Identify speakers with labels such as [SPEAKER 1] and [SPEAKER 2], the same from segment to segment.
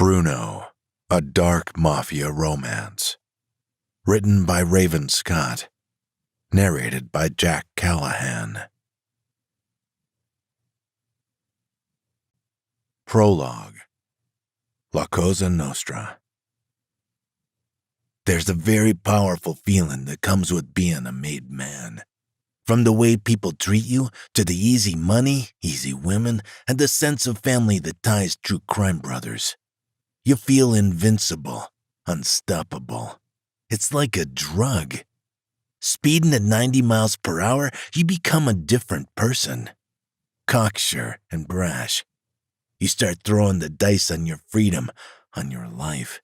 [SPEAKER 1] Bruno, a dark Mafia romance. Written by Raven Scott. Narrated by Jack Callahan. Prologue. La Cosa Nostra. There's a very powerful feeling that comes with being a made man. From the way people treat you, to the easy money, easy women, and the sense of family that ties true crime brothers. You feel invincible, unstoppable. It's like a drug. Speeding at 90 miles per hour, you become a different person. Cocksure and brash. You start throwing the dice on your freedom, on your life.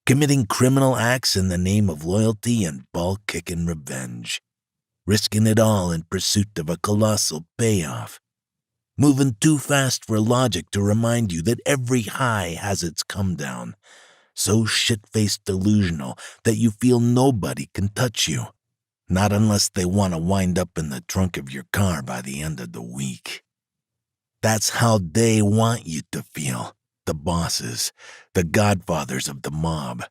[SPEAKER 1] Committing criminal acts in the name of loyalty and ball-kicking revenge. Risking it all in pursuit of a colossal payoff. Moving too fast for logic to remind you that every high has its come-down. So shit-faced delusional that you feel nobody can touch you. Not unless they want to wind up in the trunk of your car by the end of the week. That's how they want you to feel, the bosses, the godfathers of the mob.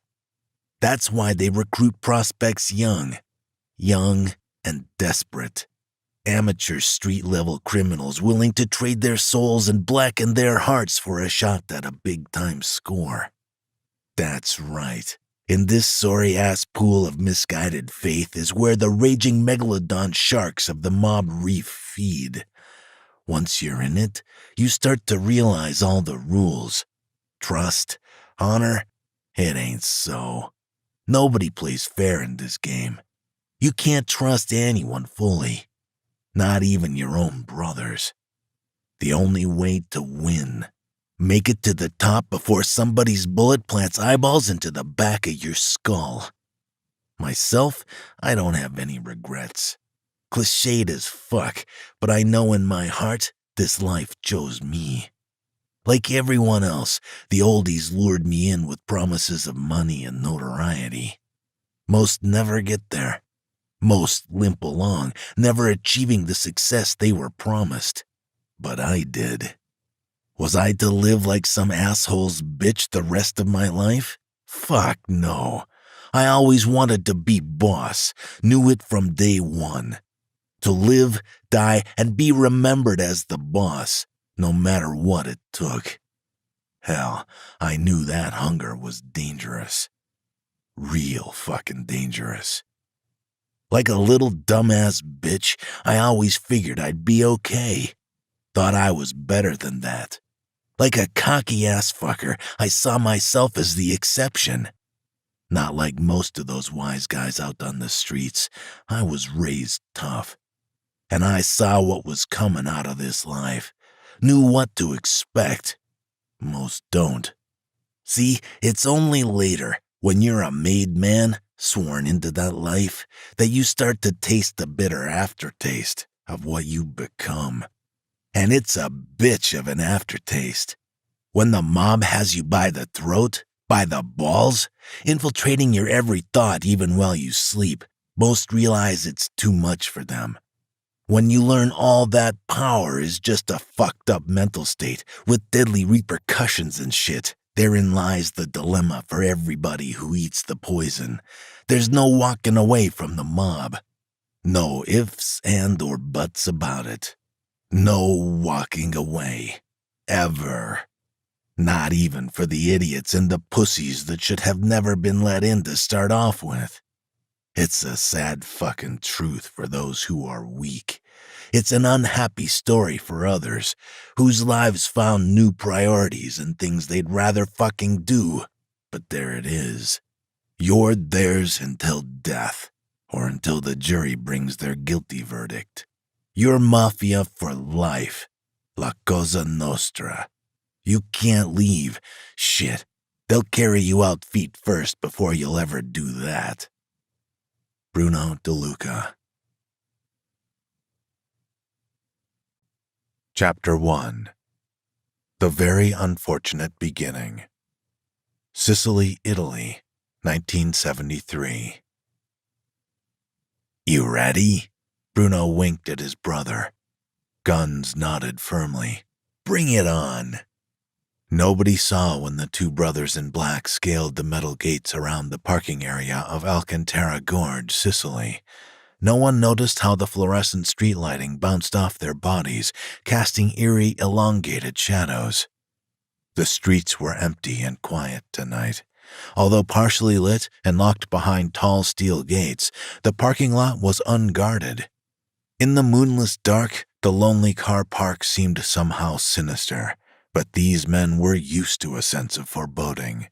[SPEAKER 1] That's why they recruit prospects young and desperate. Amateur street-level criminals willing to trade their souls and blacken their hearts for a shot at a big-time score. That's right. In this sorry-ass pool of misguided faith is where the raging megalodon sharks of the mob reef feed. Once you're in it, you start to realize all the rules. Trust, honor, it ain't so. Nobody plays fair in this game. You can't trust anyone fully. Not even your own brothers. The only way to win. Make it to the top before somebody's bullet plants eyeballs into the back of your skull. Myself, I don't have any regrets. Cliched as fuck, but I know in my heart this life chose me. Like everyone else, the oldies lured me in with promises of money and notoriety. Most never get there. Most limp along, never achieving the success they were promised. But I did. Was I to live like some asshole's bitch the rest of my life? Fuck no. I always wanted to be boss, knew it from day one. To live, die, and be remembered as the boss, no matter what it took. Hell, I knew that hunger was dangerous. Real fucking dangerous. Like a little dumbass bitch, I always figured I'd be okay. Thought I was better than that. Like a cocky-ass fucker, I saw myself as the exception. Not like most of those wise guys out on the streets, I was raised tough. And I saw what was coming out of this life. Knew what to expect. Most don't. See, it's only later, when you're a made man, sworn into that life, that you start to taste the bitter aftertaste of what you become. And it's a bitch of an aftertaste. When the mob has you by the throat, by the balls, infiltrating your every thought even while you sleep, most realize it's too much for them. When you learn all that power is just a fucked up mental state with deadly repercussions and shit, therein lies the dilemma for everybody who eats the poison. There's no walking away from the mob. No ifs and or buts about it. No walking away. Ever. Not even for the idiots and the pussies that should have never been let in to start off with. It's a sad fucking truth for those who are weak. It's an unhappy story for others, whose lives found new priorities and things they'd rather fucking do. But there it is. You're theirs until death, or until the jury brings their guilty verdict. You're Mafia for life. La Cosa Nostra. You can't leave. Shit. They'll carry you out feet first before you'll ever do that. Bruno De Luca. Chapter 1. The Very Unfortunate Beginning. Sicily, Italy, 1973. You ready? Bruno winked at his brother. Guns nodded firmly. Bring it on. Nobody saw when the two brothers in black scaled the metal gates around the parking area of Alcantara Gorge, Sicily. No one noticed how the fluorescent street lighting bounced off their bodies, casting eerie, elongated shadows. The streets were empty and quiet tonight. Although partially lit and locked behind tall steel gates, the parking lot was unguarded. In the moonless dark, the lonely car park seemed somehow sinister, but these men were used to a sense of foreboding.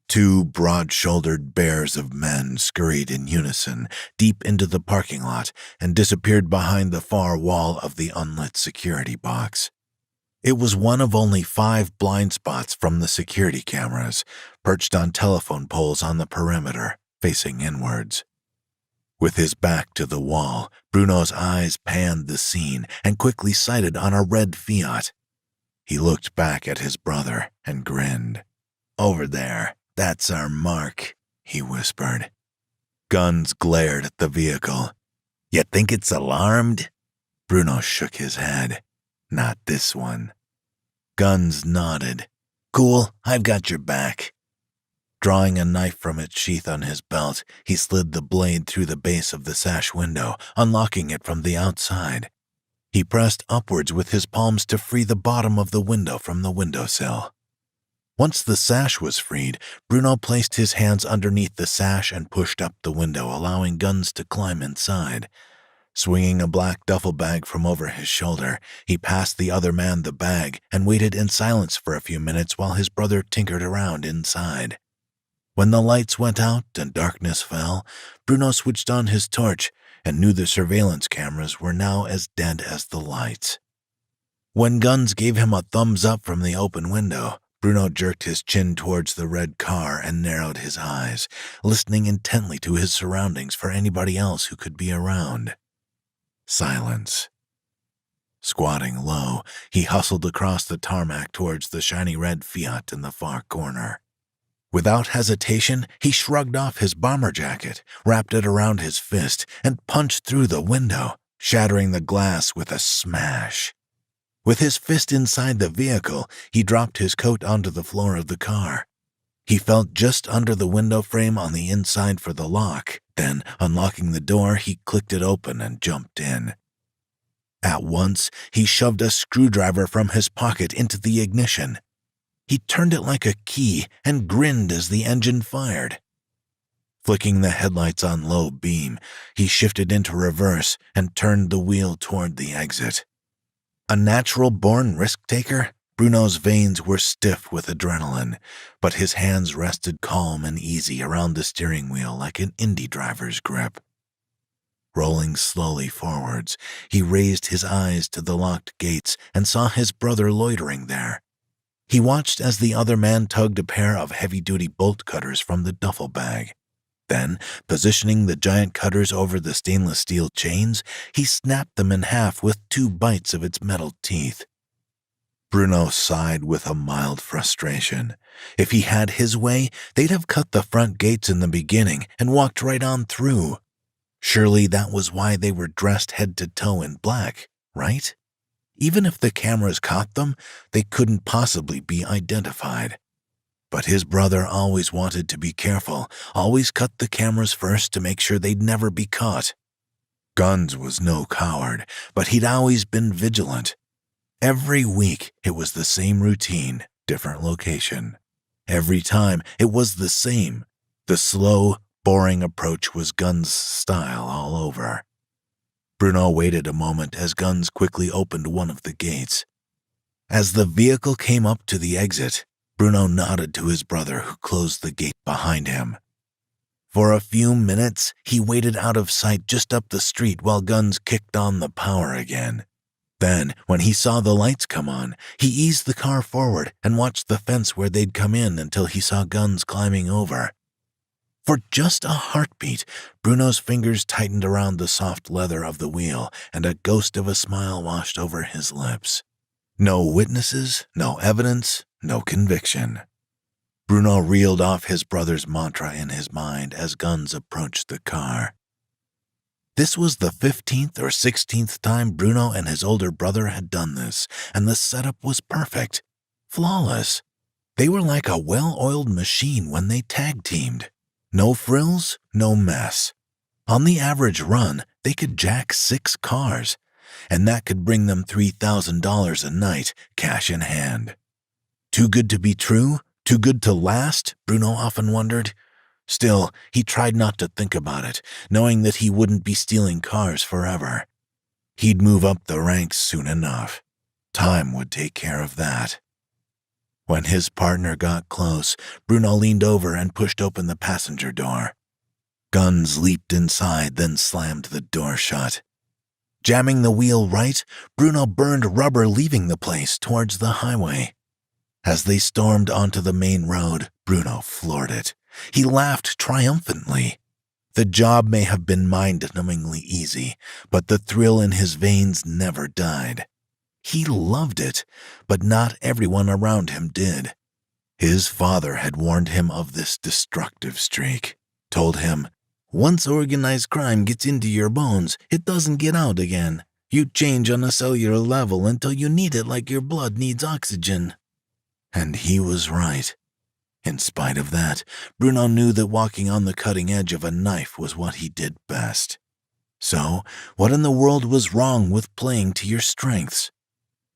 [SPEAKER 1] Two broad-shouldered bears of men scurried in unison deep into the parking lot and disappeared behind the far wall of the unlit security box. It was one of only 5 blind spots from the security cameras, perched on telephone poles on the perimeter, facing inwards. With his back to the wall, Bruno's eyes panned the scene and quickly sighted on a red Fiat. He looked back at his brother and grinned. "Over there, that's our mark," he whispered. Guns glared at the vehicle. "You think it's alarmed?" Bruno shook his head. "Not this one." Guns nodded. "Cool, I've got your back." Drawing a knife from its sheath on his belt, he slid the blade through the base of the sash window, unlocking it from the outside. He pressed upwards with his palms to free the bottom of the window from the windowsill. Once the sash was freed, Bruno placed his hands underneath the sash and pushed up the window, allowing Guns to climb inside. Swinging a black duffel bag from over his shoulder, he passed the other man the bag and waited in silence for a few minutes while his brother tinkered around inside. When the lights went out and darkness fell, Bruno switched on his torch and knew the surveillance cameras were now as dead as the lights. When Guns gave him a thumbs up from the open window, Bruno jerked his chin towards the red car and narrowed his eyes, listening intently to his surroundings for anybody else who could be around. Silence. Squatting low, he hustled across the tarmac towards the shiny red Fiat in the far corner. Without hesitation, he shrugged off his bomber jacket, wrapped it around his fist, and punched through the window, shattering the glass with a smash. With his fist inside the vehicle, he dropped his coat onto the floor of the car. He felt just under the window frame on the inside for the lock. Then, unlocking the door, he clicked it open and jumped in. At once, he shoved a screwdriver from his pocket into the ignition. He turned it like a key and grinned as the engine fired. Flicking the headlights on low beam, he shifted into reverse and turned the wheel toward the exit. A natural-born risk-taker, Bruno's veins were stiff with adrenaline, but his hands rested calm and easy around the steering wheel like an Indy driver's grip. Rolling slowly forwards, he raised his eyes to the locked gates and saw his brother loitering there. He watched as the other man tugged a pair of heavy-duty bolt cutters from the duffel bag. Then, positioning the giant cutters over the stainless steel chains, he snapped them in half with 2 bites of its metal teeth. Bruno sighed with a mild frustration. If he had his way, they'd have cut the front gates in the beginning and walked right on through. Surely that was why they were dressed head to toe in black, right? Even if the cameras caught them, they couldn't possibly be identified. But his brother always wanted to be careful, always cut the cameras first to make sure they'd never be caught. Guns was no coward, but he'd always been vigilant. Every week, it was the same routine, different location. Every time, it was the same. The slow, boring approach was Guns' style all over. Bruno waited a moment as Guns quickly opened one of the gates. As the vehicle came up to the exit, Bruno nodded to his brother, who closed the gate behind him. For a few minutes, he waited out of sight just up the street while Guns kicked on the power again. Then, when he saw the lights come on, he eased the car forward and watched the fence where they'd come in until he saw Guns climbing over. For just a heartbeat, Bruno's fingers tightened around the soft leather of the wheel, and a ghost of a smile washed over his lips. No witnesses, no evidence, no conviction. Bruno reeled off his brother's mantra in his mind as Guns approached the car. This was the 15th or 16th time Bruno and his older brother had done this, and the setup was perfect. flawless. They were like a well-oiled machine when they tag-teamed. No frills, no mess. On the average run, they could jack 6 cars, and that could bring them $3,000 a night, cash in hand. Too good to be true? Too good to last? Bruno often wondered. Still, he tried not to think about it, knowing that he wouldn't be stealing cars forever. He'd move up the ranks soon enough. Time would take care of that. When his partner got close, Bruno leaned over and pushed open the passenger door. Guns leaped inside, then slammed the door shut. Jamming the wheel right, Bruno burned rubber, leaving the place towards the highway. As they stormed onto the main road, Bruno floored it. He laughed triumphantly. The job may have been mind-numbingly easy, but the thrill in his veins never died. He loved it, but not everyone around him did. His father had warned him of this destructive streak, told him, "Once organized crime gets into your bones, it doesn't get out again. You change on a cellular level until you need it like your blood needs oxygen." And he was right. In spite of that, Bruno knew that walking on the cutting edge of a knife was what he did best. So, what in the world was wrong with playing to your strengths?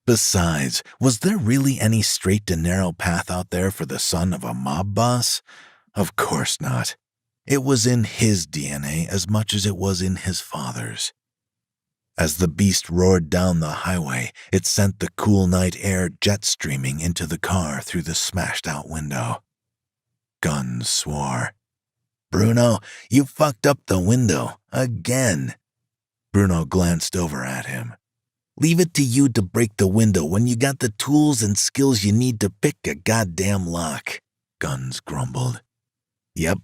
[SPEAKER 1] Besides, was there really any straight and narrow path out there for the son of a mob boss? Of course not. It was in his DNA as much as it was in his father's. As the beast roared down the highway, it sent the cool night air jet streaming into the car through the smashed-out window. Guns swore. "Bruno, you fucked up the window. Again." Bruno glanced over at him. "Leave it to you to break the window when you got the tools and skills you need to pick a goddamn lock," Guns grumbled. "Yep,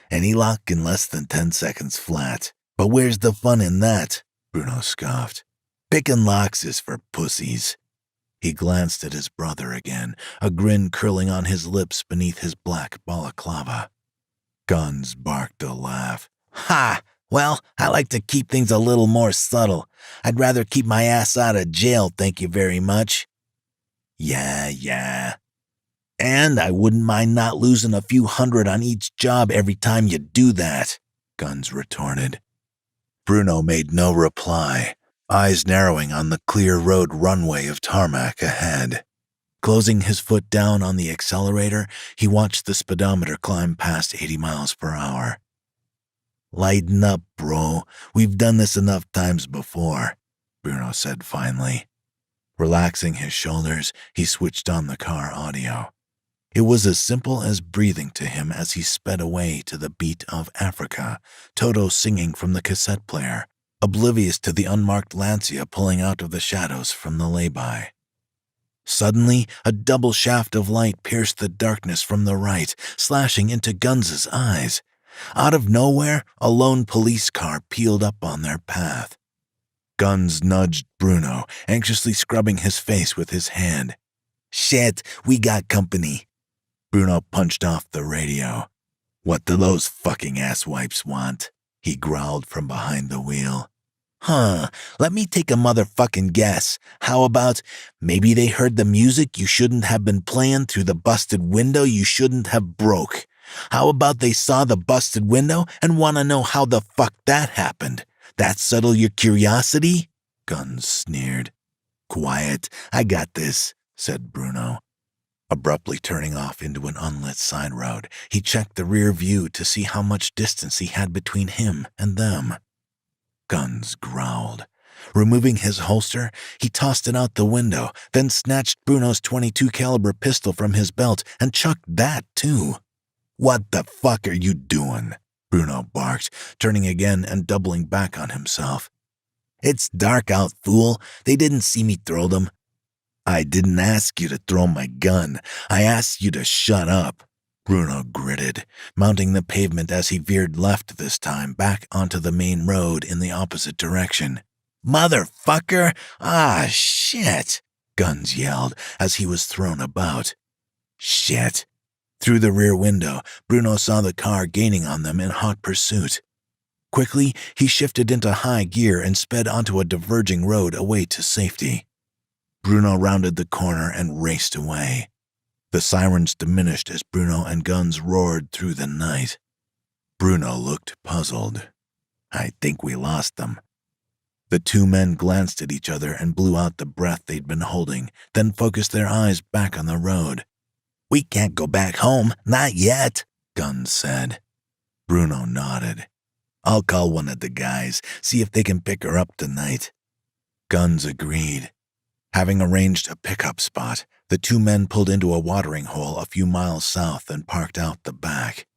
[SPEAKER 1] any lock in less than 10 seconds flat. But where's the fun in that?" Bruno scoffed. "Picking locks is for pussies." He glanced at his brother again, a grin curling on his lips beneath his black balaclava. Guns barked a laugh. "Ha! Well, I like to keep things a little more subtle. I'd rather keep my ass out of jail, thank you very much." Yeah. "And I wouldn't mind not losing a few hundred on each job every time you do that," Guns retorted. Bruno made no reply, eyes narrowing on the clear road runway of tarmac ahead. Closing his foot down on the accelerator, he watched the speedometer climb past 80 miles per hour. "Lighten up, bro. We've done this enough times before," Bruno said finally. Relaxing his shoulders, he switched on the car audio. It was as simple as breathing to him as he sped away to the beat of Africa, Toto singing from the cassette player, oblivious to the unmarked Lancia pulling out of the shadows from the lay-by. Suddenly, a double shaft of light pierced the darkness from the right, slashing into Guns' eyes. Out of nowhere, a lone police car peeled up on their path. Guns nudged Bruno, anxiously scrubbing his face with his hand. "Shit, we got company." Bruno punched off the radio. "What do those fucking asswipes want?" he growled from behind the wheel. Let me take a motherfucking guess. How about, maybe they heard the music you shouldn't have been playing through the busted window you shouldn't have broke. How about they saw the busted window and want to know how the fuck that happened? That settle your curiosity?" Guns sneered. "Quiet, I got this," said Bruno. Abruptly turning off into an unlit side road, he checked the rear view to see how much distance he had between him and them. Guns growled. Removing his holster, he tossed it out the window, then snatched Bruno's .22 caliber pistol from his belt and chucked that too. "What the fuck are you doing?" Bruno barked, turning again and doubling back on himself. "It's dark out, fool. They didn't see me throw them." "I didn't ask you to throw my gun. I asked you to shut up." Bruno gritted, mounting the pavement as he veered left this time back onto the main road in the opposite direction. "Motherfucker! Ah, shit!" Guns yelled as he was thrown about. "Shit!" Through the rear window, Bruno saw the car gaining on them in hot pursuit. Quickly, he shifted into high gear and sped onto a diverging road away to safety. Bruno rounded the corner and raced away. The sirens diminished as Bruno and Guns roared through the night. Bruno looked puzzled. "I think we lost them." The two men glanced at each other and blew out the breath they'd been holding, then focused their eyes back on the road. "We can't go back home, not yet," Guns said. Bruno nodded. "I'll call one of the guys, see if they can pick her up tonight." Guns agreed. Having arranged a pickup spot, the two men pulled into a watering hole a few miles south and parked out the back.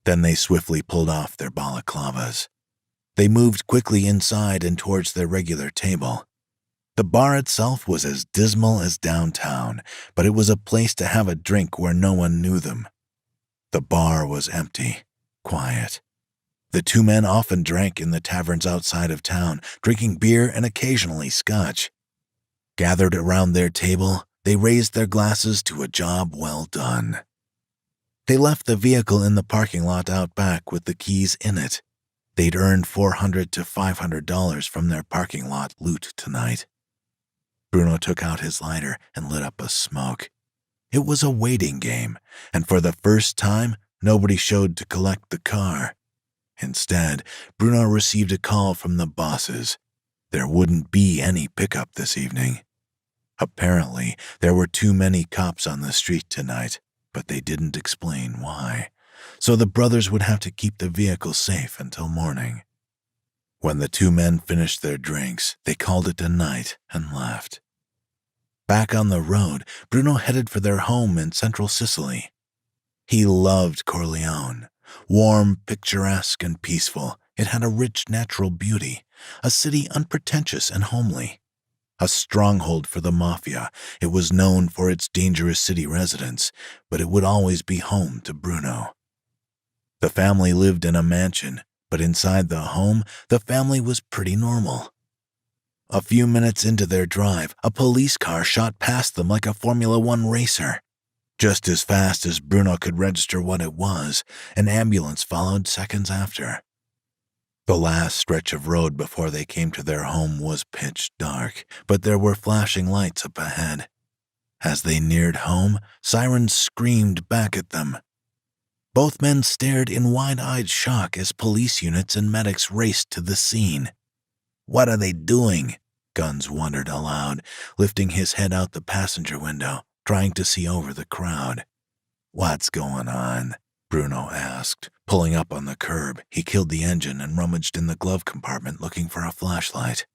[SPEAKER 1] Then they swiftly pulled off their balaclavas. They moved quickly inside and towards their regular table. The bar itself was as dismal as downtown, but it was a place to have a drink where no one knew them. The bar was empty, quiet. The two men often drank in the taverns outside of town, drinking beer and occasionally scotch. Gathered around their table, they raised their glasses to a job well done. They left the vehicle in the parking lot out back with the keys in it. They'd earned $400 to $500 from their parking lot loot tonight. Bruno took out his lighter and lit up a smoke. It was a waiting game, and for the first time, nobody showed to collect the car. Instead, Bruno received a call from the bosses. There wouldn't be any pickup this evening. Apparently, there were too many cops on the street tonight, but they didn't explain why. So the brothers would have to keep the vehicle safe until morning. When the two men finished their drinks, they called it a night and left. Back on the road, Bruno headed for their home in central Sicily. He loved Corleone. Warm, picturesque, and peaceful, it had a rich natural beauty, a city unpretentious and homely. A stronghold for the Mafia, it was known for its dangerous city residents, but it would always be home to Bruno. The family lived in a mansion, but inside the home, the family was pretty normal. A few minutes into their drive, a police car shot past them like a Formula One racer. Just as fast as Bruno could register what it was, an ambulance followed seconds after. The last stretch of road before they came to their home was pitch dark, but there were flashing lights up ahead. As they neared home, sirens screamed back at them. Both men stared in wide-eyed shock as police units and medics raced to the scene. "What are they doing?" Guns wondered aloud, lifting his head out the passenger window, trying to see over the crowd. "What's going on?" Bruno asked. Pulling up on the curb, he killed the engine and rummaged in the glove compartment looking for a flashlight.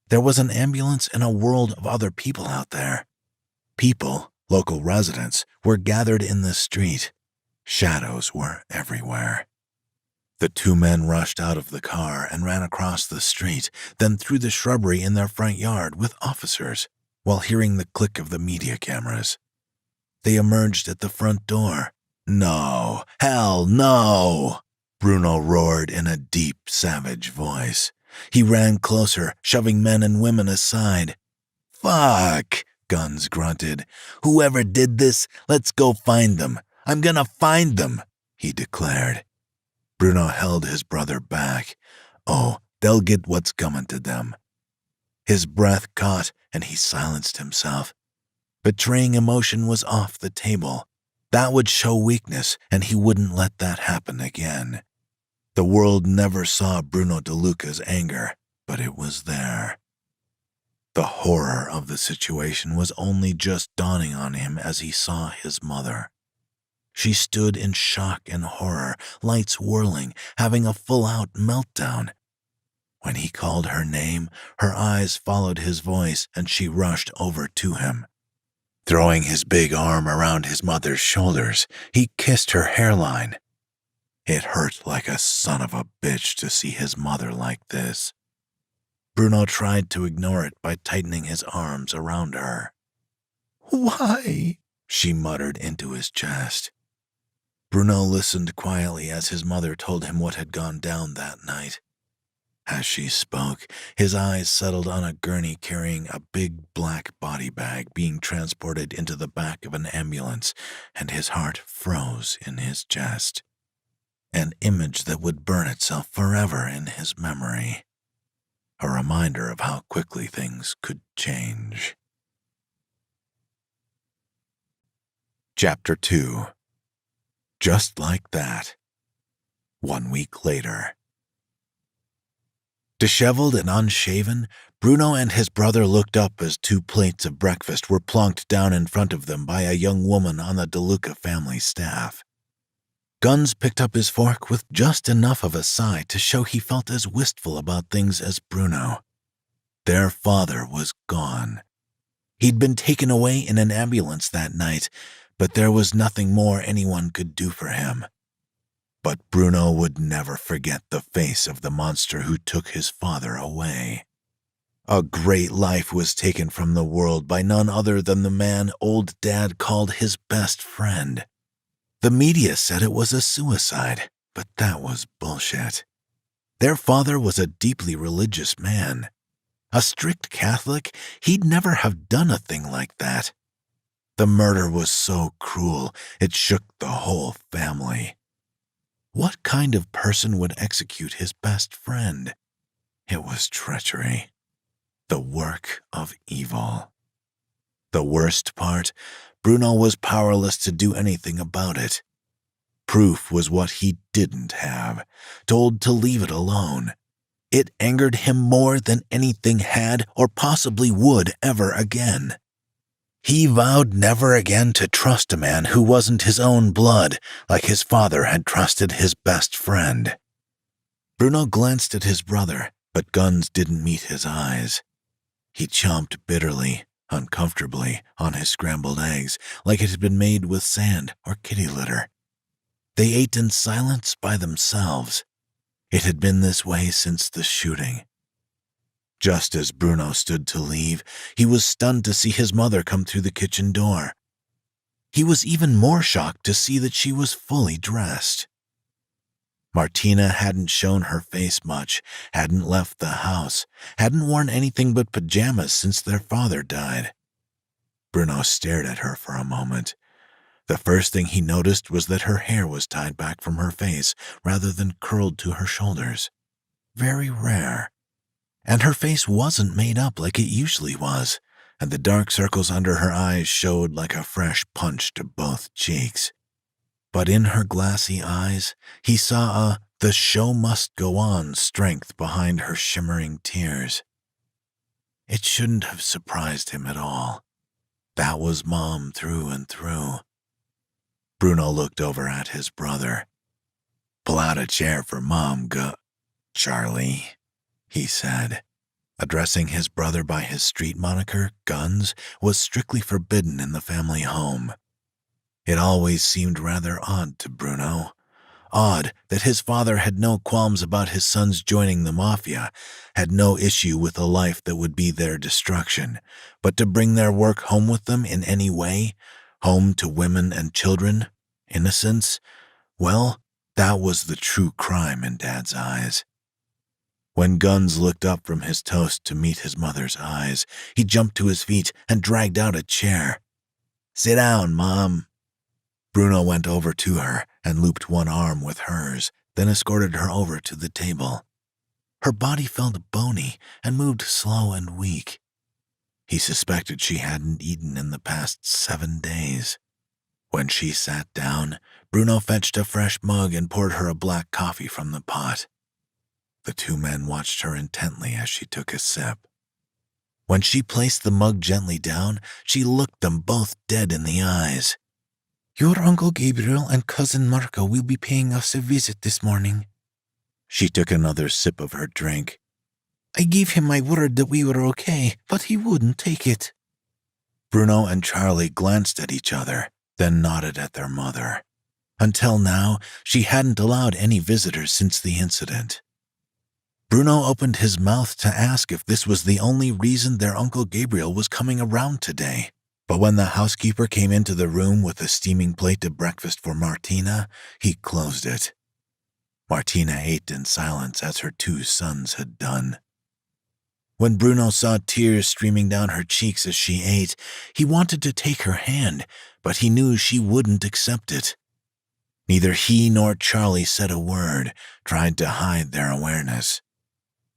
[SPEAKER 1] There was an ambulance and a world of other people out there. People, local residents, were gathered in the street. Shadows were everywhere. The two men rushed out of the car and ran across the street, then through the shrubbery in their front yard with officers, while hearing the click of the media cameras. They emerged at the front door. "No! Hell no!" Bruno roared in a deep, savage voice. He ran closer, shoving men and women aside. "Fuck!" Guns grunted. "Whoever did this, let's go find them. I'm gonna find them," he declared. Bruno held his brother back. Oh, they'll get what's coming to them. His breath caught, and he silenced himself. Betraying emotion was off the table. That would show weakness, and he wouldn't let that happen again. The world never saw Bruno DeLuca's anger, but it was there. The horror of the situation was only just dawning on him as he saw his mother. She stood in shock and horror, lights whirling, having a full-out meltdown. When he called her name, her eyes followed his voice, and she rushed over to him. Throwing his big arm around his mother's shoulders, he kissed her hairline. It hurt like a son of a bitch to see his mother like this. Bruno tried to ignore it by tightening his arms around her. "Why?" she muttered into his chest. Bruno listened quietly as his mother told him what had gone down that night. As she spoke, his eyes settled on a gurney carrying a big black body bag being transported into the back of an ambulance, and his heart froze in his chest. An image that would burn itself forever in his memory. A reminder of how quickly things could change. Chapter 2. Just like that. 1 week later. Disheveled and unshaven, Bruno and his brother looked up as 2 plates of breakfast were plonked down in front of them by a young woman on the DeLuca family staff. Guns picked up his fork with just enough of a sigh to show he felt as wistful about things as Bruno. Their father was gone. He'd been taken away in an ambulance that night, but there was nothing more anyone could do for him. But Bruno would never forget the face of the monster who took his father away. A great life was taken from the world by none other than the man old Dad called his best friend. The media said it was a suicide, but that was bullshit. Their father was a deeply religious man. A strict Catholic, he'd never have done a thing like that. The murder was so cruel, it shook the whole family. What kind of person would execute his best friend? It was treachery. The work of evil. The worst part, Bruno was powerless to do anything about it. Proof was what he didn't have, told to leave it alone. It angered him more than anything had or possibly would ever again. He vowed never again to trust a man who wasn't his own blood, like his father had trusted his best friend. Bruno glanced at his brother, but Guns didn't meet his eyes. He chomped bitterly, uncomfortably, on his scrambled eggs, like it had been made with sand or kitty litter. They ate in silence by themselves. It had been this way since the shooting. Just as Bruno stood to leave, he was stunned to see his mother come through the kitchen door. He was even more shocked to see that she was fully dressed. Martina hadn't shown her face much, hadn't left the house, hadn't worn anything but pajamas since their father died. Bruno stared at her for a moment. The first thing he noticed was that her hair was tied back from her face rather than curled to her shoulders. Very rare. And her face wasn't made up like it usually was, and the dark circles under her eyes showed like a fresh punch to both cheeks. But in her glassy eyes, he saw a "the show must go on" strength behind her shimmering tears. It shouldn't have surprised him at all. That was Mom through and through. Bruno looked over at his brother. "Pull out a chair for Mom, Charlie," he said. Addressing his brother by his street moniker, Guns, was strictly forbidden in the family home. It always seemed rather odd to Bruno. Odd that his father had no qualms about his sons joining the Mafia, had no issue with a life that would be their destruction, but to bring their work home with them in any way, home to women and children, innocents, well, that was the true crime in Dad's eyes. When Guns looked up from his toast to meet his mother's eyes, he jumped to his feet and dragged out a chair. "Sit down, Mom." Bruno went over to her and looped one arm with hers, then escorted her over to the table. Her body felt bony and moved slow and weak. He suspected she hadn't eaten in the past 7 days. When she sat down, Bruno fetched a fresh mug and poured her a black coffee from the pot. The 2 men watched her intently as she took a sip. When she placed the mug gently down, she looked them both dead in the eyes. "Your Uncle Gabriel and Cousin Marco will be paying us a visit this morning." She took another sip of her drink. "I gave him my word that we were okay, but he wouldn't take it." Bruno and Charlie glanced at each other, then nodded at their mother. Until now, she hadn't allowed any visitors since the incident. Bruno opened his mouth to ask if this was the only reason their Uncle Gabriel was coming around today. But when the housekeeper came into the room with a steaming plate of breakfast for Martina, he closed it. Martina ate in silence as her 2 sons had done. When Bruno saw tears streaming down her cheeks as she ate, he wanted to take her hand, but he knew she wouldn't accept it. Neither he nor Charlie said a word, tried to hide their awareness.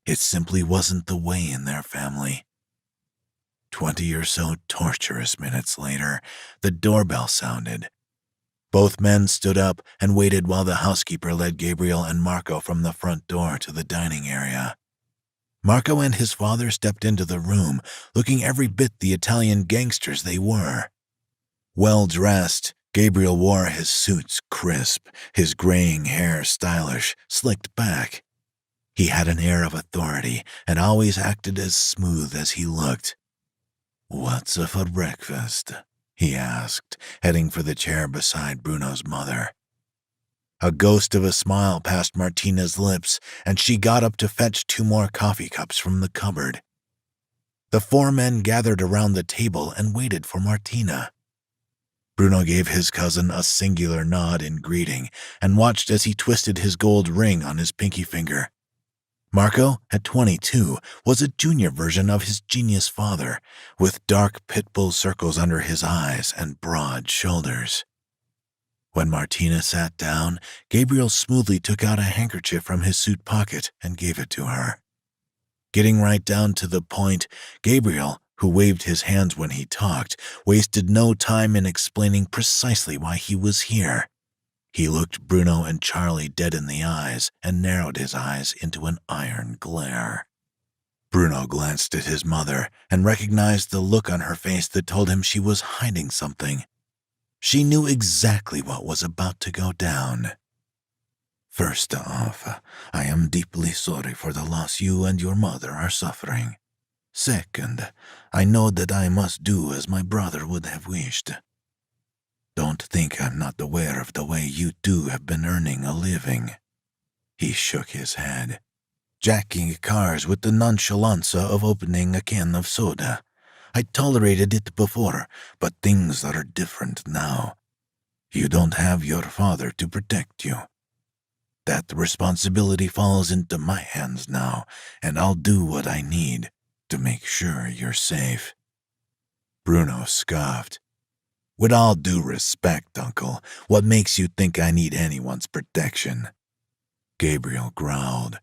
[SPEAKER 1] It simply wasn't the way in their family. 20 or so torturous minutes later, the doorbell sounded. Both men stood up and waited while the housekeeper led Gabriel and Marco from the front door to the dining area. Marco and his father stepped into the room, looking every bit the Italian gangsters they were. Well-dressed, Gabriel wore his suits crisp, his graying hair stylish, slicked back. He had an air of authority and always acted as smooth as he looked. "What's for breakfast?" he asked, heading for the chair beside Bruno's mother. A ghost of a smile passed Martina's lips, and she got up to fetch 2 more coffee cups from the cupboard. The 4 men gathered around the table and waited for Martina. Bruno gave his cousin a singular nod in greeting and watched as he twisted his gold ring on his pinky finger. Marco, at 22, was a junior version of his genius father, with dark pit bull circles under his eyes and broad shoulders. When Martina sat down, Gabriel smoothly took out a handkerchief from his suit pocket and gave it to her. Getting right down to the point, Gabriel, who waved his hands when he talked, wasted no time in explaining precisely why he was here. He looked Bruno and Charlie dead in the eyes and narrowed his eyes into an iron glare. Bruno glanced at his mother and recognized the look on her face that told him she was hiding something. She knew exactly what was about to go down. "First off, I am deeply sorry for the loss you and your mother are suffering. Second, I know that I must do as my brother would have wished. Don't think I'm not aware of the way you two have been earning a living." He shook his head. "Jacking cars with the nonchalance of opening a can of soda. I tolerated it before, but things are different now. You don't have your father to protect you. That responsibility falls into my hands now, and I'll do what I need to make sure you're safe." Bruno scoffed. "With all due respect, Uncle, what makes you think I need anyone's protection?" Gabriel growled.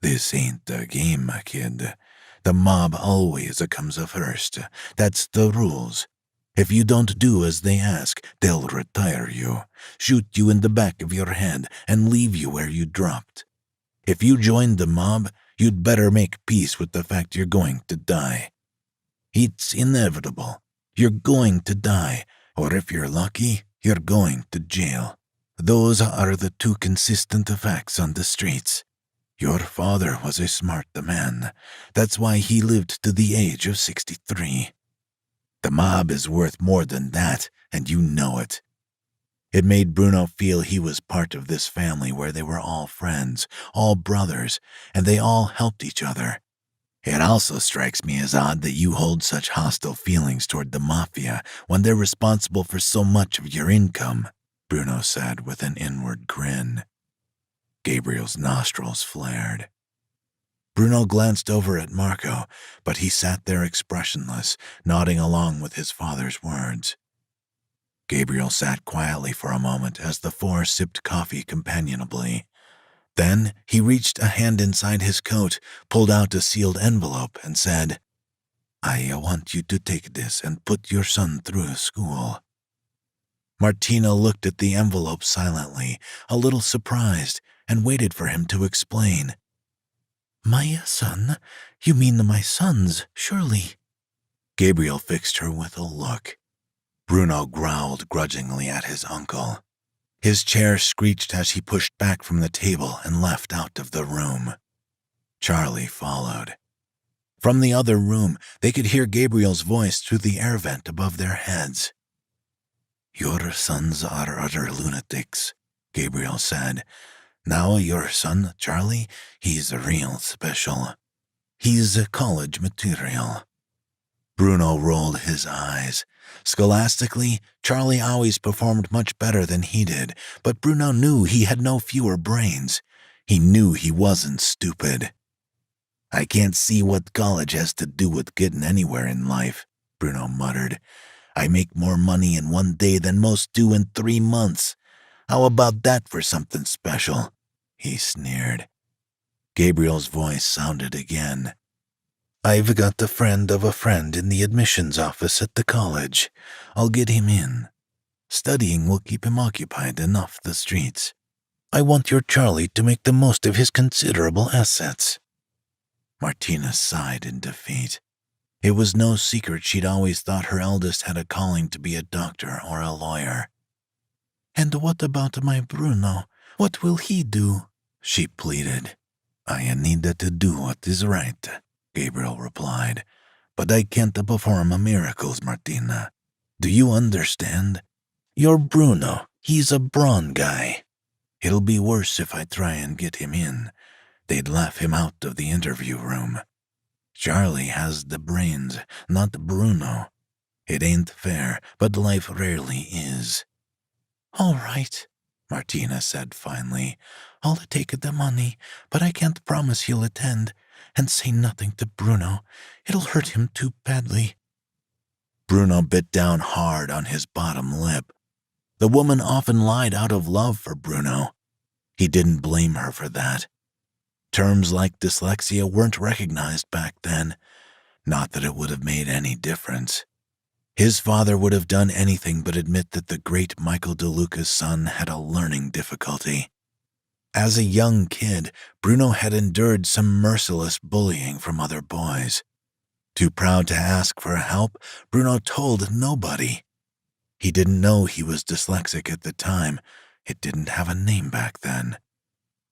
[SPEAKER 1] "This ain't a game, my kid. The mob always comes first. That's the rules. If you don't do as they ask, they'll retire you, shoot you in the back of your head, and leave you where you dropped. If you join the mob, you'd better make peace with the fact you're going to die. It's inevitable. You're going to die, or if you're lucky, you're going to jail. Those are the 2 consistent facts on the streets. Your father was a smart man. That's why he lived to the age of 63. The mob is worth more than that, and you know it." It made Bruno feel he was part of this family where they were all friends, all brothers, and they all helped each other. "It also strikes me as odd that you hold such hostile feelings toward the Mafia when they're responsible for so much of your income," Bruno said with an inward grin. Gabriel's nostrils flared. Bruno glanced over at Marco, but he sat there expressionless, nodding along with his father's words. Gabriel sat quietly for a moment as the 4 sipped coffee companionably. Then he reached a hand inside his coat, pulled out a sealed envelope, and said, "I want you to take this and put your son through school." Martina looked at the envelope silently, a little surprised, and waited for him to explain. "My son? You mean my sons, surely?" Gabriel fixed her with a look. Bruno growled grudgingly at his uncle. His chair screeched as he pushed back from the table and left out of the room. Charlie followed. From the other room, they could hear Gabriel's voice through the air vent above their heads. "Your sons are utter lunatics," Gabriel said. "Now your son, Charlie, he's real special. He's college material." Bruno rolled his eyes. Scholastically, Charlie always performed much better than he did, but Bruno knew he had no fewer brains. He knew he wasn't stupid. "I can't see what college has to do with getting anywhere in life," Bruno muttered. "I make more money in 1 day than most do in 3 months. How about that for something special?" he sneered. Gabriel's voice sounded again. I've got a friend of a friend in the admissions office at the college. I'll get him in. Studying will keep him occupied enough the streets. I want your Charlie to make the most of his considerable assets." Martina sighed in defeat. It was no secret she'd always thought her eldest had a calling to be a doctor or a lawyer. "And what about my Bruno? What will he do?" she pleaded. "I need to do what is right," Gabriel replied. "But I can't perform miracles, Martina. Do you understand? Your Bruno, he's a brawn guy. It'll be worse if I try and get him in. They'd laugh him out of the interview room. Charlie has the brains, not Bruno. It ain't fair, but life rarely is." "All right," Martina said finally. "I'll take the money, but I can't promise he'll attend. And say nothing to Bruno. It'll hurt him too badly." Bruno bit down hard on his bottom lip. The woman often lied out of love for Bruno. He didn't blame her for that. Terms like dyslexia weren't recognized back then. Not that it would have made any difference. His father would have done anything but admit that the great Michael DeLuca's son had a learning difficulty. As a young kid, Bruno had endured some merciless bullying from other boys. Too proud to ask for help, Bruno told nobody. He didn't know he was dyslexic at the time. It didn't have a name back then.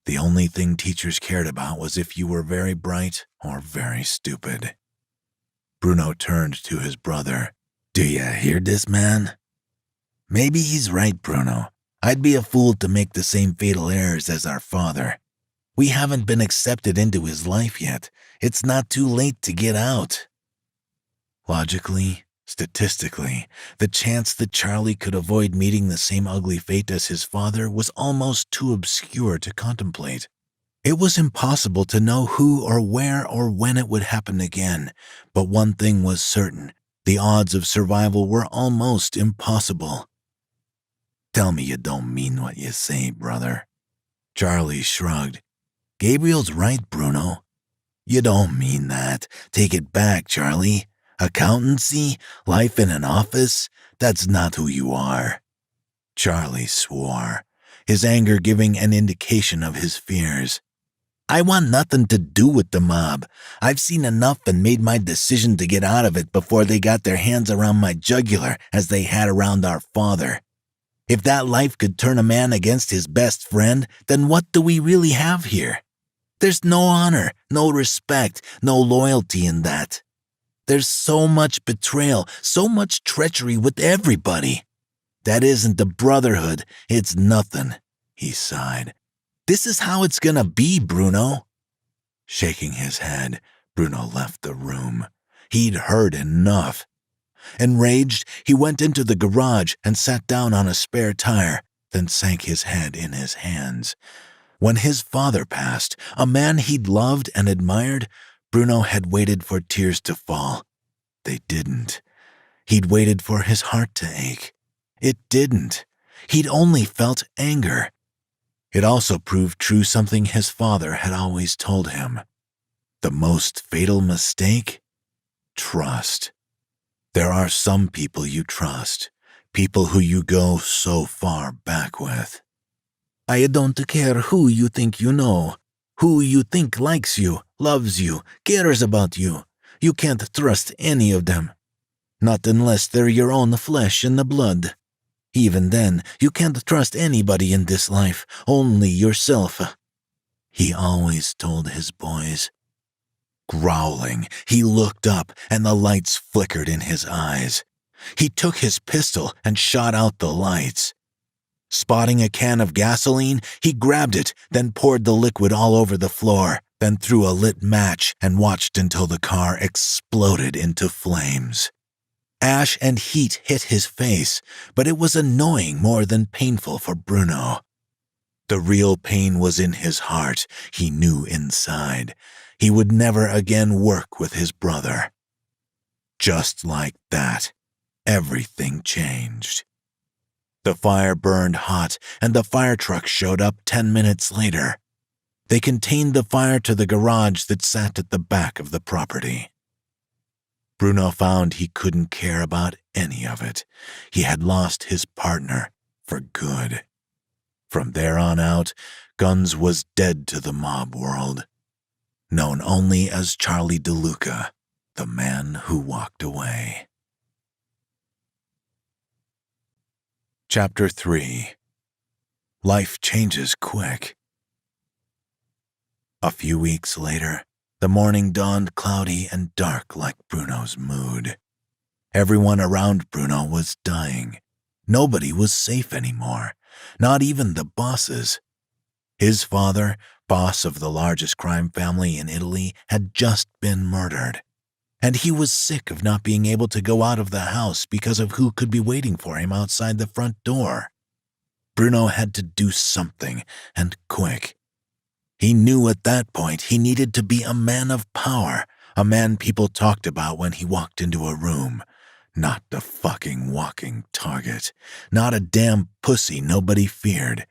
[SPEAKER 1] The only thing teachers cared about was if you were very bright or very stupid. Bruno turned to his brother. "Do you hear this man?" "Maybe he's right, Bruno. I'd be a fool to make the same fatal errors as our father. We haven't been accepted into his life yet. It's not too late to get out." Logically, statistically, the chance that Charlie could avoid meeting the same ugly fate as his father was almost too obscure to contemplate. It was impossible to know who or where or when it would happen again, but one thing was certain. The odds of survival were almost impossible. "Tell me you don't mean what you say, brother." Charlie shrugged. "Gabriel's right, Bruno. You don't mean that. Take it back, Charlie. Accountancy? Life in an office? That's not who you are." Charlie swore, his anger giving an indication of his fears. "I want nothing to do with the mob. I've seen enough and made my decision to get out of it before they got their hands around my jugular as they had around our father. If that life could turn a man against his best friend, then what do we really have here? There's no honor, no respect, no loyalty in that. There's so much betrayal, so much treachery with everybody. That isn't a brotherhood, it's nothing," he sighed. "This is how it's gonna be, Bruno." Shaking his head, Bruno left the room. He'd heard enough. Enraged, he went into the garage and sat down on a spare tire, then sank his head in his hands. When his father passed, a man he'd loved and admired, Bruno had waited for tears to fall. They didn't. He'd waited for his heart to ache. It didn't. He'd only felt anger. It also proved true something his father had always told him. The most fatal mistake? Trust. There are some people you trust, people who you go so far back with. "I don't care who you think you know, who you think likes you, loves you, cares about you. You can't trust any of them. Not unless they're your own flesh and the blood. Even then, you can't trust anybody in this life, only yourself," he always told his boys. Growling, he looked up and the lights flickered in his eyes. He took his pistol and shot out the lights. Spotting a can of gasoline, he grabbed it, then poured the liquid all over the floor, then threw a lit match and watched until the car exploded into flames. Ash and heat hit his face, but it was annoying more than painful for Bruno. The real pain was in his heart, he knew inside. He would never again work with his brother. Just like that, everything changed. The fire burned hot, and the fire truck showed up 10 minutes later. They contained the fire to the garage that sat at the back of the property. Bruno found he couldn't care about any of it. He had lost his partner for good. From there on out, Guns was dead to the mob world, known only as Charlie DeLuca, the man who walked away. Chapter 3. Life changes quick. A few weeks later, the morning dawned cloudy and dark like Bruno's mood. Everyone around Bruno was dying. Nobody was safe anymore, not even the bosses. His father, boss of the largest crime family in Italy, had just been murdered. And he was sick of not being able to go out of the house because of who could be waiting for him outside the front door. Bruno had to do something, and quick. He knew at that point he needed to be a man of power, a man people talked about when he walked into a room. Not a fucking walking target. Not a damn pussy nobody feared.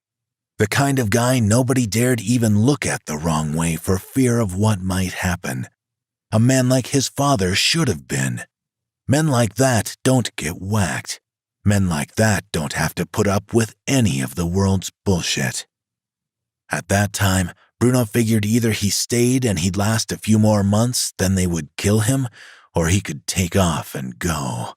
[SPEAKER 1] The kind of guy nobody dared even look at the wrong way for fear of what might happen. A man like his father should have been. Men like that don't get whacked. Men like that don't have to put up with any of the world's bullshit. At that time, Bruno figured either he stayed and he'd last a few more months, then they would kill him, or he could take off and go.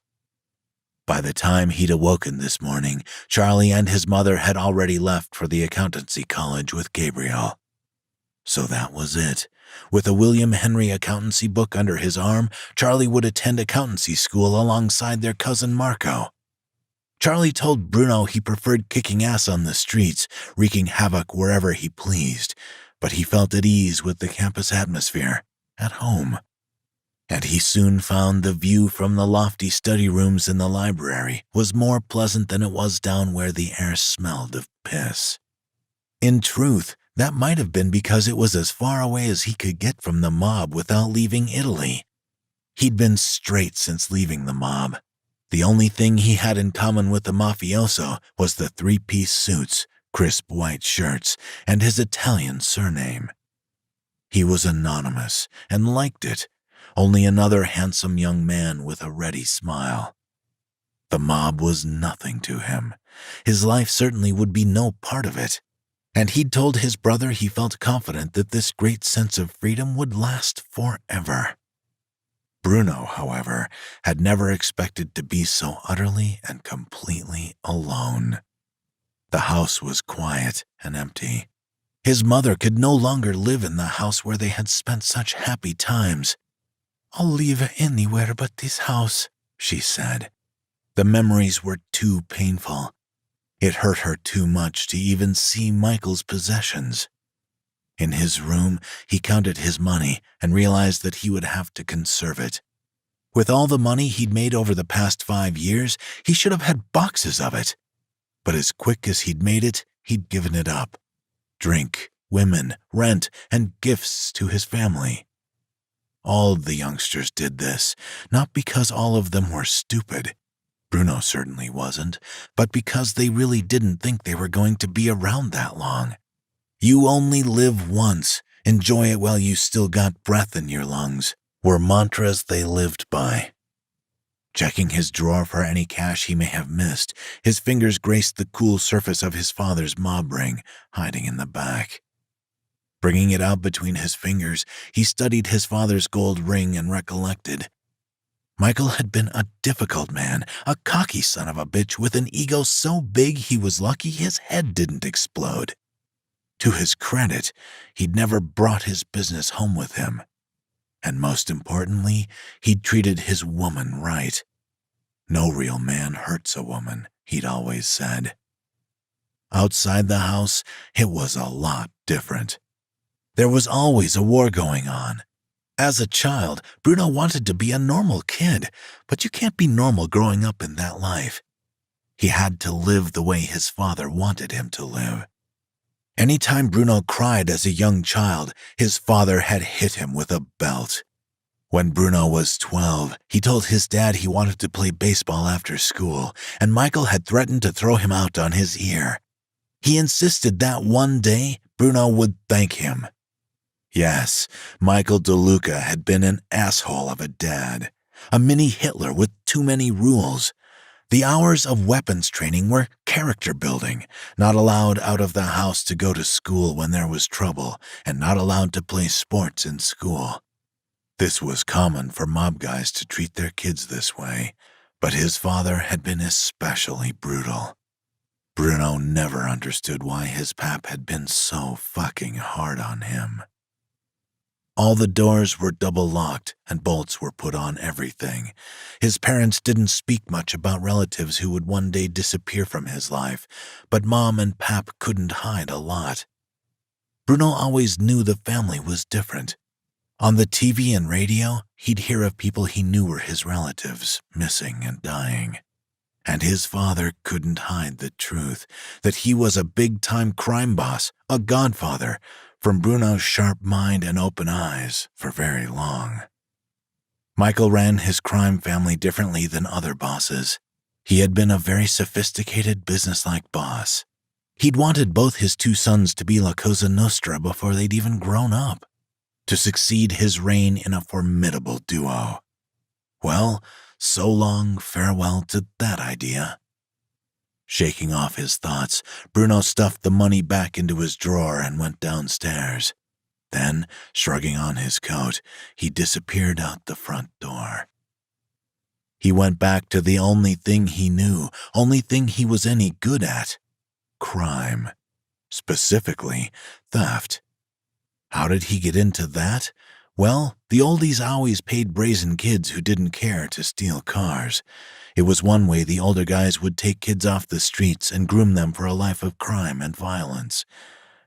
[SPEAKER 1] By the time he'd awoken this morning, Charlie and his mother had already left for the accountancy college with Gabriel. So that was it. With a William Henry accountancy book under his arm, Charlie would attend accountancy school alongside their cousin Marco. Charlie told Bruno he preferred kicking ass on the streets, wreaking havoc wherever he pleased, but he felt at ease with the campus atmosphere, at home. And he soon found the view from the lofty study rooms in the library was more pleasant than it was down where the air smelled of piss. In truth, that might have been because it was as far away as he could get from the mob without leaving Italy. He'd been straight since leaving the mob. The only thing he had in common with the mafioso was the three-piece suits, crisp white shirts, and his Italian surname. He was anonymous and liked it, only another handsome young man with a ready smile. The mob was nothing to him. His life certainly would be no part of it. And he'd told his brother he felt confident that this great sense of freedom would last forever. Bruno, however, had never expected to be so utterly and completely alone. The house was quiet and empty. His mother could no longer live in the house where they had spent such happy times. "I'll live anywhere but this house," she said. The memories were too painful. It hurt her too much to even see Michael's possessions. In his room, he counted his money and realized that he would have to conserve it. With all the money he'd made over the past 5 years, he should have had boxes of it. But as quick as he'd made it, he'd given it up. Drink, women, rent, and gifts to his family. All the youngsters did this, not because all of them were stupid. Bruno certainly wasn't, but because they really didn't think they were going to be around that long. You only live once, enjoy it while you still got breath in your lungs, were mantras they lived by. Checking his drawer for any cash he may have missed, his fingers graced the cool surface of his father's mob ring, hiding in the back. Bringing it out between his fingers, he studied his father's gold ring and recollected. Michael had been a difficult man, a cocky son of a bitch with an ego so big he was lucky his head didn't explode. To his credit, he'd never brought his business home with him. And most importantly, he'd treated his woman right. No real man hurts a woman, he'd always said. Outside the house, it was a lot different. There was always a war going on. As a child, Bruno wanted to be a normal kid, but you can't be normal growing up in that life. He had to live the way his father wanted him to live. Anytime Bruno cried as a young child, his father had hit him with a belt. When Bruno was 12, he told his dad he wanted to play baseball after school, and Michael had threatened to throw him out on his ear. He insisted that one day Bruno would thank him. Yes, Michael DeLuca had been an asshole of a dad, a mini Hitler with too many rules. The hours of weapons training were character building, not allowed out of the house to go to school when there was trouble, and not allowed to play sports in school. This was common for mob guys to treat their kids this way, but his father had been especially brutal. Bruno never understood why his pap had been so fucking hard on him. All the doors were double locked and bolts were put on everything. His parents didn't speak much about relatives who would one day disappear from his life, but Mom and Pap couldn't hide a lot. Bruno always knew the family was different. On the TV and radio, he'd hear of people he knew were his relatives, missing and dying. And his father couldn't hide the truth, that he was a big-time crime boss, a godfather, from Bruno's sharp mind and open eyes for very long. Michael ran his crime family differently than other bosses. He had been a very sophisticated, businesslike boss. He'd wanted both his two sons to be La Cosa Nostra before they'd even grown up, to succeed his reign in a formidable duo. Well, so long farewell to that idea. Shaking off his thoughts, Bruno stuffed the money back into his drawer and went downstairs. Then, shrugging on his coat, he disappeared out the front door. He went back to the only thing he knew, only thing he was any good at: crime. Specifically, theft. How did he get into that? Well, the oldies always paid brazen kids who didn't care to steal cars. It was one way the older guys would take kids off the streets and groom them for a life of crime and violence.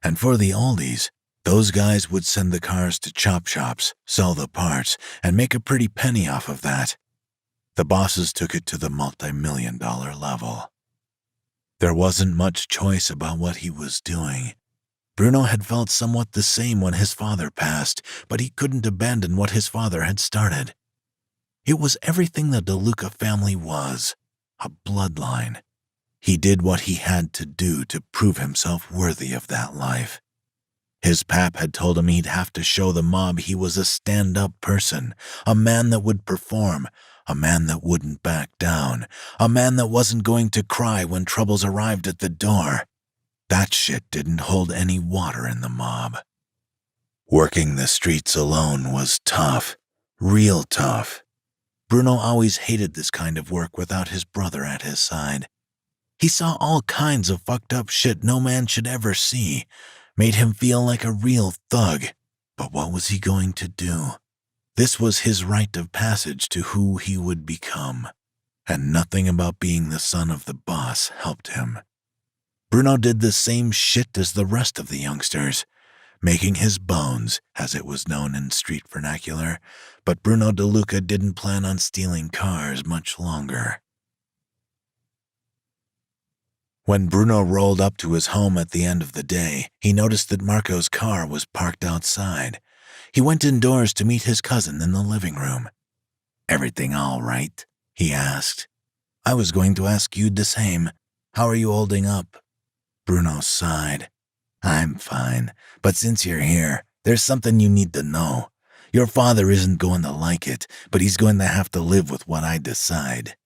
[SPEAKER 1] And for the oldies, those guys would send the cars to chop shops, sell the parts, and make a pretty penny off of that. The bosses took it to the multi-million-dollar level. There wasn't much choice about what he was doing. Bruno had felt somewhat the same when his father passed, but he couldn't abandon what his father had started. It was everything the DeLuca family was, a bloodline. He did what he had to do to prove himself worthy of that life. His pap had told him he'd have to show the mob he was a stand-up person, a man that would perform, a man that wouldn't back down, a man that wasn't going to cry when troubles arrived at the door. That shit didn't hold any water in the mob. Working the streets alone was tough, real tough. Bruno always hated this kind of work without his brother at his side. He saw all kinds of fucked up shit no man should ever see, made him feel like a real thug. But what was he going to do? This was his rite of passage to who he would become, and nothing about being the son of the boss helped him. Bruno did the same shit as the rest of the youngsters, making his bones, as it was known in street vernacular, but Bruno DeLuca didn't plan on stealing cars much longer. When Bruno rolled up to his home at the end of the day, he noticed that Marco's car was parked outside. He went indoors to meet his cousin in the living room. "Everything all right?" he asked. "I was going to ask you the same. How are you holding up?" Bruno sighed. "I'm fine, but since you're here, there's something you need to know. Your father isn't going to like it, but he's going to have to live with what I decide."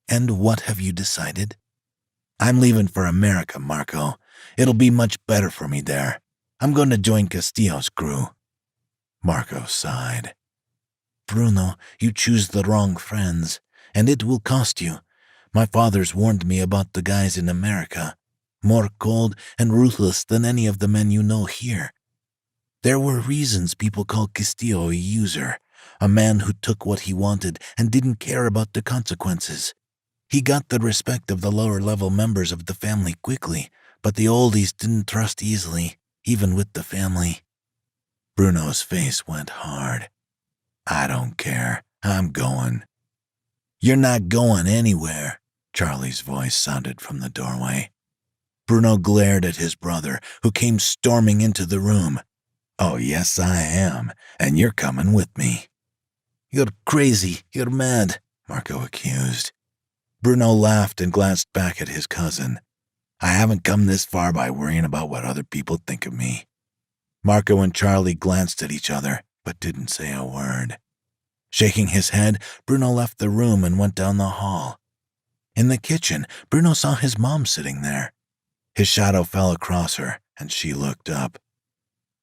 [SPEAKER 1] "And what have you decided?" "I'm leaving for America, Marco. It'll be much better for me there. I'm going to join Castillo's crew." Marco sighed. "Bruno, you choose the wrong friends, and it will cost you. My father's warned me about the guys in America. More cold and ruthless than any of the men you know here. There were reasons people called Castillo a user, a man who took what he wanted and didn't care about the consequences. He got the respect of the lower-level members of the family quickly, but the oldies didn't trust easily, even with the family." Bruno's face went hard. "I don't care. I'm going." "You're not going anywhere," Charlie's voice sounded from the doorway. Bruno glared at his brother, who came storming into the room. "Oh, yes, I am, and you're coming with me." "You're crazy. You're mad," Marco accused. Bruno laughed and glanced back at his cousin. "I haven't come this far by worrying about what other people think of me." Marco and Charlie glanced at each other, but didn't say a word. Shaking his head, Bruno left the room and went down the hall. In the kitchen, Bruno saw his mom sitting there. His shadow fell across her, and she looked up.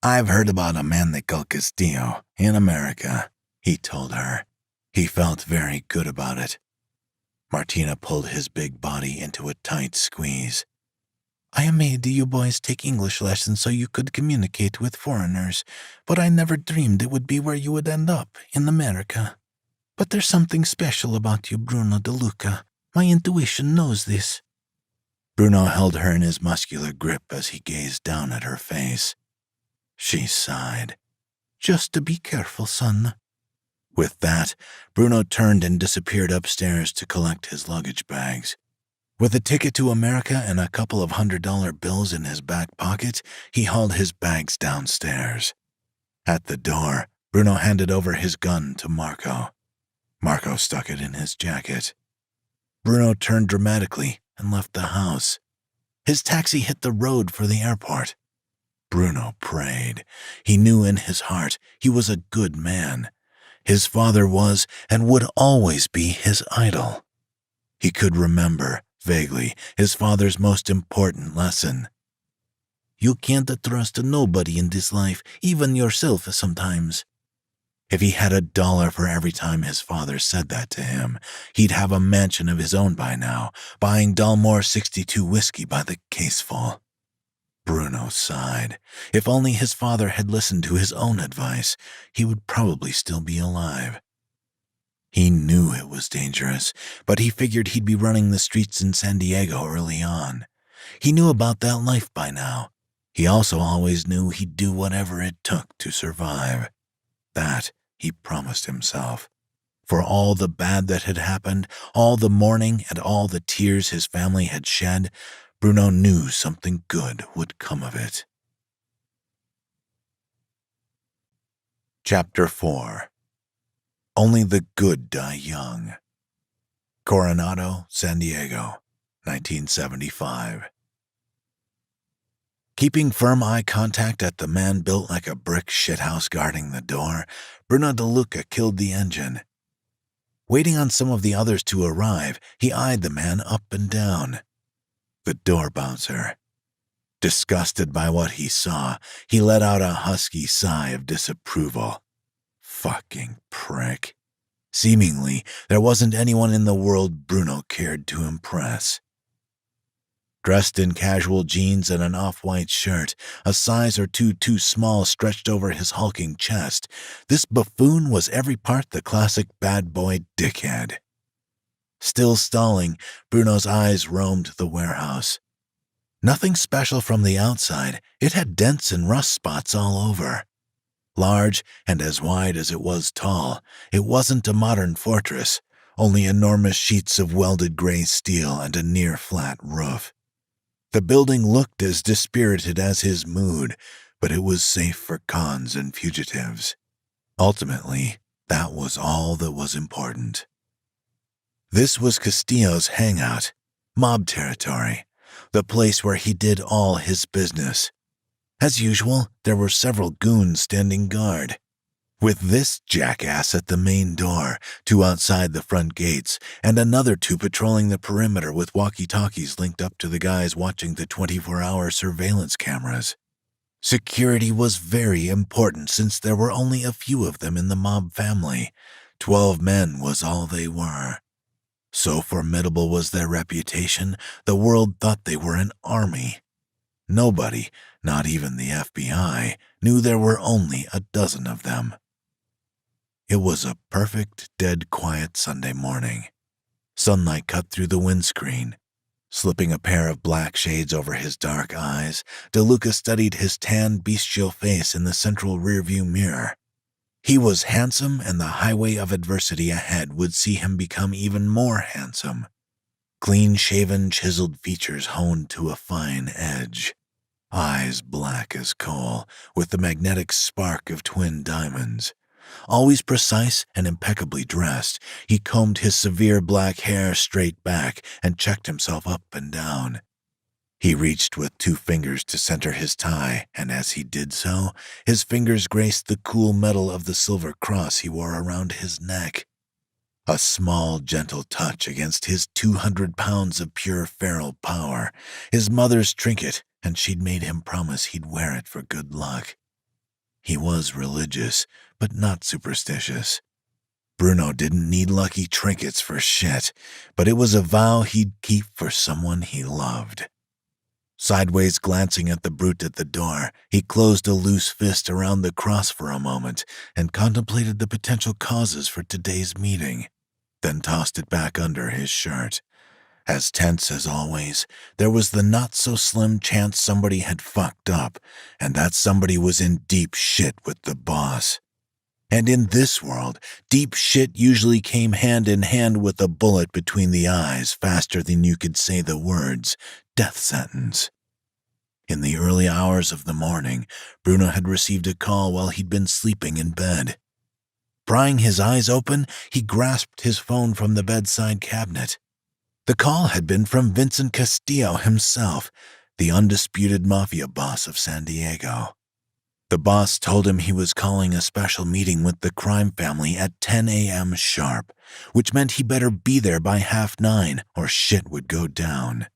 [SPEAKER 1] "I've heard about a man they call Castillo in America," he told her. He felt very good about it. Martina pulled his big body into a tight squeeze. "I made you boys take English lessons so you could communicate with foreigners, but I never dreamed it would be where you would end up, in America. But there's something special about you, Bruno De Luca. My intuition knows this." Bruno held her in his muscular grip as he gazed down at her face. She sighed. "Just to be careful, son." With that, Bruno turned and disappeared upstairs to collect his luggage bags. With a ticket to America and a couple of $100 bills in his back pocket, he hauled his bags downstairs. At the door, Bruno handed over his gun to Marco. Marco stuck it in his jacket. Bruno turned dramatically and left the house. His taxi hit the road for the airport. Bruno prayed. He knew in his heart he was a good man. His father was and would always be his idol. He could remember, vaguely, his father's most important lesson. "You can't trust nobody in this life, even yourself sometimes." If he had $1 for every time his father said that to him, he'd have a mansion of his own by now, buying Dalmore 62 whiskey by the caseful. Bruno sighed. If only his father had listened to his own advice, he would probably still be alive. He knew it was dangerous, but he figured he'd be running the streets in San Diego early on. He knew about that life by now. He also always knew he'd do whatever it took to survive. That he promised himself. For all the bad that had happened, all the mourning and all the tears his family had shed, Bruno knew something good would come of it. Chapter 4. Only the Good Die Young. Coronado, San Diego, 1975. Keeping firm eye contact at the man built like a brick shithouse guarding the door, Bruno De Luca killed the engine. Waiting on some of the others to arrive, he eyed the man up and down. The door bouncer. Disgusted by what he saw, he let out a husky sigh of disapproval. Fucking prick. Seemingly, there wasn't anyone in the world Bruno cared to impress. Dressed in casual jeans and an off-white shirt, a size or two too small stretched over his hulking chest, this buffoon was every part the classic bad boy dickhead. Still stalling, Bruno's eyes roamed the warehouse. Nothing special from the outside, it had dents and rust spots all over. Large and as wide as it was tall, it wasn't a modern fortress, only enormous sheets of welded gray steel and a near-flat roof. The building looked as dispirited as his mood, but it was safe for cons and fugitives. Ultimately, that was all that was important. This was Castillo's hangout, mob territory, the place where he did all his business. As usual, there were several goons standing guard. With this jackass at the main door, 2 outside the front gates, and another 2 patrolling the perimeter with walkie-talkies linked up to the guys watching the 24-hour surveillance cameras. Security was very important since there were only a few of them in the mob family. 12 men was all they were. So formidable was their reputation, the world thought they were an army. Nobody, not even the FBI, knew there were only a dozen of them. It was a perfect, dead quiet Sunday morning. Sunlight cut through the windscreen. Slipping a pair of black shades over his dark eyes, De Luca studied his tan, bestial face in the central rearview mirror. He was handsome, and the highway of adversity ahead would see him become even more handsome. Clean-shaven, chiseled features honed to a fine edge. Eyes black as coal, with the magnetic spark of twin diamonds. Always precise and impeccably dressed, he combed his severe black hair straight back and checked himself up and down. He reached with 2 fingers to center his tie, and as he did so, his fingers graced the cool metal of the silver cross he wore around his neck. A small, gentle touch against his 200 pounds of pure feral power, his mother's trinket, and she'd made him promise he'd wear it for good luck. He was religious, but not superstitious. Bruno didn't need lucky trinkets for shit, but it was a vow he'd keep for someone he loved. Sideways glancing at the brute at the door, he closed a loose fist around the cross for a moment and contemplated the potential causes for today's meeting, then tossed it back under his shirt. As tense as always, there was the not-so-slim chance somebody had fucked up, and that somebody was in deep shit with the boss. And in this world, deep shit usually came hand in hand with a bullet between the eyes faster than you could say the words, death sentence. In the early hours of the morning, Bruno had received a call while he'd been sleeping in bed. Prying his eyes open, he grasped his phone from the bedside cabinet. The call had been from Vincent Castillo himself, the undisputed Mafia boss of San Diego. The boss told him he was calling a special meeting with the crime family at 10 a.m. sharp, which meant he better be there by 9:30 or shit would go down.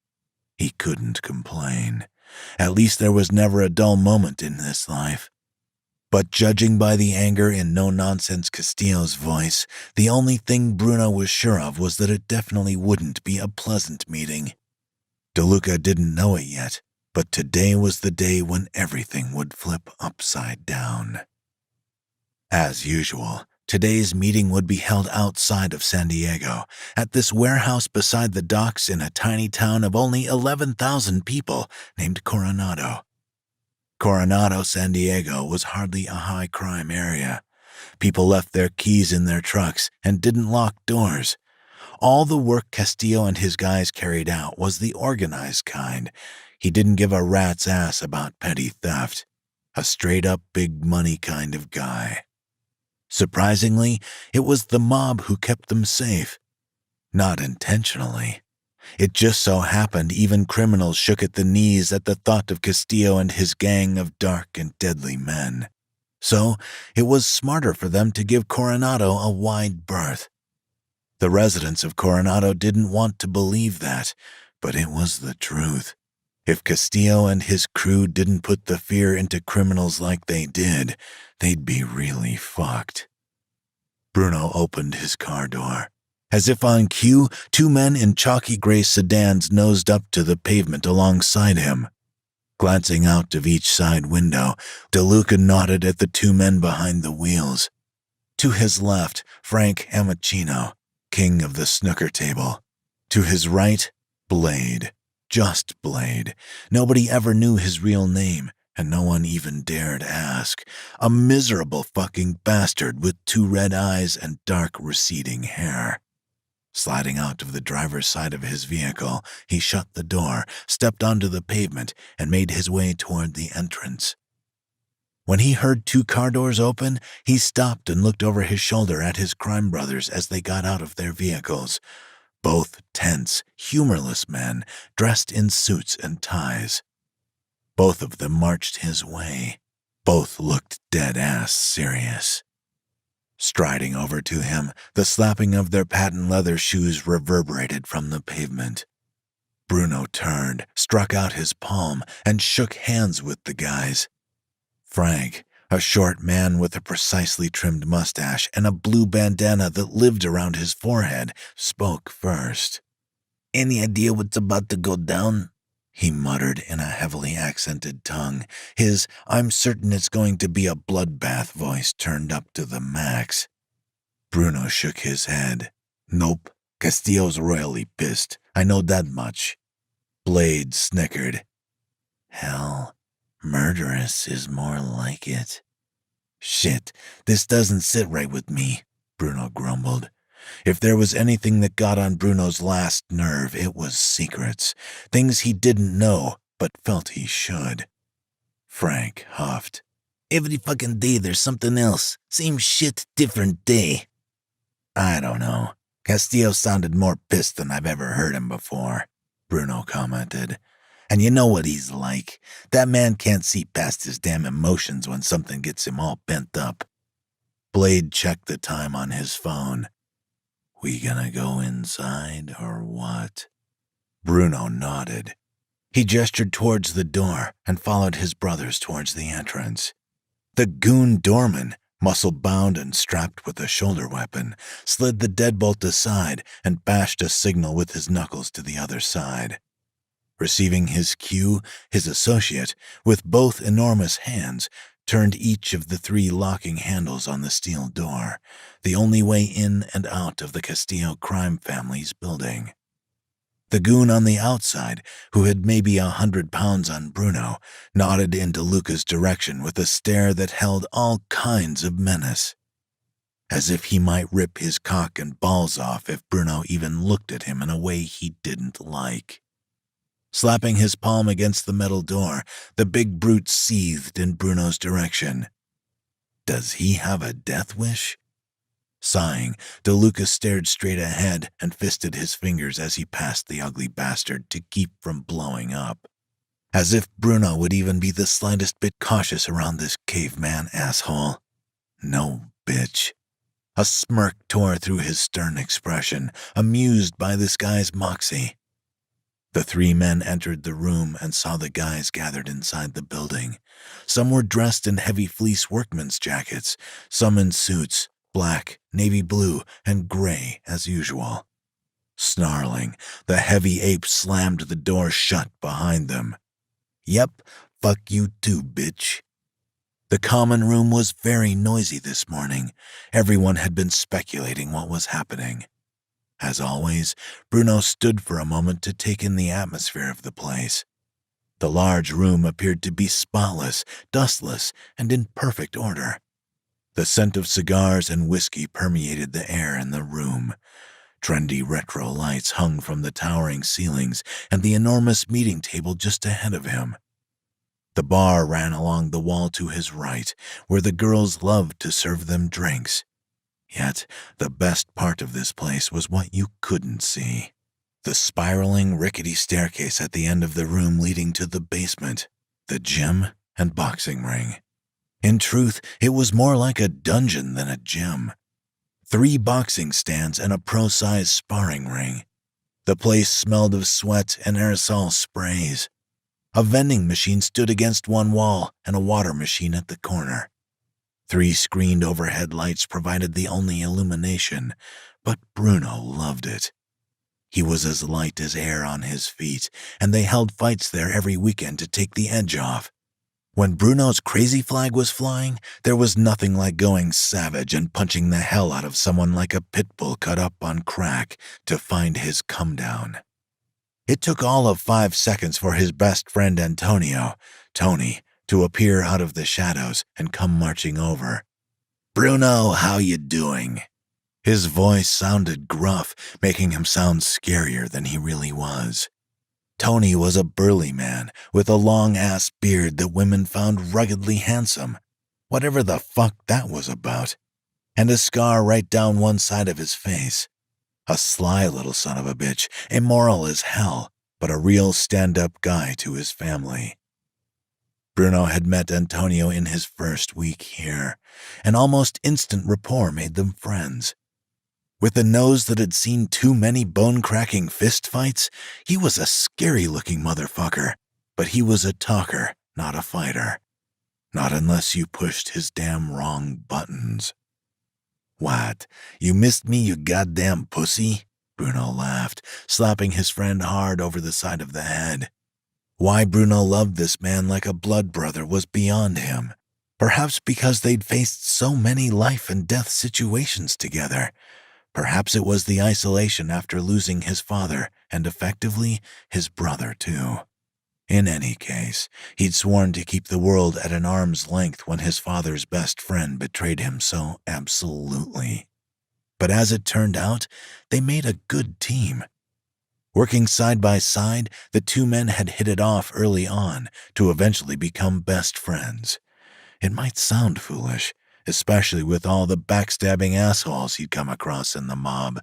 [SPEAKER 1] He couldn't complain. At least there was never a dull moment in this life. But judging by the anger in no-nonsense Castillo's voice, the only thing Bruno was sure of was that it definitely wouldn't be a pleasant meeting. DeLuca didn't know it yet, but today was the day when everything would flip upside down. As usual, today's meeting would be held outside of San Diego, at this warehouse beside the docks in a tiny town of only 11,000 people named Coronado. Coronado, San Diego was hardly a high-crime area. People left their keys in their trucks and didn't lock doors. All the work Castillo and his guys carried out was the organized kind. He didn't give a rat's ass about petty theft. A straight-up big-money kind of guy. Surprisingly, it was the mob who kept them safe. Not intentionally. It just so happened even criminals shook at the knees at the thought of Castillo and his gang of dark and deadly men. So it was smarter for them to give Coronado a wide berth. The residents of Coronado didn't want to believe that, but it was the truth. If Castillo and his crew didn't put the fear into criminals like they did, they'd be really fucked. Bruno opened his car door. As if on cue, 2 men in chalky gray sedans nosed up to the pavement alongside him. Glancing out of each side window, DeLuca nodded at the 2 men behind the wheels. To his left, Frank Amicino, king of the snooker table. To his right, Blade. Just Blade. Nobody ever knew his real name, and no one even dared ask. A miserable fucking bastard with 2 red eyes and dark receding hair. Sliding out of the driver's side of his vehicle, he shut the door, stepped onto the pavement, and made his way toward the entrance. When he heard 2 car doors open, he stopped and looked over his shoulder at his crime brothers as they got out of their vehicles. Both tense, humorless men, dressed in suits and ties. Both of them marched his way. Both looked dead-ass serious. Striding over to him, the slapping of their patent leather shoes reverberated from the pavement. Bruno turned, struck out his palm, and shook hands with the guys. Frank, a short man with a precisely trimmed mustache and a blue bandana that lived around his forehead, spoke first. "Any idea what's about to go down?" he muttered in a heavily accented tongue, his "I'm certain it's going to be a bloodbath" voice turned up to the max. Bruno shook his head. "Nope, Castillo's royally pissed. I know that much." Blade snickered. "Hell, murderous is more like it." "Shit, this doesn't sit right with me," Bruno grumbled. If there was anything that got on Bruno's last nerve, it was secrets. Things he didn't know, but felt he should. Frank huffed. "Every fucking day there's something else. Same shit, different day." "I don't know. Castillo sounded more pissed than I've ever heard him before," Bruno commented. And you know what he's like. That man can't see past his damn emotions when something gets him all bent up. Blade checked the time on his phone. We gonna go inside or what? Bruno nodded. He gestured towards the door and followed his brothers towards the entrance. The goon doorman, muscle-bound and strapped with a shoulder weapon, slid the deadbolt aside and bashed a signal with his knuckles to the other side. Receiving his cue, his associate, with both enormous hands, turned each of the 3 locking handles on the steel door, the only way in and out of the Castillo crime family's building. The goon on the outside, who had maybe 100 pounds on Bruno, nodded in DeLuca's direction with a stare that held all kinds of menace, as if he might rip his cock and balls off if Bruno even looked at him in a way he didn't like. Slapping his palm against the metal door, the big brute seethed in Bruno's direction. Does he have a death wish? Sighing, DeLuca stared straight ahead and fisted his fingers as he passed the ugly bastard to keep from blowing up. As if Bruno would even be the slightest bit cautious around this caveman asshole. No, bitch. A smirk tore through his stern expression, amused by this guy's moxie. The 3 men entered the room and saw the guys gathered inside the building. Some were dressed in heavy fleece workman's jackets, some in suits, black, navy blue, and gray as usual. Snarling, the heavy ape slammed the door shut behind them. Yep, fuck you too, bitch. The common room was very noisy this morning. Everyone had been speculating what was happening. As always, Bruno stood for a moment to take in the atmosphere of the place. The large room appeared to be spotless, dustless, and in perfect order. The scent of cigars and whiskey permeated the air in the room. Trendy retro lights hung from the towering ceilings and the enormous meeting table just ahead of him. The bar ran along the wall to his right, where the girls loved to serve them drinks. Yet, the best part of this place was what you couldn't see. The spiraling, rickety staircase at the end of the room leading to the basement, the gym and boxing ring. In truth, it was more like a dungeon than a gym. 3 boxing stands and a pro-sized sparring ring. The place smelled of sweat and aerosol sprays. A vending machine stood against one wall and a water machine at the corner. 3 screened overhead lights provided the only illumination, but Bruno loved it. He was as light as air on his feet, and they held fights there every weekend to take the edge off. When Bruno's crazy flag was flying, there was nothing like going savage and punching the hell out of someone like a pit bull cut up on crack to find his come-down. It took all of 5 seconds for his best friend Antonio, Tony, to appear out of the shadows and come marching over. "Bruno, how you doing?" His voice sounded gruff, making him sound scarier than he really was. Tony was a burly man with a long-ass beard that women found ruggedly handsome, whatever the fuck that was about, and a scar right down one side of his face. A sly little son of a bitch, immoral as hell, but a real stand-up guy to his family. Bruno had met Antonio in his first week here. An almost instant rapport made them friends. With a nose that had seen too many bone-cracking fistfights, he was a scary-looking motherfucker, but he was a talker, not a fighter. Not unless you pushed his damn wrong buttons. "What, you missed me, you goddamn pussy?" Bruno laughed, slapping his friend hard over the side of the head. Why Bruno loved this man like a blood brother was beyond him. Perhaps because they'd faced so many life-and-death situations together. Perhaps it was the isolation after losing his father, and effectively, his brother too. In any case, he'd sworn to keep the world at an arm's length when his father's best friend betrayed him so absolutely. But as it turned out, they made a good team. Working side by side, the 2 men had hit it off early on to eventually become best friends. It might sound foolish, especially with all the backstabbing assholes he'd come across in the mob.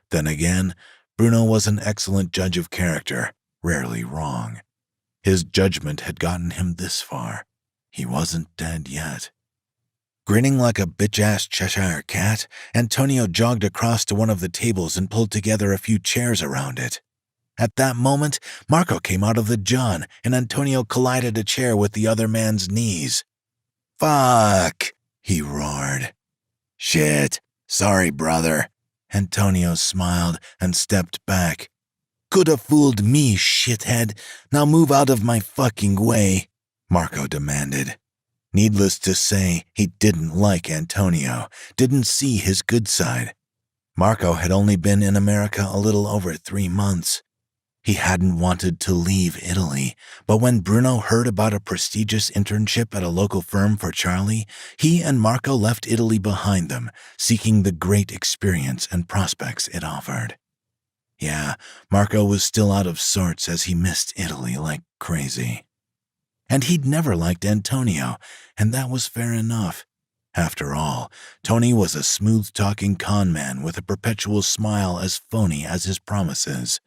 [SPEAKER 1] Then again, Bruno was an excellent judge of character, rarely wrong. His judgment had gotten him this far. He wasn't dead yet. Grinning like a bitch-ass Cheshire cat, Antonio jogged across to one of the tables and pulled together a few chairs around it. At that moment, Marco came out of the john, and Antonio collided a chair with the other man's knees. "Fuck!" he roared. "Shit. Sorry, brother." Antonio smiled and stepped back. "Coulda fooled me, shithead. Now move out of my fucking way," Marco demanded. Needless to say, he didn't like Antonio, didn't see his good side. Marco had only been in America a little over 3 months. He hadn't wanted to leave Italy, but when Bruno heard about a prestigious internship at a local firm for Charlie, he and Marco left Italy behind them, seeking the great experience and prospects it offered. Yeah, Marco was still out of sorts as he missed Italy like crazy. And he'd never liked Antonio, and that was fair enough. After all, Tony was a smooth-talking con man with a perpetual smile as phony as his promises.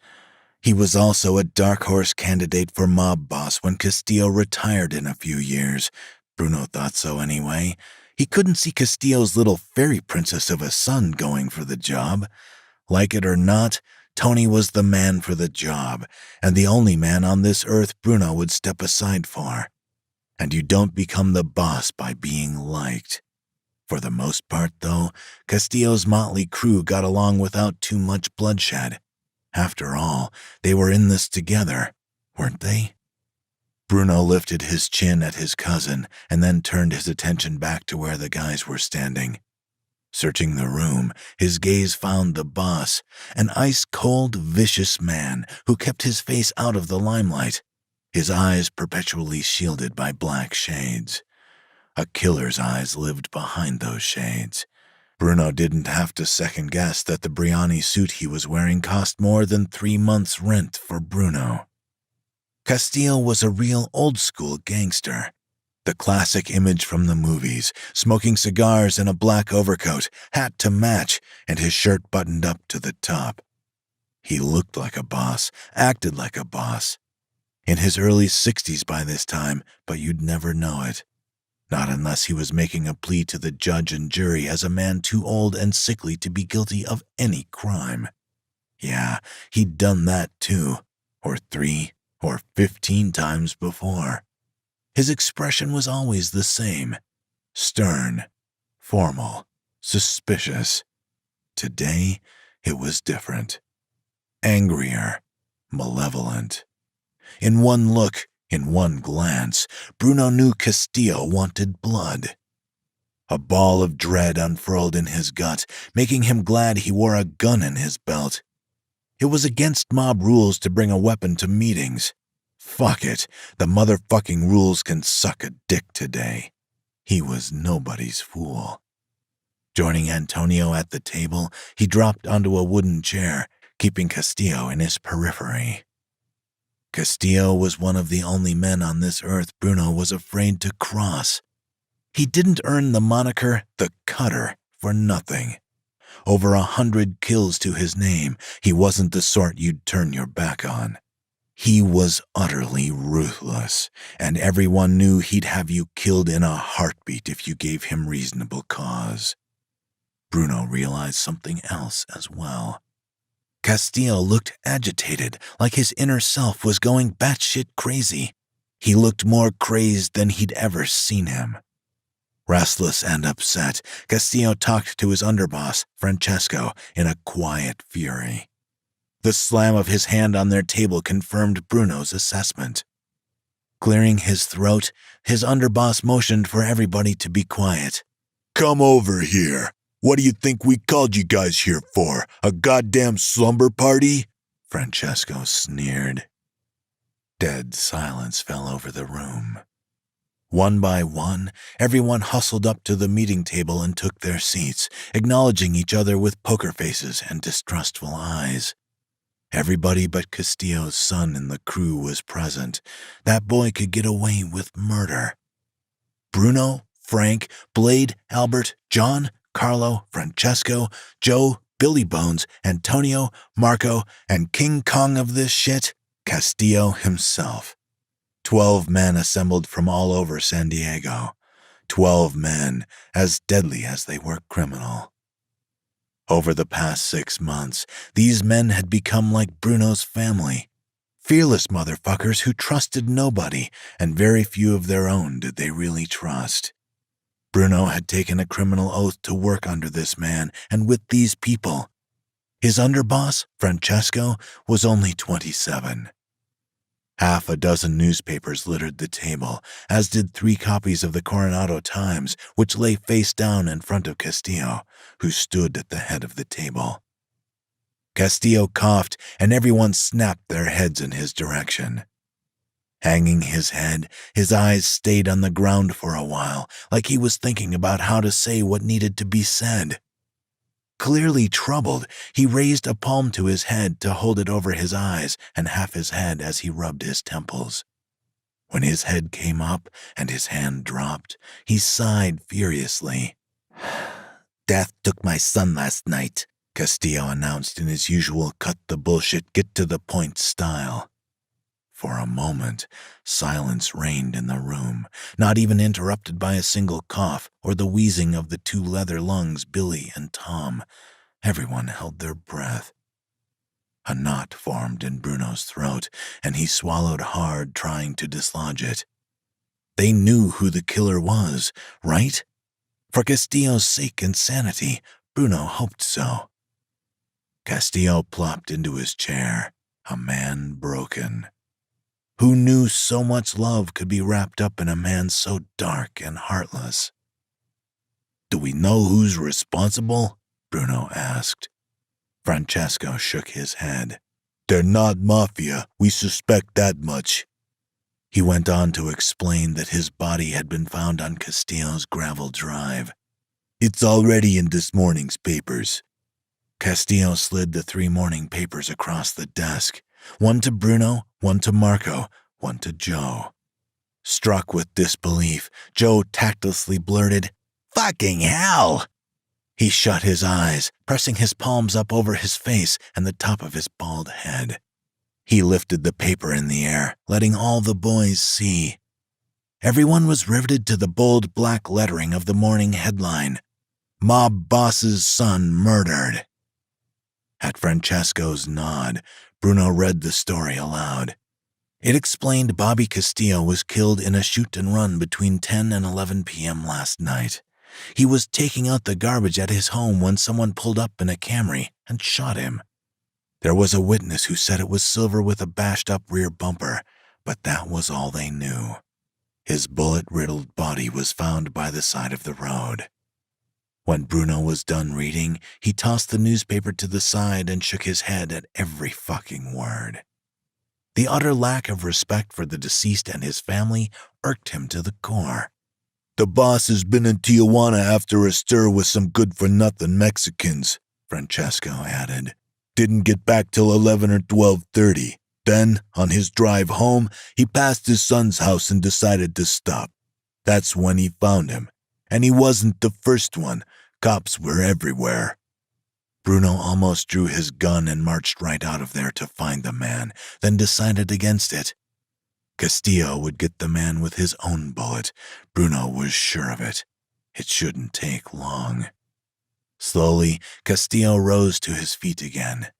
[SPEAKER 1] He was also a dark horse candidate for mob boss when Castillo retired in a few years. Bruno thought so anyway. He couldn't see Castillo's little fairy princess of a son going for the job. Like it or not, Tony was the man for the job, and the only man on this earth Bruno would step aside for. And you don't become the boss by being liked. For the most part, though, Castillo's motley crew got along without too much bloodshed. After all, they were in this together, weren't they? Bruno lifted his chin at his cousin and then turned his attention back to where the guys were standing. Searching the room, his gaze found the boss, an ice-cold, vicious man who kept his face out of the limelight, his eyes perpetually shielded by black shades. A killer's eyes lived behind those shades. Bruno didn't have to second-guess that the Brioni suit he was wearing cost more than 3 months' rent for Bruno. Castillo was a real old-school gangster. The classic image from the movies, smoking cigars in a black overcoat, hat to match, and his shirt buttoned up to the top. He looked like a boss, acted like a boss. In his early 60s by this time, but you'd never know it. Not unless he was making a plea to the judge and jury as a man too old and sickly to be guilty of any crime. Yeah, he'd done that too, or 3 or 15 times before. His expression was always the same, stern, formal, suspicious. Today, it was different. Angrier, malevolent. In one look, in one glance, Bruno knew Castillo wanted blood. A ball of dread unfurled in his gut, making him glad he wore a gun in his belt. It was against mob rules to bring a weapon to meetings. Fuck it, the motherfucking rules can suck a dick today. He was nobody's fool. Joining Antonio at the table, he dropped onto a wooden chair, keeping Castillo in his periphery. Castillo was one of the only men on this earth Bruno was afraid to cross. He didn't earn the moniker the Cutter for nothing. Over 100 kills to his name, he wasn't the sort you'd turn your back on. He was utterly ruthless, and everyone knew he'd have you killed in a heartbeat if you gave him reasonable cause. Bruno realized something else as well. Castillo looked agitated, like his inner self was going batshit crazy. He looked more crazed than he'd ever seen him. Restless and upset, Castillo talked to his underboss, Francesco, in a quiet fury. The slam of his hand on their table confirmed Bruno's assessment. Clearing his throat, his underboss motioned for everybody to be quiet. "Come over here. What do you think we called you guys here for? A goddamn slumber party?" Francesco sneered. Dead silence fell over the room. One by one, everyone hustled up to the meeting table and took their seats, acknowledging each other with poker faces and distrustful eyes. Everybody but Castillo's son in the crew was present. That boy could get away with murder. Bruno, Frank, Blade, Albert, John, Carlo, Francesco, Joe, Billy Bones, Antonio, Marco, and King Kong of this shit, Castillo himself. 12 men assembled from all over San Diego. 12 men, as deadly as they were criminal. Over the past 6 months, these men had become like Bruno's family. Fearless motherfuckers who trusted nobody, and very few of their own did they really trust. Bruno had taken a criminal oath to work under this man and with these people. His underboss, Francesco, was only 27. Half a dozen newspapers littered the table, as did 3 copies of the Coronado Times, which lay face down in front of Castillo, who stood at the head of the table. Castillo coughed, and everyone snapped their heads in his direction. Hanging his head, his eyes stayed on the ground for a while, like he was thinking about how to say what needed to be said. Clearly troubled, he raised a palm to his head to hold it over his eyes and half his head as he rubbed his temples. When his head came up and his hand dropped, he sighed furiously. "Death took my son last night," Castillo announced in his usual cut-the-bullshit, get-to-the-point style. For a moment, silence reigned in the room, not even interrupted by a single cough or the wheezing of the 2 leather lungs, Billy and Tom. Everyone held their breath. A knot formed in Bruno's throat, and he swallowed hard, trying to dislodge it. They knew who the killer was, right? For Castillo's sake and sanity, Bruno hoped so. Castillo plopped into his chair, a man broken. Who knew so much love could be wrapped up in a man so dark and heartless? "Do we know who's responsible?" Bruno asked. Francesco shook his head. "They're not Mafia, we suspect that much." He went on to explain that his body had been found on Castillo's gravel drive. "It's already in this morning's papers." Castillo slid the 3 morning papers across the desk, one to Bruno, one to Marco, one to Joe. Struck with disbelief, Joe tactlessly blurted, "Fucking hell!" He shut his eyes, pressing his palms up over his face and the top of his bald head. He lifted the paper in the air, letting all the boys see. Everyone was riveted to the bold black lettering of the morning headline, "Mob Boss's Son Murdered." At Francesco's nod, Bruno read the story aloud. It explained Bobby Castillo was killed in a shoot-and-run between 10 and 11 p.m. last night. He was taking out the garbage at his home when someone pulled up in a Camry and shot him. There was a witness who said it was silver with a bashed-up rear bumper, but that was all they knew. His bullet-riddled body was found by the side of the road. When Bruno was done reading, he tossed the newspaper to the side and shook his head at every fucking word. The utter lack of respect for the deceased and his family irked him to the core. "The boss has been in Tijuana after a stir with some good-for-nothing Mexicans," Francesco added. "Didn't get back till 11 or 12:30. Then, on his drive home, he passed his son's house and decided to stop. That's when he found him. And he wasn't the first one. Cops were everywhere." Bruno almost drew his gun and marched right out of there to find the man, then decided against it. Castillo would get the man with his own bullet. Bruno was sure of it. It shouldn't take long. Slowly, Castillo rose to his feet again.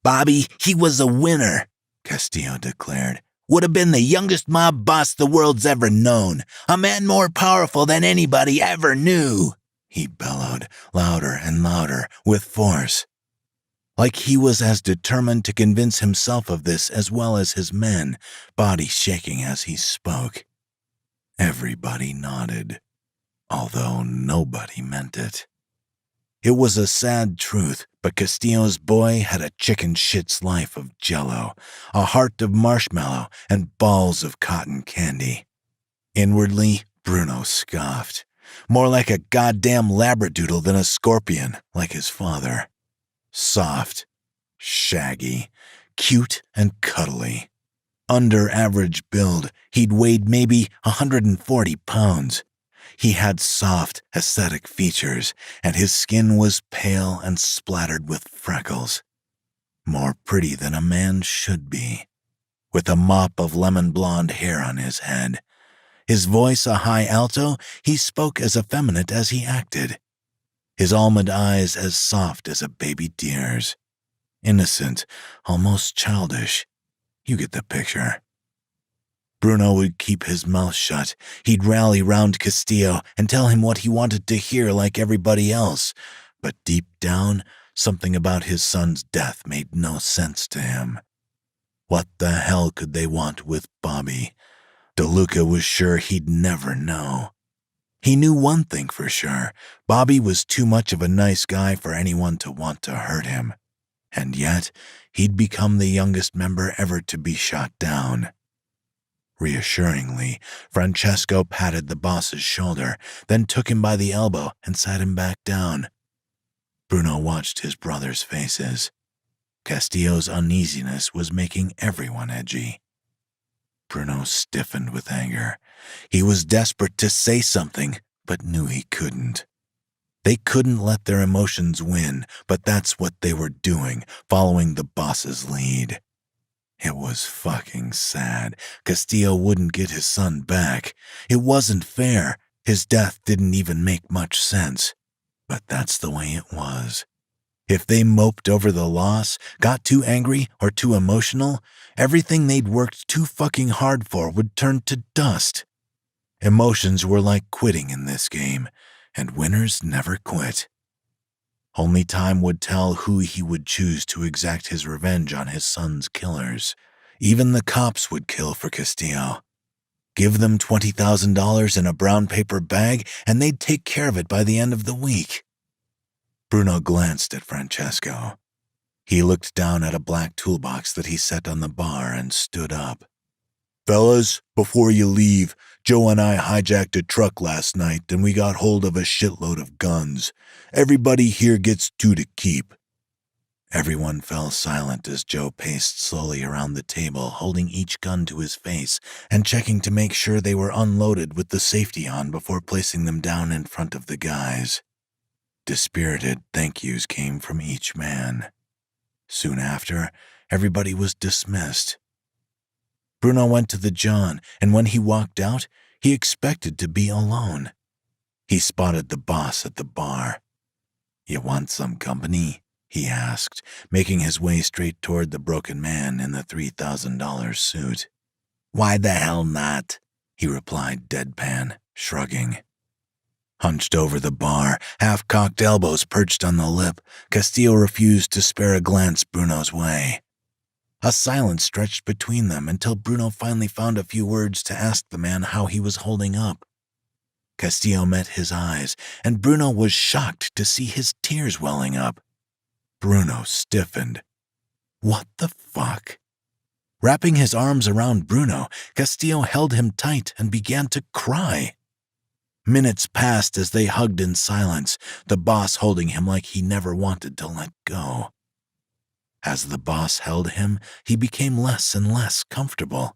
[SPEAKER 1] "Bobby, he was a winner," Castillo declared. "Would have been the youngest mob boss the world's ever known. A man more powerful than anybody ever knew," he bellowed, louder and louder, with force. Like he was as determined to convince himself of this as well as his men, body shaking as he spoke. Everybody nodded, although nobody meant it. It was a sad truth, but Castillo's boy had a chicken shit's life of jello, a heart of marshmallow, and balls of cotton candy. Inwardly, Bruno scoffed. More like a goddamn labradoodle than a scorpion, like his father. Soft, shaggy, cute, and cuddly. Under average build, he'd weighed maybe 140 pounds. He had soft, aesthetic features, and his skin was pale and splattered with freckles. More pretty than a man should be. with a mop of lemon blonde hair on his head. His voice a high alto, he spoke as effeminate as he acted. His almond eyes as soft as a baby deer's. Innocent, almost childish. You get the picture. Bruno would keep his mouth shut. He'd rally round Castillo and tell him what he wanted to hear like everybody else. But deep down, something about his son's death made no sense to him. What the hell could they want with Bobby? DeLuca was sure he'd never know. He knew one thing for sure. Bobby was too much of a nice guy for anyone to want to hurt him. And yet, he'd become the youngest member ever to be shot down. Reassuringly, Francesco patted the boss's shoulder, then took him by the elbow and sat him back down. Bruno watched his brothers' faces. Castillo's uneasiness was making everyone edgy. Bruno stiffened with anger. He was desperate to say something, but knew he couldn't. They couldn't let their emotions win, but that's what they were doing, following the boss's lead. It was fucking sad. Castillo wouldn't get his son back. It wasn't fair. His death didn't even make much sense. But that's the way it was. If they moped over the loss, got too angry or too emotional, everything they'd worked too fucking hard for would turn to dust. Emotions were like quitting in this game, and winners never quit. Only time would tell who he would choose to exact his revenge on his son's killers. Even the cops would kill for Castillo. Give them $20,000 in a brown paper bag, and they'd take care of it by the end of the week. Bruno glanced at Francesco. He looked down at a black toolbox that he set on the bar and stood up. "Fellas, before you leave, Joe and I hijacked a truck last night and we got hold of a shitload of guns. Everybody here gets 2 to keep." Everyone fell silent as Joe paced slowly around the table, holding each gun to his face and checking to make sure they were unloaded with the safety on before placing them down in front of the guys. Dispirited thank yous came from each man. Soon after, everybody was dismissed. Bruno went to the John, and when he walked out, he expected to be alone. He spotted the boss at the bar. "You want some company?" he asked, making his way straight toward the broken man in the $3,000 suit. "Why the hell not?" he replied deadpan, shrugging. Hunched over the bar, half-cocked elbows perched on the lip, Castillo refused to spare a glance Bruno's way. A silence stretched between them until Bruno finally found a few words to ask the man how he was holding up. Castillo met his eyes, and Bruno was shocked to see his tears welling up. Bruno stiffened. What the fuck? Wrapping his arms around Bruno, Castillo held him tight and began to cry. Minutes passed as they hugged in silence, the boss holding him like he never wanted to let go. As the boss held him, he became less and less comfortable.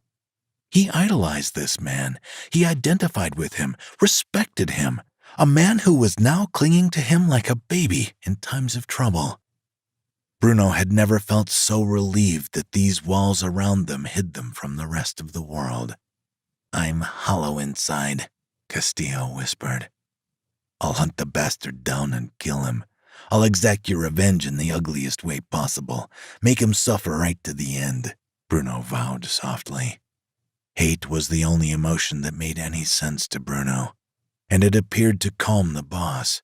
[SPEAKER 1] He idolized this man. He identified with him, respected him, a man who was now clinging to him like a baby in times of trouble. Bruno had never felt so relieved that these walls around them hid them from the rest of the world. "I'm hollow inside," Castillo whispered. "I'll hunt the bastard down and kill him. I'll exact your revenge in the ugliest way possible. Make him suffer right to the end," Bruno vowed softly. Hate was the only emotion that made any sense to Bruno, and it appeared to calm the boss.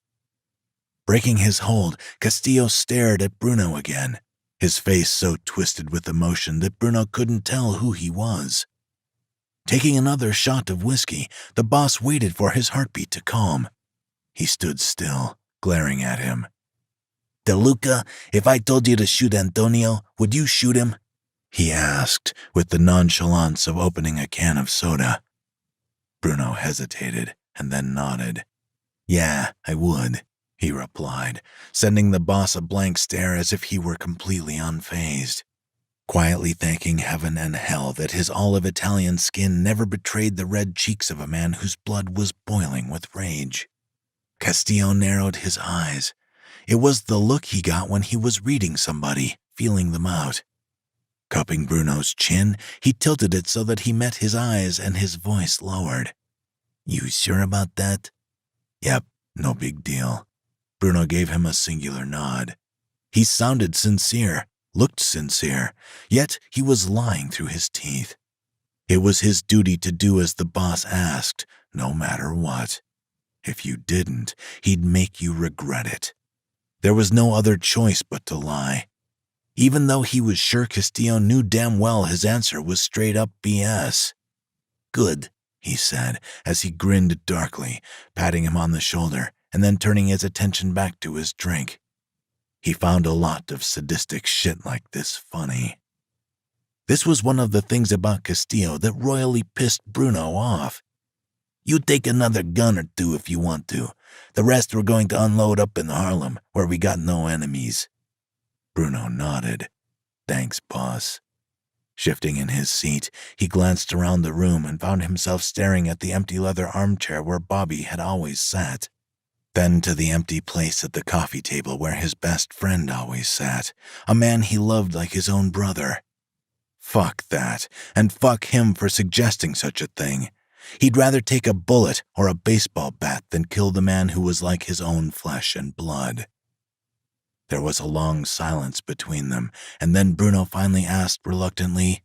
[SPEAKER 1] Breaking his hold, Castillo stared at Bruno again, his face so twisted with emotion that Bruno couldn't tell who he was. Taking another shot of whiskey, the boss waited for his heartbeat to calm. He stood still, glaring at him. "DeLuca, if I told you to shoot Antonio, would you shoot him?" he asked, with the nonchalance of opening a can of soda. Bruno hesitated and then nodded. "Yeah, I would," he replied, sending the boss a blank stare as if he were completely unfazed. Quietly thanking heaven and hell that his olive Italian skin never betrayed the red cheeks of a man whose blood was boiling with rage. Castillo narrowed his eyes. It was the look he got when he was reading somebody, feeling them out. Cupping Bruno's chin, he tilted it so that he met his eyes and his voice lowered. "You sure about that?" "Yep, no big deal." Bruno gave him a singular nod. He sounded sincere, looked sincere, yet he was lying through his teeth. It was his duty to do as the boss asked, no matter what. If you didn't, he'd make you regret it. There was no other choice but to lie. Even though he was sure Castillo knew damn well his answer was straight-up BS. "Good," he said, as he grinned darkly, patting him on the shoulder and then turning his attention back to his drink. He found a lot of sadistic shit like this funny. This was one of the things about Castillo that royally pissed Bruno off. "You take another gun or two if you want to. The rest we're going to unload up in Harlem, where we got no enemies." Bruno nodded. "Thanks, boss." Shifting in his seat, he glanced around the room and found himself staring at the empty leather armchair where Bobby had always sat. Then to the empty place at the coffee table where his best friend always sat, a man he loved like his own brother. Fuck that, and fuck him for suggesting such a thing. He'd rather take a bullet or a baseball bat than kill the man who was like his own flesh and blood. There was a long silence between them, and then Bruno finally asked reluctantly,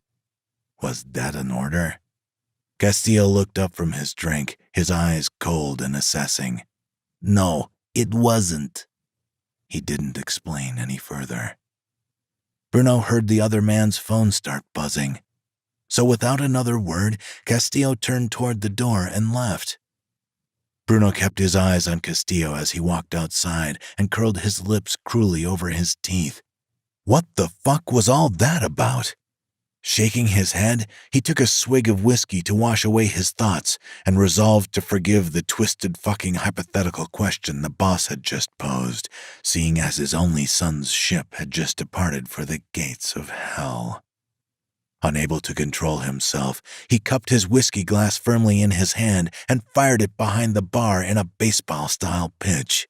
[SPEAKER 1] "Was that an order?" Castillo looked up from his drink, his eyes cold and assessing. "No, it wasn't." He didn't explain any further. Bruno heard the other man's phone start buzzing. So without another word, Castillo turned toward the door and left. Bruno kept his eyes on Castillo as he walked outside and curled his lips cruelly over his teeth. What the fuck was all that about? Shaking his head, he took a swig of whiskey to wash away his thoughts and resolved to forgive the twisted fucking hypothetical question the boss had just posed, seeing as his only son's ship had just departed for the gates of hell. Unable to control himself, he cupped his whiskey glass firmly in his hand and fired it behind the bar in a baseball-style pitch.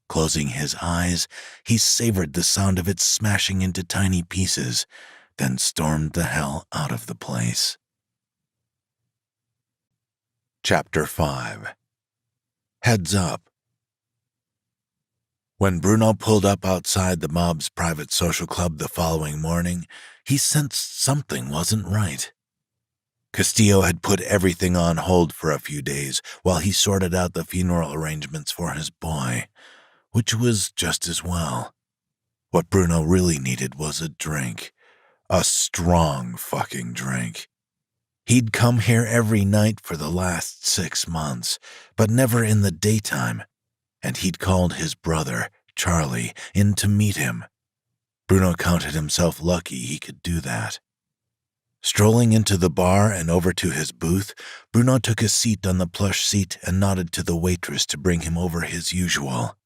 [SPEAKER 1] Closing his eyes, he savored the sound of it smashing into tiny pieces, then stormed the hell out of the place. Chapter 5. Heads Up. When Bruno pulled up outside the mob's private social club the following morning, he sensed something wasn't right. Castillo had put everything on hold for a few days while he sorted out the funeral arrangements for his boy, which was just as well. What Bruno really needed was a drink. A strong fucking drink. He'd come here every night for the last 6 months, but never in the daytime, and he'd called his brother, Charlie, in to meet him. Bruno counted himself lucky he could do that. Strolling into the bar and over to his booth, Bruno took a seat on the plush seat and nodded to the waitress to bring him over his usual.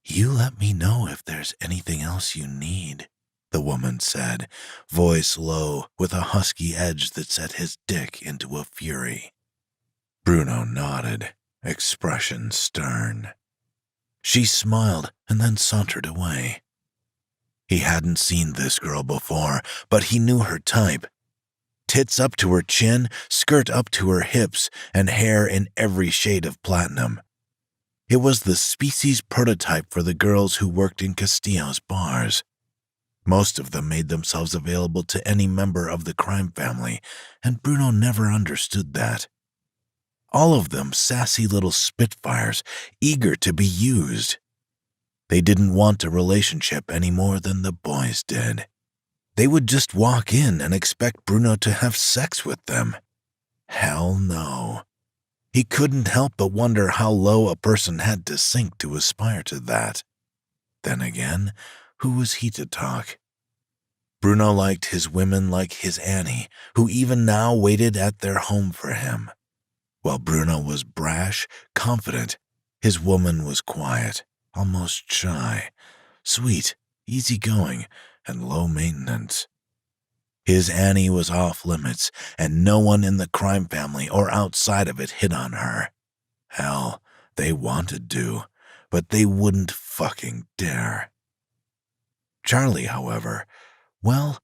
[SPEAKER 1] "You let me know if there's anything else you need," the woman said, voice low with a husky edge that set his dick into a fury. Bruno nodded, expression stern. She smiled and then sauntered away. He hadn't seen this girl before, but he knew her type. Tits up to her chin, skirt up to her hips, and hair in every shade of platinum. It was the species prototype for the girls who worked in Castillo's bars. Most of them made themselves available to any member of the crime family, and Bruno never understood that. All of them sassy little spitfires, eager to be used. They didn't want a relationship any more than the boys did. They would just walk in and expect Bruno to have sex with them. Hell no. He couldn't help but wonder how low a person had to sink to aspire to that. Then again, who was he to talk? Bruno liked his women like his Annie, who even now waited at their home for him. While Bruno was brash, confident, his woman was quiet, almost shy, sweet, easygoing, and low maintenance. His Annie was off limits, and no one in the crime family or outside of it hit on her. Hell, they wanted to, but they wouldn't fucking dare. Charlie, however, well,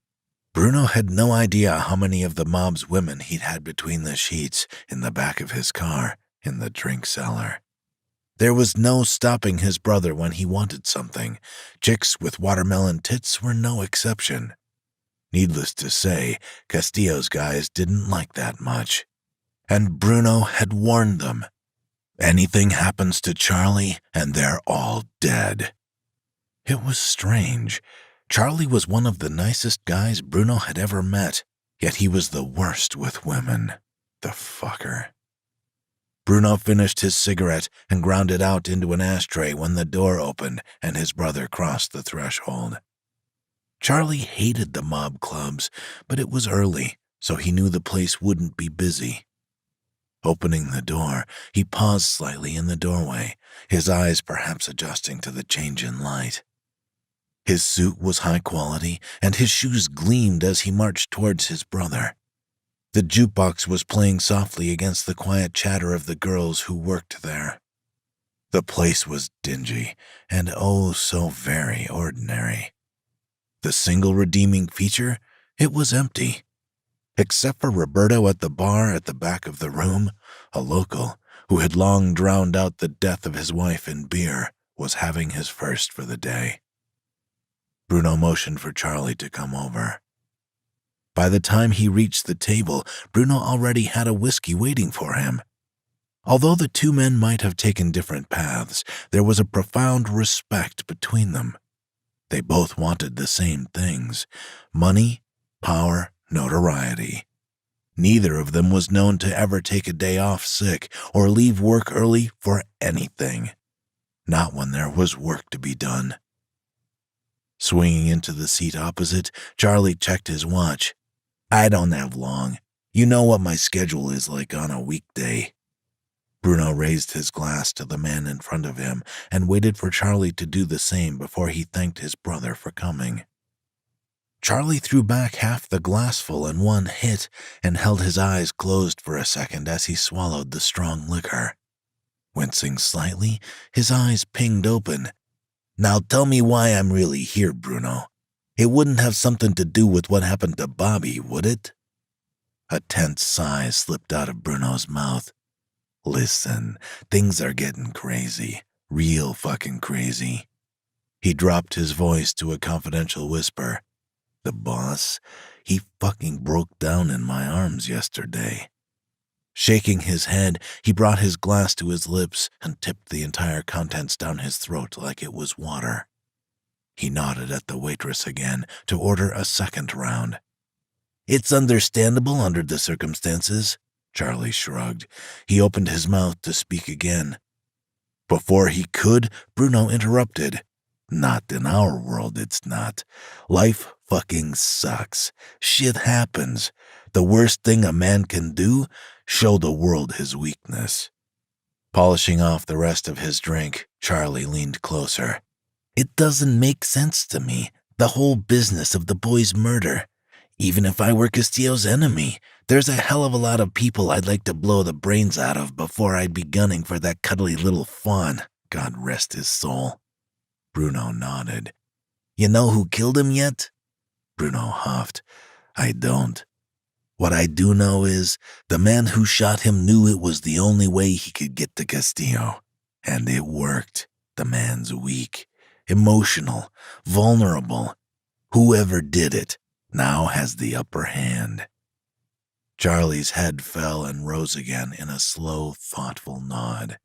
[SPEAKER 1] Bruno had no idea how many of the mob's women he'd had between the sheets, in the back of his car, in the drink cellar. There was no stopping his brother when he wanted something. Chicks with watermelon tits were no exception. Needless to say, Castillo's guys didn't like that much. And Bruno had warned them. Anything happens to Charlie, and they're all dead. It was strange. Charlie was one of the nicest guys Bruno had ever met, yet he was the worst with women. The fucker. Bruno finished his cigarette and ground it out into an ashtray when the door opened and his brother crossed the threshold. Charlie hated the mob clubs, but it was early, so he knew the place wouldn't be busy. Opening the door, he paused slightly in the doorway, his eyes perhaps adjusting to the change in light. His suit was high quality, and his shoes gleamed as he marched towards his brother. The jukebox was playing softly against the quiet chatter of the girls who worked there. The place was dingy, and oh so very ordinary. The single redeeming feature? It was empty. Except for Roberto at the bar at the back of the room, a local, who had long drowned out the death of his wife in beer, was having his first for the day. Bruno motioned for Charlie to come over. By the time he reached the table, Bruno already had a whiskey waiting for him. Although the two men might have taken different paths, there was a profound respect between them. They both wanted the same things: money, power, notoriety. Neither of them was known to ever take a day off sick or leave work early for anything. Not when there was work to be done. Swinging into the seat opposite, Charlie checked his watch. "I don't have long. You know what my schedule is like on a weekday." Bruno raised his glass to the man in front of him and waited for Charlie to do the same before he thanked his brother for coming. Charlie threw back half the glassful in one hit and held his eyes closed for a second as he swallowed the strong liquor. Wincing slightly, his eyes pinged open. "Now tell me why I'm really here, Bruno. It wouldn't have something to do with what happened to Bobby, would it?" A tense sigh slipped out of Bruno's mouth. "Listen, things are getting crazy. Real fucking crazy." He dropped his voice to a confidential whisper. "The boss, he fucking broke down in my arms yesterday." Shaking his head, he brought his glass to his lips and tipped the entire contents down his throat like it was water. He nodded at the waitress again to order a second round. "It's understandable under the circumstances." Charlie shrugged. He opened his mouth to speak again. Before he could, Bruno interrupted. "Not in our world, it's not. Life fucking sucks. Shit happens. The worst thing a man can do? Show the world his weakness." Polishing off the rest of his drink, Charlie leaned closer. "It doesn't make sense to me, the whole business of the boy's murder. Even if I were Castillo's enemy, there's a hell of a lot of people I'd like to blow the brains out of before I'd be gunning for that cuddly little fawn, God rest his soul." Bruno nodded. "You know who killed him yet?" Bruno huffed. "I don't. What I do know is the man who shot him knew it was the only way he could get to Castillo. And it worked. The man's weak, emotional, vulnerable. Whoever did it now has the upper hand." Charlie's head fell and rose again in a slow, thoughtful nod.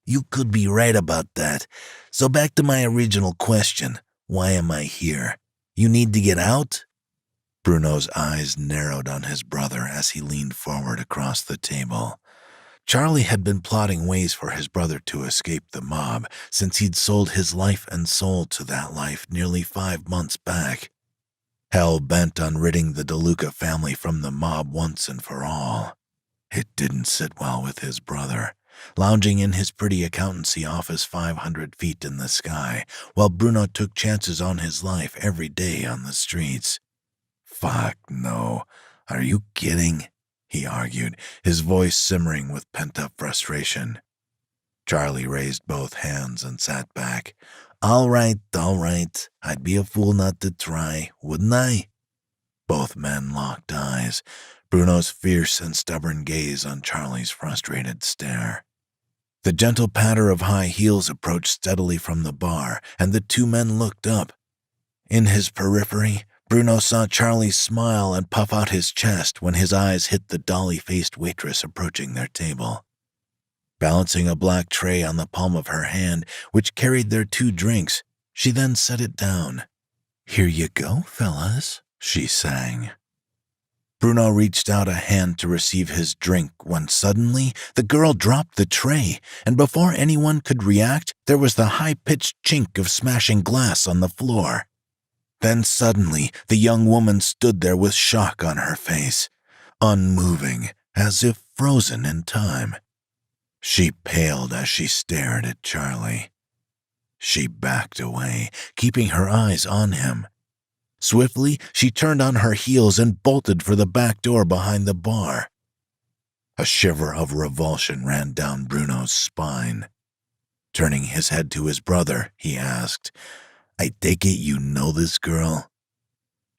[SPEAKER 1] "You could be right about that. So back to my original question. Why am I here? You need to get out?" Bruno's eyes narrowed on his brother as he leaned forward across the table. Charlie had been plotting ways for his brother to escape the mob since he'd sold his life and soul to that life nearly 5 months back. Hell-bent on ridding the DeLuca family from the mob once and for all. It didn't sit well with his brother, lounging in his pretty accountancy office 500 feet in the sky, while Bruno took chances on his life every day on the streets. "Fuck no. Are you kidding?" he argued, his voice simmering with pent-up frustration. Charlie raised both hands and sat back. All right. I'd be a fool not to try, wouldn't I?" Both men locked eyes, Bruno's fierce and stubborn gaze on Charlie's frustrated stare. The gentle patter of high heels approached steadily from the bar, and the two men looked up. In his periphery, Bruno saw Charlie smile and puff out his chest when his eyes hit the dolly-faced waitress approaching their table. Balancing a black tray on the palm of her hand, which carried their 2 drinks, she then set it down. "Here you go, fellas," she sang. Bruno reached out a hand to receive his drink when suddenly the girl dropped the tray, and before anyone could react, there was the high-pitched chink of smashing glass on the floor. Then suddenly, the young woman stood there with shock on her face, unmoving, as if frozen in time. She paled as she stared at Charlie. She backed away, keeping her eyes on him. Swiftly, she turned on her heels and bolted for the back door behind the bar. A shiver of revulsion ran down Bruno's spine. Turning his head to his brother, he asked, "I take it you know this girl?"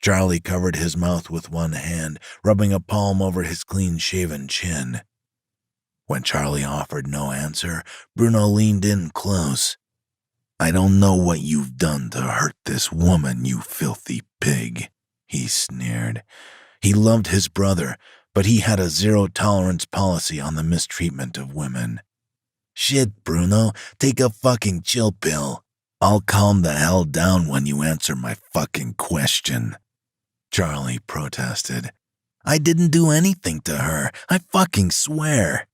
[SPEAKER 1] Charlie covered his mouth with one hand, rubbing a palm over his clean-shaven chin. When Charlie offered no answer, Bruno leaned in close. "I don't know what you've done to hurt this woman, you filthy pig," he sneered. He loved his brother, but he had a zero-tolerance policy on the mistreatment of women. "Shit, Bruno, take a fucking chill pill. I'll calm the hell down when you answer my fucking question," Charlie protested. "I didn't do anything to her, I fucking swear."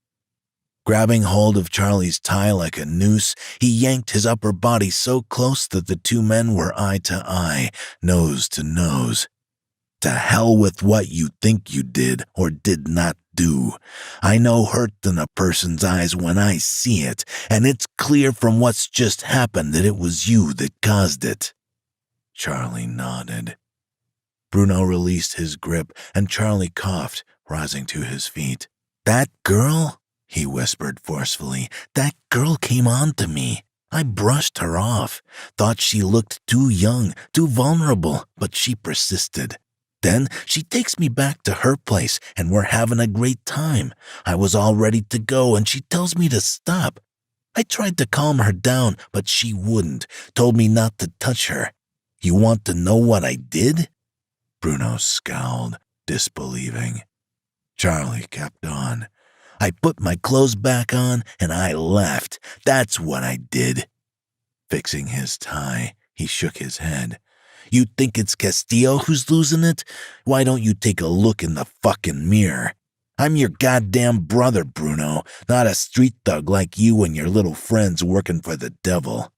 [SPEAKER 1] Grabbing hold of Charlie's tie like a noose, he yanked his upper body so close that the two men were eye to eye, nose to nose. "To hell with what you think you did or did not do. I know hurt in a person's eyes when I see it, and it's clear from what's just happened that it was you that caused it." Charlie nodded. Bruno released his grip, and Charlie coughed, rising to his feet. "That girl?" he whispered forcefully. "That girl came on to me. I brushed her off. Thought she looked too young, too vulnerable, but she persisted. Then she takes me back to her place, and we're having a great time. I was all ready to go, and she tells me to stop. I tried to calm her down, but she wouldn't, told me not to touch her. You want to know what I did?" Bruno scowled, disbelieving. Charlie kept on. "I put my clothes back on, and I left. That's what I did." Fixing his tie, he shook his head. "You think it's Castillo who's losing it? Why don't you take a look in the fucking mirror? I'm your goddamn brother, Bruno, not a street thug like you and your little friends working for the devil."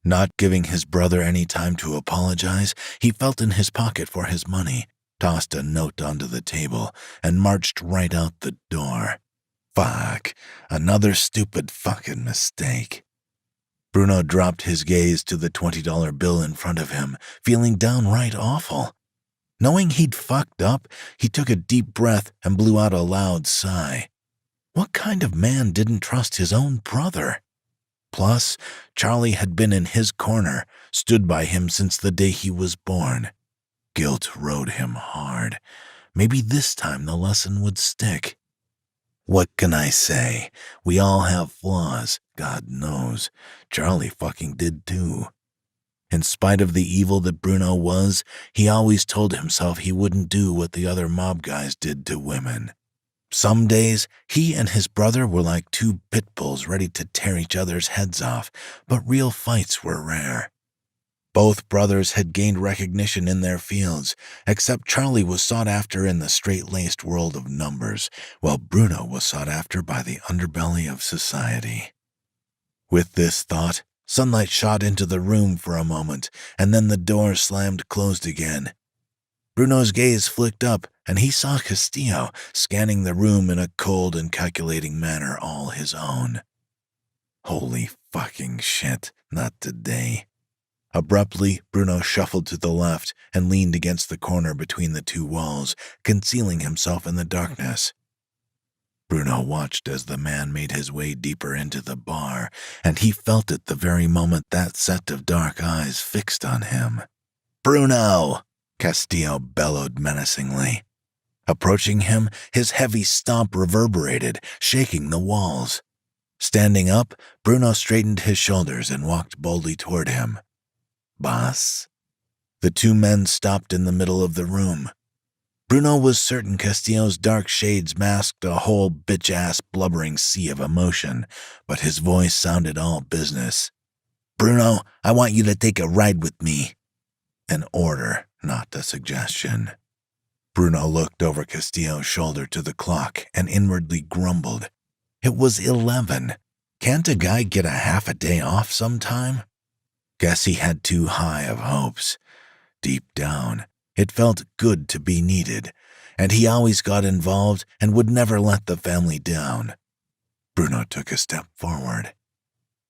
[SPEAKER 1] Not giving his brother any time to apologize, he felt in his pocket for his money, tossed a note onto the table, and marched right out the door. Fuck, another stupid fucking mistake. Bruno dropped his gaze to the $20 bill in front of him, feeling downright awful. Knowing he'd fucked up, he took a deep breath and blew out a loud sigh. What kind of man didn't trust his own brother? Plus, Charlie had been in his corner, stood by him since the day he was born. Guilt rode him hard. Maybe this time the lesson would stick. What can I say? We all have flaws, God knows. Charlie fucking did too. In spite of the evil that Bruno was, he always told himself he wouldn't do what the other mob guys did to women. Some days, he and his brother were like two pit bulls ready to tear each other's heads off, but real fights were rare. Both brothers had gained recognition in their fields, except Charlie was sought after in the straight-laced world of numbers, while Bruno was sought after by the underbelly of society. With this thought, sunlight shot into the room for a moment, and then the door slammed closed again. Bruno's gaze flicked up, and he saw Castillo scanning the room in a cold and calculating manner all his own. Holy fucking shit, not today. Abruptly, Bruno shuffled to the left and leaned against the corner between the two walls, concealing himself in the darkness. Bruno watched as the man made his way deeper into the bar, and he felt it the very moment that set of dark eyes fixed on him. "Bruno!" Castillo bellowed menacingly. Approaching him, his heavy stomp reverberated, shaking the walls. Standing up, Bruno straightened his shoulders and walked boldly toward him. "Boss?" The two men stopped in the middle of the room. Bruno was certain Castillo's dark shades masked a whole bitch-ass blubbering sea of emotion, but his voice sounded all business. "Bruno, I want you to take a ride with me." An order, not a suggestion. Bruno looked over Castillo's shoulder to the clock and inwardly grumbled. It was 11. Can't a guy get a half a day off sometime? Guess he had too high of hopes. Deep down, it felt good to be needed, and he always got involved and would never let the family down. Bruno took a step forward.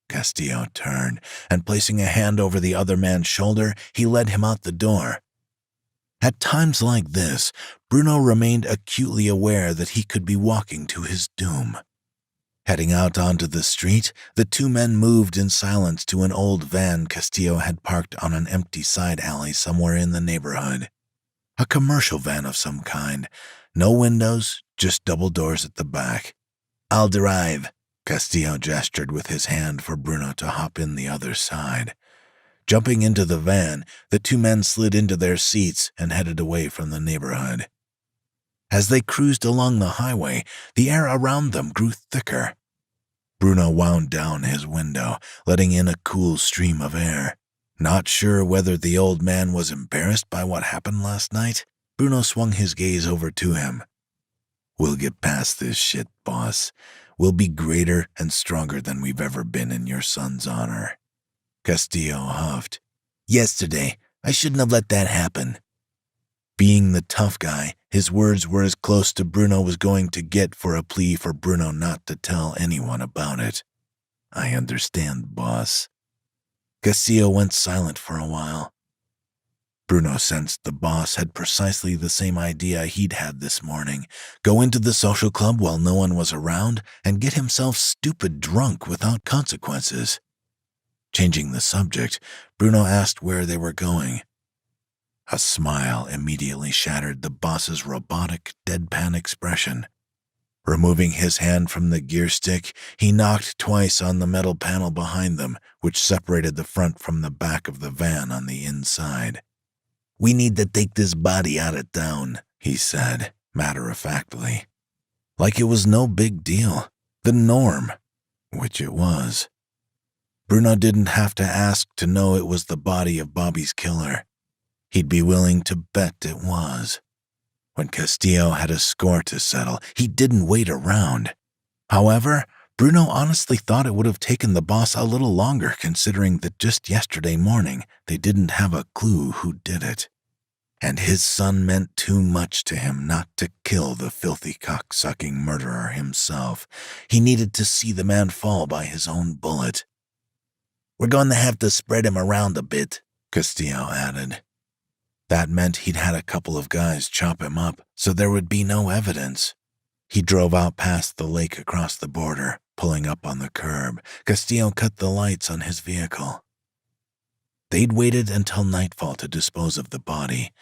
[SPEAKER 1] Castillo turned, and placing a hand over the other man's shoulder, he led him out the door. At times like this, Bruno remained acutely aware that he could be walking to his doom. Heading out onto the street, the two men moved in silence to an old van Castillo had parked on an empty side alley somewhere in the neighborhood. A commercial van of some kind. No windows, just double doors at the back. "I'll drive." Castillo gestured with his hand for Bruno to hop in the other side. Jumping into the van, the two men slid into their seats and headed away from the neighborhood. As they cruised along the highway, the air around them grew thicker. Bruno wound down his window, letting in a cool stream of air. Not sure whether the old man was embarrassed by what happened last night, Bruno swung his gaze over to him. "We'll get past this shit, boss. We'll be greater and stronger than we've ever been in your son's honor." Castillo huffed. "Yesterday, I shouldn't have let that happen." Being the tough guy, his words were as close to Bruno was going to get for a plea for Bruno not to tell anyone about it. "I understand, boss." Castillo went silent for a while. Bruno sensed the boss had precisely the same idea he'd had this morning. Go into the social club while no one was around and get himself stupid drunk without consequences. Changing the subject, Bruno asked where they were going. A smile immediately shattered the boss's robotic, deadpan expression. Removing his hand from the gear stick, he knocked twice on the metal panel behind them, which separated the front from the back of the van on the inside. "We need to take this body out of town," he said, matter-of-factly. Like it was no big deal. The norm. Which it was. Bruno didn't have to ask to know it was the body of Bobby's killer. He'd be willing to bet it was. When Castillo had a score to settle, he didn't wait around. However, Bruno honestly thought it would have taken the boss a little longer considering that just yesterday morning they didn't have a clue who did it. And his son meant too much to him not to kill the filthy cocksucking murderer himself. He needed to see the man fall by his own bullet. "We're going to have to spread him around a bit," Castillo added. That meant he'd had a couple of guys chop him up, so there would be no evidence. He drove out past the lake across the border, pulling up on the curb. Castillo cut the lights on his vehicle. They'd waited until nightfall to dispose of the body.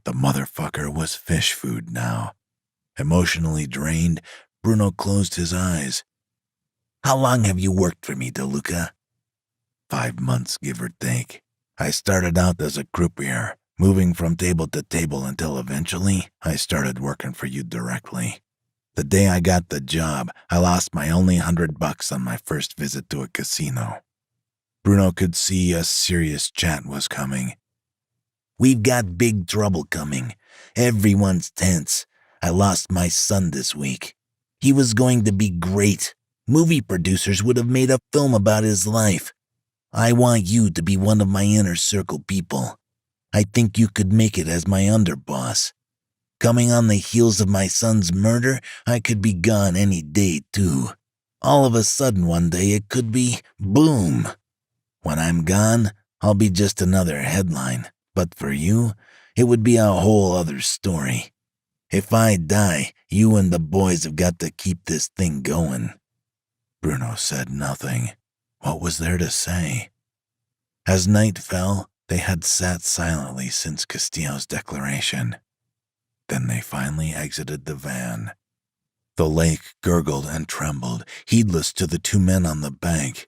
[SPEAKER 1] The motherfucker was fish food now. Emotionally drained, Bruno closed his eyes. "How long have you worked for me, DeLuca?" 5 months, give or take. I started out as a croupier, moving from table to table until eventually I started working for you directly. The day I got the job, I lost my only $100 on my first visit to a casino. Bruno could see a serious chat was coming. "We've got big trouble coming. Everyone's tense. I lost my son this week. He was going to be great. Movie producers would have made a film about his life. I want you to be one of my inner circle people. I think you could make it as my underboss. Coming on the heels of my son's murder, I could be gone any day, too. All of a sudden one day it could be boom. When I'm gone, I'll be just another headline. But for you, it would be a whole other story. If I die, you and the boys have got to keep this thing going." Bruno said nothing. What was there to say? As night fell, They had sat silently since Castillo's declaration. Then they finally exited the van. The lake gurgled and trembled, heedless to the two men on the bank.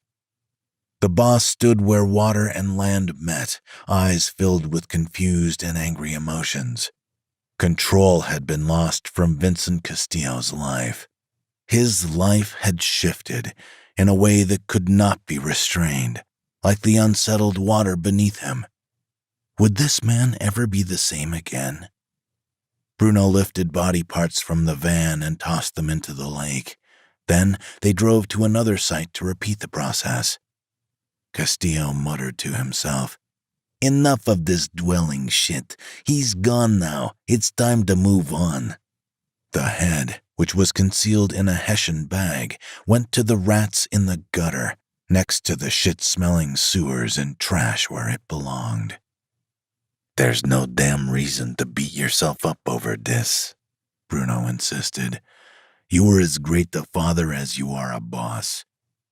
[SPEAKER 1] The boss stood where water and land met, eyes filled with confused and angry emotions. Control had been lost from Vincent Castillo's life. His life had shifted in a way that could not be restrained, like the unsettled water beneath him. Would this man ever be the same again? Bruno lifted body parts from the van and tossed them into the lake. Then they drove to another site to repeat the process. Castillo muttered to himself, "Enough of this dwelling shit. He's gone now. It's time to move on." The head, which was concealed in a Hessian bag, went to the rats in the gutter, next to the shit-smelling sewers and trash where it belonged. "There's no damn reason to beat yourself up over this," Bruno insisted. "You were as great a father as you are a boss.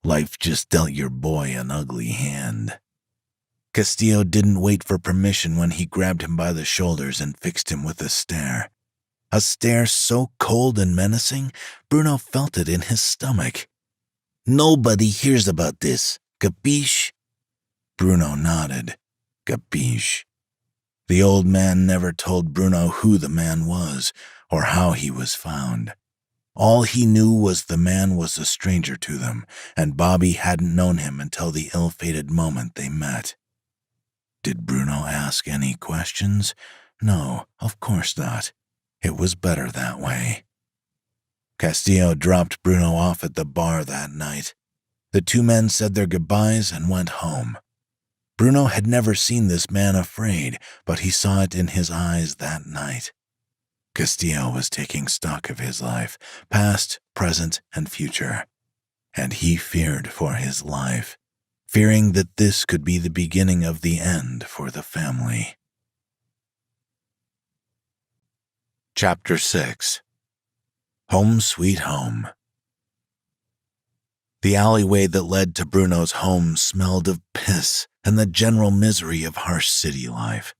[SPEAKER 1] Life just dealt your boy an ugly hand." Castillo didn't wait for permission when he grabbed him by the shoulders and fixed him with a stare. A stare so cold and menacing, Bruno felt it in his stomach. "Nobody hears about this, capiche?" Bruno nodded. Capiche. The old man never told Bruno who the man was or how he was found. All he knew was the man was a stranger to them, and Bobby hadn't known him until the ill-fated moment they met. Did Bruno ask any questions? No, of course not. It was better that way. Castillo dropped Bruno off at the bar that night. The two men said their goodbyes and went home. Bruno had never seen this man afraid, but he saw it in his eyes that night. Castillo was taking stock of his life, past, present, and future. And he feared for his life, fearing that this could be the beginning of the end for the family. Chapter 6. Home Sweet Home. The alleyway that led to Bruno's home smelled of piss and the general misery of harsh city life.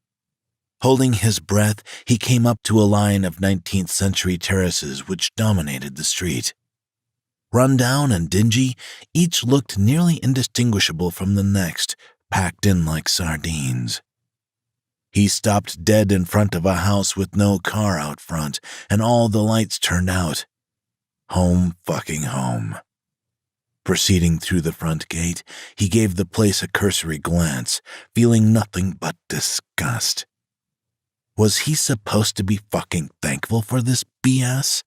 [SPEAKER 1] Holding his breath, he came up to a line of 19th century terraces which dominated the street. Run down and dingy, each looked nearly indistinguishable from the next, packed in like sardines. He stopped dead in front of a house with no car out front, and all the lights turned out. Home fucking home. Proceeding through the front gate, he gave the place a cursory glance, feeling nothing but disgust. Was he supposed to be fucking thankful for this BS?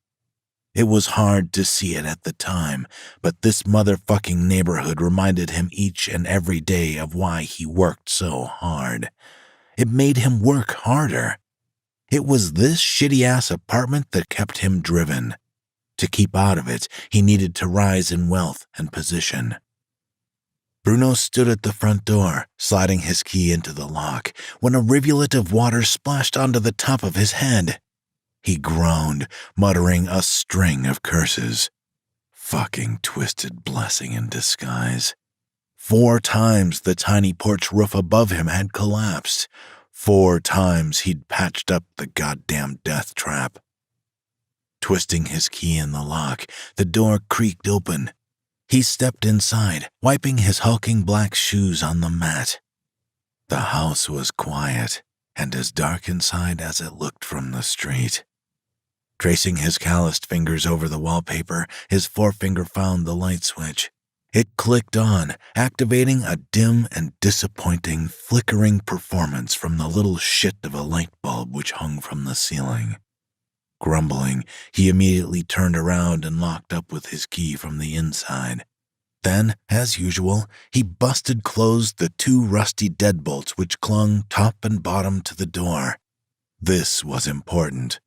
[SPEAKER 1] It was hard to see it at the time, but this motherfucking neighborhood reminded him each and every day of why he worked so hard. It made him work harder. It was this shitty-ass apartment that kept him driven. To keep out of it, he needed to rise in wealth and position. Bruno stood at the front door, sliding his key into the lock, when a rivulet of water splashed onto the top of his head. He groaned, muttering a string of curses. Fucking twisted blessing in disguise. 4 times the tiny porch roof above him had collapsed. 4 times he'd patched up the goddamn death trap. Twisting his key in the lock, the door creaked open. He stepped inside, wiping his hulking black shoes on the mat. The house was quiet, and as dark inside as it looked from the street. Tracing his calloused fingers over the wallpaper, his forefinger found the light switch. It clicked on, activating a dim and disappointing, flickering performance from the little shit of a light bulb which hung from the ceiling. Grumbling, he immediately turned around and locked up with his key from the inside. Then, as usual, he busted closed the 2 rusty deadbolts which clung top and bottom to the door. This was important.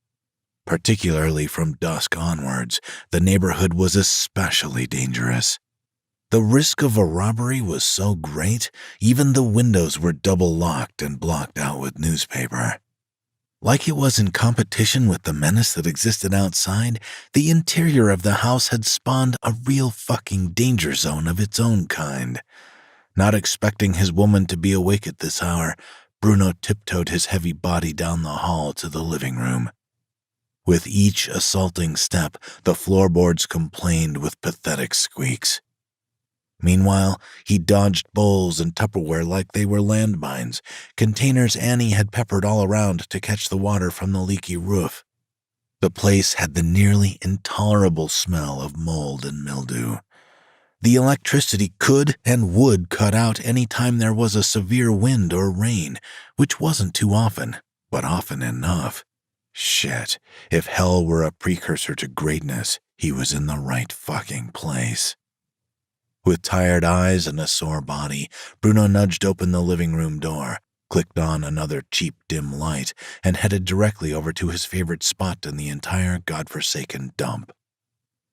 [SPEAKER 1] Particularly from dusk onwards, the neighborhood was especially dangerous. The risk of a robbery was so great, even the windows were double locked and blocked out with newspaper. Like it was in competition with the menace that existed outside, the interior of the house had spawned a real fucking danger zone of its own kind. Not expecting his woman to be awake at this hour, Bruno tiptoed his heavy body down the hall to the living room. With each assaulting step, the floorboards complained with pathetic squeaks. Meanwhile, he dodged bowls and Tupperware like they were landmines, containers Annie had peppered all around to catch the water from the leaky roof. The place had the nearly intolerable smell of mold and mildew. The electricity could and would cut out any time there was a severe wind or rain, which wasn't too often, but often enough. Shit, if hell were a precursor to greatness, he was in the right fucking place. With tired eyes and a sore body, Bruno nudged open the living room door, clicked on another cheap dim light, and headed directly over to his favorite spot in the entire godforsaken dump.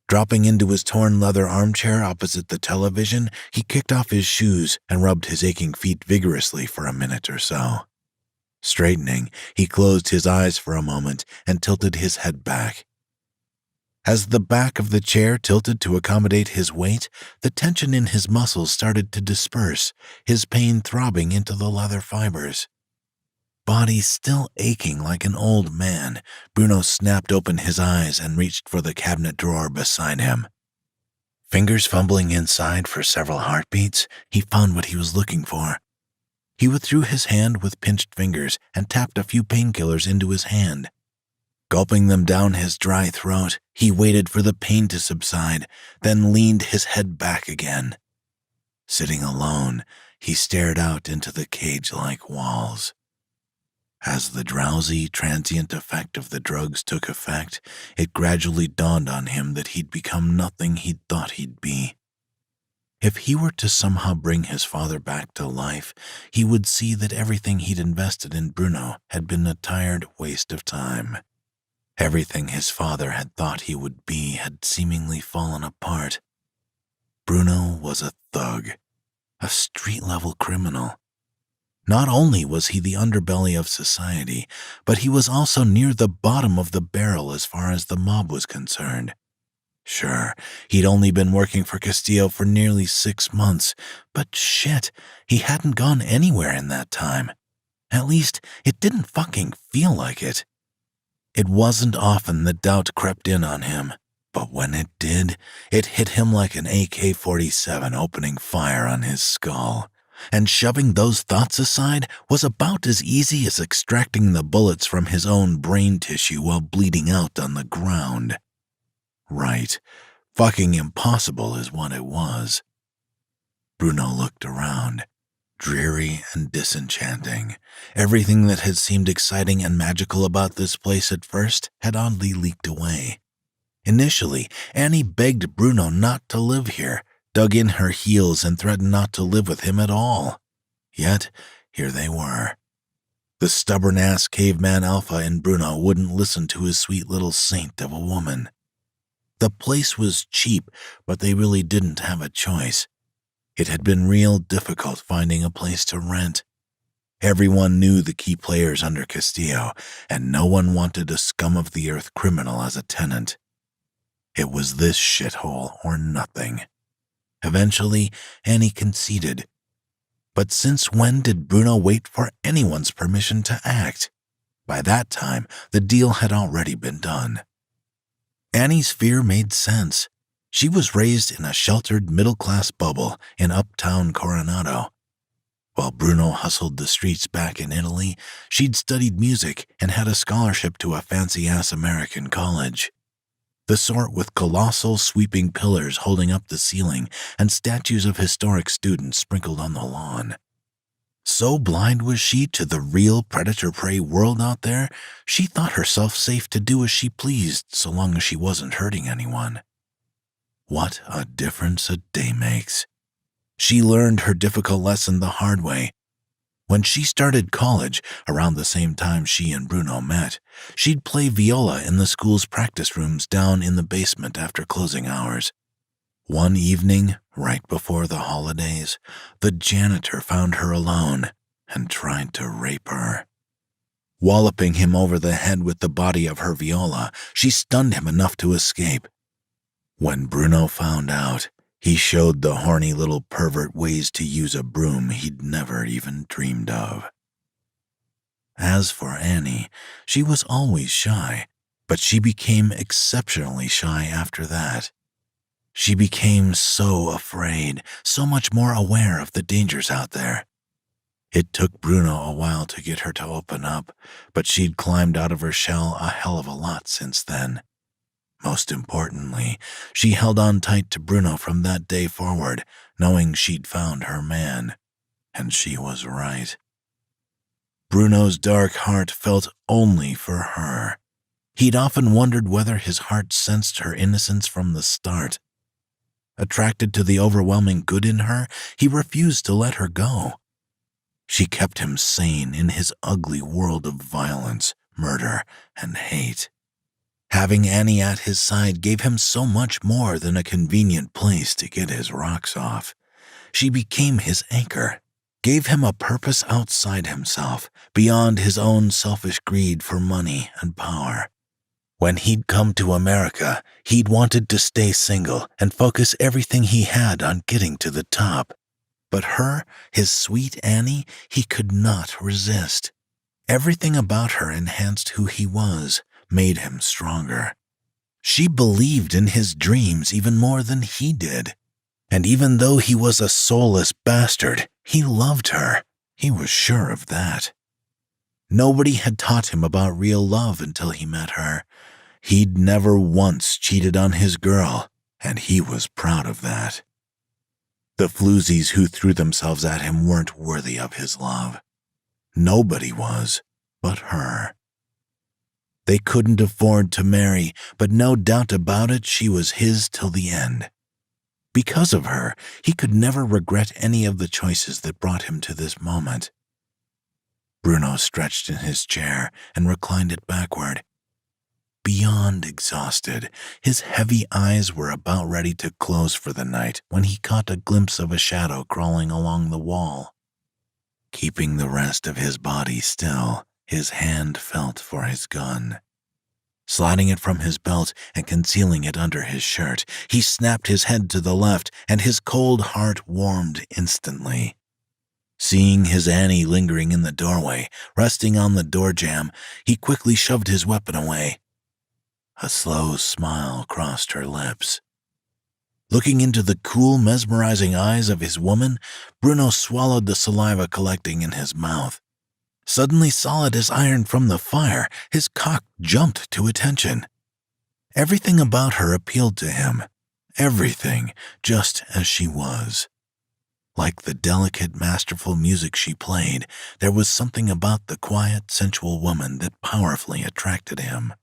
[SPEAKER 1] Dropping into his torn leather armchair opposite the television, he kicked off his shoes and rubbed his aching feet vigorously for a minute or so. Straightening, he closed his eyes for a moment and tilted his head back. As the back of the chair tilted to accommodate his weight, the tension in his muscles started to disperse, his pain throbbing into the leather fibers. Body still aching like an old man, Bruno snapped open his eyes and reached for the cabinet drawer beside him. Fingers fumbling inside for several heartbeats, he found what he was looking for. He withdrew his hand with pinched fingers and tapped a few painkillers into his hand. Gulping them down his dry throat, he waited for the pain to subside, then leaned his head back again. Sitting alone, he stared out into the cage-like walls. As the drowsy, transient effect of the drugs took effect, it gradually dawned on him that he'd become nothing he'd thought he'd be. If he were to somehow bring his father back to life, he would see that everything he'd invested in Bruno had been a tired waste of time. Everything his father had thought he would be had seemingly fallen apart. Bruno was a thug, a street-level criminal. Not only was he the underbelly of society, but he was also near the bottom of the barrel as far as the mob was concerned. Sure, he'd only been working for Castillo for nearly 6 months, but shit, he hadn't gone anywhere in that time. At least, it didn't fucking feel like it. It wasn't often that doubt crept in on him, but when it did, it hit him like an AK-47 opening fire on his skull. And shoving those thoughts aside was about as easy as extracting the bullets from his own brain tissue while bleeding out on the ground. Right, fucking impossible is what it was. Bruno looked around. Dreary and disenchanting. Everything that had seemed exciting and magical about this place at first had oddly leaked away. Initially, Annie begged Bruno not to live here, dug in her heels and threatened not to live with him at all. Yet, here they were. The stubborn-ass caveman alpha in Bruno wouldn't listen to his sweet little saint of a woman. The place was cheap, but they really didn't have a choice. It had been real difficult finding a place to rent. Everyone knew the key players under Castillo, and no one wanted a scum-of-the-earth criminal as a tenant. It was this shithole or nothing. Eventually, Annie conceded. But since when did Bruno wait for anyone's permission to act? By that time, the deal had already been done. Annie's fear made sense. She was raised in a sheltered middle-class bubble in uptown Coronado. While Bruno hustled the streets back in Italy, she'd studied music and had a scholarship to a fancy-ass American college. The sort with colossal sweeping pillars holding up the ceiling and statues of historic students sprinkled on the lawn. So blind was she to the real predator-prey world out there, she thought herself safe to do as she pleased so long as she wasn't hurting anyone. What a difference a day makes. She learned her difficult lesson the hard way. When she started college, around the same time she and Bruno met, she'd play viola in the school's practice rooms down in the basement after closing hours. One evening, right before the holidays, the janitor found her alone and tried to rape her. Walloping him over the head with the body of her viola, she stunned him enough to escape. When Bruno found out, he showed the horny little pervert ways to use a broom he'd never even dreamed of. As for Annie, she was always shy, but she became exceptionally shy after that. She became so afraid, so much more aware of the dangers out there. It took Bruno a while to get her to open up, but she'd climbed out of her shell a hell of a lot since then. Most importantly, she held on tight to Bruno from that day forward, knowing she'd found her man. And she was right. Bruno's dark heart felt only for her. He'd often wondered whether his heart sensed her innocence from the start. Attracted to the overwhelming good in her, he refused to let her go. She kept him sane in his ugly world of violence, murder, and hate. Having Annie at his side gave him so much more than a convenient place to get his rocks off. She became his anchor, gave him a purpose outside himself, beyond his own selfish greed for money and power. When he'd come to America, he'd wanted to stay single and focus everything he had on getting to the top. But her, his sweet Annie, he could not resist. Everything about her enhanced who he was, made him stronger. She believed in his dreams even more than he did. And even though he was a soulless bastard, he loved her. He was sure of that. Nobody had taught him about real love until he met her. He'd never once cheated on his girl, and he was proud of that. The floozies who threw themselves at him weren't worthy of his love. Nobody was, but her. They couldn't afford to marry, but no doubt about it, she was his till the end. Because of her, he could never regret any of the choices that brought him to this moment. Bruno stretched in his chair and reclined it backward. Beyond exhausted, his heavy eyes were about ready to close for the night when he caught a glimpse of a shadow crawling along the wall. Keeping the rest of his body still, his hand felt for his gun. Sliding it from his belt and concealing it under his shirt, he snapped his head to the left, and his cold heart warmed instantly. Seeing his Annie lingering in the doorway, resting on the door jamb, he quickly shoved his weapon away. A slow smile crossed her lips. Looking into the cool, mesmerizing eyes of his woman, Bruno swallowed the saliva collecting in his mouth. Suddenly solid as iron from the fire, his cock jumped to attention. Everything about her appealed to him. Everything, just as she was. Like the delicate, masterful music she played, there was something about the quiet, sensual woman that powerfully attracted him.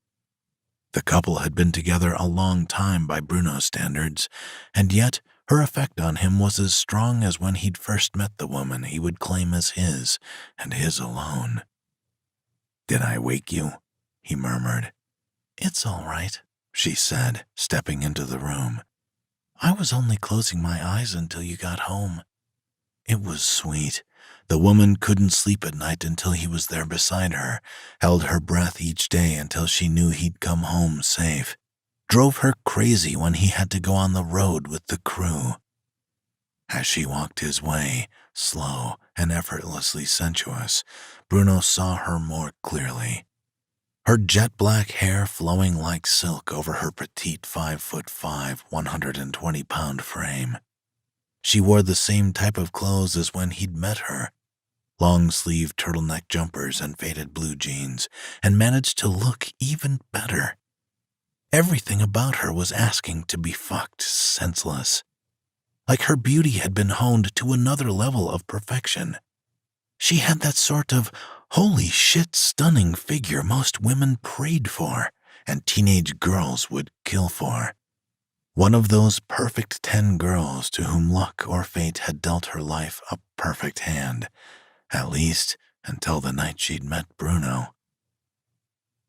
[SPEAKER 1] The couple had been together a long time by Bruno's standards, and yet her effect on him was as strong as when he'd first met the woman he would claim as his, and his alone. "Did I wake you?" he murmured. "It's all right," she said, stepping into the room. "I was only closing my eyes until you got home." It was sweet. The woman couldn't sleep at night until he was there beside her, held her breath each day until she knew he'd come home safe. Drove her crazy when he had to go on the road with the crew. As she walked his way, slow and effortlessly sensuous, Bruno saw her more clearly. Her jet-black hair flowing like silk over her petite 5'5", 120-pound frame. She wore the same type of clothes as when he'd met her, long-sleeved turtleneck jumpers and faded blue jeans, and managed to look even better. Everything about her was asking to be fucked senseless. Like her beauty had been honed to another level of perfection. She had that sort of holy shit stunning figure most women prayed for and teenage girls would kill for. One of those perfect 10 girls to whom luck or fate had dealt her life a perfect hand, at least until the night she'd met Bruno.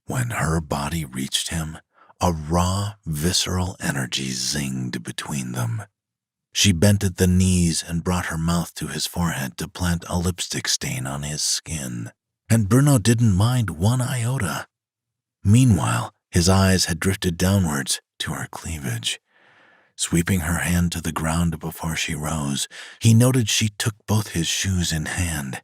[SPEAKER 1] When her body reached him, a raw, visceral energy zinged between them. She bent at the knees and brought her mouth to his forehead to plant a lipstick stain on his skin, and Bruno didn't mind one iota. Meanwhile, his eyes had drifted downwards to her cleavage. Sweeping her hand to the ground before she rose, he noted she took both his shoes in hand.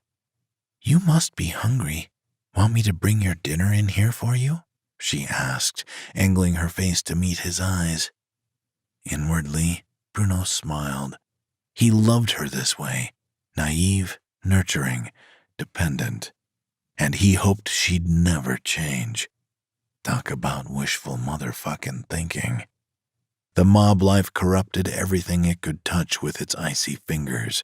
[SPEAKER 1] "You must be hungry. Want me to bring your dinner in here for you? She asked, angling her face to meet his eyes. Inwardly, Bruno smiled. He loved her this way, naive, nurturing, dependent, and he hoped she'd never change. Talk about wishful motherfucking thinking. The mob life corrupted everything it could touch with its icy fingers.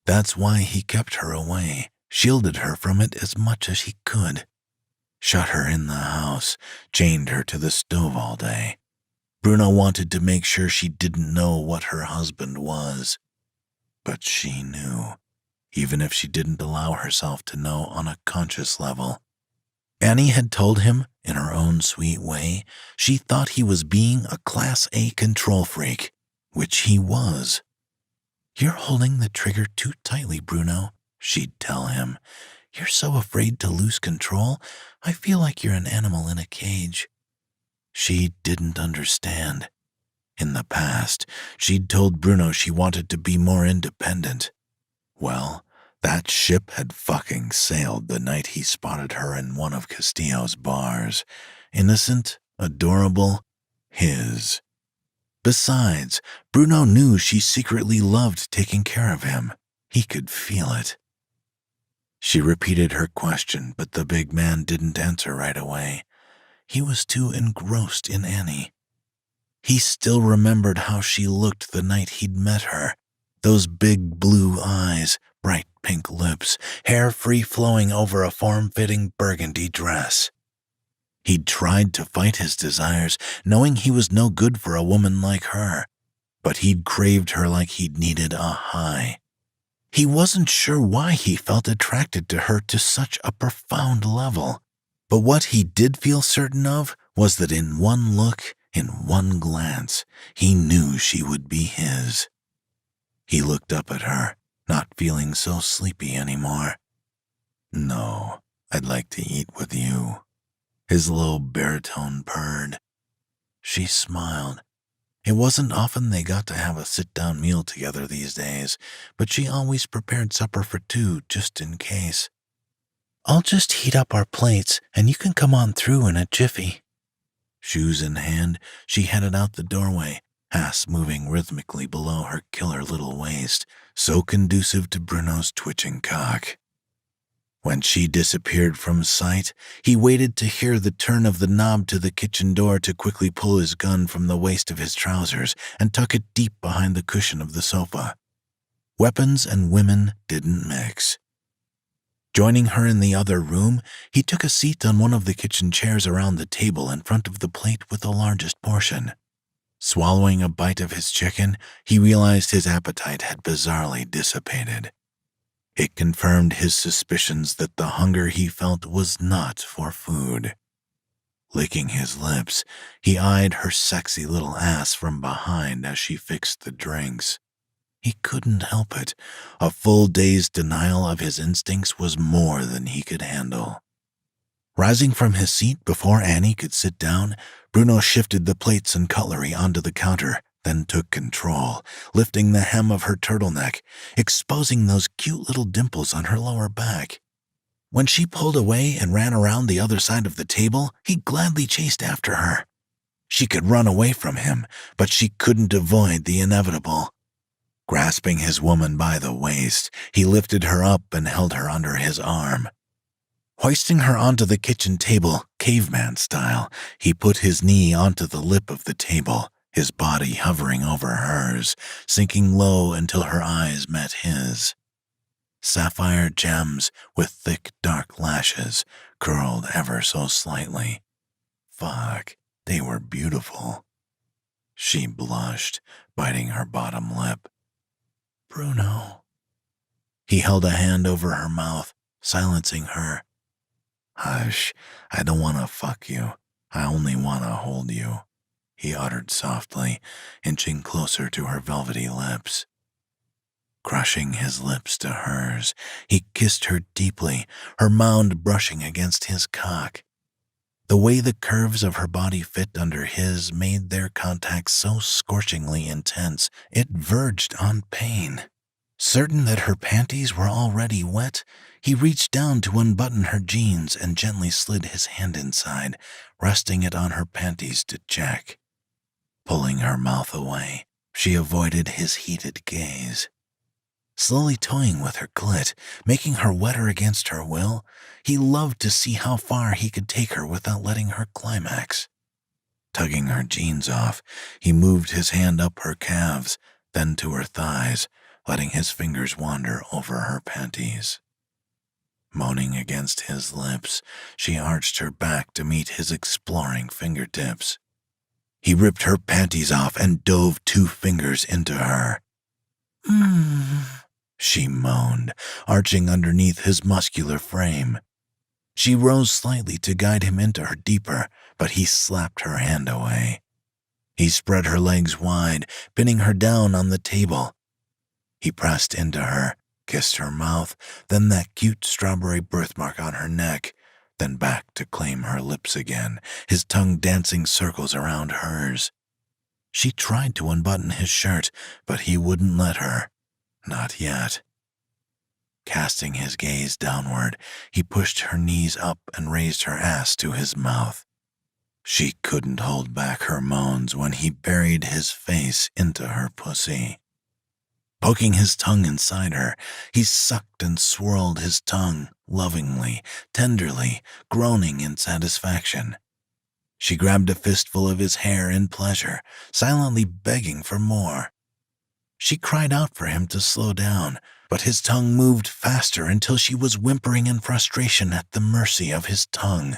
[SPEAKER 1] That's why he kept her away, shielded her from it as much as he could. Shut her in the house, chained her to the stove all day. Bruno wanted to make sure she didn't know what her husband was. But she knew, even if she didn't allow herself to know on a conscious level. Annie had told him, in her own sweet way, she thought he was being a Class A control freak, which he was. "You're holding the trigger too tightly, Bruno," she'd tell him. "You're so afraid to lose control. I feel like you're an animal in a cage." She didn't understand. In the past, she'd told Bruno she wanted to be more independent. Well, that ship had fucking sailed the night he spotted her in one of Castillo's bars. Innocent, adorable, his. Besides, Bruno knew she secretly loved taking care of him. He could feel it. She repeated her question, but the big man didn't answer right away. He was too engrossed in Annie. He still remembered how she looked the night he'd met her. Those big blue eyes, bright pink lips, hair free-flowing over a form-fitting burgundy dress. He'd tried to fight his desires, knowing he was no good for a woman like her, but he'd craved her like he'd needed a high. He wasn't sure why he felt attracted to her to such a profound level, but what he did feel certain of was that in one look, in one glance, he knew she would be his. He looked up at her, not feeling so sleepy anymore. "No, I'd like to eat with you," his low baritone purred. She smiled. It wasn't often they got to have a sit-down meal together these days, but she always prepared supper for two just in case. "I'll just heat up our plates, and you can come on through in a jiffy." Shoes in hand, she headed out the doorway, ass moving rhythmically below her killer little waist, so conducive to Bruno's twitching cock. When she disappeared from sight, he waited to hear the turn of the knob to the kitchen door to quickly pull his gun from the waist of his trousers and tuck it deep behind the cushion of the sofa. Weapons and women didn't mix. Joining her in the other room, he took a seat on one of the kitchen chairs around the table in front of the plate with the largest portion. Swallowing a bite of his chicken, he realized his appetite had bizarrely dissipated. It confirmed his suspicions that the hunger he felt was not for food. Licking his lips, he eyed her sexy little ass from behind as she fixed the drinks. He couldn't help it. A full day's denial of his instincts was more than he could handle. Rising from his seat before Annie could sit down, Bruno shifted the plates and cutlery onto the counter, then took control, lifting the hem of her turtleneck, exposing those cute little dimples on her lower back. When she pulled away and ran around the other side of the table, he gladly chased after her. She could run away from him, but she couldn't avoid the inevitable. Grasping his woman by the waist, he lifted her up and held her under his arm. Hoisting her onto the kitchen table, caveman style, he put his knee onto the lip of the table, his body hovering over hers, sinking low until her eyes met his. Sapphire gems with thick, dark lashes, curled ever so slightly. Fuck, they were beautiful. She blushed, biting her bottom lip. "Bruno." He held a hand over her mouth, silencing her. "Hush, I don't want to fuck you. I only want to hold you," he uttered softly, inching closer to her velvety lips. Crushing his lips to hers, he kissed her deeply, her mound brushing against his cock. The way the curves of her body fit under his made their contact so scorchingly intense it verged on pain. Certain that her panties were already wet, he reached down to unbutton her jeans and gently slid his hand inside, resting it on her panties to check. Pulling her mouth away, she avoided his heated gaze. Slowly toying with her clit, making her wetter against her will, he loved to see how far he could take her without letting her climax. Tugging her jeans off, he moved his hand up her calves, then to her thighs, letting his fingers wander over her panties. Moaning against his lips, she arched her back to meet his exploring fingertips. He ripped her panties off and dove 2 fingers into her. She moaned, arching underneath his muscular frame. She rose slightly to guide him into her deeper, but he slapped her hand away. He spread her legs wide, pinning her down on the table. He pressed into her, kissed her mouth, then that cute strawberry birthmark on her neck, then back to claim her lips again, his tongue dancing circles around hers. She tried to unbutton his shirt, but he wouldn't let her. Not yet. Casting his gaze downward, he pushed her knees up and raised her ass to his mouth. She couldn't hold back her moans when he buried his face into her pussy. Poking his tongue inside her, he sucked and swirled his tongue, lovingly, tenderly, groaning in satisfaction. She grabbed a fistful of his hair in pleasure, silently begging for more. She cried out for him to slow down, but his tongue moved faster until she was whimpering in frustration at the mercy of his tongue.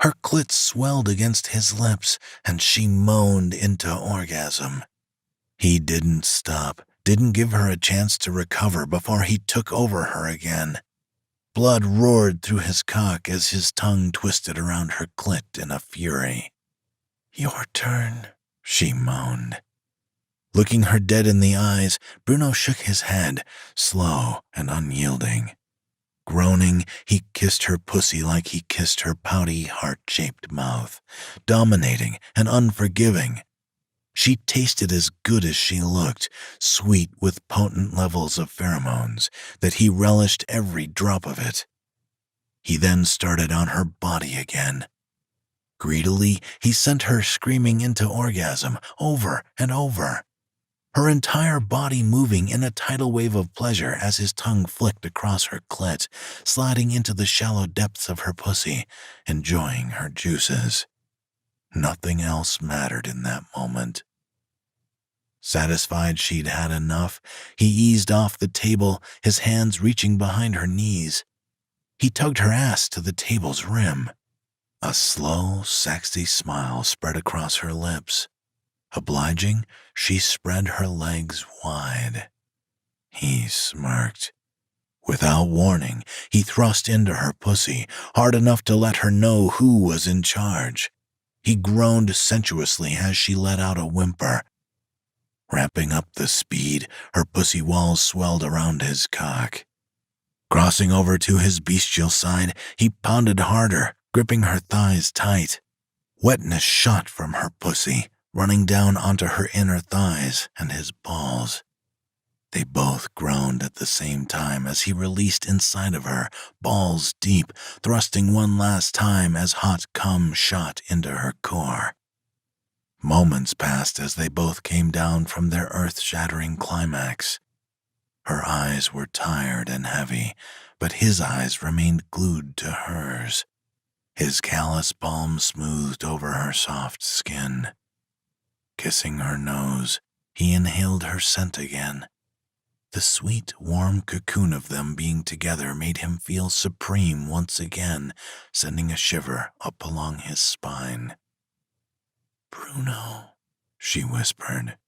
[SPEAKER 1] Her clit swelled against his lips, and she moaned into orgasm. He didn't stop, didn't give her a chance to recover before he took over her again. Blood roared through his cock as his tongue twisted around her clit in a fury. "Your turn," she moaned. Looking her dead in the eyes, Bruno shook his head, slow and unyielding. Groaning, he kissed her pussy like he kissed her pouty, heart-shaped mouth, dominating and unforgiving. She tasted as good as she looked, sweet with potent levels of pheromones, that he relished every drop of it. He then started on her body again. Greedily, he sent her screaming into orgasm, over and over. Her entire body moving in a tidal wave of pleasure as his tongue flicked across her clit, sliding into the shallow depths of her pussy, enjoying her juices. Nothing else mattered in that moment. Satisfied she'd had enough, he eased off the table, his hands reaching behind her knees. He tugged her ass to the table's rim. A slow, sexy smile spread across her lips. Obliging, she spread her legs wide. He smirked. Without warning, he thrust into her pussy, hard enough to let her know who was in charge. He groaned sensuously as she let out a whimper. Ramping up the speed, her pussy walls swelled around his cock. Crossing over to his bestial side, he pounded harder, gripping her thighs tight. Wetness shot from her pussy, running down onto her inner thighs and his balls. They both groaned at the same time as he released inside of her, balls deep, thrusting one last time as hot cum shot into her core. Moments passed as they both came down from their earth-shattering climax. Her eyes were tired and heavy, but his eyes remained glued to hers. His callous palm smoothed over her soft skin. Kissing her nose, he inhaled her scent again. The sweet, warm cocoon of them being together made him feel supreme once again, sending a shiver up along his spine. "Bruno," she whispered.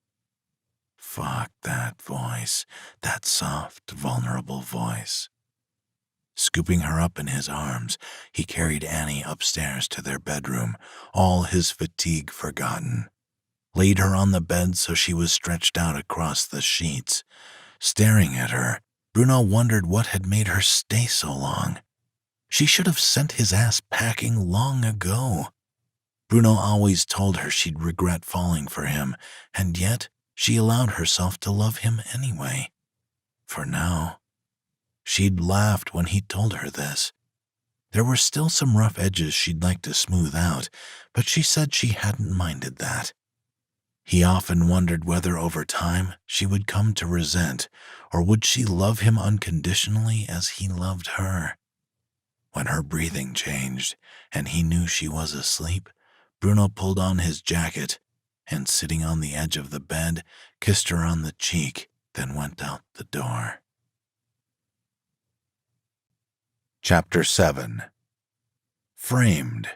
[SPEAKER 1] Fuck that voice, that soft, vulnerable voice. Scooping her up in his arms, he carried Annie upstairs to their bedroom, all his fatigue forgotten. Laid her on the bed so she was stretched out across the sheets. Staring at her, Bruno wondered what had made her stay so long. She should have sent his ass packing long ago. Bruno always told her she'd regret falling for him, and yet she allowed herself to love him anyway. for now. She'd laughed when he told her this. There were still some rough edges she'd like to smooth out, but she said she hadn't minded that. He often wondered whether over time she would come to resent, or would she love him unconditionally as he loved her. When her breathing changed and he knew she was asleep, Bruno pulled on his jacket and, sitting on the edge of the bed, kissed her on the cheek, then went out the door. Chapter 7. Framed.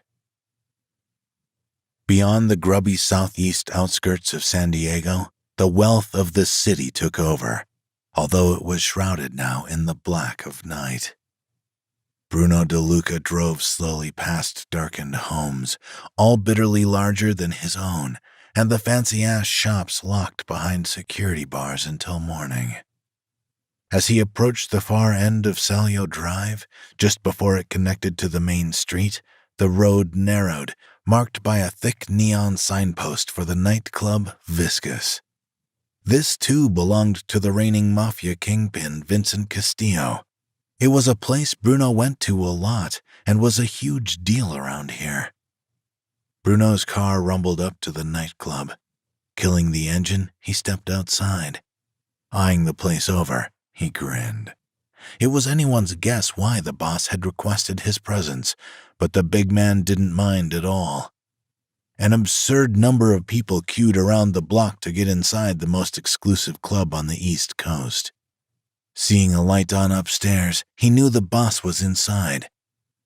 [SPEAKER 1] Beyond the grubby southeast outskirts of San Diego, the wealth of the city took over, although it was shrouded now in the black of night. Bruno DeLuca drove slowly past darkened homes, all bitterly larger than his own, and the fancy-ass shops locked behind security bars until morning. As he approached the far end of Salio Drive, just before it connected to the main street, the road narrowed, marked by a thick neon signpost for the nightclub Viscous. This, too, belonged to the reigning Mafia kingpin Vincent Castillo. It was a place Bruno went to a lot and was a huge deal around here. Bruno's car rumbled up to the nightclub. Killing the engine, he stepped outside. Eyeing the place over, he grinned. It was anyone's guess why the boss had requested his presence, but the big man didn't mind at all. An absurd number of people queued around the block to get inside the most exclusive club on the East Coast. Seeing a light on upstairs, he knew the boss was inside.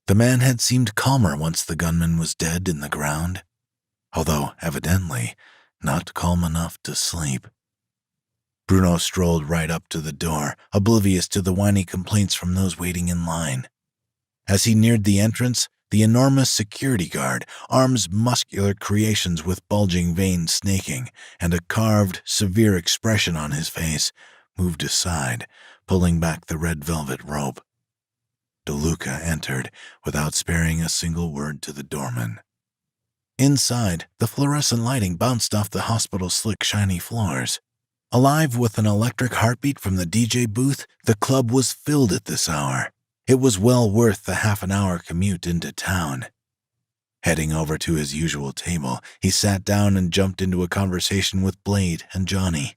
[SPEAKER 1] The man had seemed calmer once the gunman was dead in the ground, although evidently not calm enough to sleep. Bruno strolled right up to the door, oblivious to the whiny complaints from those waiting in line. As he neared the entrance, the enormous security guard, arms muscular creations with bulging veins snaking, and a carved, severe expression on his face, moved aside, pulling back the red velvet rope. DeLuca entered, without sparing a single word to the doorman. Inside, the fluorescent lighting bounced off the hospital's slick, shiny floors. Alive with an electric heartbeat from the DJ booth, the club was filled at this hour. It was well worth the half-an-hour commute into town. Heading over to his usual table, he sat down and jumped into a conversation with Blade and Johnny.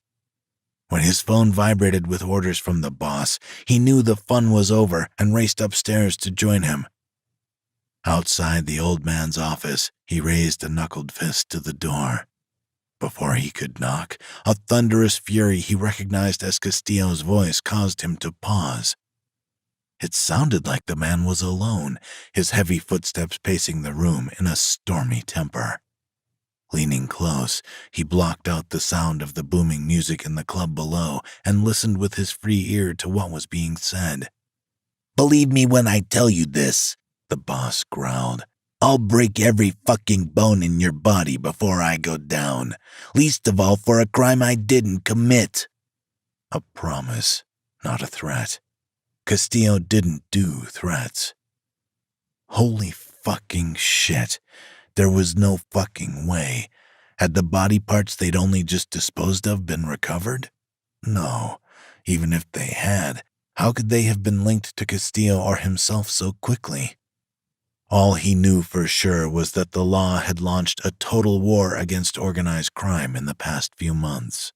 [SPEAKER 1] When his phone vibrated with orders from the boss, he knew the fun was over and raced upstairs to join him. Outside the old man's office, he raised a knuckled fist to the door. Before he could knock, a thunderous fury he recognized as Castillo's voice caused him to pause. It sounded like the man was alone, his heavy footsteps pacing the room in a stormy temper. Leaning close, he blocked out the sound of the booming music in the club below and listened with his free ear to what was being said. "Believe me when I tell you this," the boss growled. "I'll break every fucking bone in your body before I go down, least of all for a crime I didn't commit." A promise, not a threat. Castillo didn't do threats. Holy fucking shit. There was no fucking way. Had the body parts they'd only just disposed of been recovered? No. Even if they had, how could they have been linked to Castillo or himself so quickly? All he knew for sure was that the law had launched a total war against organized crime in the past few months.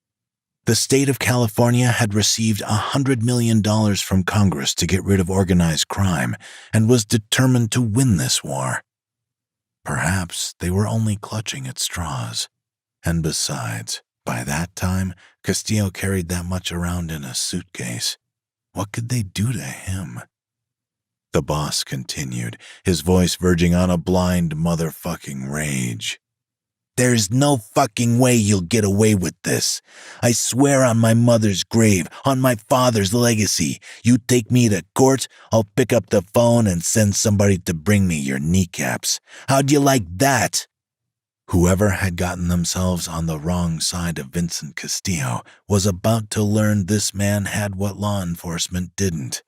[SPEAKER 1] The state of California had received $100 million from Congress to get rid of organized crime and was determined to win this war. Perhaps they were only clutching at straws. And besides, by that time, Castillo carried that much around in a suitcase. What could they do to him? The boss continued, his voice verging on a blind motherfucking rage. "There's no fucking way you'll get away with this. I swear on my mother's grave, on my father's legacy, you take me to court, I'll pick up the phone and send somebody to bring me your kneecaps. How'd you like that?" Whoever had gotten themselves on the wrong side of Vincent Castillo was about to learn this man had what law enforcement didn't.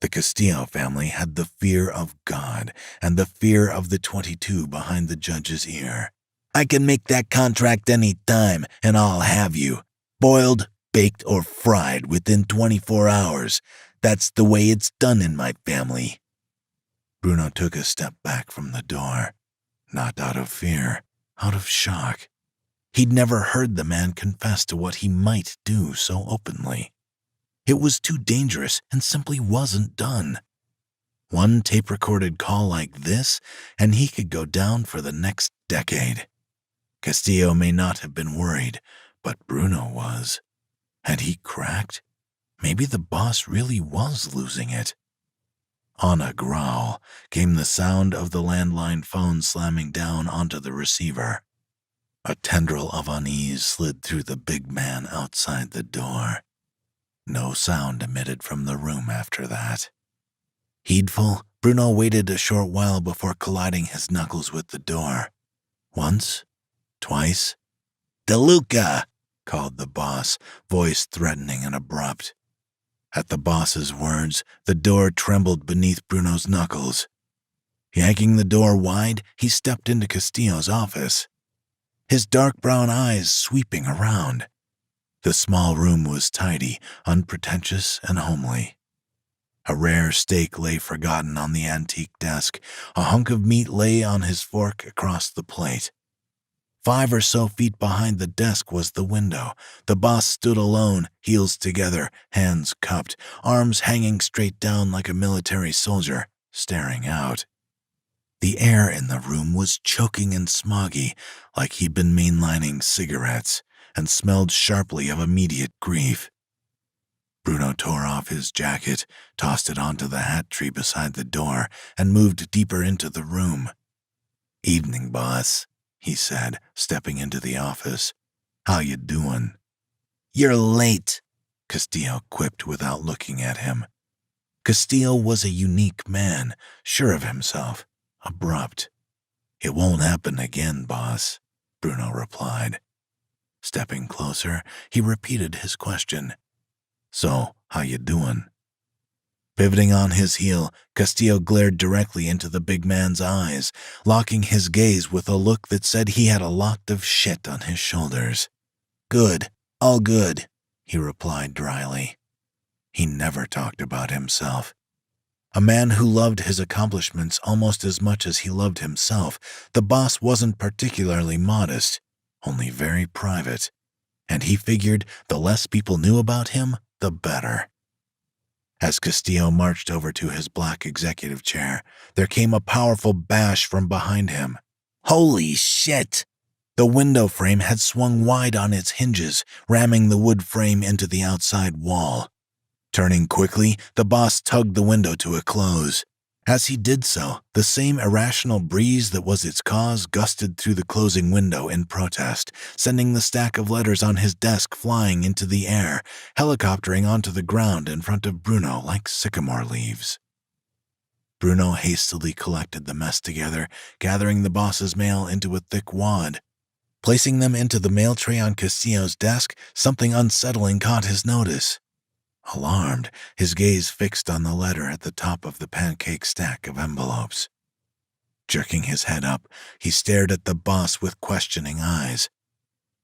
[SPEAKER 1] The Castillo family had the fear of God and the fear of the 22 behind the judge's ear. "I can make that contract any time, and I'll have you. Boiled, baked or fried within 24 hours. That's the way it's done in my family." Bruno took a step back from the door, not out of fear, out of shock. He'd never heard the man confess to what he might do so openly. It was too dangerous and simply wasn't done. One tape-recorded call like this, and he could go down for the next decade. Castillo may not have been worried, but Bruno was. Had he cracked? Maybe the boss really was losing it. On a growl came the sound of the landline phone slamming down onto the receiver. A tendril of unease slid through the big man outside the door. No sound emitted from the room after that. Heedful, Bruno waited a short while before colliding his knuckles with the door. Once, twice. "DeLuca!" called the boss, voice threatening and abrupt. At the boss's words, the door trembled beneath Bruno's knuckles. Yanking the door wide, he stepped into Castillo's office, his dark brown eyes sweeping around. The small room was tidy, unpretentious, and homely. A rare steak lay forgotten on the antique desk. A hunk of meat lay on his fork across the plate. 5 or so feet behind the desk was the window. The boss stood alone, heels together, hands cupped, arms hanging straight down like a military soldier, staring out. The air in the room was choking and smoggy, like he'd been mainlining cigarettes, and smelled sharply of immediate grief. Bruno tore off his jacket, tossed it onto the hat tree beside the door, and moved deeper into the room. "Evening, boss," he said, stepping into the office. "How you doing?" "You're late," Castillo quipped without looking at him. Castillo was a unique man, sure of himself, abrupt. "It won't happen again, boss," Bruno replied. Stepping closer, he repeated his question. "So, how you doing?" Pivoting on his heel, Castillo glared directly into the big man's eyes, locking his gaze with a look that said he had a lot of shit on his shoulders. "Good, all good," he replied dryly. He never talked about himself. A man who loved his accomplishments almost as much as he loved himself, the boss wasn't particularly modest, only very private, and he figured the less people knew about him, the better. As Castillo marched over to his black executive chair, there came a powerful bash from behind him. Holy shit! The window frame had swung wide on its hinges, ramming the wood frame into the outside wall. Turning quickly, the boss tugged the window to a close. As he did so, the same irrational breeze that was its cause gusted through the closing window in protest, sending the stack of letters on his desk flying into the air, helicoptering onto the ground in front of Bruno like sycamore leaves. Bruno hastily collected the mess together, gathering the boss's mail into a thick wad. Placing them into the mail tray on Castillo's desk, something unsettling caught his notice. Alarmed, his gaze fixed on the letter at the top of the pancake stack of envelopes. Jerking his head up, he stared at the boss with questioning eyes.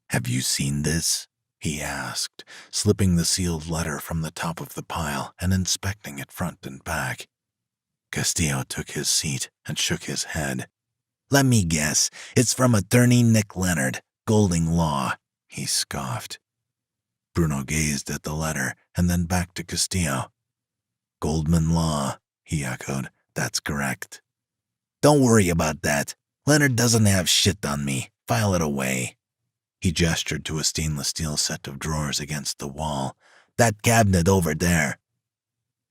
[SPEAKER 1] "Have you seen this?" he asked, slipping the sealed letter from the top of the pile and inspecting it front and back. Castillo took his seat and shook his head. "Let me guess, it's from attorney Nick Leonard, Golding Law," he scoffed. Bruno gazed at the letter and then back to Castillo. "Goldman Law," he echoed. "That's correct." "Don't worry about that. Leonard doesn't have shit on me. File it away." He gestured to a stainless steel set of drawers against the wall. "That cabinet over there."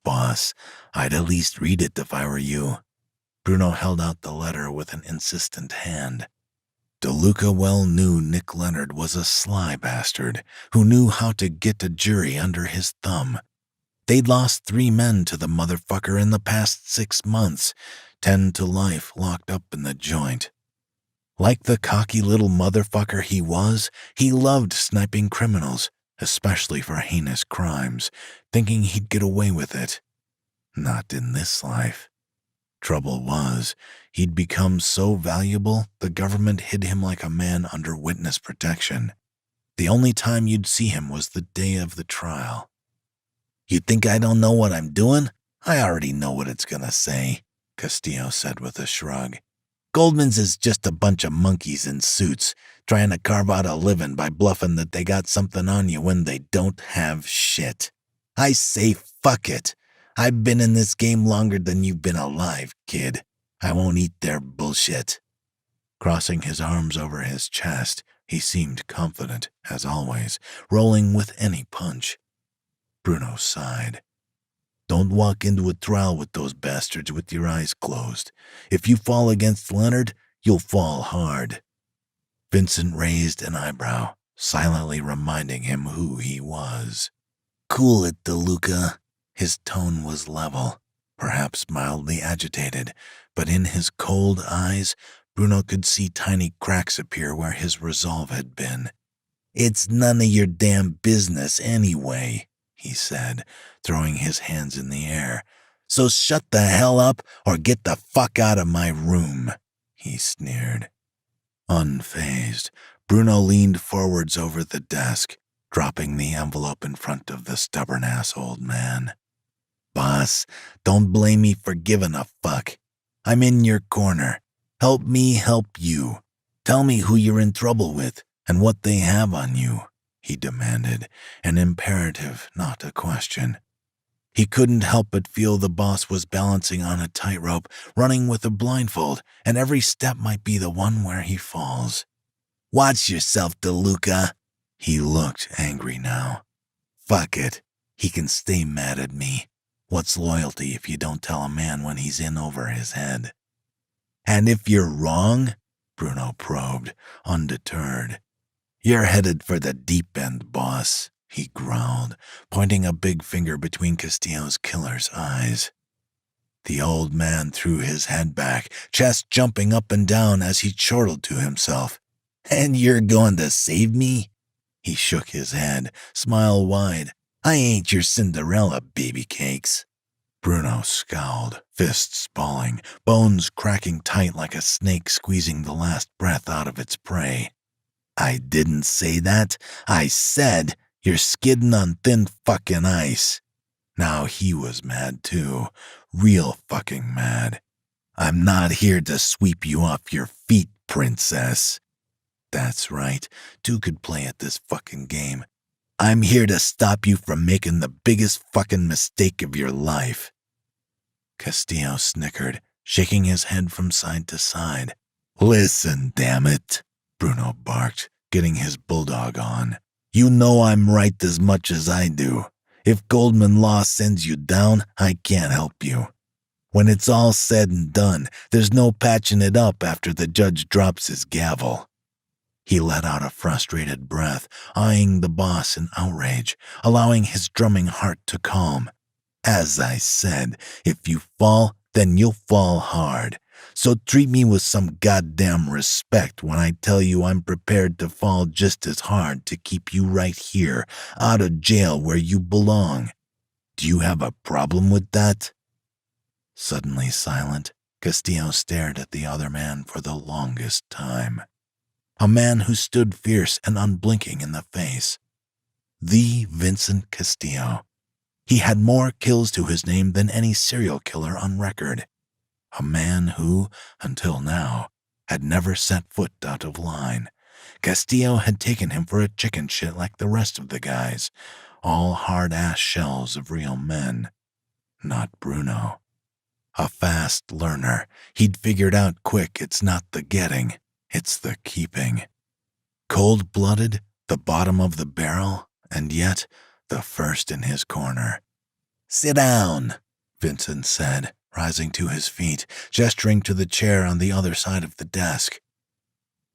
[SPEAKER 1] "Boss, I'd at least read it if I were you." Bruno held out the letter with an insistent hand. DeLuca well knew Nick Leonard was a sly bastard who knew how to get a jury under his thumb. They'd lost 3 men to the motherfucker in the past 6 months, 10 to life locked up in the joint. Like the cocky little motherfucker he was, he loved sniping criminals, especially for heinous crimes, thinking he'd get away with it. Not in this life. Trouble was, he'd become so valuable, the government hid him like a man under witness protection. The only time you'd see him was the day of the trial. You think I don't know what I'm doing? I already know what it's gonna say, Castillo said with a shrug. Goldman's is just a bunch of monkeys in suits, trying to carve out a living by bluffing that they got something on you when they don't have shit. I say fuck it. I've been in this game longer than you've been alive, kid. I won't eat their bullshit. Crossing his arms over his chest, he seemed confident, as always, rolling with any punch. Bruno sighed. Don't walk into a trial with those bastards with your eyes closed. If you fall against Leonard, you'll fall hard. Vincent raised an eyebrow, silently reminding him who he was. Cool it, DeLuca. His tone was level, perhaps mildly agitated, but in his cold eyes, Bruno could see tiny cracks appear where his resolve had been. It's none of your damn business anyway, he said, throwing his hands in the air. So shut the hell up or get the fuck out of my room, he sneered. Unfazed, Bruno leaned forwards over the desk, dropping the envelope in front of the stubborn-ass old man. Boss, don't blame me for giving a fuck. I'm in your corner. Help me help you. Tell me who you're in trouble with and what they have on you, he demanded, an imperative, not a question. He couldn't help but feel the boss was balancing on a tightrope, running with a blindfold, and every step might be the one where he falls. Watch yourself, DeLuca. He looked angry now. Fuck it. He can stay mad at me. What's loyalty if you don't tell a man when he's in over his head? And if you're wrong, Bruno probed, undeterred. You're headed for the deep end, boss, he growled, pointing a big finger between Castillo's killer's eyes. The old man threw his head back, chest jumping up and down as he chortled to himself. And you're going to save me? He shook his head, smile wide. I ain't your Cinderella, baby cakes. Bruno scowled, fists balling, bones cracking tight like a snake squeezing the last breath out of its prey. I didn't say that. I said you're skidding on thin fucking ice. Now he was mad too, real fucking mad. I'm not here to sweep you off your feet, princess. That's right, two could play at this fucking game. I'm here to stop you from making the biggest fucking mistake of your life. Castillo snickered, shaking his head from side to side. Listen, damn it, Bruno barked, getting his bulldog on. You know I'm right as much as I do. If Goldman Law sends you down, I can't help you. When it's all said and done, there's no patching it up after the judge drops his gavel. He let out a frustrated breath, eyeing the boss in outrage, allowing his drumming heart to calm. As I said, if you fall, then you'll fall hard. So treat me with some goddamn respect when I tell you I'm prepared to fall just as hard to keep you right here, out of jail where you belong. Do you have a problem with that? Suddenly silent, Castillo stared at the other man for the longest time. A man who stood fierce and unblinking in the face. The Vincent Castillo. He had more kills to his name than any serial killer on record. A man who, until now, had never set foot out of line. Castillo had taken him for a chicken shit like the rest of the guys, all hard-ass shells of real men. Not Bruno. A fast learner, he'd figured out quick it's not the getting, it's the keeping. Cold-blooded, the bottom of the barrel, and yet the first in his corner. Sit down, Vincent said, rising to his feet, gesturing to the chair on the other side of the desk.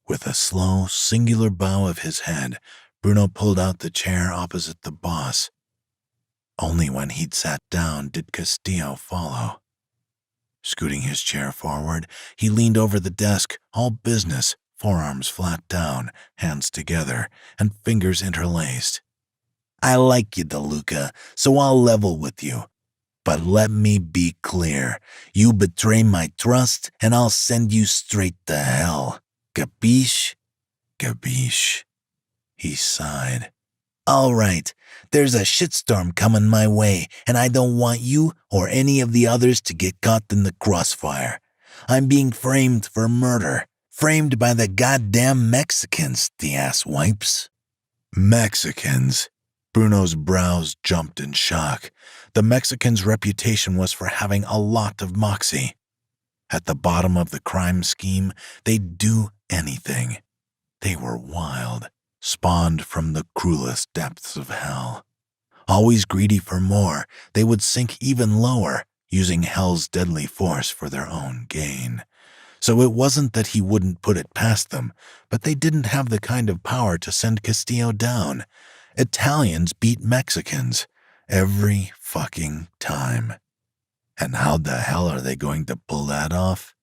[SPEAKER 1] With a slow, singular bow of his head, Bruno pulled out the chair opposite the boss. Only when he'd sat down did Castillo follow. Scooting his chair forward, he leaned over the desk, all business, forearms flat down, hands together, and fingers interlaced. I like you, DeLuca, so I'll level with you. But let me be clear. You betray my trust, and I'll send you straight to hell. Capiche? Capiche? He sighed. All right, there's a shitstorm coming my way, and I don't want you or any of the others to get caught in the crossfire. I'm being framed for murder. Framed by the goddamn Mexicans, the asswipes. Mexicans? Bruno's brows jumped in shock. The Mexicans' reputation was for having a lot of moxie. At the bottom of the crime scheme, they'd do anything. They were wild, spawned from the cruelest depths of hell. Always greedy for more, they would sink even lower, using hell's deadly force for their own gain. So it wasn't that he wouldn't put it past them, but they didn't have the kind of power to send Castillo down. Italians beat Mexicans every fucking time. And how the hell are they going to pull that off?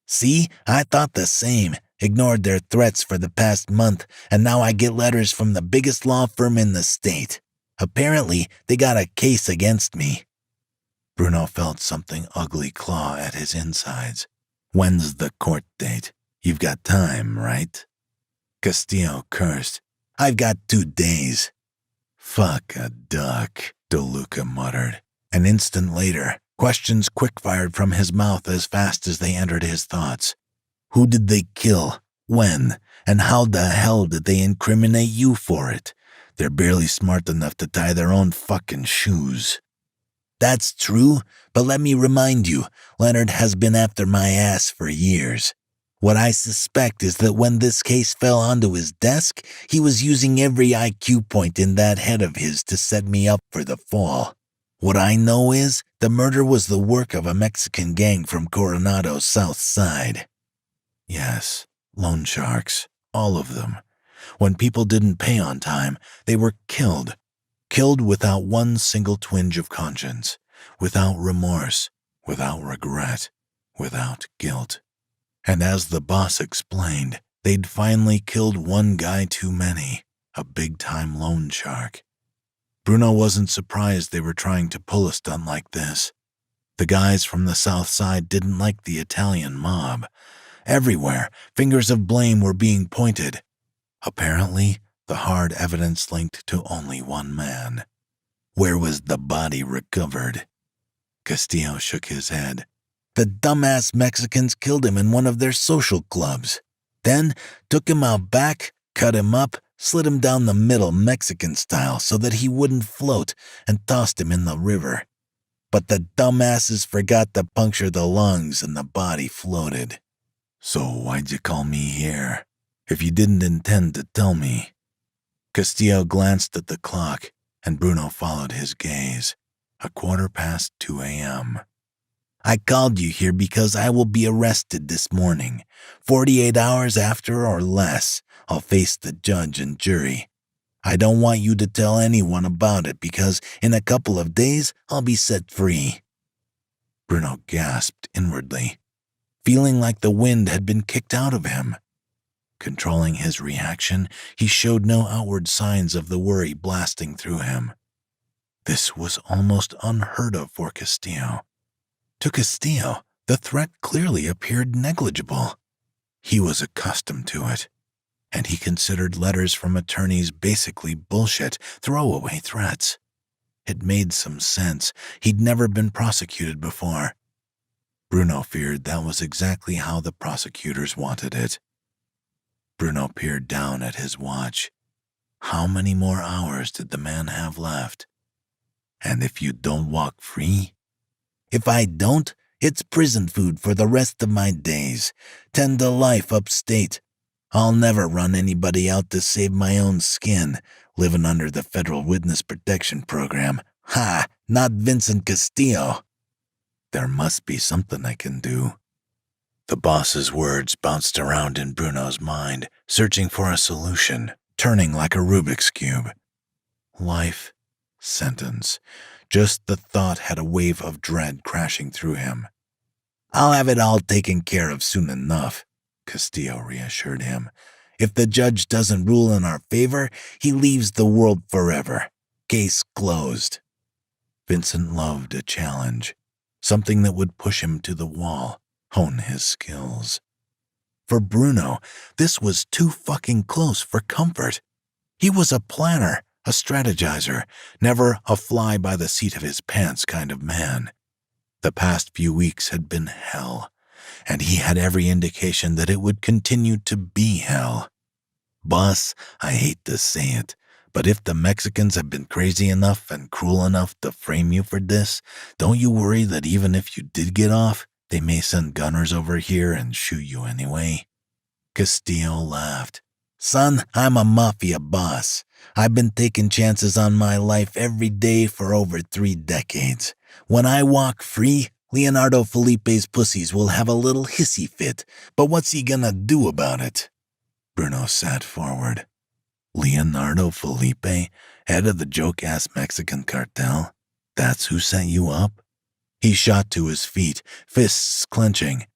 [SPEAKER 1] See, I thought the same. Ignored their threats for the past month, and now I get letters from the biggest law firm in the state. Apparently, they got a case against me. Bruno felt something ugly claw at his insides. When's the court date? You've got time, right? Castillo cursed. I've got 2 days. Fuck a duck, DeLuca muttered. An instant later, questions quick-fired from his mouth as fast as they entered his thoughts. Who did they kill? When? And how the hell did they incriminate you for it? They're barely smart enough to tie their own fucking shoes. That's true, but let me remind you, Leonard has been after my ass for years. What I suspect is that when this case fell onto his desk, he was using every IQ point in that head of his to set me up for the fall. What I know is the murder was the work of a Mexican gang from Coronado's south side. Yes, loan sharks, all of them. When people didn't pay on time, they were killed. Killed without one single twinge of conscience, without remorse, without regret, without guilt. And as the boss explained, they'd finally killed one guy too many, a big-time loan shark. Bruno wasn't surprised they were trying to pull a stunt like this. The guys from the south side didn't like the Italian mob. Everywhere, fingers of blame were being pointed. Apparently, the hard evidence linked to only one man. Where was the body recovered? Castillo shook his head. The dumbass Mexicans killed him in one of their social clubs. Then took him out back, cut him up, slit him down the middle Mexican style so that he wouldn't float, and tossed him in the river. But the dumbasses forgot to puncture the lungs and the body floated. So why'd you call me here, if you didn't intend to tell me? Castillo glanced at the clock, and Bruno followed his gaze. 2:15 a.m. I called you here because I will be arrested this morning. 48 hours after or less, I'll face the judge and jury. I don't want you to tell anyone about it because in a couple of days I'll be set free. Bruno gasped inwardly, feeling like the wind had been kicked out of him. Controlling his reaction, he showed no outward signs of the worry blasting through him. This was almost unheard of for Castillo. To Castillo, the threat clearly appeared negligible. He was accustomed to it, and he considered letters from attorneys basically bullshit, throwaway threats. It made some sense. He'd never been prosecuted before. Bruno feared that was exactly how the prosecutors wanted it. Bruno peered down at his watch. How many more hours did the man have left? And if you don't walk free? If I don't, it's prison food for the rest of my days. 10 to life upstate. I'll never run anybody out to save my own skin, living under the Federal Witness Protection Program. Ha! Not Vincent Castillo. There must be something I can do. The boss's words bounced around in Bruno's mind, searching for a solution, turning like a Rubik's Cube. Life sentence. Just the thought had a wave of dread crashing through him. I'll have it all taken care of soon enough, Castillo reassured him. If the judge doesn't rule in our favor, he leaves the world forever. Case closed. Vincent loved a challenge, something that would push him to the wall, hone his skills. For Bruno, this was too fucking close for comfort. He was a planner, a strategizer, never a fly-by-the-seat-of-his-pants kind of man. The past few weeks had been hell, and he had every indication that it would continue to be hell. Boss, I hate to say it, but if the Mexicans have been crazy enough and cruel enough to frame you for this, don't you worry that even if you did get off, they may send gunners over here and shoot you anyway? Castillo laughed. Son, I'm a Mafia boss. I've been taking chances on my life every day for over 3 decades. When I walk free, Leonardo Felipe's pussies will have a little hissy fit, but what's he gonna do about it? Bruno sat forward. Leonardo Felipe, head of the joke-ass Mexican cartel? That's who set you up? He shot to his feet, fists clenching.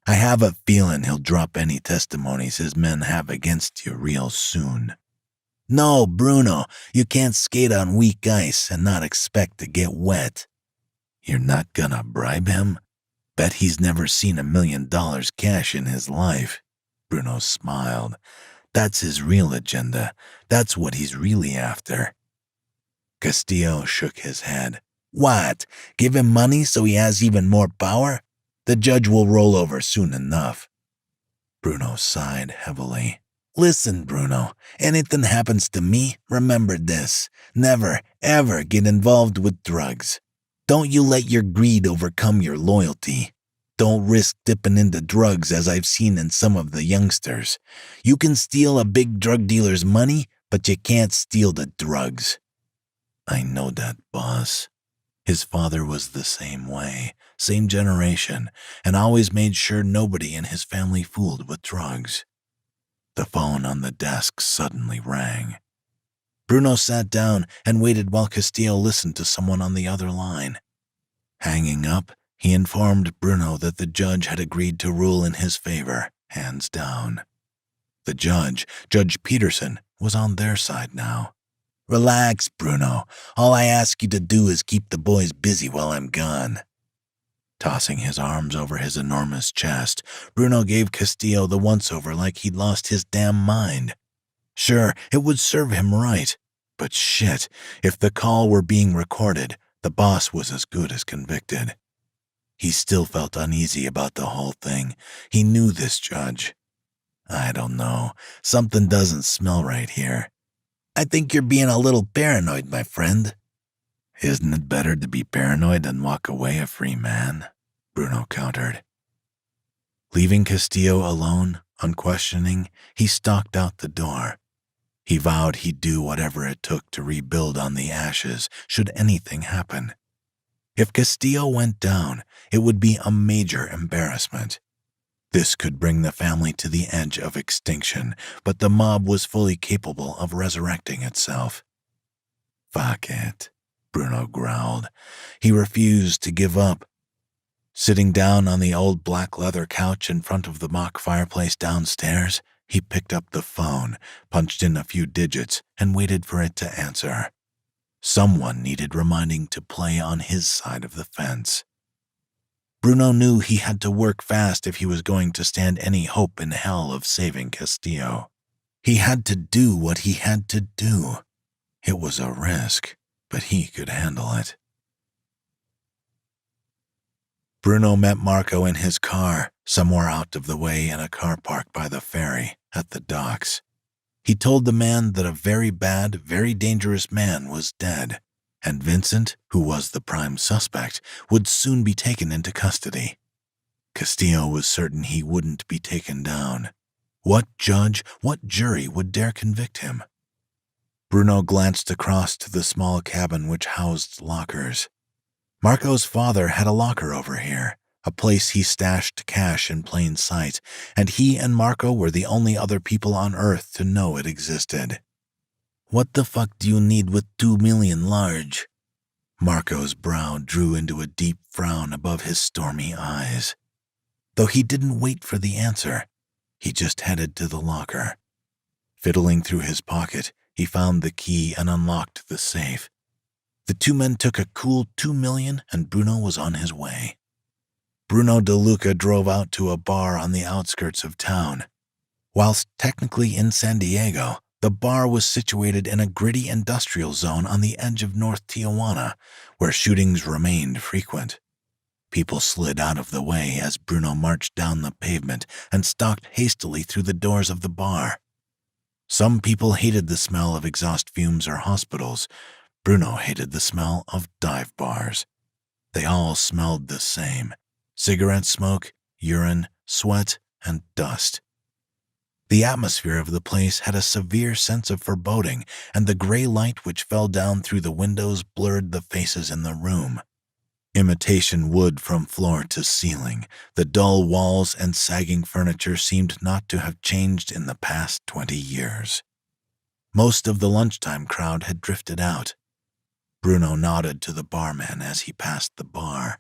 [SPEAKER 1] I have a feeling he'll drop any testimonies his men have against you real soon. No, Bruno, you can't skate on weak ice and not expect to get wet. You're not gonna bribe him? Bet he's never seen $1 million cash in his life. Bruno smiled. That's his real agenda. That's what he's really after. Castillo shook his head. What? Give him money so he has even more power? The judge will roll over soon enough. Bruno sighed heavily. Listen, Bruno, anything happens to me, remember this. Never, ever get involved with drugs. Don't you let your greed overcome your loyalty. Don't risk dipping into drugs as I've seen in some of the youngsters. You can steal a big drug dealer's money, but you can't steal the drugs. I know that, boss. His father was the same way, same generation, and always made sure nobody in his family fooled with drugs. The phone on the desk suddenly rang. Bruno sat down and waited while Castillo listened to someone on the other line. Hanging up, he informed Bruno that the judge had agreed to rule in his favor, hands down. The judge, Judge Peterson, was on their side now. Relax, Bruno. All I ask you to do is keep the boys busy while I'm gone. Tossing his arms over his enormous chest, Bruno gave Castillo the once-over like he'd lost his damn mind. Sure, it would serve him right, but shit, if the call were being recorded, the boss was as good as convicted. He still felt uneasy about the whole thing. He knew this judge. I don't know. Something doesn't smell right here. I think you're being a little paranoid, my friend. Isn't it better to be paranoid than walk away a free man? Bruno countered. Leaving Castillo alone, unquestioning, he stalked out the door. He vowed he'd do whatever it took to rebuild on the ashes should anything happen. If Castillo went down, it would be a major embarrassment. This could bring the family to the edge of extinction, but the mob was fully capable of resurrecting itself. Fuck it, Bruno growled. He refused to give up. Sitting down on the old black leather couch in front of the mock fireplace downstairs, he picked up the phone, punched in a few digits, and waited for it to answer. Someone needed reminding to play on his side of the fence. Bruno knew he had to work fast if he was going to stand any hope in hell of saving Castillo. He had to do what he had to do. It was a risk, but he could handle it. Bruno met Marco in his car, somewhere out of the way in a car park by the ferry, at the docks. He told the man that a very bad, very dangerous man was dead, and Vincent, who was the prime suspect, would soon be taken into custody. Castillo was certain he wouldn't be taken down. What judge, what jury would dare convict him? Bruno glanced across to the small cabin which housed lockers. Marco's father had a locker over here, a place he stashed cash in plain sight, and he and Marco were the only other people on Earth to know it existed. What the fuck do you need with 2 million large? Marco's brow drew into a deep frown above his stormy eyes. Though he didn't wait for the answer, he just headed to the locker. Fiddling through his pocket, he found the key and unlocked the safe. The two men took a cool 2 million and Bruno was on his way. Bruno DeLuca drove out to a bar on the outskirts of town. Whilst technically in San Diego, The bar was situated in a gritty industrial zone on the edge of North Tijuana, where shootings remained frequent. People slid out of the way as Bruno marched down the pavement and stalked hastily through the doors of the bar. Some people hated the smell of exhaust fumes or hospitals. Bruno hated the smell of dive bars. They all smelled the same: cigarette smoke, urine, sweat, and dust. The atmosphere of the place had a severe sense of foreboding, and the gray light which fell down through the windows blurred the faces in the room. Imitation wood from floor to ceiling, the dull walls and sagging furniture seemed not to have changed in the past 20 years. Most of the lunchtime crowd had drifted out. Bruno nodded to the barman as he passed the bar.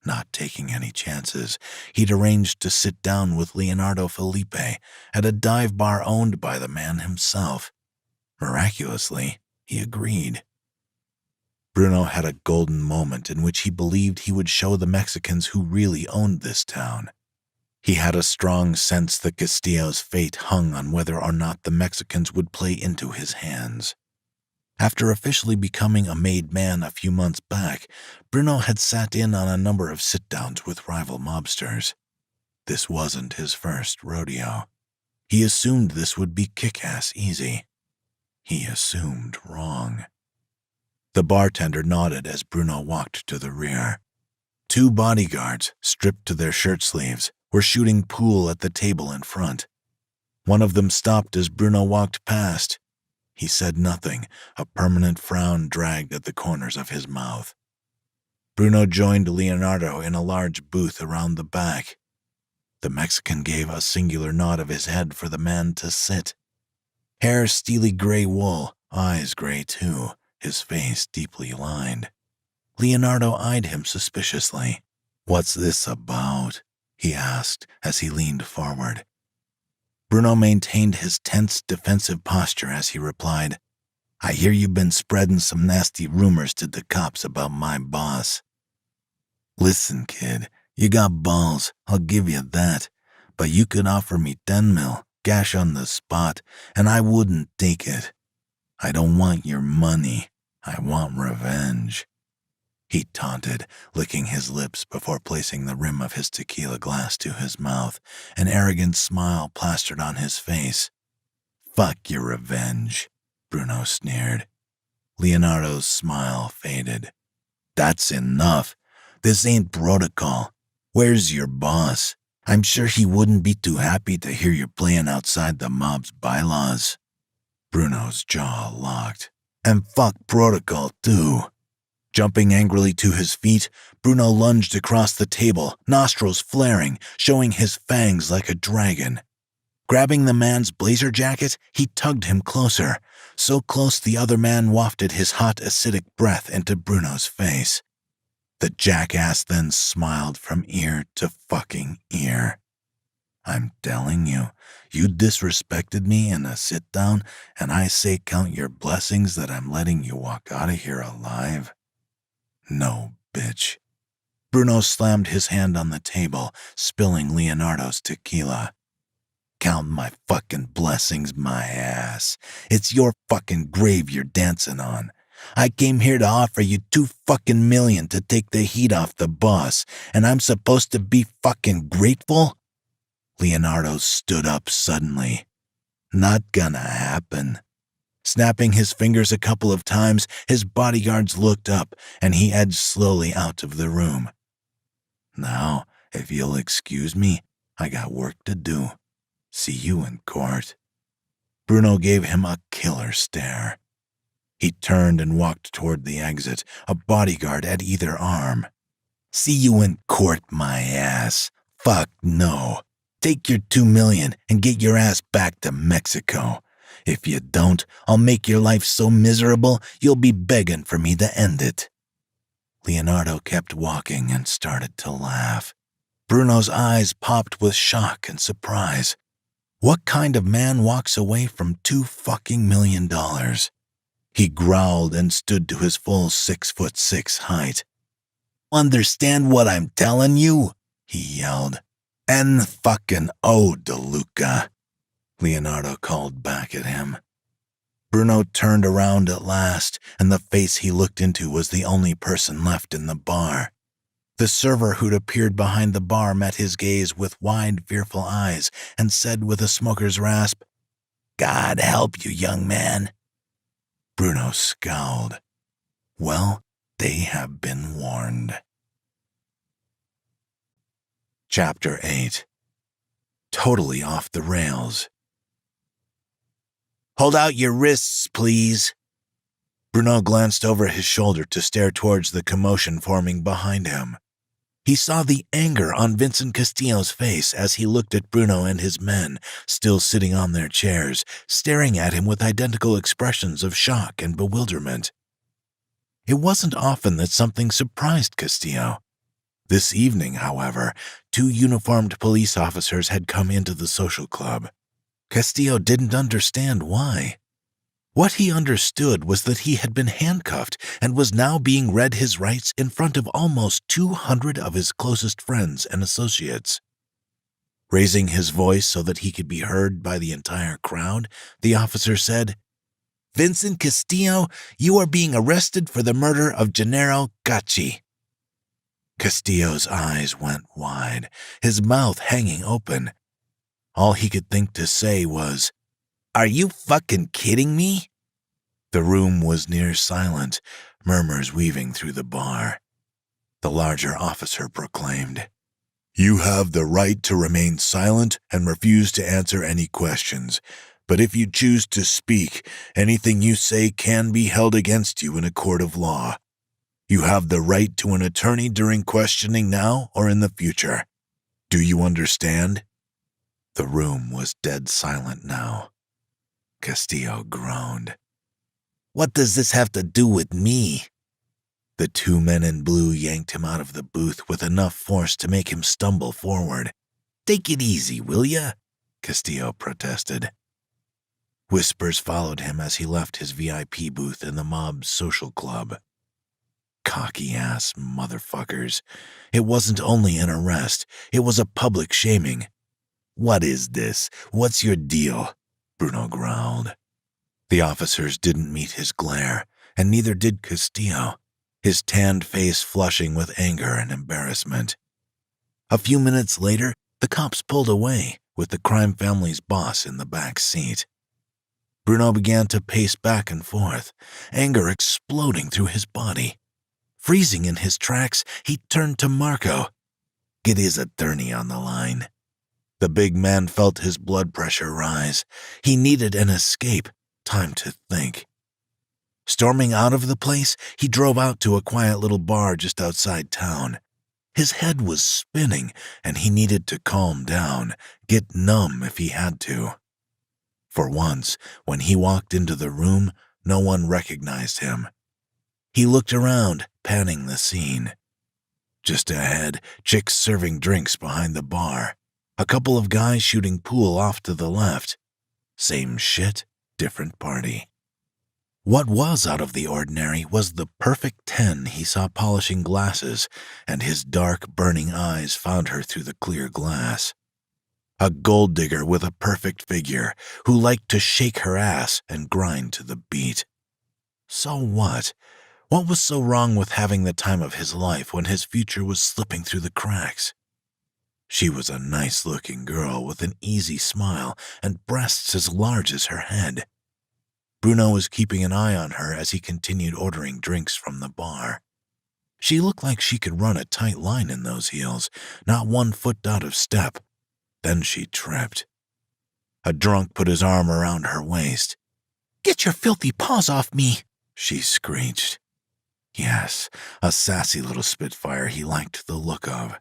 [SPEAKER 1] Not taking any chances, he'd arranged to sit down with Leonardo Felipe at a dive bar owned by the man himself. Miraculously, he agreed. Bruno had a golden moment in which he believed he would show the Mexicans who really owned this town. He had a strong sense that Castillo's fate hung on whether or not the Mexicans would play into his hands. After officially becoming a made man a few months back, Bruno had sat in on a number of sit-downs with rival mobsters. This wasn't his first rodeo. He assumed this would be kick-ass easy. He assumed wrong. The bartender nodded as Bruno walked to the rear. 2 bodyguards, stripped to their shirt sleeves, were shooting pool at the table in front. One of them stopped as Bruno walked past. He said nothing, a permanent frown dragged at the corners of his mouth. Bruno joined Leonardo in a large booth around the back. The Mexican gave a singular nod of his head for the man to sit. Hair steely gray wool, eyes gray too, his face deeply lined. Leonardo eyed him suspiciously. "What's this about?" he asked as he leaned forward. Bruno maintained his tense, defensive posture as he replied, "I hear you've been spreading some nasty rumors to the cops about my boss." "Listen, kid, you got balls, I'll give you that. But you could offer me 10 mil, cash on the spot, and I wouldn't take it. I don't want your money. I want revenge." He taunted, licking his lips before placing the rim of his tequila glass to his mouth, an arrogant smile plastered on his face. "Fuck your revenge," Bruno sneered. Leonardo's smile faded. "That's enough. This ain't protocol. Where's your boss? I'm sure he wouldn't be too happy to hear you're playing outside the mob's bylaws." Bruno's jaw locked. "And fuck protocol, too." Jumping angrily to his feet, Bruno lunged across the table, nostrils flaring, showing his fangs like a dragon. Grabbing the man's blazer jacket, he tugged him closer, so close the other man wafted his hot, acidic breath into Bruno's face. The jackass then smiled from ear to fucking ear. "I'm telling you, you disrespected me in a sit-down, and I say count your blessings that I'm letting you walk out of here alive." "No, bitch." Bruno slammed his hand on the table, spilling Leonardo's tequila. "Count my fucking blessings, my ass. It's your fucking grave you're dancing on. I came here to offer you 2 fucking million to take the heat off the boss, and I'm supposed to be fucking grateful?" Leonardo stood up suddenly. "Not gonna happen." Snapping his fingers a couple of times, his bodyguards looked up, and he edged slowly out of the room. "Now, if you'll excuse me, I got work to do. See you in court." Bruno gave him a killer stare. He turned and walked toward the exit, a bodyguard at either arm. "See you in court, my ass. Fuck no. Take your 2 million and get your ass back to Mexico. If you don't, I'll make your life so miserable you'll be begging for me to end it." Leonardo kept walking and started to laugh. Bruno's eyes popped with shock and surprise. What kind of man walks away from $2 million? He growled and stood to his full 6'6" height. "Understand what I'm telling you?" he yelled. "N fucking O, DeLuca," Leonardo called back at him. Bruno turned around at last, and the face he looked into was the only person left in the bar. The server who'd appeared behind the bar met his gaze with wide, fearful eyes and said with a smoker's rasp, "God help you, young man." Bruno scowled. Well, they have been warned. Chapter 8. Totally off the rails. "Hold out your wrists, please." Bruno glanced over his shoulder to stare towards the commotion forming behind him. He saw the anger on Vincent Castillo's face as he looked at Bruno and his men, still sitting on their chairs, staring at him with identical expressions of shock and bewilderment. It wasn't often that something surprised Castillo. This evening, however, 2 uniformed police officers had come into the social club. Castillo didn't understand why. What he understood was that he had been handcuffed and was now being read his rights in front of almost 200 of his closest friends and associates. Raising his voice so that he could be heard by the entire crowd, the officer said, "Vincent Castillo, you are being arrested for the murder of Gennaro Gacci." Castillo's eyes went wide, his mouth hanging open. All he could think to say was, "Are you fucking kidding me?" The room was near silent, murmurs weaving through the bar. The larger officer proclaimed, "You have the right to remain silent and refuse to answer any questions. But if you choose to speak, anything you say can be held against you in a court of law. You have the right to an attorney during questioning now or in the future. Do you understand?" The room was dead silent now. Castillo groaned. "What does this have to do with me?" The 2 men in blue yanked him out of the booth with enough force to make him stumble forward. "Take it easy, will ya?" Castillo protested. Whispers followed him as he left his VIP booth in the mob's social club. Cocky-ass motherfuckers. It wasn't only an arrest, it was a public shaming. "What is this? What's your deal?" Bruno growled. The officers didn't meet his glare, and neither did Castillo, his tanned face flushing with anger and embarrassment. A few minutes later, the cops pulled away, with the crime family's boss in the back seat. Bruno began to pace back and forth, anger exploding through his body. Freezing in his tracks, he turned to Marco. "Get his attorney on the line." The big man felt his blood pressure rise. He needed an escape, time to think. Storming out of the place, he drove out to a quiet little bar just outside town. His head was spinning, and he needed to calm down, get numb if he had to. For once, when he walked into the room, no one recognized him. He looked around, panning the scene. Just ahead, chicks serving drinks behind the bar. A couple of guys shooting pool off to the left. Same shit, different party. What was out of the ordinary was the perfect 10 he saw polishing glasses, and his dark, burning eyes found her through the clear glass. A gold digger with a perfect figure, who liked to shake her ass and grind to the beat. So what? What was so wrong with having the time of his life when his future was slipping through the cracks? She was a nice-looking girl with an easy smile and breasts as large as her head. Bruno was keeping an eye on her as he continued ordering drinks from the bar. She looked like she could run a tight line in those heels, not 1 foot out of step. Then she tripped. A drunk put his arm around her waist. "Get your filthy paws off me," she screeched. Yes, a sassy little spitfire he liked the look of.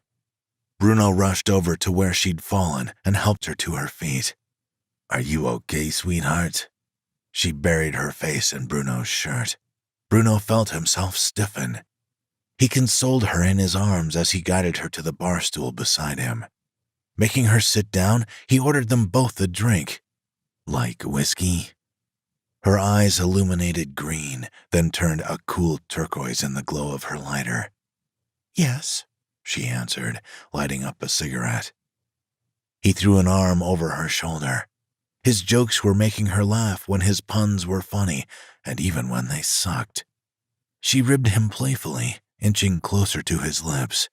[SPEAKER 1] Bruno rushed over to where she'd fallen and helped her to her feet. "Are you okay, sweetheart?" She buried her face in Bruno's shirt. Bruno felt himself stiffen. He consoled her in his arms as he guided her to the bar stool beside him. Making her sit down, he ordered them both a drink. "Like whiskey?" Her eyes illuminated green, then turned a cool turquoise in the glow of her lighter. "Yes," she answered, lighting up a cigarette. He threw an arm over her shoulder. His jokes were making her laugh when his puns were funny, and even when they sucked. She ribbed him playfully, inching closer to his lips.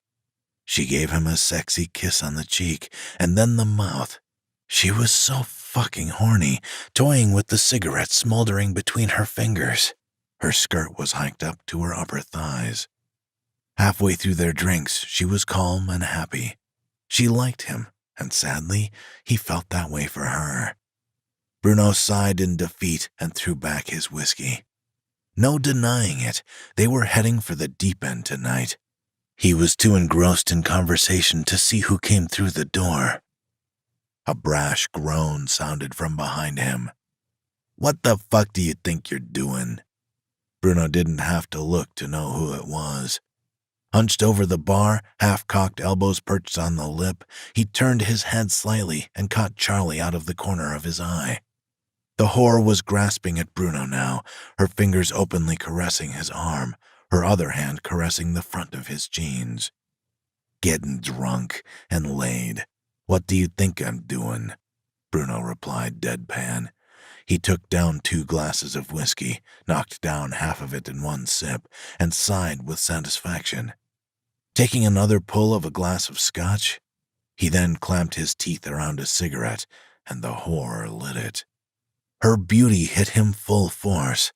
[SPEAKER 1] She gave him a sexy kiss on the cheek, and then the mouth. She was so fucking horny, toying with the cigarette smoldering between her fingers. Her skirt was hiked up to her upper thighs. Halfway through their drinks, she was calm and happy. She liked him, and sadly, he felt that way for her. Bruno sighed in defeat and threw back his whiskey. No denying it, they were heading for the deep end tonight. He was too engrossed in conversation to see who came through the door. A brash groan sounded from behind him. "What the fuck do you think you're doing?" Bruno didn't have to look to know who it was. Hunched over the bar, half-cocked elbows perched on the lip, he turned his head slightly and caught Charlie out of the corner of his eye. The whore was grasping at Bruno now, her fingers openly caressing his arm, her other hand caressing the front of his jeans. "Getting drunk and laid. What do you think I'm doing?" Bruno replied deadpan. He took down 2 glasses of whiskey, knocked down half of it in one sip, and sighed with satisfaction. Taking another pull of a glass of scotch, he then clamped his teeth around a cigarette, and the whore lit it. Her beauty hit him full force,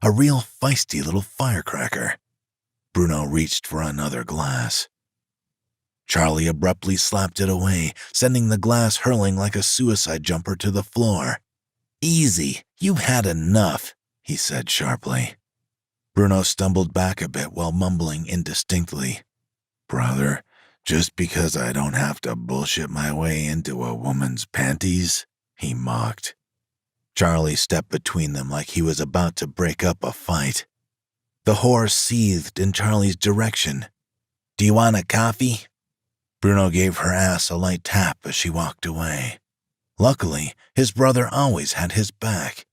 [SPEAKER 1] a real feisty little firecracker. Bruno reached for another glass. Charlie abruptly slapped it away, sending the glass hurling like a suicide jumper to the floor. "Easy, you've had enough," he said sharply. Bruno stumbled back a bit while mumbling indistinctly. "Brother, just because I don't have to bullshit my way into a woman's panties?" he mocked. Charlie stepped between them like he was about to break up a fight. The whore seethed in Charlie's direction. "Do you want a coffee?" Bruno gave her ass a light tap as she walked away. Luckily, his brother always had his back.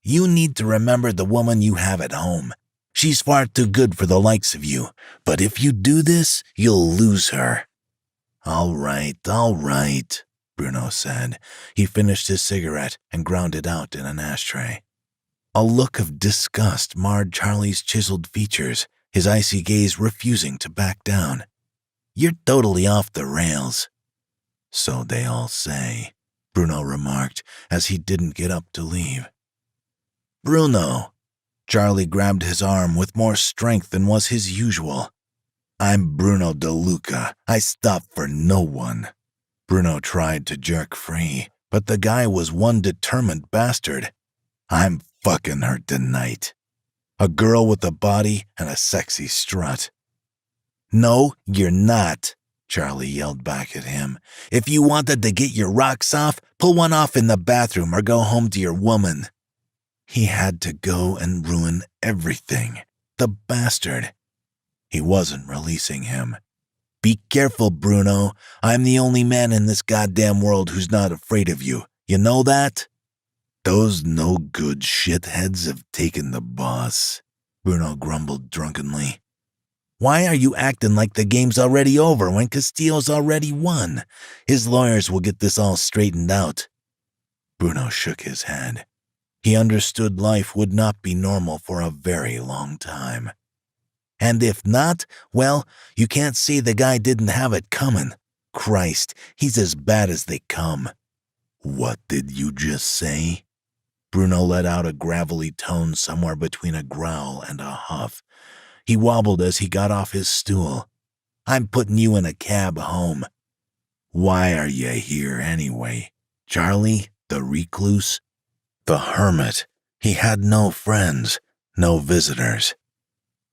[SPEAKER 1] "You need to remember the woman you have at home. She's far too good for the likes of you, but if you do this, you'll lose her." All right, Bruno said. He finished his cigarette and ground it out in an ashtray. A look of disgust marred Charlie's chiseled features, his icy gaze refusing to back down. "You're totally off the rails." "So they all say," Bruno remarked as he didn't get up to leave. "Bruno!" Charlie grabbed his arm with more strength than was his usual. "I'm Bruno DeLuca. I stop for no one." Bruno tried to jerk free, but the guy was one determined bastard. "I'm fucking her tonight. A girl with a body and a sexy strut." "No, you're not," Charlie yelled back at him. "If you wanted to get your rocks off, pull one off in the bathroom or go home to your woman." He had to go and ruin everything. The bastard. He wasn't releasing him. "Be careful, Bruno. I'm the only man in this goddamn world who's not afraid of you. You know that?" "Those no-good shitheads have taken the boss," Bruno grumbled drunkenly. "Why are you acting like the game's already over when Castillo's already won? His lawyers will get this all straightened out." Bruno shook his head. He understood life would not be normal for a very long time. "And if not, well, you can't say the guy didn't have it coming. Christ, he's as bad as they come." "What did you just say?" Bruno let out a gravelly tone somewhere between a growl and a huff. He wobbled as he got off his stool. "I'm putting you in a cab home." "Why are you here anyway? Charlie, the recluse?" The hermit. He had no friends, no visitors.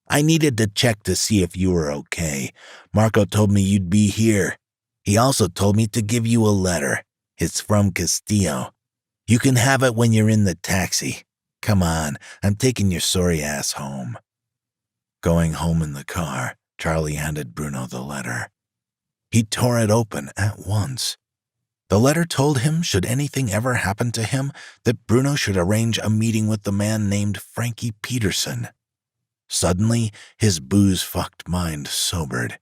[SPEAKER 1] "I needed to check to see if you were okay. Marco told me you'd be here. He also told me to give you a letter. It's from Castillo. You can have it when you're in the taxi. Come on, I'm taking your sorry ass home." Going home in the car, Charlie handed Bruno the letter. He tore it open at once. The letter told him, should anything ever happen to him, that Bruno should arrange a meeting with the man named Frankie Peterson. Suddenly, his booze-fucked mind sobered.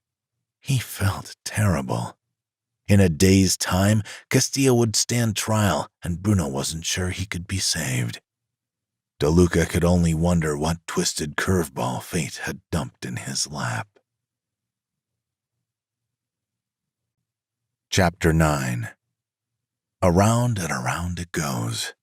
[SPEAKER 1] He felt terrible. In a day's time, Castillo would stand trial, and Bruno wasn't sure he could be saved. DeLuca could only wonder what twisted curveball fate had dumped in his lap. Chapter 9. Around and around it goes.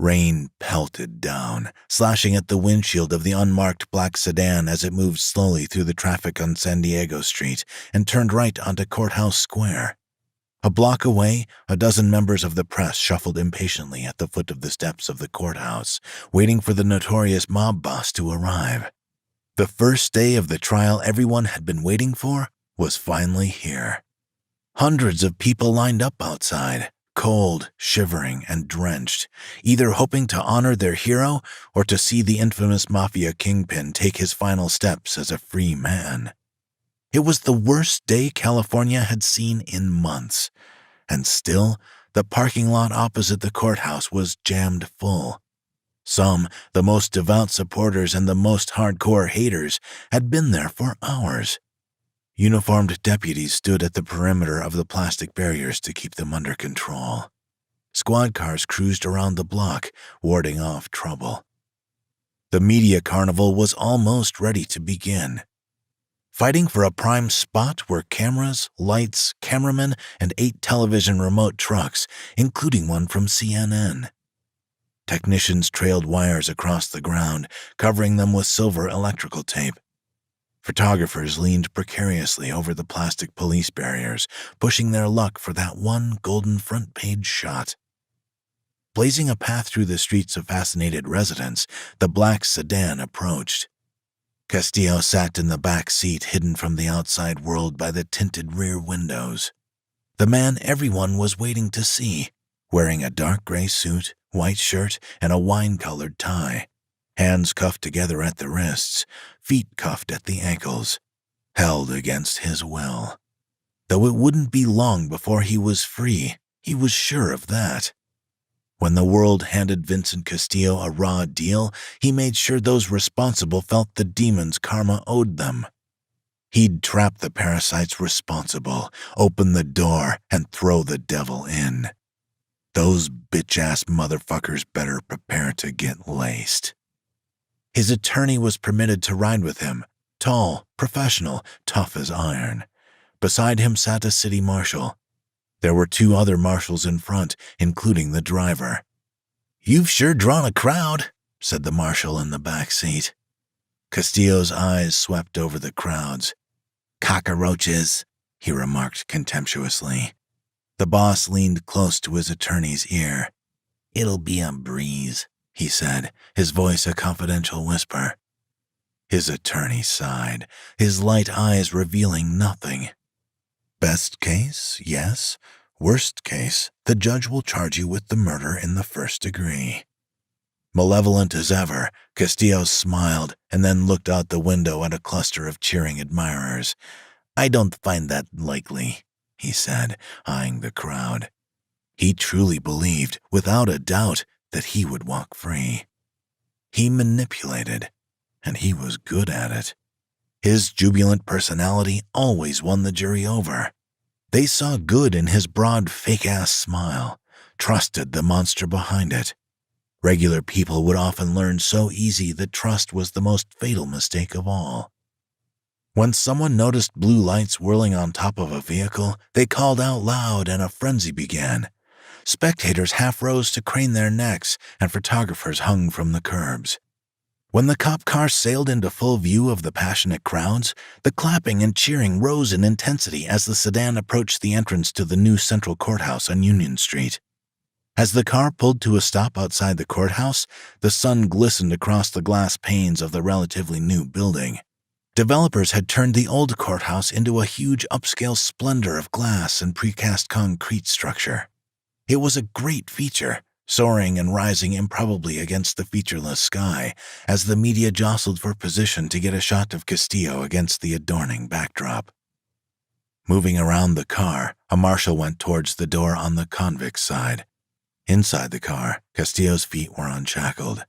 [SPEAKER 1] Rain pelted down, slashing at the windshield of the unmarked black sedan as it moved slowly through the traffic on San Diego Street and turned right onto Courthouse Square. A block away, a dozen members of the press shuffled impatiently at the foot of the steps of the courthouse, waiting for the notorious mob boss to arrive. The first day of the trial everyone had been waiting for was finally here. Hundreds of people lined up outside, cold, shivering, and drenched, either hoping to honor their hero or to see the infamous Mafia kingpin take his final steps as a free man. It was the worst day California had seen in months, and still, the parking lot opposite the courthouse was jammed full. Some, the most devout supporters and the most hardcore haters, had been there for hours. Uniformed deputies stood at the perimeter of the plastic barriers to keep them under control. Squad cars cruised around the block, warding off trouble. The media carnival was almost ready to begin. Fighting for a prime spot were cameras, lights, cameramen, and 8 television remote trucks, including one from CNN. Technicians trailed wires across the ground, covering them with silver electrical tape. Photographers leaned precariously over the plastic police barriers, pushing their luck for that one golden front-page shot. Blazing a path through the streets of fascinated residents, the black sedan approached. Castillo sat in the back seat, hidden from the outside world by the tinted rear windows. The man everyone was waiting to see, wearing a dark gray suit, white shirt, and a wine-colored tie. Hands cuffed together at the wrists, feet cuffed at the ankles, held against his will. Though it wouldn't be long before he was free, he was sure of that. When the world handed Vincent Castillo a raw deal, he made sure those responsible felt the demons karma owed them. He'd trap the parasites responsible, open the door, and throw the devil in. Those bitch-ass motherfuckers better prepare to get laced. His attorney was permitted to ride with him, tall, professional, tough as iron. Beside him sat a city marshal. There were 2 other marshals in front, including the driver. "You've sure drawn a crowd," said the marshal in the back seat. Castillo's eyes swept over the crowds. "Cockroaches," he remarked contemptuously. The boss leaned close to his attorney's ear. "It'll be a breeze," he said, his voice a confidential whisper. His attorney sighed, his light eyes revealing nothing. "Best case, yes. Worst case, the judge will charge you with the murder in the 1st degree." Malevolent as ever, Castillo smiled and then looked out the window at a cluster of cheering admirers. "I don't find that likely," he said, eyeing the crowd. He truly believed, without a doubt, that he would walk free. He manipulated, and he was good at it. His jubilant personality always won the jury over. They saw good in his broad, fake-ass smile, trusted the monster behind it. Regular people would often learn so easy that trust was the most fatal mistake of all. When someone noticed blue lights whirling on top of a vehicle, they called out loud and a frenzy began. Spectators half rose to crane their necks, and photographers hung from the curbs. When the cop car sailed into full view of the passionate crowds, the clapping and cheering rose in intensity as the sedan approached the entrance to the new Central Courthouse on Union Street. As the car pulled to a stop outside the courthouse, the sun glistened across the glass panes of the relatively new building. Developers had turned the old courthouse into a huge upscale splendor of glass and precast concrete structure. It was a great feature, soaring and rising improbably against the featureless sky as the media jostled for position to get a shot of Castillo against the adorning backdrop. Moving around the car, a marshal went towards the door on the convict side. Inside the car, Castillo's feet were unshackled.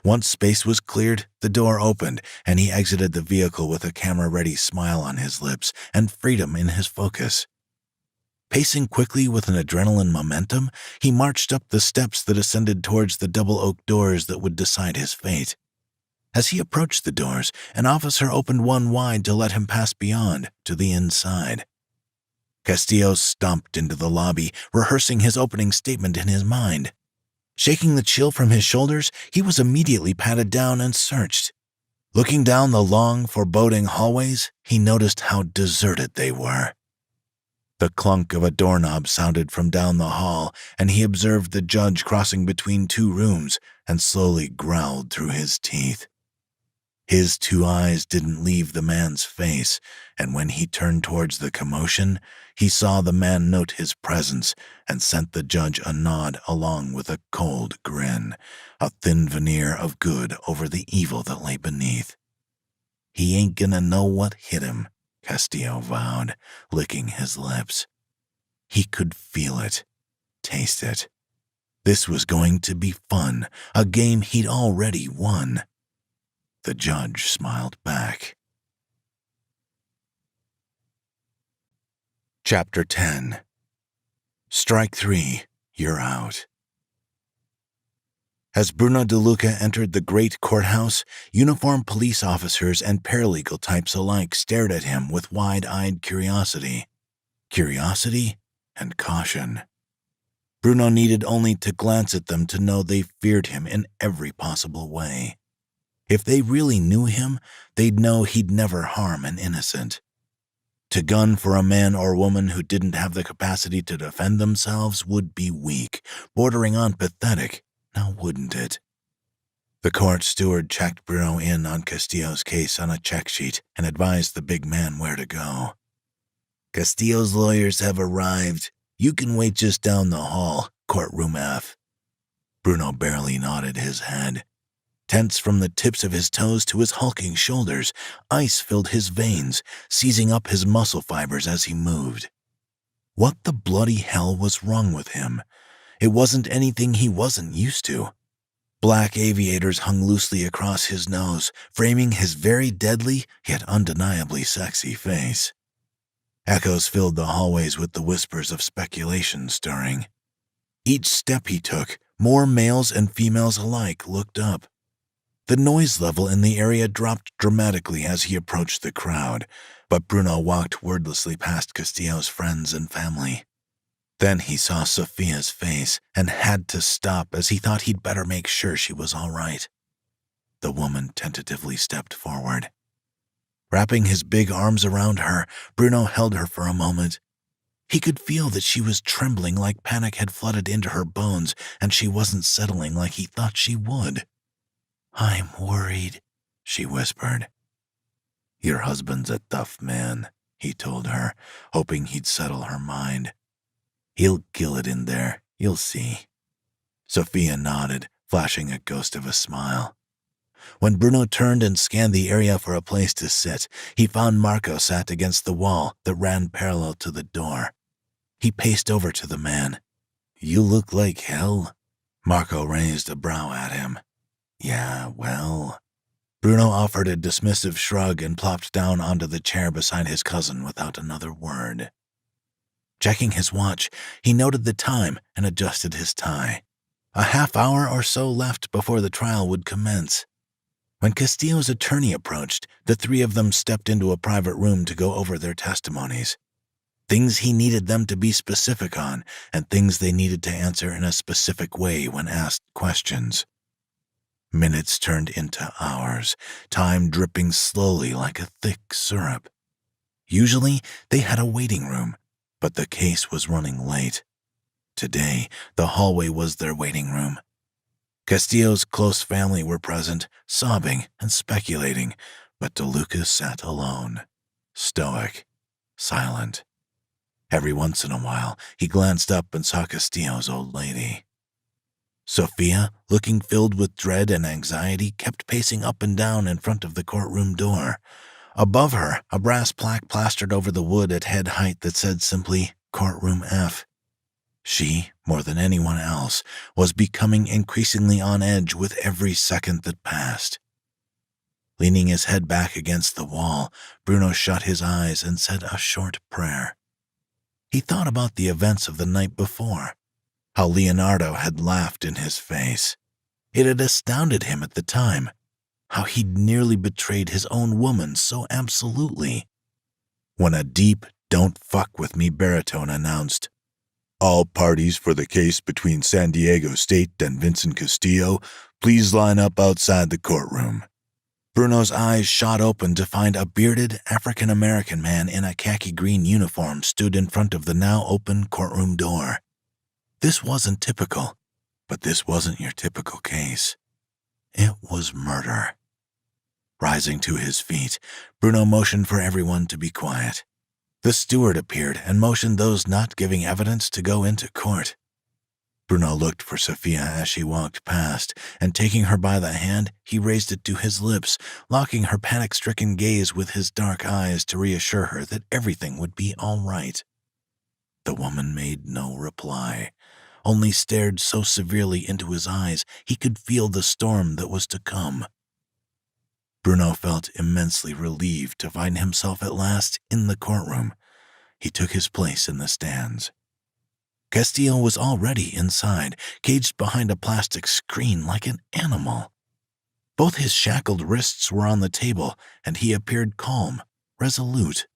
[SPEAKER 1] Once space was cleared, the door opened, and he exited the vehicle with a camera-ready smile on his lips and freedom in his focus. Pacing quickly with an adrenaline momentum, he marched up the steps that ascended towards the double oak doors that would decide his fate. As he approached the doors, an officer opened one wide to let him pass beyond, to the inside. Castillo stomped into the lobby, rehearsing his opening statement in his mind. Shaking the chill from his shoulders, he was immediately patted down and searched. Looking down the long, foreboding hallways, he noticed how deserted they were. The clunk of a doorknob sounded from down the hall, and he observed the judge crossing between two rooms and slowly growled through his teeth. His two eyes didn't leave the man's face, and when he turned towards the commotion, he saw the man note his presence and sent the judge a nod along with a cold grin, a thin veneer of good over the evil that lay beneath. He ain't gonna know what hit him, Castillo vowed, licking his lips. He could feel it, taste it. This was going to be fun, a game he'd already won. The judge smiled back. Chapter 10. Strike 3, you're out. As Bruno DeLuca entered the great courthouse, uniformed police officers and paralegal types alike stared at him with wide-eyed curiosity. Curiosity and caution. Bruno needed only to glance at them to know they feared him in every possible way. If they really knew him, they'd know he'd never harm an innocent. To gun for a man or woman who didn't have the capacity to defend themselves would be weak, bordering on pathetic, now wouldn't it? The court steward checked Bruno in on Castillo's case on a check sheet and advised the big man where to go. Castillo's lawyers have arrived. You can wait just down the hall, courtroom F. Bruno barely nodded his head. Tense from the tips of his toes to his hulking shoulders, ice filled his veins, seizing up his muscle fibers as he moved. What the bloody hell was wrong with him? It wasn't anything he wasn't used to. Black aviators hung loosely across his nose, framing his very deadly, yet undeniably sexy face. Echoes filled the hallways with the whispers of speculation stirring. Each step he took, more males and females alike looked up. The noise level in the area dropped dramatically as he approached the crowd, but Bruno walked wordlessly past Castillo's friends and family. Then he saw Sophia's face and had to stop as he thought he'd better make sure she was all right. The woman tentatively stepped forward. Wrapping his big arms around her, Bruno held her for a moment. He could feel that she was trembling like panic had flooded into her bones and she wasn't settling like he thought she would. "I'm worried," she whispered. "Your husband's a tough man," he told her, hoping he'd settle her mind. "He'll kill it in there, you'll see." Sophia nodded, flashing a ghost of a smile. When Bruno turned and scanned the area for a place to sit, he found Marco sat against the wall that ran parallel to the door. He paced over to the man. "You look like hell." Marco raised a brow at him. "Yeah, well." Bruno offered a dismissive shrug and plopped down onto the chair beside his cousin without another word. Checking his watch, he noted the time and adjusted his tie. A half hour or so left before the trial would commence. When Castillo's attorney approached, the three of them stepped into a private room to go over their testimonies. Things he needed them to be specific on, and things they needed to answer in a specific way when asked questions. Minutes turned into hours, time dripping slowly like a thick syrup. Usually, they had a waiting room, but the case was running late. Today, the hallway was their waiting room. Castillo's close family were present, sobbing and speculating, but DeLuca sat alone, stoic, silent. Every once in a while, he glanced up and saw Castillo's old lady. Sophia, looking filled with dread and anxiety, kept pacing up and down in front of the courtroom door. Above her, a brass plaque plastered over the wood at head height that said simply, "Courtroom F." She, more than anyone else, was becoming increasingly on edge with every second that passed. Leaning his head back against the wall, Bruno shut his eyes and said a short prayer. He thought about the events of the night before, how Leonardo had laughed in his face. It had astounded him at the time, how he'd nearly betrayed his own woman so absolutely. When a deep, "don't fuck with me" baritone announced, "All parties for the case between San Diego State and Vincent Castillo, please line up outside the courtroom." Bruno's eyes shot open to find a bearded African-American man in a khaki-green uniform stood in front of the now open courtroom door. This wasn't typical, but this wasn't your typical case. It was murder. Rising to his feet, Bruno motioned for everyone to be quiet. The steward appeared and motioned those not giving evidence to go into court. Bruno looked for Sophia as she walked past, and taking her by the hand, he raised it to his lips, locking her panic-stricken gaze with his dark eyes to reassure her that everything would be all right. The woman made no reply, only stared so severely into his eyes he could feel the storm that was to come. Bruno felt immensely relieved to find himself at last in the courtroom. He took his place in the stands. Castillo was already inside, caged behind a plastic screen like an animal. Both his shackled wrists were on the table, and he appeared calm, resolute.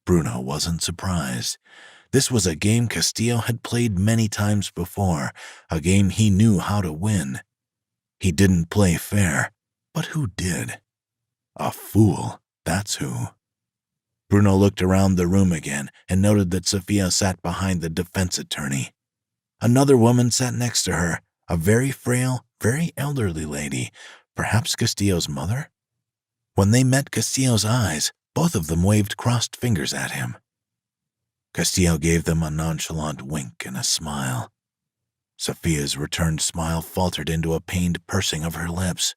[SPEAKER 1] Bruno wasn't surprised. This was a game Castillo had played many times before, a game he knew how to win. He didn't play fair, but who did? A fool, that's who. Bruno looked around the room again and noted that Sophia sat behind the defense attorney. Another woman sat next to her, a very frail, very elderly lady, perhaps Castillo's mother? When they met Castillo's eyes, both of them waved crossed fingers at him. Castillo gave them a nonchalant wink and a smile. Sophia's returned smile faltered into a pained pursing of her lips.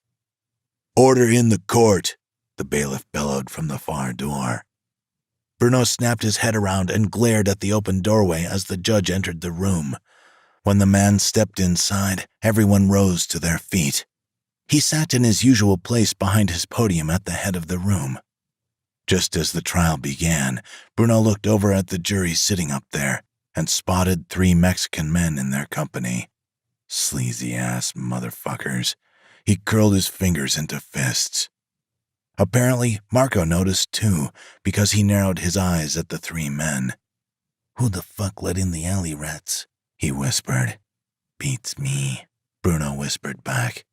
[SPEAKER 1] "Order in the court," the bailiff bellowed from the far door. Bruno snapped his head around and glared at the open doorway as the judge entered the room. When the man stepped inside, everyone rose to their feet. He sat in his usual place behind his podium at the head of the room. Just as the trial began, Bruno looked over at the jury sitting up there and spotted 3 Mexican men in their company. Sleazy-ass motherfuckers. He curled his fingers into fists. Apparently, Marco noticed too, because he narrowed his eyes at the 3 men. "Who the fuck let in the alley rats?" he whispered. "Beats me," Bruno whispered back.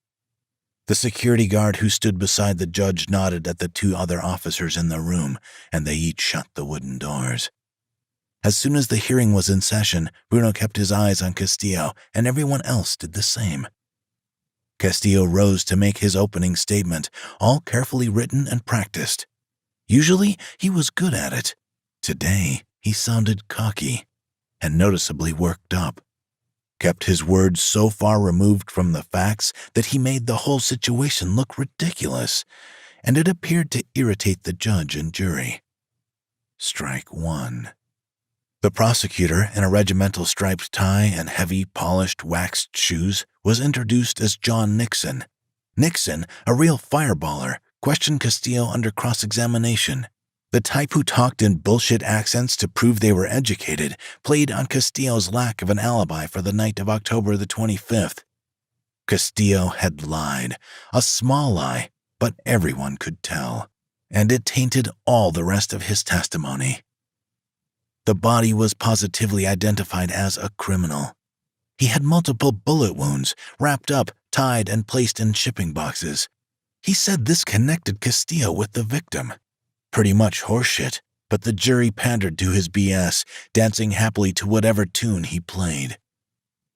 [SPEAKER 1] The security guard who stood beside the judge nodded at the 2 other officers in the room, and they each shut the wooden doors. As soon as the hearing was in session, Bruno kept his eyes on Castillo, and everyone else did the same. Castillo rose to make his opening statement, all carefully written and practiced. Usually, he was good at it. Today, he sounded cocky and noticeably worked up. Kept his words so far removed from the facts that he made the whole situation look ridiculous, and it appeared to irritate the judge and jury. Strike 1. The prosecutor, in a regimental striped tie and heavy, polished, waxed shoes, was introduced as John Nixon. Nixon, a real fireballer, questioned Castillo under cross-examination. The type who talked in bullshit accents to prove they were educated played on Castillo's lack of an alibi for the night of October the 25th. Castillo had lied, a small lie, but everyone could tell, and it tainted all the rest of his testimony. The body was positively identified as a criminal. He had multiple bullet wounds, wrapped up, tied, and placed in shipping boxes. He said this connected Castillo with the victim. Pretty much horseshit, but the jury pandered to his BS, dancing happily to whatever tune he played.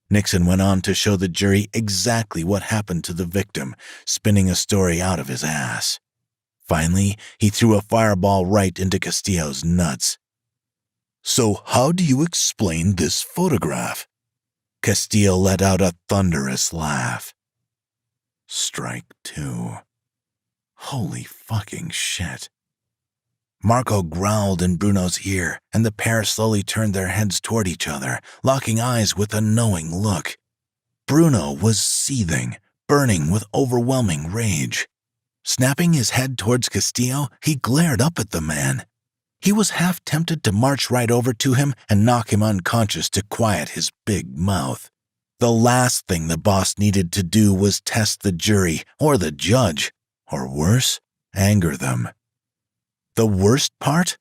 [SPEAKER 1] Nixon went on to show the jury exactly what happened to the victim, spinning a story out of his ass. Finally, he threw a fireball right into Castillo's nuts. "So how do you explain this photograph?" Castillo let out a thunderous laugh. Strike 2. Holy fucking shit. Marco growled in Bruno's ear, and the pair slowly turned their heads toward each other, locking eyes with a knowing look. Bruno was seething, burning with overwhelming rage. Snapping his head towards Castillo, he glared up at the man. He was half tempted to march right over to him and knock him unconscious to quiet his big mouth. The last thing the boss needed to do was test the jury or the judge, or worse, anger them. The worst part?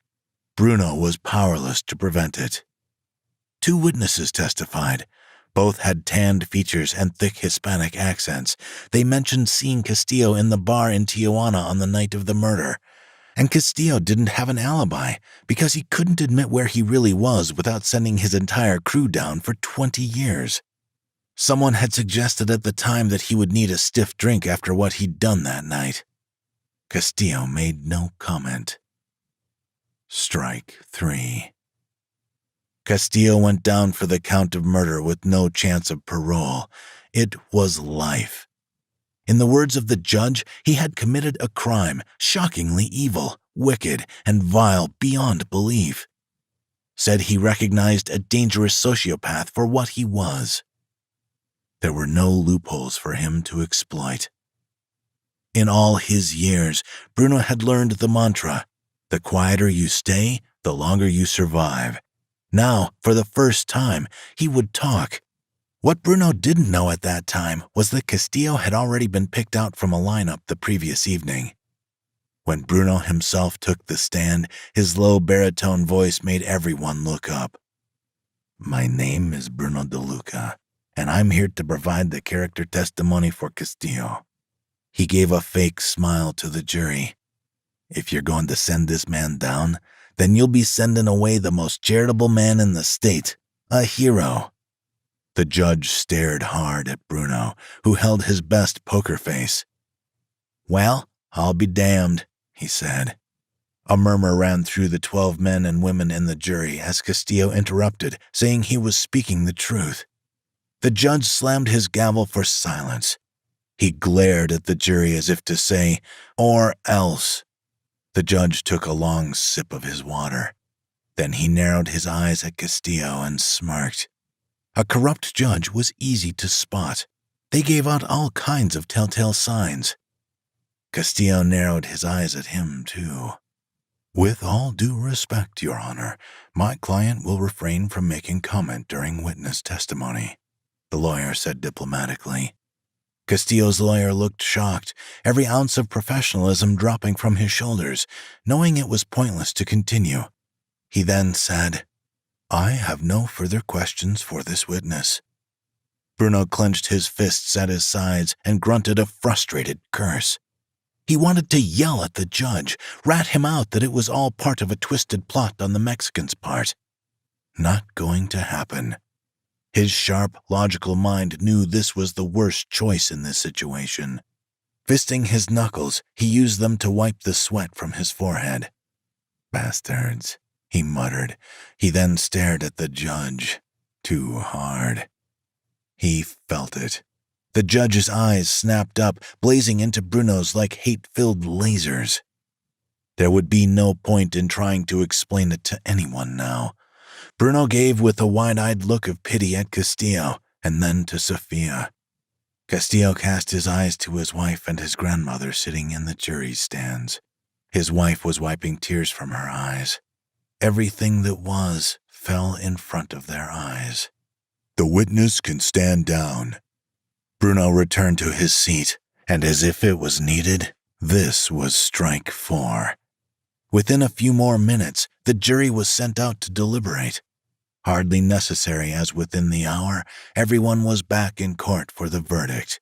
[SPEAKER 1] Bruno was powerless to prevent it. 2 witnesses testified. Both had tanned features and thick Hispanic accents. They mentioned seeing Castillo in the bar in Tijuana on the night of the murder. And Castillo didn't have an alibi because he couldn't admit where he really was without sending his entire crew down for 20 years. Someone had suggested at the time that he would need a stiff drink after what he'd done that night. Castillo made no comment. Strike 3. Castillo went down for the count of murder with no chance of parole. It was life. In the words of the judge, he had committed a crime, shockingly evil, wicked, and vile beyond belief. Said he recognized a dangerous sociopath for what he was. There were no loopholes for him to exploit. In all his years, Bruno had learned the mantra, the quieter you stay, the longer you survive. Now, for the first time, he would talk. What Bruno didn't know at that time was that Castillo had already been picked out from a lineup the previous evening. When Bruno himself took the stand, his low baritone voice made everyone look up. My name is Bruno De Luca, and I'm here to provide the character testimony for Castillo. He gave a fake smile to the jury. If you're going to send this man down, then you'll be sending away the most charitable man in the state, a hero. The judge stared hard at Bruno, who held his best poker face. Well, I'll be damned, he said. A murmur ran through the 12 men and women in the jury as Castillo interrupted, saying he was speaking the truth. The judge slammed his gavel for silence. He glared at the jury as if to say, or else. The judge took a long sip of his water. Then he narrowed his eyes at Castillo and smirked. A corrupt judge was easy to spot. They gave out all kinds of telltale signs. Castillo narrowed his eyes at him, too. With all due respect, Your Honor, my client will refrain from making comment during witness testimony, the lawyer said diplomatically. Castillo's lawyer looked shocked, every ounce of professionalism dropping from his shoulders, knowing it was pointless to continue. He then said, I have no further questions for this witness. Bruno clenched his fists at his sides and grunted a frustrated curse. He wanted to yell at the judge, rat him out that it was all part of a twisted plot on the Mexican's part. Not going to happen. His sharp, logical mind knew this was the worst choice in this situation. Fisting his knuckles, he used them to wipe the sweat from his forehead. Bastards, he muttered. He then stared at the judge. Too hard. He felt it. The judge's eyes snapped up, blazing into Bruno's like hate-filled lasers. There would be no point in trying to explain it to anyone now. Bruno gave with a wide-eyed look of pity at Castillo, and then to Sophia. Castillo cast his eyes to his wife and his grandmother sitting in the jury stands. His wife was wiping tears from her eyes. Everything that was fell in front of their eyes. The witness can stand down. Bruno returned to his seat, and as if it was needed, this was strike 4. Within a few more minutes, the jury was sent out to deliberate. Hardly necessary as within the hour, everyone was back in court for the verdict.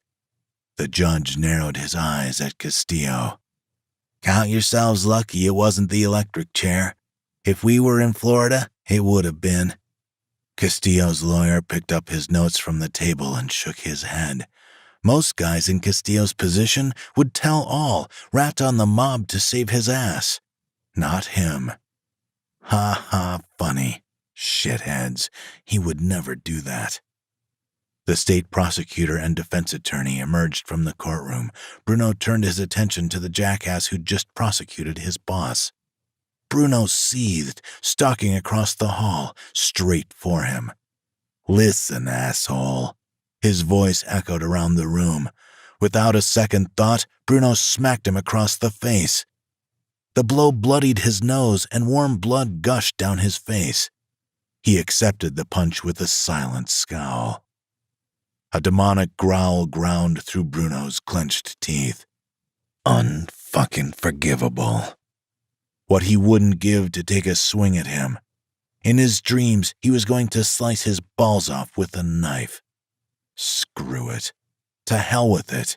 [SPEAKER 1] The judge narrowed his eyes at Castillo. Count yourselves lucky it wasn't the electric chair. If we were in Florida, it would have been. Castillo's lawyer picked up his notes from the table and shook his head. Most guys in Castillo's position would tell all, rat on the mob to save his ass. Not him. Ha ha, funny. Shitheads. He would never do that. The state prosecutor and defense attorney emerged from the courtroom. Bruno turned his attention to the jackass who'd just prosecuted his boss. Bruno seethed, stalking across the hall, straight for him. "Listen, asshole." His voice echoed around the room. Without a second thought, Bruno smacked him across the face. The blow bloodied his nose and warm blood gushed down his face. He accepted the punch with a silent scowl. A demonic growl ground through Bruno's clenched teeth. Unfucking forgivable. What he wouldn't give to take a swing at him. In his dreams, he was going to slice his balls off with a knife. Screw it. To hell with it.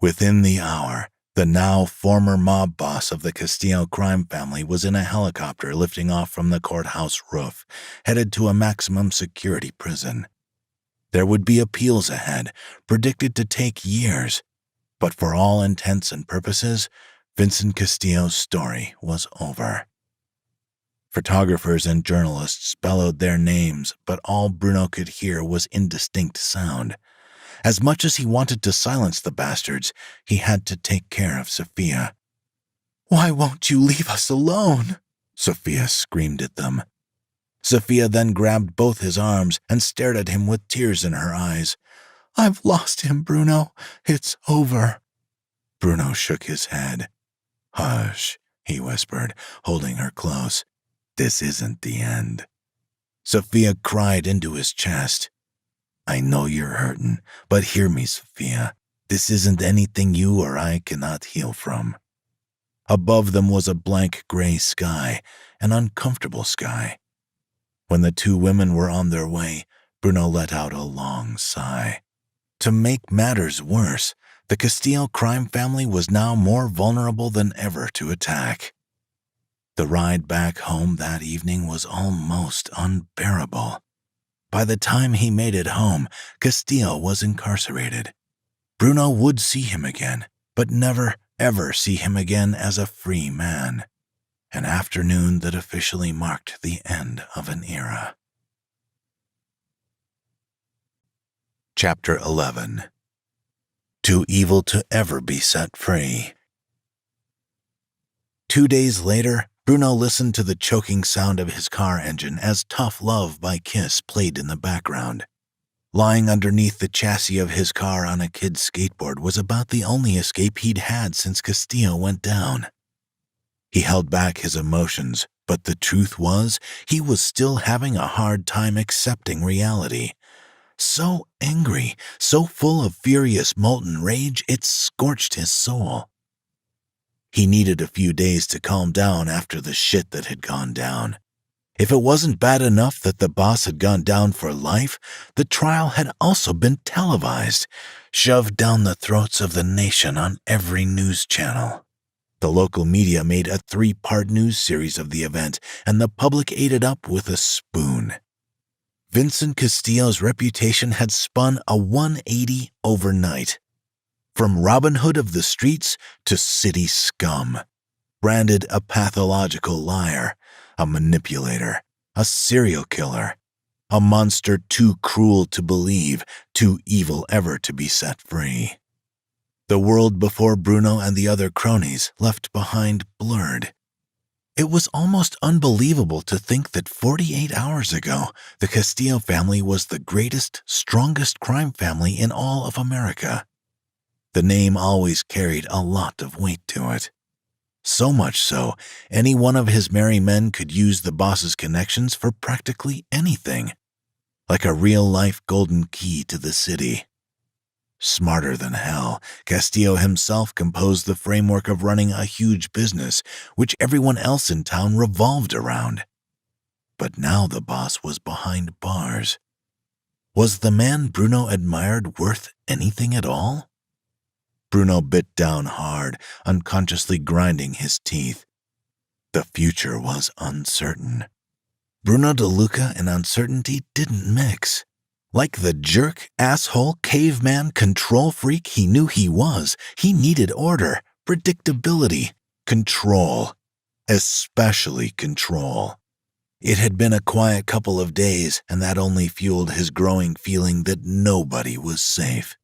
[SPEAKER 1] Within the hour, the now former mob boss of the Castillo crime family was in a helicopter lifting off from the courthouse roof, headed to a maximum security prison. There would be appeals ahead, predicted to take years, but for all intents and purposes, Vincent Castillo's story was over. Photographers and journalists bellowed their names, but all Bruno could hear was indistinct sound. As much as he wanted to silence the bastards, he had to take care of Sophia. "Why won't you leave us alone?" Sophia screamed at them. Sophia then grabbed both his arms and stared at him with tears in her eyes. "I've lost him, Bruno. It's over." Bruno shook his head. "Hush," he whispered, holding her close. "This isn't the end." Sophia cried into his chest. "I know you're hurting, but hear me, Sophia. This isn't anything you or I cannot heal from." Above them was a blank gray sky, an uncomfortable sky. When the two women were on their way, Bruno let out a long sigh. To make matters worse, the Castillo crime family was now more vulnerable than ever to attack. The ride back home that evening was almost unbearable. By the time he made it home, Castillo was incarcerated. Bruno would see him again, but never, ever see him again as a free man. An afternoon that officially marked the end of an era. Chapter 11. Too evil to ever be set free. 2 days later, Bruno listened to the choking sound of his car engine as Tough Love by Kiss played in the background. Lying underneath the chassis of his car on a kid's skateboard was about the only escape he'd had since Castillo went down. He held back his emotions, but the truth was, he was still having a hard time accepting reality. So angry, so full of furious molten rage, it scorched his soul. He needed a few days to calm down after the shit that had gone down. If it wasn't bad enough that the boss had gone down for life, the trial had also been televised, shoved down the throats of the nation on every news channel. The local media made a 3-part news series of the event, and the public ate it up with a spoon. Vincent Castillo's reputation had spun a 180 overnight. From Robin Hood of the streets to city scum. Branded a pathological liar, a manipulator, a serial killer, a monster too cruel to believe, too evil ever to be set free. The world before Bruno and the other cronies left behind blurred. It was almost unbelievable to think that 48 hours ago, the Castillo family was the greatest, strongest crime family in all of America. The name always carried a lot of weight to it. So much so, any one of his merry men could use the boss's connections for practically anything. Like a real-life golden key to the city. Smarter than hell, Castillo himself composed the framework of running a huge business, which everyone else in town revolved around. But now the boss was behind bars. Was the man Bruno admired worth anything at all? Bruno bit down hard, unconsciously grinding his teeth. The future was uncertain. Bruno DeLuca and uncertainty didn't mix. Like the jerk, asshole, caveman, control freak he knew he was, he needed order, predictability, control. Especially control. It had been a quiet couple of days, and that only fueled his growing feeling that nobody was safe.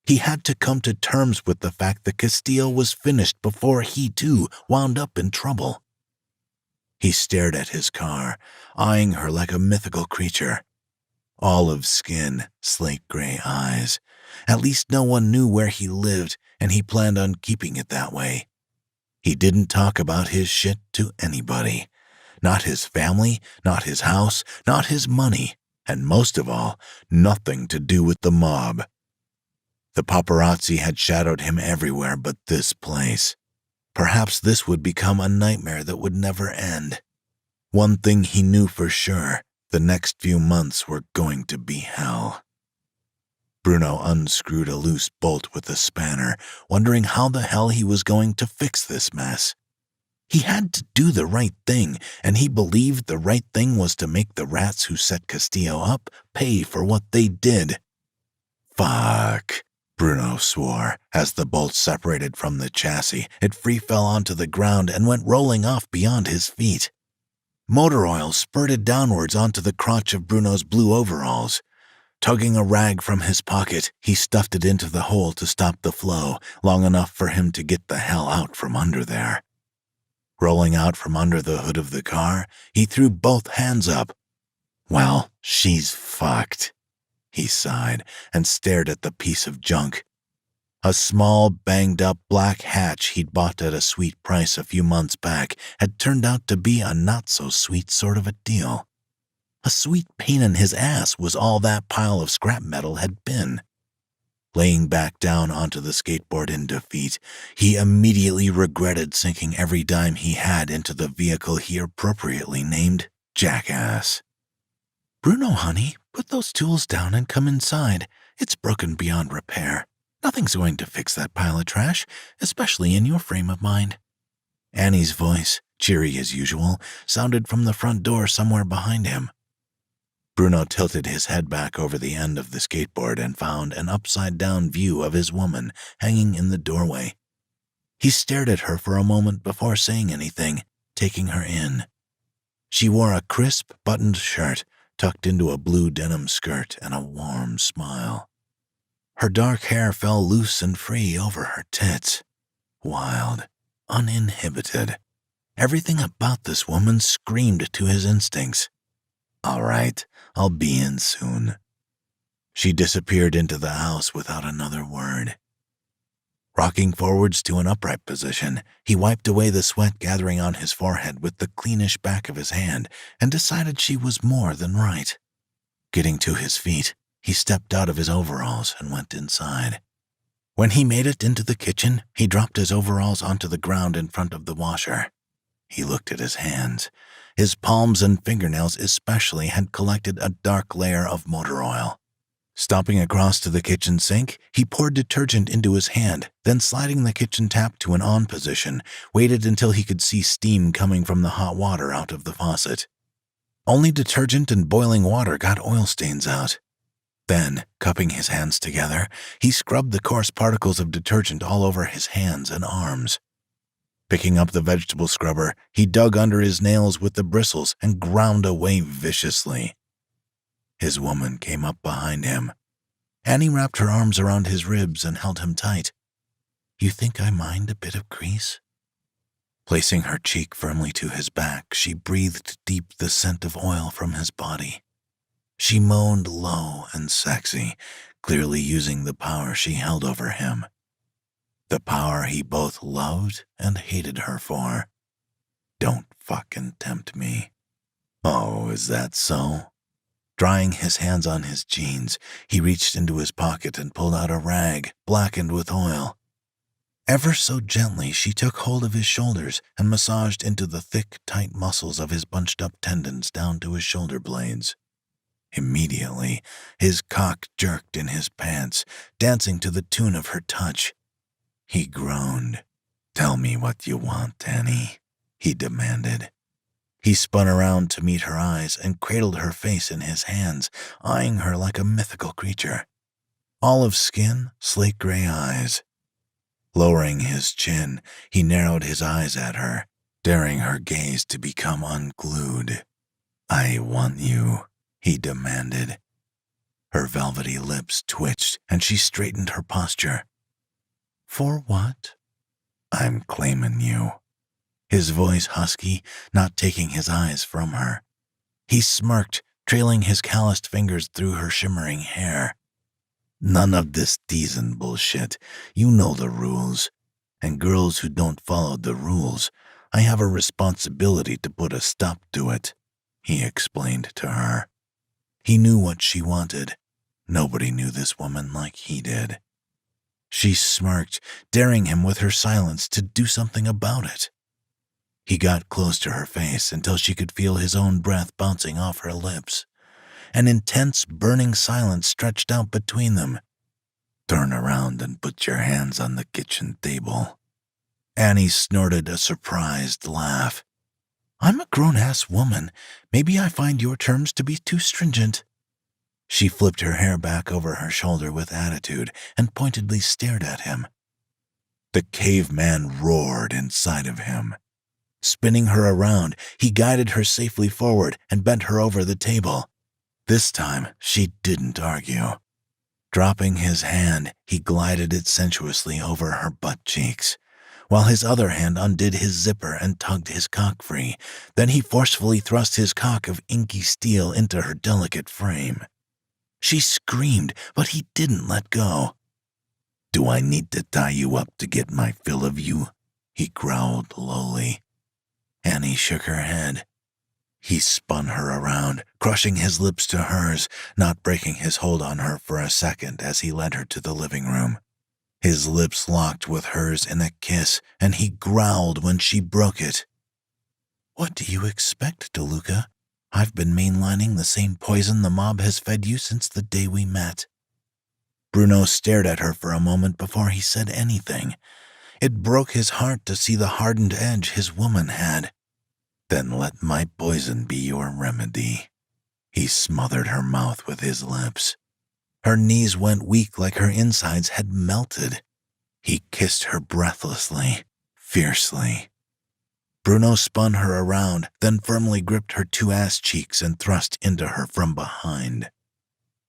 [SPEAKER 1] He had to come to terms with the fact that Castillo was finished before he, too, wound up in trouble. He stared at his car, eyeing her like a mythical creature. Olive skin, slate gray eyes. At least no one knew where he lived, and he planned on keeping it that way. He didn't talk about his shit to anybody. Not his family, not his house, not his money, and most of all, nothing to do with the mob. The paparazzi had shadowed him everywhere but this place. Perhaps this would become a nightmare that would never end. One thing he knew for sure, the next few months were going to be hell. Bruno unscrewed a loose bolt with a spanner, wondering how the hell he was going to fix this mess. He had to do the right thing, and he believed the right thing was to make the rats who set Castillo up pay for what they did. Fuck, Bruno swore. As the bolt separated from the chassis, it free fell onto the ground and went rolling off beyond his feet. Motor oil spurted downwards onto the crotch of Bruno's blue overalls. Tugging a rag from his pocket, he stuffed it into the hole to stop the flow, long enough for him to get the hell out from under there. Rolling out from under the hood of the car, he threw both hands up. Well, she's fucked. He sighed and stared at the piece of junk. A small, banged-up black hatch he'd bought at a sweet price a few months back had turned out to be a not-so-sweet sort of a deal. A sweet pain in his ass was all that pile of scrap metal had been. Laying back down onto the skateboard in defeat, he immediately regretted sinking every dime he had into the vehicle he appropriately named Jackass. "Bruno, honey, put those tools down and come inside. It's broken beyond repair. Nothing's going to fix that pile of trash, especially in your frame of mind." Annie's voice, cheery as usual, sounded from the front door somewhere behind him. Bruno tilted his head back over the end of the skateboard and found an upside-down view of his woman hanging in the doorway. He stared at her for a moment before saying anything, taking her in. She wore a crisp, buttoned shirt tucked into a blue denim skirt and a warm smile. Her dark hair fell loose and free over her tits. Wild, uninhibited. Everything about this woman screamed to his instincts. "All right, I'll be in soon." She disappeared into the house without another word. Rocking forwards to an upright position, he wiped away the sweat gathering on his forehead with the cleanish back of his hand and decided she was more than right. Getting to his feet, he stepped out of his overalls and went inside. When he made it into the kitchen, he dropped his overalls onto the ground in front of the washer. He looked at his hands. His palms and fingernails especially had collected a dark layer of motor oil. Stomping across to the kitchen sink, he poured detergent into his hand, then sliding the kitchen tap to an on position, waited until he could see steam coming from the hot water out of the faucet. Only detergent and boiling water got oil stains out. Then, cupping his hands together, he scrubbed the coarse particles of detergent all over his hands and arms. Picking up the vegetable scrubber, he dug under his nails with the bristles and ground away viciously. His woman came up behind him. Annie wrapped her arms around his ribs and held him tight. "You think I mind a bit of grease?" Placing her cheek firmly to his back, she breathed deep the scent of oil from his body. She moaned low and sexy, clearly using the power she held over him. The power he both loved and hated her for. "Don't fucking tempt me." "Oh, is that so?" Drying his hands on his jeans, he reached into his pocket and pulled out a rag, blackened with oil. Ever so gently, she took hold of his shoulders and massaged into the thick, tight muscles of his bunched-up tendons down to his shoulder blades. Immediately, his cock jerked in his pants, dancing to the tune of her touch. He groaned. "Tell me what you want, Annie," he demanded. He spun around to meet her eyes and cradled her face in his hands, eyeing her like a mythical creature. Olive skin, slate gray eyes. Lowering his chin, he narrowed his eyes at her, daring her gaze to become unglued. "I want you," he demanded. Her velvety lips twitched, and she straightened her posture. "For what?" "I'm claiming you." his voice husky, not taking his eyes from her. He smirked, trailing his calloused fingers through her shimmering hair. None of this teasing bullshit. You know the rules. And girls who don't follow the rules, I have a responsibility to put a stop to it, he explained to her. He knew what she wanted. Nobody knew this woman like he did. She smirked, daring him with her silence to do something about it. He got close to her face until she could feel his own breath bouncing off her lips. An intense, burning silence stretched out between them. Turn around and put your hands on the kitchen table. Annie snorted a surprised laugh. I'm a grown-ass woman. Maybe I find your terms to be too stringent. She flipped her hair back over her shoulder with attitude and pointedly stared at him. The caveman roared inside of him. Spinning her around, he guided her safely forward and bent her over the table. This time, she didn't argue. Dropping his hand, he glided it sensuously over her butt cheeks, while his other hand undid his zipper and tugged his cock free. Then he forcefully thrust his cock of inky steel into her delicate frame. She screamed, but he didn't let go. Do I need to tie you up to get my fill of you? He growled lowly. Annie shook her head. He spun her around, crushing his lips to hers, not breaking his hold on her for a second as he led her to the living room. His lips locked with hers in a kiss, and he growled when she broke it. What do you expect, DeLuca? I've been mainlining the same poison the mob has fed you since the day we met. Bruno stared at her for a moment before he said anything. It broke his heart to see the hardened edge his woman had. Then let my poison be your remedy. He smothered her mouth with his lips. Her knees went weak like her insides had melted. He kissed her breathlessly, fiercely. Bruno spun her around, then firmly gripped her two ass cheeks and thrust into her from behind.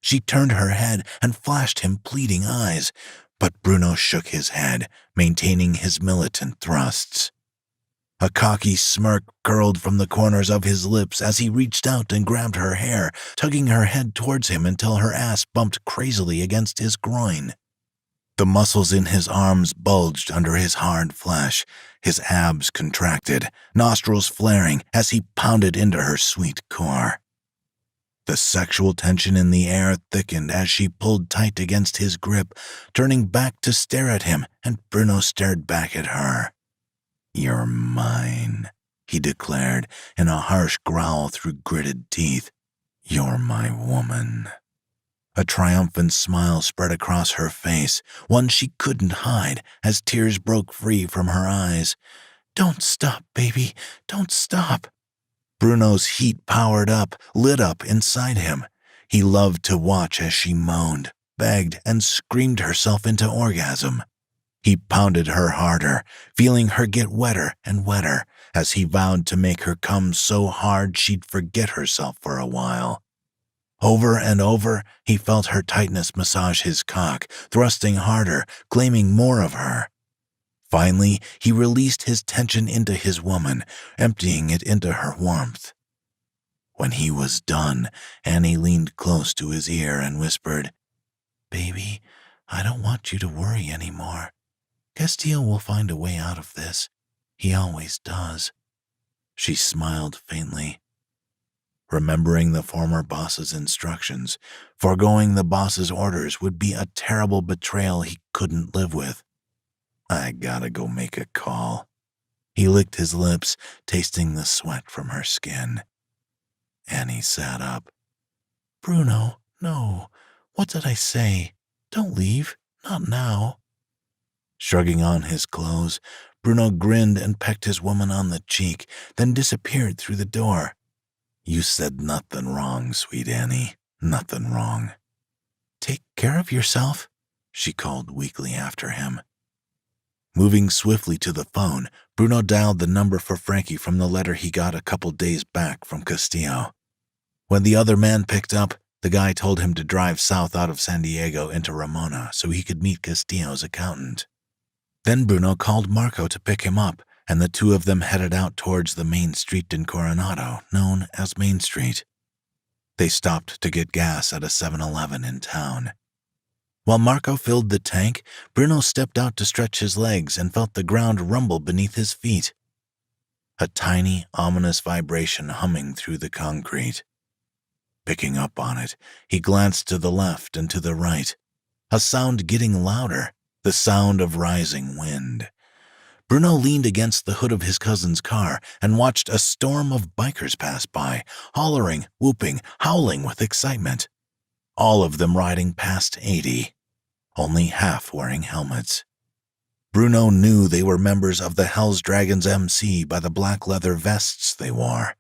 [SPEAKER 1] She turned her head and flashed him pleading eyes, but Bruno shook his head, maintaining his militant thrusts. A cocky smirk curled from the corners of his lips as he reached out and grabbed her hair, tugging her head towards him until her ass bumped crazily against his groin. The muscles in his arms bulged under his hard flesh, his abs contracted, nostrils flaring as he pounded into her sweet core. The sexual tension in the air thickened as she pulled tight against his grip, turning back to stare at him, and Bruno stared back at her. You're mine, he declared in a harsh growl through gritted teeth. You're my woman. A triumphant smile spread across her face, one she couldn't hide as tears broke free from her eyes. Don't stop, baby. Don't stop. Bruno's heat powered up, lit up inside him. He loved to watch as she moaned, begged, and screamed herself into orgasm. He pounded her harder, feeling her get wetter and wetter, as he vowed to make her come so hard she'd forget herself for a while. Over and over, he felt her tightness massage his cock, thrusting harder, claiming more of her. Finally, he released his tension into his woman, emptying it into her warmth. When he was done, Annie leaned close to his ear and whispered, Baby, I don't want you to worry anymore. Castillo will find a way out of this. He always does. She smiled faintly. Remembering the former boss's instructions, foregoing the boss's orders would be a terrible betrayal he couldn't live with. I gotta go make a call. He licked his lips, tasting the sweat from her skin. Annie sat up. Bruno, no. What did I say? Don't leave. Not now. Shrugging on his clothes, Bruno grinned and pecked his woman on the cheek, then disappeared through the door. You said nothing wrong, sweet Annie. Nothing wrong. Take care of yourself, she called weakly after him. Moving swiftly to the phone, Bruno dialed the number for Frankie from the letter he got a couple days back from Castillo. When the other man picked up, the guy told him to drive south out of San Diego into Ramona so he could meet Castillo's accountant. Then Bruno called Marco to pick him up, and the two of them headed out towards the main street in Coronado, known as Main Street. They stopped to get gas at a 7-Eleven in town. While Marco filled the tank, Bruno stepped out to stretch his legs and felt the ground rumble beneath his feet. A tiny, ominous vibration humming through the concrete. Picking up on it, he glanced to the left and to the right. A sound getting louder, the sound of rising wind. Bruno leaned against the hood of his cousin's car and watched a storm of bikers pass by, hollering, whooping, howling with excitement. All of them riding past 80. Only half wearing helmets. Bruno knew they were members of the Hell's Dragons MC by the black leather vests they wore.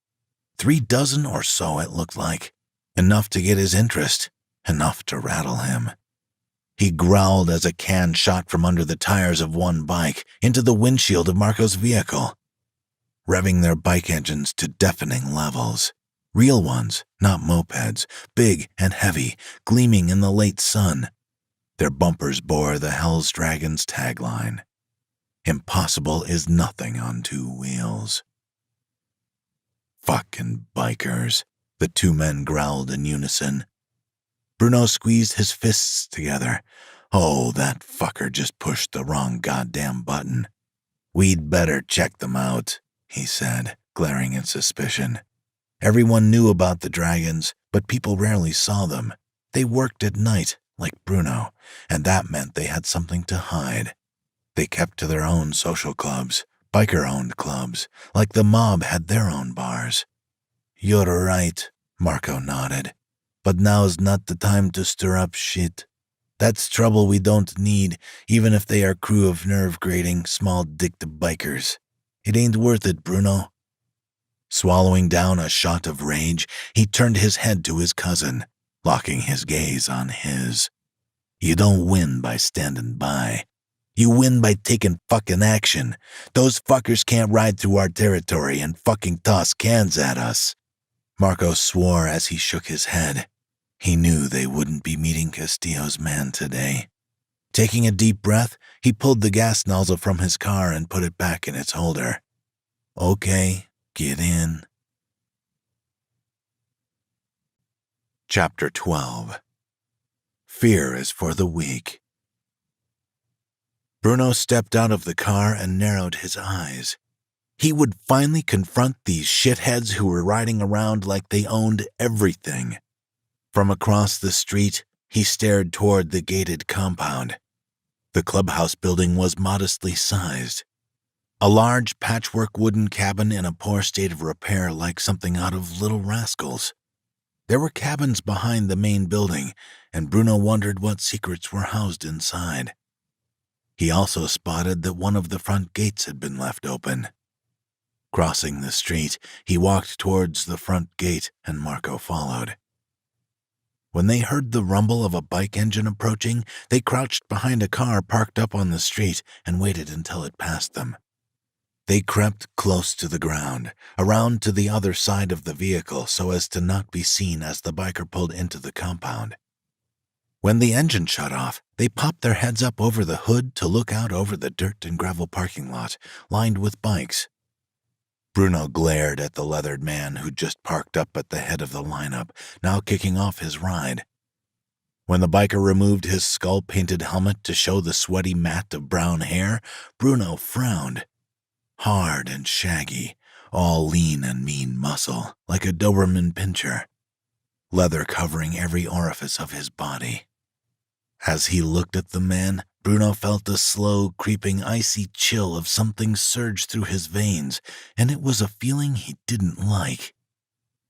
[SPEAKER 1] 36 or so it looked like. Enough to get his interest, enough to rattle him. He growled as a can shot from under the tires of one bike into the windshield of Marco's vehicle, revving their bike engines to deafening levels. Real ones, not mopeds, big and heavy, gleaming in the late sun. Their bumpers bore the Hell's Dragons tagline, "Impossible is nothing on two wheels." "Fucking bikers," the two men growled in unison. Bruno squeezed his fists together. Oh, that fucker just pushed the wrong goddamn button. "We'd better check them out," he said, glaring in suspicion. Everyone knew about the dragons, but people rarely saw them. They worked at night, like Bruno, and that meant they had something to hide. They kept to their own social clubs, biker-owned clubs, like the mob had their own bars. "You're right," Marco nodded. "But now's not the time to stir up shit. That's trouble we don't need, even if they are crew of nerve-grating, small-dicked bikers. It ain't worth it, Bruno." Swallowing down a shot of rage, he turned his head to his cousin, locking his gaze on his. "You don't win by standing by. You win by taking fucking action. Those fuckers can't ride through our territory and fucking toss cans at us." Marco swore as he shook his head. He knew they wouldn't be meeting Castillo's man today. Taking a deep breath, he pulled the gas nozzle from his car and put it back in its holder. "Okay, get in." Chapter 12. Fear is for the weak. Bruno stepped out of the car and narrowed his eyes. He would finally confront these shitheads who were riding around like they owned everything. From across the street, he stared toward the gated compound. The clubhouse building was modestly sized. A large patchwork wooden cabin in a poor state of repair like something out of Little Rascals. There were cabins behind the main building, and Bruno wondered what secrets were housed inside. He also spotted that one of the front gates had been left open. Crossing the street, he walked towards the front gate, and Marco followed. When they heard the rumble of a bike engine approaching, they crouched behind a car parked up on the street and waited until it passed them. They crept close to the ground, around to the other side of the vehicle so as to not be seen as the biker pulled into the compound. When the engine shut off, they popped their heads up over the hood to look out over the dirt and gravel parking lot, lined with bikes. Bruno glared at the leathered man who'd just parked up at the head of the lineup, now kicking off his ride. When the biker removed his skull-painted helmet to show the sweaty mat of brown hair, Bruno frowned. Hard and shaggy, all lean and mean muscle, like a Doberman pinscher. Leather covering every orifice of his body. As he looked at the man, Bruno felt a slow, creeping, icy chill of something surge through his veins, and it was a feeling he didn't like.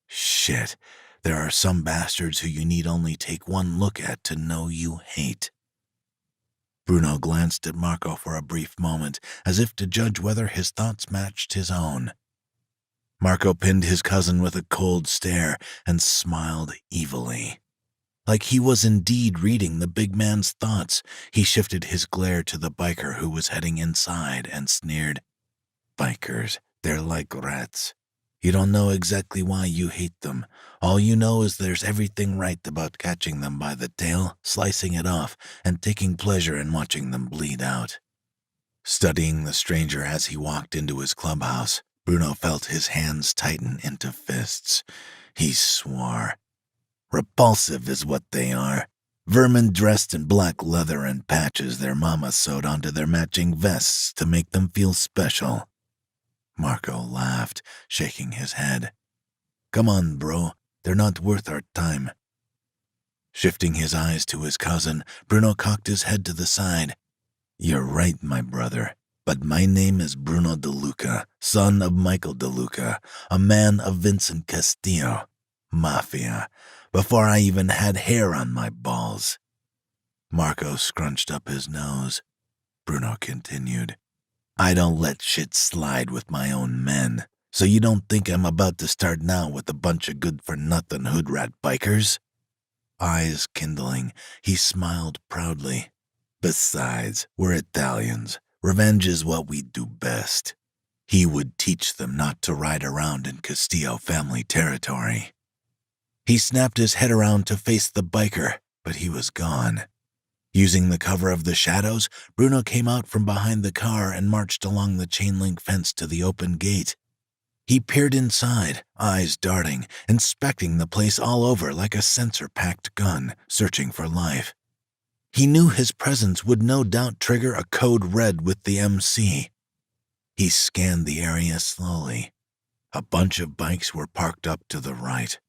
[SPEAKER 1] Shit, there are some bastards who you need only take one look at to know you hate. Bruno glanced at Marco for a brief moment, as if to judge whether his thoughts matched his own. Marco pinned his cousin with a cold stare and smiled evilly. Like he was indeed reading the big man's thoughts, he shifted his glare to the biker who was heading inside and sneered, "Bikers, they're like rats. You don't know exactly why you hate them. All you know is there's everything right about catching them by the tail, slicing it off, and taking pleasure in watching them bleed out. Studying the stranger as he walked into his clubhouse, Bruno felt his hands tighten into fists. He swore. Repulsive is what they are. Vermin dressed in black leather and patches their mama sewed onto their matching vests to make them feel special. Marco laughed, shaking his head. Come on, bro. They're not worth our time. Shifting his eyes to his cousin, Bruno cocked his head to the side. You're right, my brother. But my name is Bruno De Luca, son of Michael De Luca, a man of Vincent Castillo. Mafia. Before I even had hair on my balls. Marco scrunched up his nose. Bruno continued. I don't let shit slide with my own men, so you don't think I'm about to start now with a bunch of good-for-nothing hood rat bikers? Eyes kindling, he smiled proudly. Besides, we're Italians. Revenge is what we do best. He would teach them not to ride around in Castillo family territory. He snapped his head around to face the biker, but he was gone. Using the cover of the shadows, Bruno came out from behind the car and marched along the chain-link fence to the open gate. He peered inside, eyes darting, inspecting the place all over like a sensor-packed gun, searching for life. He knew his presence would no doubt trigger a code red with the MC. He scanned the area slowly. A bunch of bikes were parked up to the right.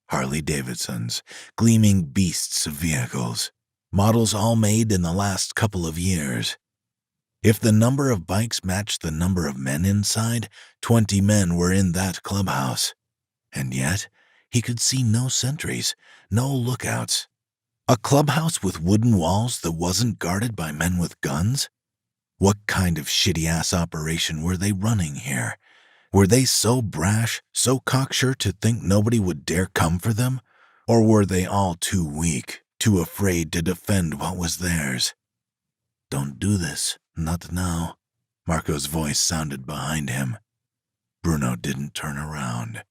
[SPEAKER 1] Harley-Davidsons, gleaming beasts of vehicles, models all made in the last couple of years. If the number of bikes matched the number of men inside, 20 men were in that clubhouse. And yet, he could see no sentries, no lookouts. A clubhouse with wooden walls that wasn't guarded by men with guns? What kind of shitty-ass operation were they running here? Were they so brash, so cocksure to think nobody would dare come for them? Or were they all too weak, too afraid to defend what was theirs? Don't do this, not now. Marco's voice sounded behind him. Bruno didn't turn around.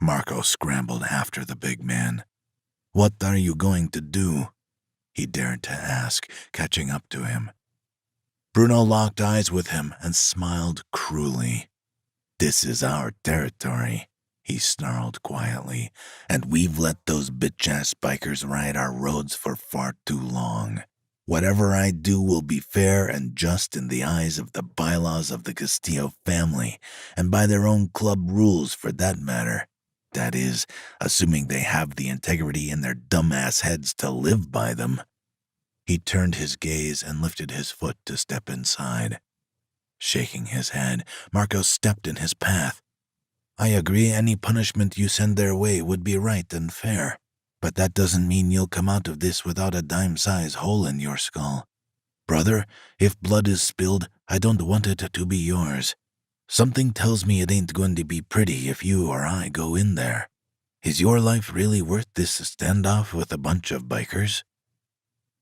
[SPEAKER 1] Marco scrambled after the big man. What are you going to do? He dared to ask, catching up to him. Bruno locked eyes with him and smiled cruelly. This is our territory, he snarled quietly, and we've let those bitch-ass bikers ride our roads for far too long. Whatever I do will be fair and just in the eyes of the bylaws of the Castillo family, and by their own club rules for that matter. That is, assuming they have the integrity in their dumbass heads to live by them. He turned his gaze and lifted his foot to step inside. Shaking his head, Marco stepped in his path. I agree any punishment you send their way would be right and fair, but that doesn't mean you'll come out of this without a dime-size hole in your skull. Brother, if blood is spilled, I don't want it to be yours. Something tells me it ain't going to be pretty if you or I go in there. Is your life really worth this standoff with a bunch of bikers?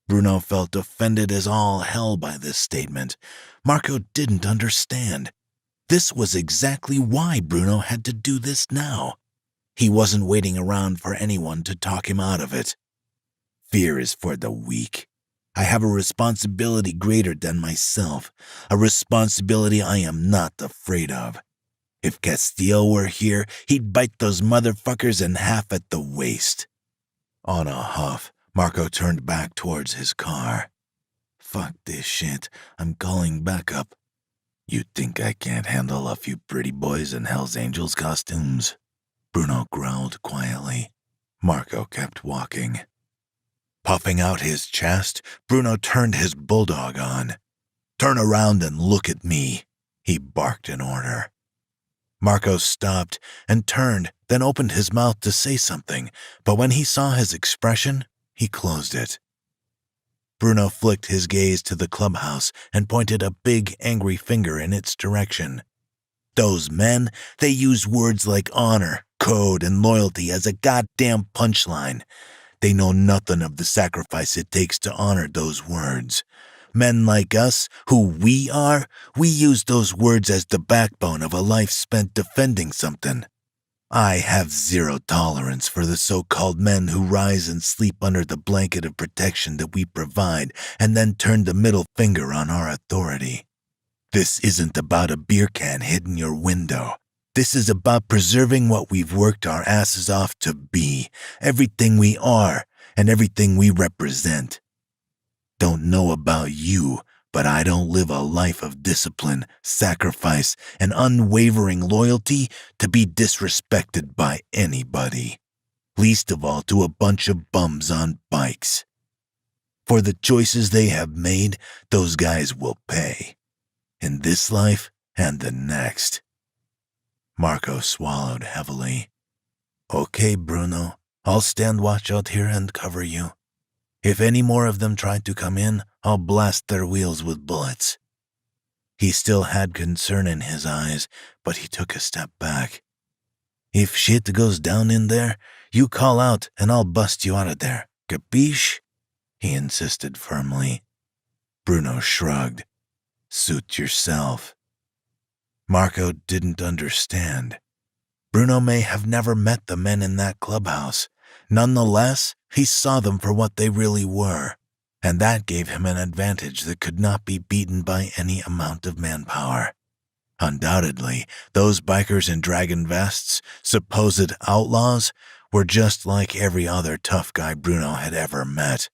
[SPEAKER 1] Bruno felt offended as all hell by this statement. Marco didn't understand. This was exactly why Bruno had to do this now. He wasn't waiting around for anyone to talk him out of it. Fear is for the weak. I have a responsibility greater than myself, a responsibility I am not afraid of. If Castillo were here, he'd bite those motherfuckers in half at the waist. On a huff, Marco turned back towards his car. Fuck this shit, I'm calling backup. You think I can't handle a few pretty boys in Hell's Angels costumes? Bruno growled quietly. Marco kept walking. Puffing out his chest, Bruno turned his bulldog on. Turn around and look at me, he barked in order. Marco stopped and turned, then opened his mouth to say something, but when he saw his expression, he closed it. Bruno flicked his gaze to the clubhouse and pointed a big, angry finger in its direction. Those men, they use words like honor, code, and loyalty as a goddamn punchline. They know nothing of the sacrifice it takes to honor those words. Men like us, who we are, we use those words as the backbone of a life spent defending something. I have zero tolerance for the so-called men who rise and sleep under the blanket of protection that we provide and then turn the middle finger on our authority. This isn't about a beer can hitting your window. This is about preserving what we've worked our asses off to be, everything we are, and everything we represent. Don't know about you, but I don't live a life of discipline, sacrifice, and unwavering loyalty to be disrespected by anybody. Least of all to a bunch of bums on bikes. For the choices they have made, those guys will pay. In this life and the next. Marco swallowed heavily. Okay, Bruno, I'll stand watch out here and cover you. If any more of them try to come in, I'll blast their wheels with bullets. He still had concern in his eyes, but he took a step back. If shit goes down in there, you call out and I'll bust you out of there. Capiche? He insisted firmly. Bruno shrugged. Suit yourself. Marco didn't understand. Bruno may have never met the men in that clubhouse. Nonetheless, he saw them for what they really were, and that gave him an advantage that could not be beaten by any amount of manpower. Undoubtedly, those bikers in dragon vests, supposed outlaws, were just like every other tough guy Bruno had ever met.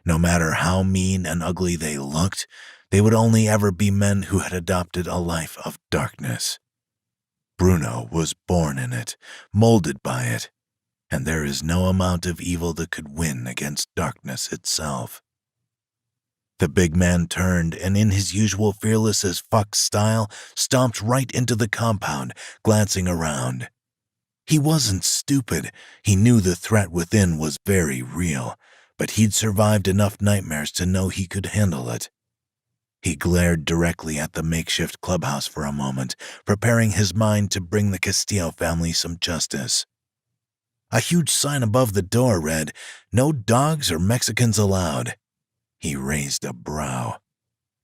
[SPEAKER 1] No matter how mean and ugly they looked, they would only ever be men who had adopted a life of darkness. Bruno was born in it, molded by it, and there is no amount of evil that could win against darkness itself. The big man turned and in his usual fearless as fuck style, stomped right into the compound, glancing around. He wasn't stupid. He knew the threat within was very real, but he'd survived enough nightmares to know he could handle it. He glared directly at the makeshift clubhouse for a moment, preparing his mind to bring the Castillo family some justice. A huge sign above the door read, "No dogs or Mexicans allowed." He raised a brow.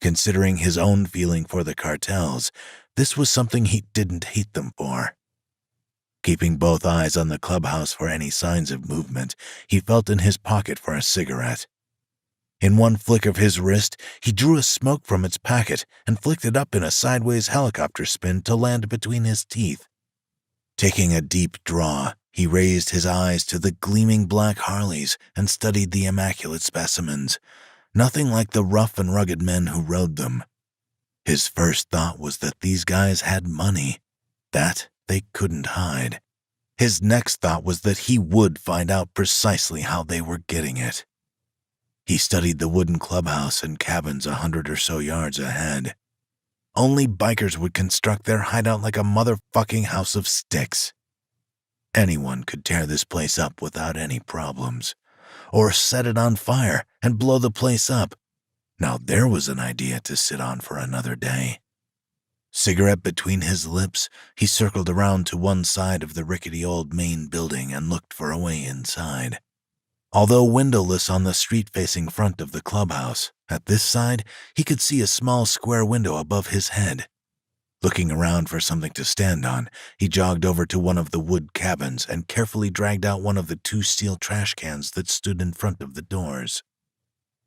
[SPEAKER 1] Considering his own feeling for the cartels, this was something he didn't hate them for. Keeping both eyes on the clubhouse for any signs of movement, he felt in his pocket for a cigarette. In one flick of his wrist, he drew a smoke from its packet and flicked it up in a sideways helicopter spin to land between his teeth. Taking a deep draw, he raised his eyes to the gleaming black Harleys and studied the immaculate specimens, nothing like the rough and rugged men who rode them. His first thought was that these guys had money. That they couldn't hide. His next thought was that he would find out precisely how they were getting it. He studied the wooden clubhouse and cabins 100 or so yards ahead. Only bikers would construct their hideout like a motherfucking house of sticks. Anyone could tear this place up without any problems. Or set it on fire and blow the place up. Now there was an idea to sit on for another day. Cigarette between his lips, he circled around to one side of the rickety old main building and looked for a way inside. Although windowless on the street-facing front of the clubhouse, at this side he could see a small square window above his head. Looking around for something to stand on, he jogged over to one of the wood cabins and carefully dragged out one of the 2 steel trash cans that stood in front of the doors.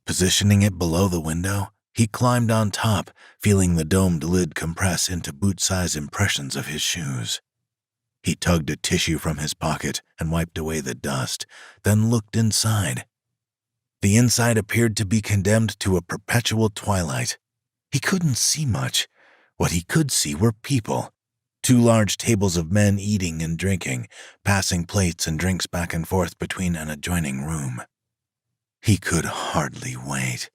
[SPEAKER 1] Positioning it below the window, he climbed on top, feeling the domed lid compress into boot-size impressions of his shoes. He tugged a tissue from his pocket and wiped away the dust, then looked inside. The inside appeared to be condemned to a perpetual twilight. He couldn't see much. What he could see were people. 2 large tables of men eating and drinking, passing plates and drinks back and forth between an adjoining room. He could hardly wait.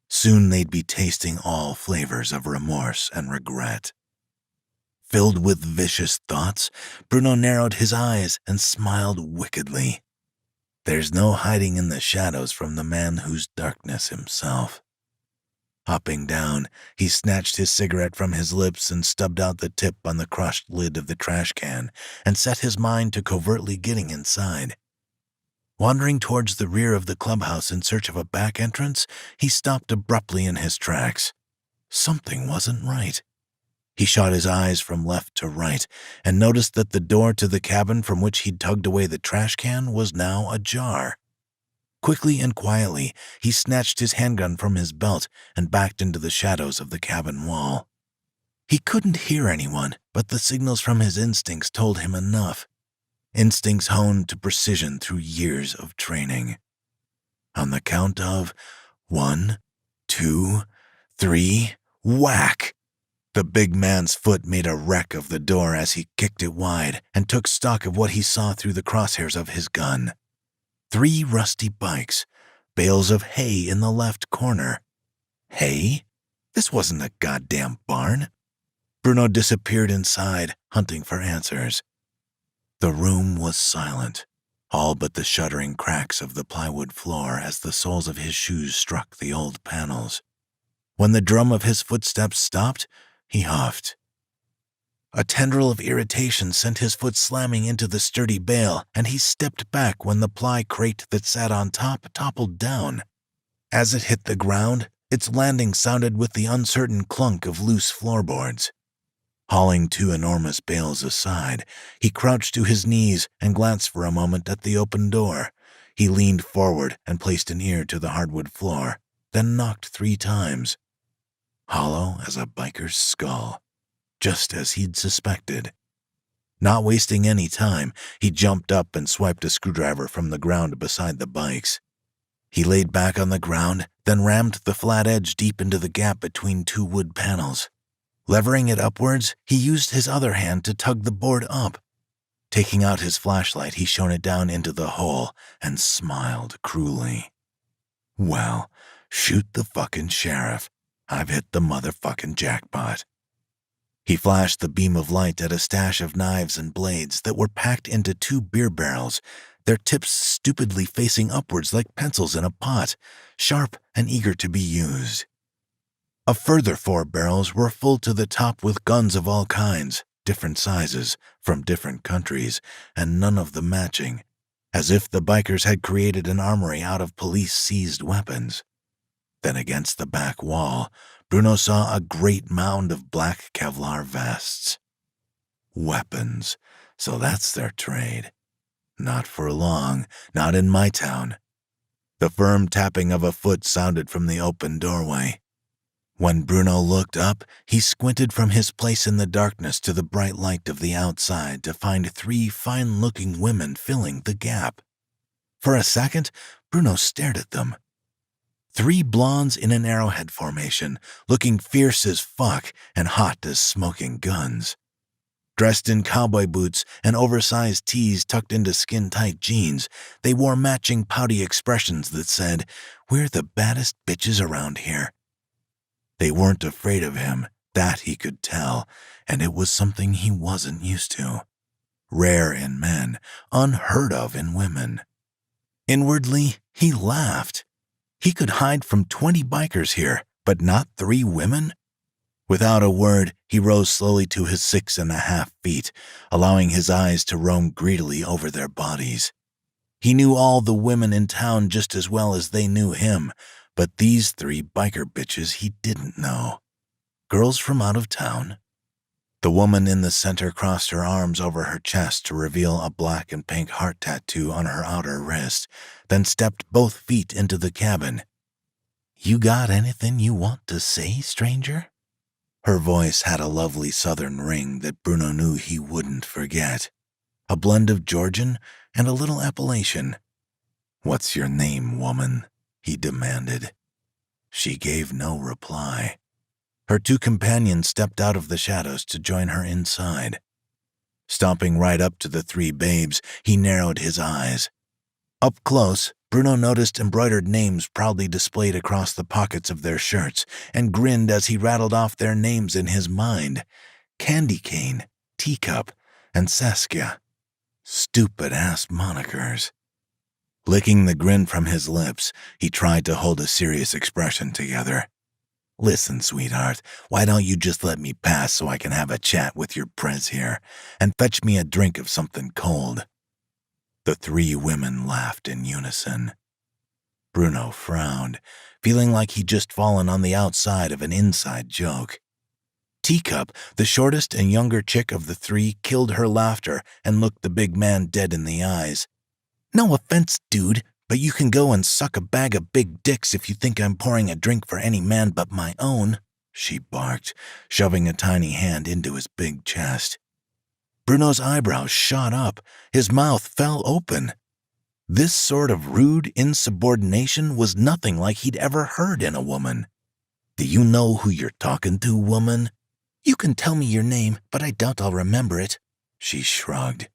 [SPEAKER 1] Soon they'd be tasting all flavors of remorse and regret. Filled with vicious thoughts, Bruno narrowed his eyes and smiled wickedly. There's no hiding in the shadows from the man who's darkness himself. Hopping down, he snatched his cigarette from his lips and stubbed out the tip on the crushed lid of the trash can and set his mind to covertly getting inside. Wandering towards the rear of the clubhouse in search of a back entrance, he stopped abruptly in his tracks. Something wasn't right. He shot his eyes from left to right and noticed that the door to the cabin from which he'd tugged away the trash can was now ajar. Quickly and quietly, he snatched his handgun from his belt and backed into the shadows of the cabin wall. He couldn't hear anyone, but the signals from his instincts told him enough. Instincts honed to precision through years of training. On the count of 1, 2, 3, whack! The big man's foot made a wreck of the door as he kicked it wide and took stock of what he saw through the crosshairs of his gun. 3 rusty bikes, bales of hay in the left corner. Hay? This wasn't a goddamn barn. Bruno disappeared inside, hunting for answers. The room was silent, all but the shuddering cracks of the plywood floor as the soles of his shoes struck the old panels. When the drum of his footsteps stopped, he huffed. A tendril of irritation sent his foot slamming into the sturdy bale, and he stepped back when the ply crate that sat on top toppled down. As it hit the ground, its landing sounded with the uncertain clunk of loose floorboards. Hauling 2 enormous bales aside, he crouched to his knees and glanced for a moment at the open door. He leaned forward and placed an ear to the hardwood floor, then knocked 3 times. Hollow as a biker's skull, just as he'd suspected. Not wasting any time, he jumped up and swiped a screwdriver from the ground beside the bikes. He laid back on the ground, then rammed the flat edge deep into the gap between 2 wood panels. Levering it upwards, he used his other hand to tug the board up. Taking out his flashlight, he shone it down into the hole and smiled cruelly. Well, shoot the fucking sheriff. I've hit the motherfucking jackpot. He flashed the beam of light at a stash of knives and blades that were packed into 2 beer barrels, their tips stupidly facing upwards like pencils in a pot, sharp and eager to be used. A further 4 barrels were full to the top with guns of all kinds, different sizes, from different countries, and none of them matching, as if the bikers had created an armory out of police-seized weapons. Then against the back wall, Bruno saw a great mound of black Kevlar vests. Weapons, so that's their trade. Not for long, not in my town. The firm tapping of a foot sounded from the open doorway. When Bruno looked up, he squinted from his place in the darkness to the bright light of the outside to find 3 fine-looking women filling the gap. For a second, Bruno stared at them. 3 blondes in an arrowhead formation, looking fierce as fuck and hot as smoking guns. Dressed in cowboy boots and oversized tees tucked into skin-tight jeans, they wore matching pouty expressions that said, "We're the baddest bitches around here." They weren't afraid of him, that he could tell, and it was something he wasn't used to. Rare in men, unheard of in women. Inwardly, he laughed. He could hide from 20 bikers here, but not 3 women? Without a word, he rose slowly to his 6.5 feet, allowing his eyes to roam greedily over their bodies. He knew all the women in town just as well as they knew him, but these 3 biker bitches he didn't know. Girls from out of town? The woman in the center crossed her arms over her chest to reveal a black and pink heart tattoo on her outer wrist, then stepped both feet into the cabin. "You got anything you want to say, stranger?" Her voice had a lovely southern ring that Bruno knew he wouldn't forget. A blend of Georgian and a little Appalachian. "What's your name, woman?" he demanded. She gave no reply. Her 2 companions stepped out of the shadows to join her inside. Stomping right up to the 3 babes, he narrowed his eyes. Up close, Bruno noticed embroidered names proudly displayed across the pockets of their shirts and grinned as he rattled off their names in his mind. Candy Cane, Teacup, and Saskia. Stupid-ass monikers. Licking the grin from his lips, he tried to hold a serious expression together. "Listen, sweetheart, why don't you just let me pass so I can have a chat with your prez here, and fetch me a drink of something cold?" The 3 women laughed in unison. Bruno frowned, feeling like he'd just fallen on the outside of an inside joke. Teacup, the shortest and younger chick of the 3, killed her laughter and looked the big man dead in the eyes. "No offense, dude, but you can go and suck a bag of big dicks if you think I'm pouring a drink for any man but my own," she barked, shoving a tiny hand into his big chest. Bruno's eyebrows shot up, his mouth fell open. This sort of rude insubordination was nothing like he'd ever heard in a woman. "Do you know who you're talking to, woman?" "You can tell me your name, but I doubt I'll remember it," she shrugged.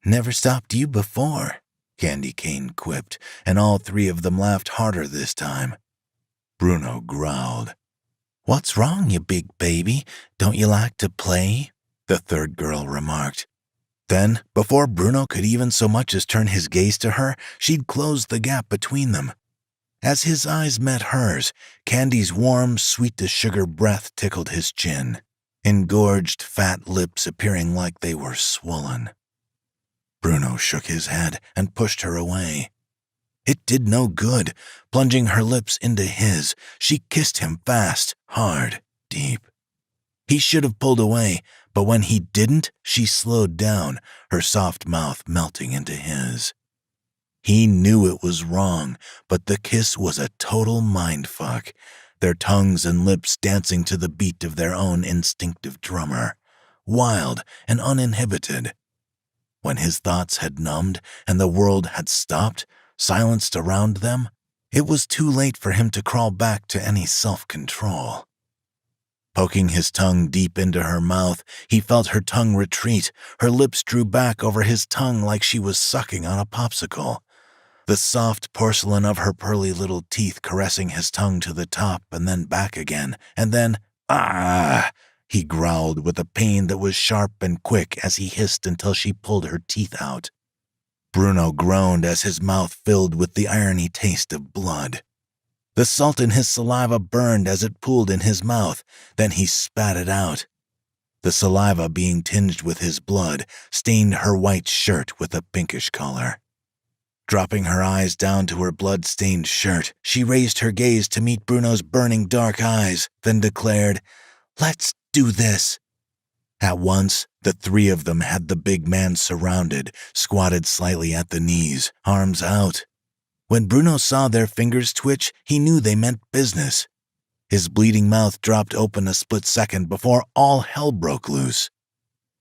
[SPEAKER 1] "Never stopped you before," Candy Cane quipped, and all three of them laughed harder this time. Bruno growled. "What's wrong, you big baby? Don't you like to play?" the third girl remarked. Then, before Bruno could even so much as turn his gaze to her, she'd closed the gap between them. As his eyes met hers, Candy's warm, sweet-to-sugar breath tickled his chin, engorged fat lips appearing like they were swollen. Bruno shook his head and pushed her away. It did no good. Plunging her lips into his, she kissed him fast, hard, deep. He should have pulled away, but when he didn't, she slowed down, her soft mouth melting into his. He knew it was wrong, but the kiss was a total mindfuck, their tongues and lips dancing to the beat of their own instinctive drummer, wild and uninhibited. When his thoughts had numbed and the world had stopped, silenced around them, it was too late for him to crawl back to any self-control. Poking his tongue deep into her mouth, he felt her tongue retreat. Her lips drew back over his tongue like she was sucking on a popsicle. The soft porcelain of her pearly little teeth caressing his tongue to the top and then back again, and then, "Ah!" he growled with a pain that was sharp and quick as he hissed until she pulled her teeth out. Bruno groaned as his mouth filled with the irony taste of blood. The salt in his saliva burned as it pooled in his mouth, then he spat it out. The saliva, being tinged with his blood, stained her white shirt with a pinkish color. Dropping her eyes down to her blood-stained shirt, she raised her gaze to meet Bruno's burning dark eyes, then declared, "Let's do this." At once, the three of them had the big man surrounded, squatted slightly at the knees, arms out. When Bruno saw their fingers twitch, he knew they meant business. His bleeding mouth dropped open a split second before all hell broke loose.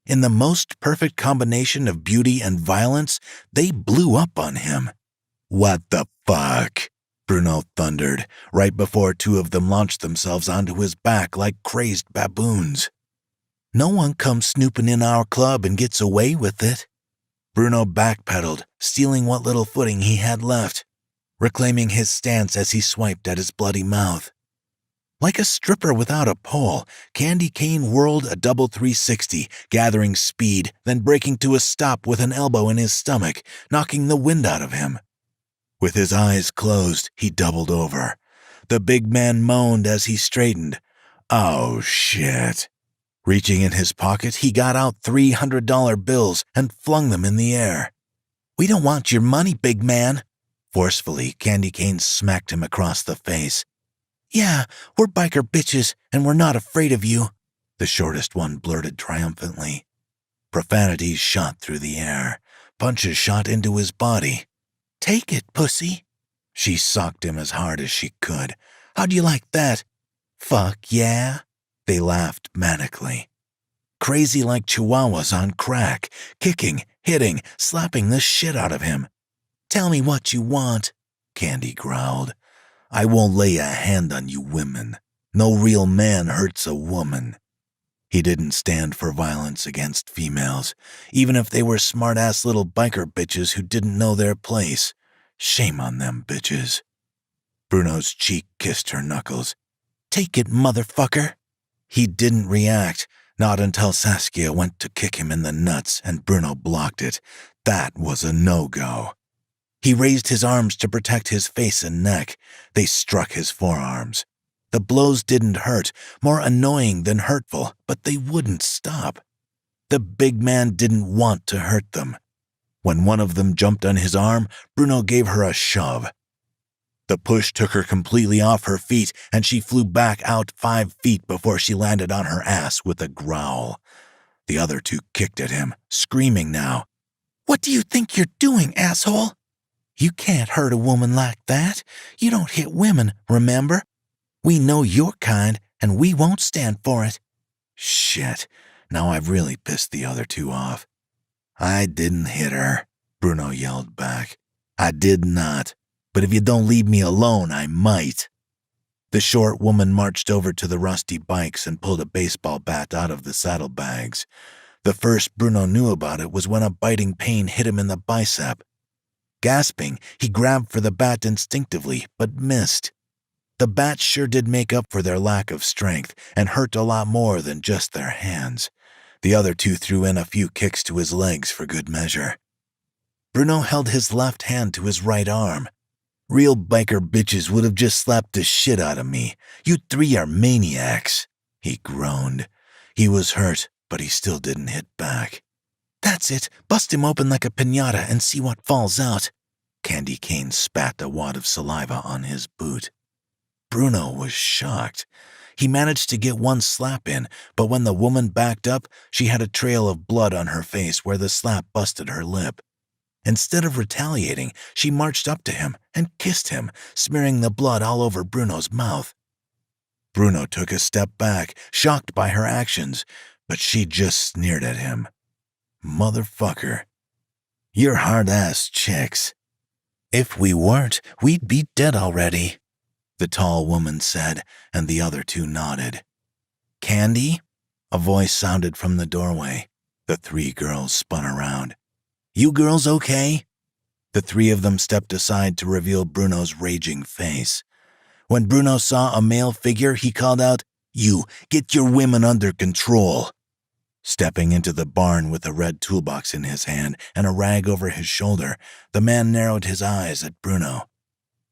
[SPEAKER 1] In the most perfect combination of beauty and violence, they blew up on him. "What the fuck?" Bruno thundered, right before two of them launched themselves onto his back like crazed baboons. "No one comes snooping in our club and gets away with it." Bruno backpedaled, stealing what little footing he had left, reclaiming his stance as he swiped at his bloody mouth. Like a stripper without a pole, Candy Cane whirled a double 360, gathering speed, then breaking to a stop with an elbow in his stomach, knocking the wind out of him. With his eyes closed, he doubled over. The big man moaned as he straightened. "Oh, shit." Reaching in his pocket, he got out $300 bills and flung them in the air. "We don't want your money, big man." Forcefully, Candy Cane smacked him across the face. "Yeah, we're biker bitches, and we're not afraid of you," the shortest one blurted triumphantly. Profanities shot through the air. Punches shot into his body. "Take it, pussy." She socked him as hard as she could. "How'd you like that?" "Fuck yeah." They laughed manically. Crazy like chihuahuas on crack, kicking, hitting, slapping the shit out of him. "Tell me what you want," Candy growled. "I won't lay a hand on you women. No real man hurts a woman." He didn't stand for violence against females, even if they were smart-ass little biker bitches who didn't know their place. Shame on them bitches. Bruno's cheek kissed her knuckles. "Take it, motherfucker." He didn't react, not until Saskia went to kick him in the nuts and Bruno blocked it. That was a no-go. He raised his arms to protect his face and neck. They struck his forearms. The blows didn't hurt, more annoying than hurtful, but they wouldn't stop. The big man didn't want to hurt them. When one of them jumped on his arm, Bruno gave her a shove. The push took her completely off her feet, and she flew back out 5 feet before she landed on her ass with a growl. The other two kicked at him, screaming now. "What do you think you're doing, asshole?" "You can't hurt a woman like that. You don't hit women, remember? We know your kind. and we won't stand for it." Shit, now I've really pissed the other two off. "I didn't hit her," Bruno yelled back. "I did not, but if you don't leave me alone, I might." The short woman marched over to the rusty bikes and pulled a baseball bat out of the saddlebags. The first Bruno knew about it was when a biting pain hit him in the bicep. Gasping, he grabbed for the bat instinctively, but missed. The bat sure did make up for their lack of strength and hurt a lot more than just their hands. The other two threw in a few kicks to his legs for good measure. Bruno held his left hand to his right arm. "Real biker bitches would have just slapped the shit out of me. You three are maniacs," he groaned. He was hurt, but he still didn't hit back. "That's it. Bust him open like a piñata and see what falls out." Candy Cane spat a wad of saliva on his boot. Bruno was shocked. He managed to get one slap in, but when the woman backed up, she had a trail of blood on her face where the slap busted her lip. Instead of retaliating, she marched up to him and kissed him, smearing the blood all over Bruno's mouth. Bruno took a step back, shocked by her actions, but she just sneered at him. "Motherfucker. You're hard-ass chicks." "If we weren't, we'd be dead already," the tall woman said, and the other two nodded. "Candy?" A voice sounded from the doorway. The three girls spun around. "You girls okay?" The three of them stepped aside to reveal Bruno's raging face. When Bruno saw a male figure, he called out, "You, get your women under control." Stepping into the barn with a red toolbox in his hand and a rag over his shoulder, the man narrowed his eyes at Bruno.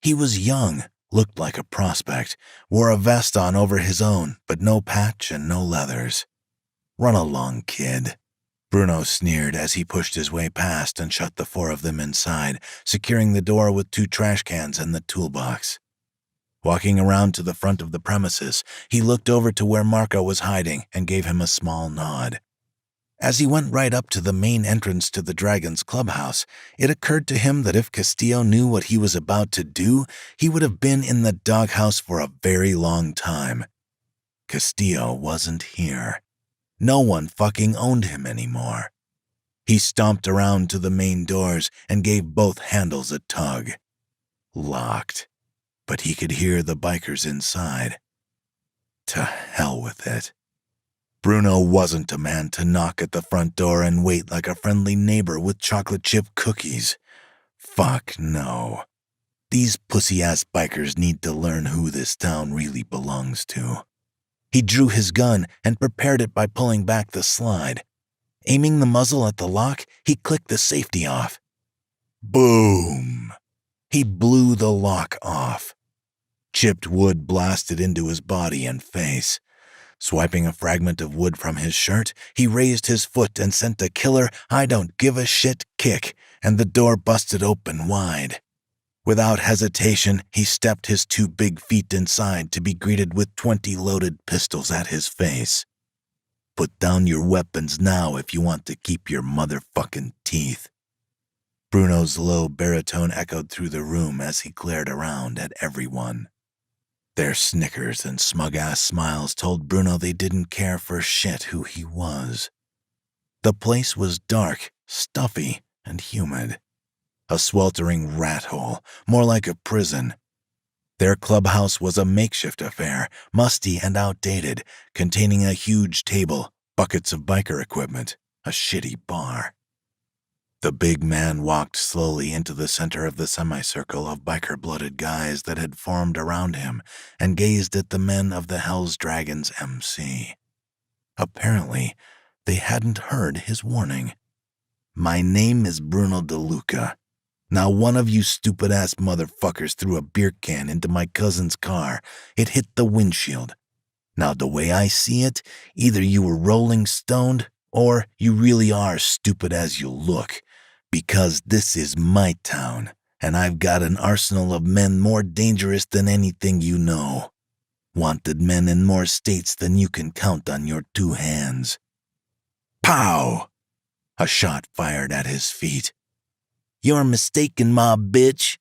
[SPEAKER 1] He was young, looked like a prospect, wore a vest on over his own, but no patch and no leathers. "Run along, kid," Bruno sneered as he pushed his way past and shut the four of them inside, securing the door with 2 trash cans and the toolbox. Walking around to the front of the premises, he looked over to where Marco was hiding and gave him a small nod. As he went right up to the main entrance to the Dragon's clubhouse, it occurred to him that if Castillo knew what he was about to do, he would have been in the doghouse for a very long time. Castillo wasn't here. No one fucking owned him anymore. He stomped around to the main doors and gave both handles a tug. Locked. But he could hear the bikers inside. To hell with it. Bruno wasn't a man to knock at the front door and wait like a friendly neighbor with chocolate chip cookies. Fuck no. These pussy-ass bikers need to learn who this town really belongs to. He drew his gun and prepared it by pulling back the slide. Aiming the muzzle at the lock, he clicked the safety off. Boom! He blew the lock off. Chipped wood blasted into his body and face. Swiping a fragment of wood from his shirt, he raised his foot and sent a killer I-don't-give-a-shit kick, and the door busted open wide. Without hesitation, he stepped his 2 big feet inside to be greeted with 20 loaded pistols at his face. Put down your weapons now if you want to keep your motherfucking teeth. Bruno's low baritone echoed through the room as he glared around at everyone. Their snickers and smug-ass smiles told Bruno they didn't care for shit who he was. The place was dark, stuffy, and humid. A sweltering rat hole, more like a prison. Their clubhouse was a makeshift affair, musty and outdated, containing a huge table, buckets of biker equipment, a shitty bar. The big man walked slowly into the center of the semicircle of biker-blooded guys that had formed around him and gazed at the men of the Hell's Dragons MC. Apparently, they hadn't heard his warning. My name is Bruno DeLuca. Now one of you stupid-ass motherfuckers threw a beer can into my cousin's car. It hit the windshield. Now the way I see it, either you were rolling stoned or you really are stupid as you look. Because this is my town, and I've got an arsenal of men more dangerous than anything you know. Wanted men in more states than you can count on your 2 hands. Pow! A shot fired at his feet. You're mistaken, mob bitch.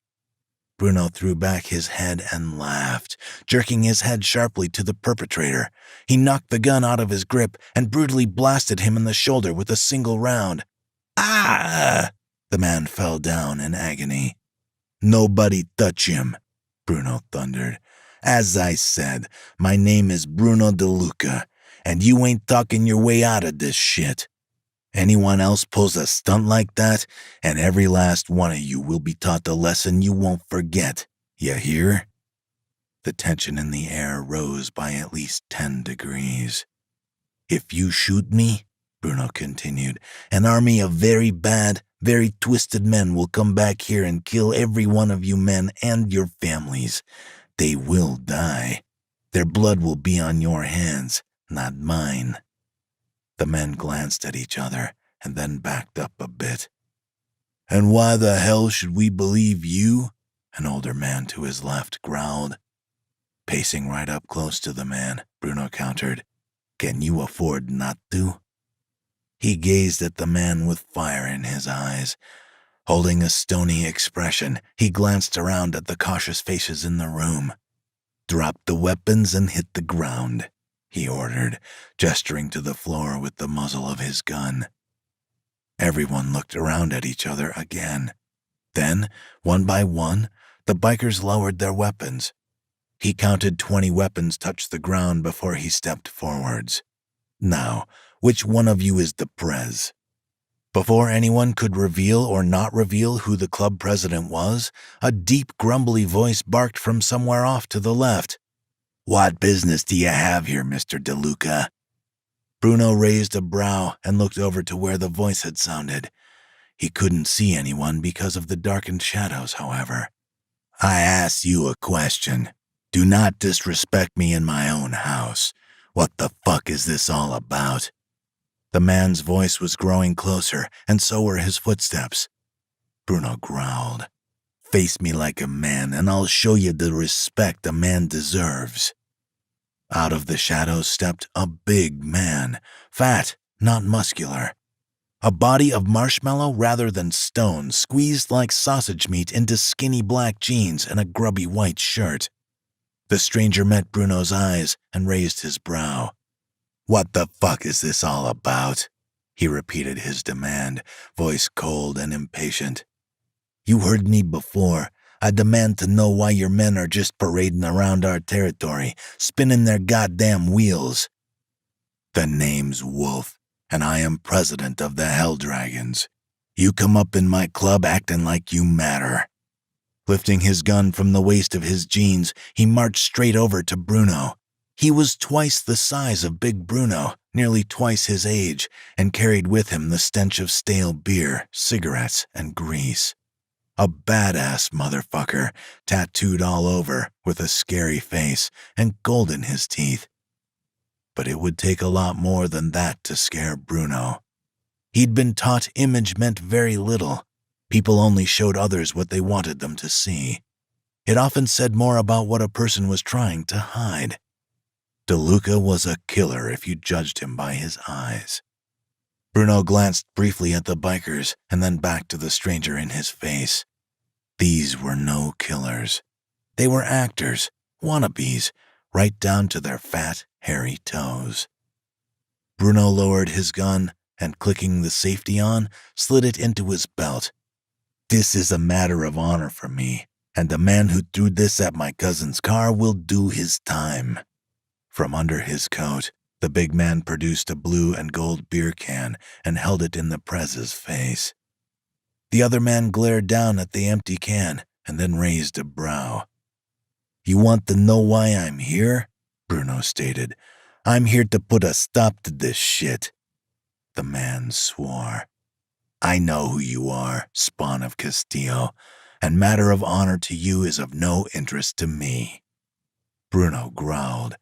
[SPEAKER 1] Bruno threw back his head and laughed, jerking his head sharply to the perpetrator. He knocked the gun out of his grip and brutally blasted him in the shoulder with a single round. Ah! The man fell down in agony. Nobody touch him, Bruno thundered. As I said, my name is Bruno DeLuca, and you ain't talking your way out of this shit. Anyone else pulls a stunt like that, and every last one of you will be taught a lesson you won't forget. You hear? The tension in the air rose by at least 10 degrees. If you shoot me, Bruno continued, an army of very bad, very twisted men will come back here and kill every one of you men and your families. They will die. Their blood will be on your hands, not mine. The men glanced at each other and then backed up a bit. And why the hell should we believe you? An older man to his left growled. Pacing right up close to the man, Bruno countered, Can you afford not to? He gazed at the man with fire in his eyes. Holding a stony expression, he glanced around at the cautious faces in the room. Drop the weapons and hit the ground, he ordered, gesturing to the floor with the muzzle of his gun. Everyone looked around at each other again. Then, one by one, the bikers lowered their weapons. He counted 20 weapons touch the ground before he stepped forwards. Now, which one of you is the prez? Before anyone could reveal or not reveal who the club president was, a deep, grumbly voice barked from somewhere off to the left. What business do you have here, Mr. DeLuca? Bruno raised a brow and looked over to where the voice had sounded. He couldn't see anyone because of the darkened shadows, however. I ask you a question. Do not disrespect me in my own house. What the fuck is this all about? The man's voice was growing closer, and so were his footsteps. Bruno growled. Face me like a man, and I'll show you the respect a man deserves. Out of the shadows stepped a big man, fat, not muscular. A body of marshmallow rather than stone, squeezed like sausage meat into skinny black jeans and a grubby white shirt. The stranger met Bruno's eyes and raised his brow. What the fuck is this all about? He repeated his demand, voice cold and impatient. You heard me before. I demand to know why your men are just parading around our territory, spinning their goddamn wheels. The name's Wolf, and I am president of the Hell Dragons. You come up in my club acting like you matter. Lifting his gun from the waist of his jeans, he marched straight over to Bruno. He was twice the size of Big Bruno, nearly twice his age, and carried with him the stench of stale beer, cigarettes, and grease. A badass motherfucker, tattooed all over, with a scary face and gold in his teeth. But it would take a lot more than that to scare Bruno. He'd been taught image meant very little. People only showed others what they wanted them to see. It often said more about what a person was trying to hide. DeLuca was a killer if you judged him by his eyes. Bruno glanced briefly at the bikers and then back to the stranger in his face. These were no killers. They were actors, wannabes, right down to their fat, hairy toes. Bruno lowered his gun and, clicking the safety on, slid it into his belt. This is a matter of honor for me, and the man who threw this at my cousin's car will do his time. From under his coat, the big man produced a blue and gold beer can and held it in the prez's face. The other man glared down at the empty can and then raised a brow. You want to know why I'm here? Bruno stated. I'm here to put a stop to this shit. The man swore. I know who you are, spawn of Castillo, and matter of honor to you is of no interest to me. Bruno growled.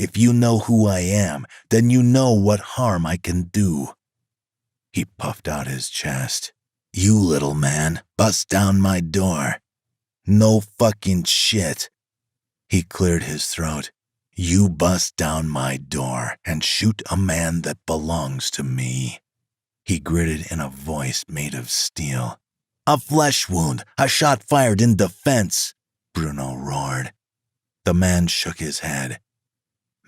[SPEAKER 1] If you know who I am, then you know what harm I can do. He puffed out his chest. You little man, bust down my door. No fucking shit. He cleared his throat. You bust down my door and shoot a man that belongs to me. He gritted in a voice made of steel. A flesh wound, a shot fired in defense, Bruno roared. The man shook his head.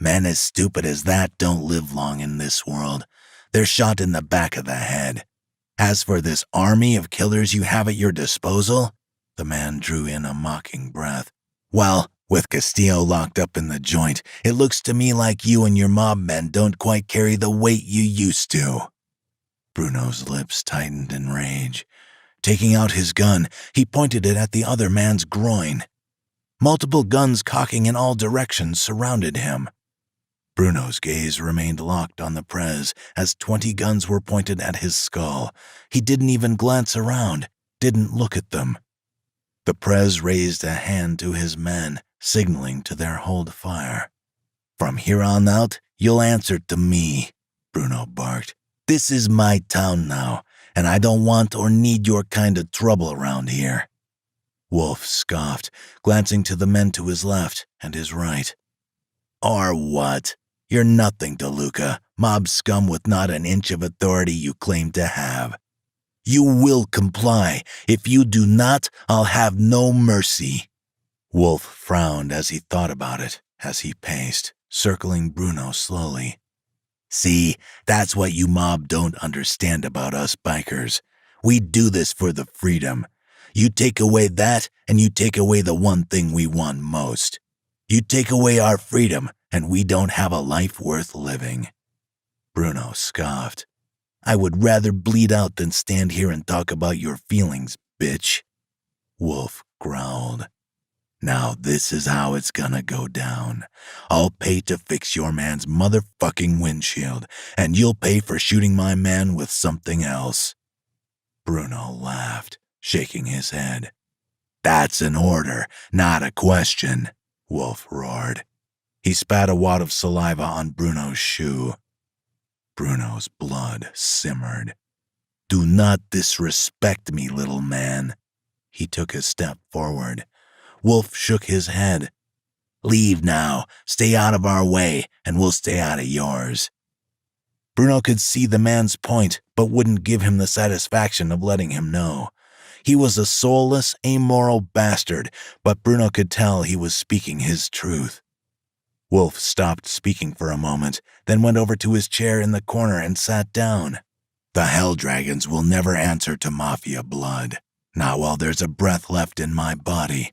[SPEAKER 1] Men as stupid as that don't live long in this world. They're shot in the back of the head. As for this army of killers you have at your disposal, the man drew in a mocking breath. Well, with Castillo locked up in the joint, it looks to me like you and your mob men don't quite carry the weight you used to. Bruno's lips tightened in rage. Taking out his gun, he pointed it at the other man's groin. Multiple guns cocking in all directions surrounded him. Bruno's gaze remained locked on the Prez as 20 guns were pointed at his skull. He didn't even glance around, didn't look at them. The Prez raised a hand to his men, signaling to their hold fire. From here on out, you'll answer to me, Bruno barked. This is my town now, and I don't want or need your kind of trouble around here. Wolf scoffed, glancing to the men to his left and his right. Or what? You're nothing to Luca, mob scum with not an inch of authority you claim to have. You will comply. If you do not, I'll have no mercy. Wolf frowned as he thought about it, as he paced, circling Bruno slowly. See, that's what you mob don't understand about us bikers. We do this for the freedom. You take away that, and you take away the one thing we want most. You take away our freedom, and we don't have a life worth living. Bruno scoffed. I would rather bleed out than stand here and talk about your feelings, bitch. Wolf growled. Now this is how it's gonna go down. I'll pay to fix your man's motherfucking windshield, and you'll pay for shooting my man with something else. Bruno laughed, shaking his head. That's an order, not a question, Wolf roared. He spat a wad of saliva on Bruno's shoe. Bruno's blood simmered. Do not disrespect me, little man. He took a step forward. Wolf shook his head. Leave now, stay out of our way, and we'll stay out of yours. Bruno could see the man's point, but wouldn't give him the satisfaction of letting him know. He was a soulless, amoral bastard, but Bruno could tell he was speaking his truth. Wolf stopped speaking for a moment, then went over to his chair in the corner and sat down. The Hell Dragons will never answer to Mafia blood, not while there's a breath left in my body.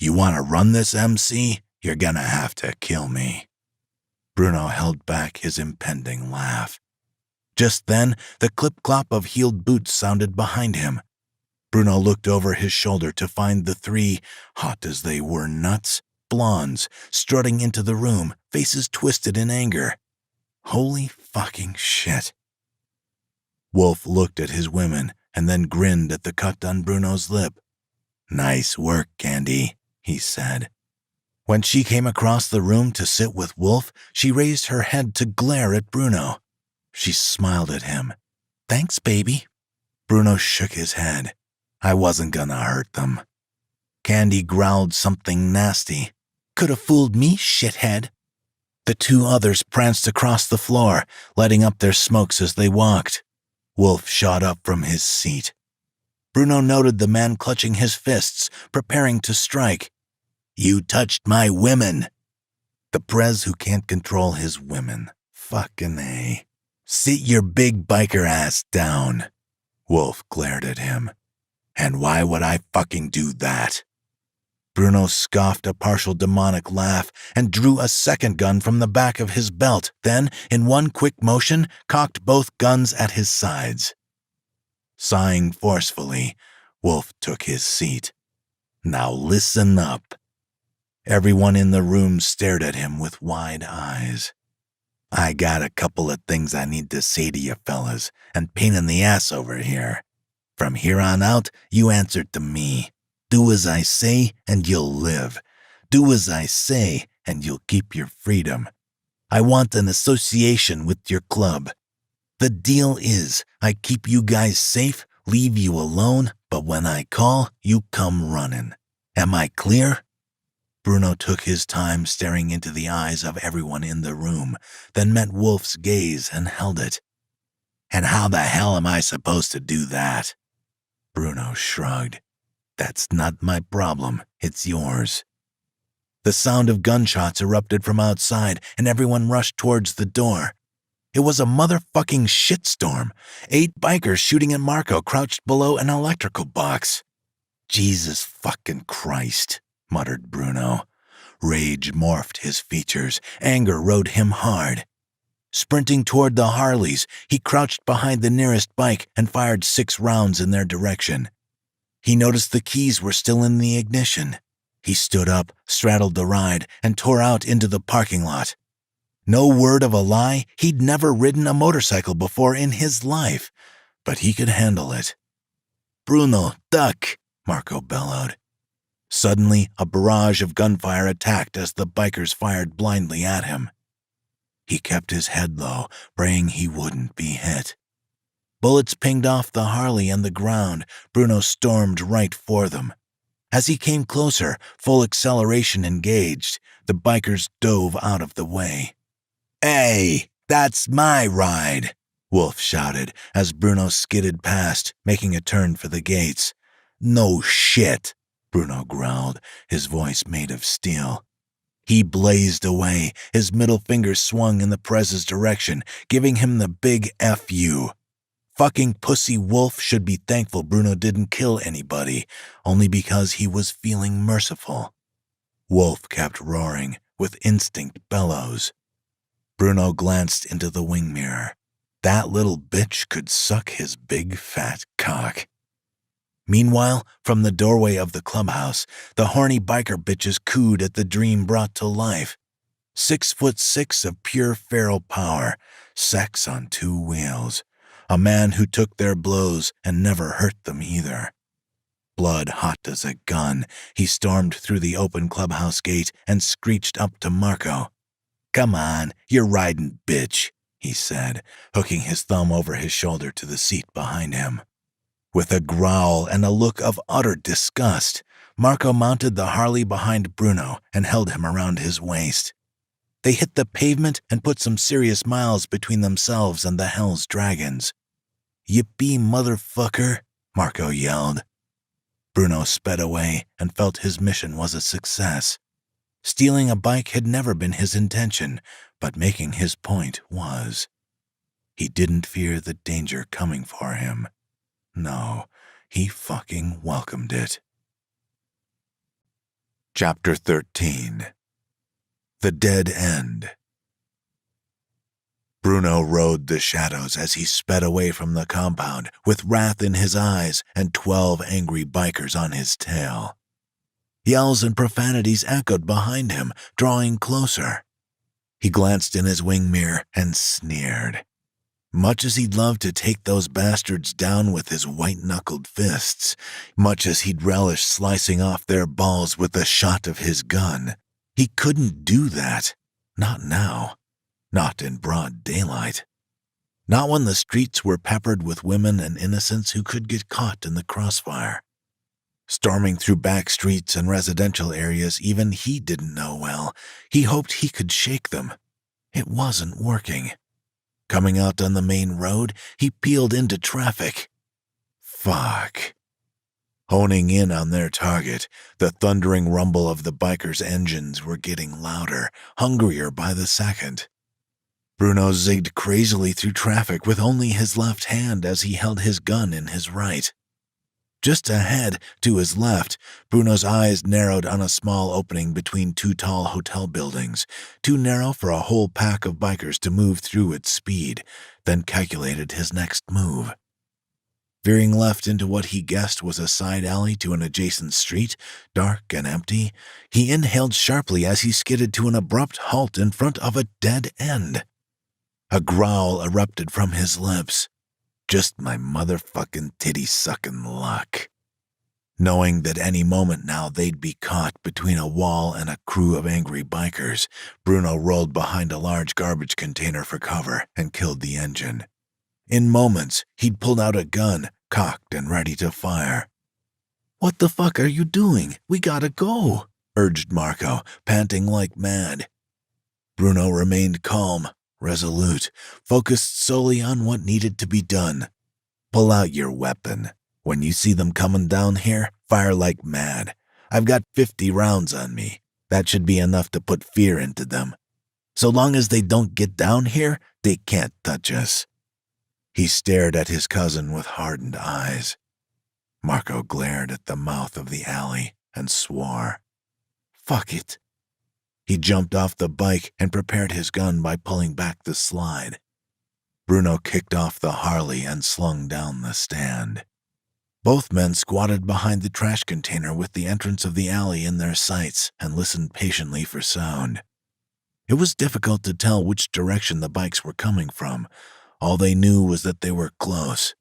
[SPEAKER 1] You want to run this, MC? You're gonna have to kill me. Bruno held back his impending laugh. Just then, the clip-clop of heeled boots sounded behind him. Bruno looked over his shoulder to find the three, hot as they were nuts, blondes, strutting into the room, faces twisted in anger. Holy fucking shit. Wolf looked at his women and then grinned at the cut on Bruno's lip. Nice work, Candy, he said. When she came across the room to sit with Wolf, she raised her head to glare at Bruno. She smiled at him. Thanks, baby. Bruno shook his head. I wasn't gonna hurt them. Candy growled something nasty. Could have fooled me, shithead. The two others pranced across the floor, lighting up their smokes as they walked. Wolf shot up from his seat. Bruno noted the man clutching his fists, preparing to strike. You touched my women. The Prez who can't control his women. Fucking A. Sit your big biker ass down. Wolf glared at him. And why would I fucking do that? Bruno scoffed a partial demonic laugh and drew a second gun from the back of his belt, then, in one quick motion, cocked both guns at his sides. Sighing forcefully, Wolf took his seat. Now listen up. Everyone in the room stared at him with wide eyes. I got a couple of things I need to say to you fellas, and pain in the ass over here. From here on out, you answer to me. Do as I say, and you'll live. Do as I say, and you'll keep your freedom. I want an association with your club. The deal is, I keep you guys safe, leave you alone, but when I call, you come running. Am I clear? Bruno took his time staring into the eyes of everyone in the room, then met Wolf's gaze and held it. And how the hell am I supposed to do that? Bruno shrugged. That's not my problem, it's yours. The sound of gunshots erupted from outside, and everyone rushed towards the door. It was a motherfucking shitstorm. 8 bikers shooting at Marco crouched below an electrical box. Jesus fucking Christ, muttered Bruno. Rage morphed his features. Anger rode him hard. Sprinting toward the Harleys, he crouched behind the nearest bike and fired 6 rounds in their direction. He noticed the keys were still in the ignition. He stood up, straddled the ride, and tore out into the parking lot. No word of a lie, he'd never ridden a motorcycle before in his life, but he could handle it. Bruno, duck, Marco bellowed. Suddenly, a barrage of gunfire attacked as the bikers fired blindly at him. He kept his head low, praying he wouldn't be hit. Bullets pinged off the Harley and the ground. Bruno stormed right for them. As he came closer, full acceleration engaged, the bikers dove out of the way. Hey, that's my ride, Wolf shouted as Bruno skidded past, making a turn for the gates. No shit, Bruno growled, his voice made of steel. He blazed away, his middle finger swung in the Prez's direction, giving him the big F you. Fucking pussy Wolf should be thankful Bruno didn't kill anybody, only because he was feeling merciful. Wolf kept roaring, with instinct bellows. Bruno glanced into the wing mirror. That little bitch could suck his big fat cock. Meanwhile, from the doorway of the clubhouse, the horny biker bitches cooed at the dream brought to life. 6'6" of pure feral power, sex on 2 wheels. A man who took their blows and never hurt them either. Blood hot as a gun, he stormed through the open clubhouse gate and screeched up to Marco. Come on, you're riding, bitch, he said, hooking his thumb over his shoulder to the seat behind him. With a growl and a look of utter disgust, Marco mounted the Harley behind Bruno and held him around his waist. They hit the pavement and put some serious miles between themselves and the Hell's Dragons. Yippee, motherfucker, Marco yelled. Bruno sped away and felt his mission was a success. Stealing a bike had never been his intention, but making his point was. He didn't fear the danger coming for him. No, he fucking welcomed it. Chapter 13. The Dead End. Bruno rode the shadows as he sped away from the compound, with wrath in his eyes and 12 angry bikers on his tail. Yells and profanities echoed behind him, drawing closer. He glanced in his wing mirror and sneered. Much as he'd love to take those bastards down with his white-knuckled fists, much as he'd relish slicing off their balls with the shot of his gun, he couldn't do that. Not now. Not in broad daylight. Not when the streets were peppered with women and innocents who could get caught in the crossfire. Storming through back streets and residential areas even he didn't know well, he hoped he could shake them. It wasn't working. Coming out on the main road, he peeled into traffic. Fuck. Honing in on their target, the thundering rumble of the bikers' engines were getting louder, hungrier by the second. Bruno zigged crazily through traffic with only his left hand as he held his gun in his right. Just ahead, to his left, Bruno's eyes narrowed on a small opening between 2 tall hotel buildings, too narrow for a whole pack of bikers to move through at speed, then calculated his next move. Veering left into what he guessed was a side alley to an adjacent street, dark and empty, he inhaled sharply as he skidded to an abrupt halt in front of a dead end. A growl erupted from his lips. Just my motherfucking titty-sucking luck. Knowing that any moment now they'd be caught between a wall and a crew of angry bikers, Bruno rolled behind a large garbage container for cover and killed the engine. In moments, he'd pulled out a gun, cocked and ready to fire. "What the fuck are you doing? We gotta go," urged Marco, panting like mad. Bruno remained calm, resolute, focused solely on what needed to be done. "Pull out your weapon," When you see them coming down here, fire like mad. I've got 50 rounds on me. That should be enough to put fear into them. So long as they don't get down here, they can't touch us." He stared at his cousin with hardened eyes. Marco glared at the mouth of the alley and swore. "Fuck it." He jumped off the bike and prepared his gun by pulling back the slide. Bruno kicked off the Harley and slung down the stand. Both men squatted behind the trash container with the entrance of the alley in their sights and listened patiently for sound. It was difficult to tell which direction the bikes were coming from. All they knew was that they were close.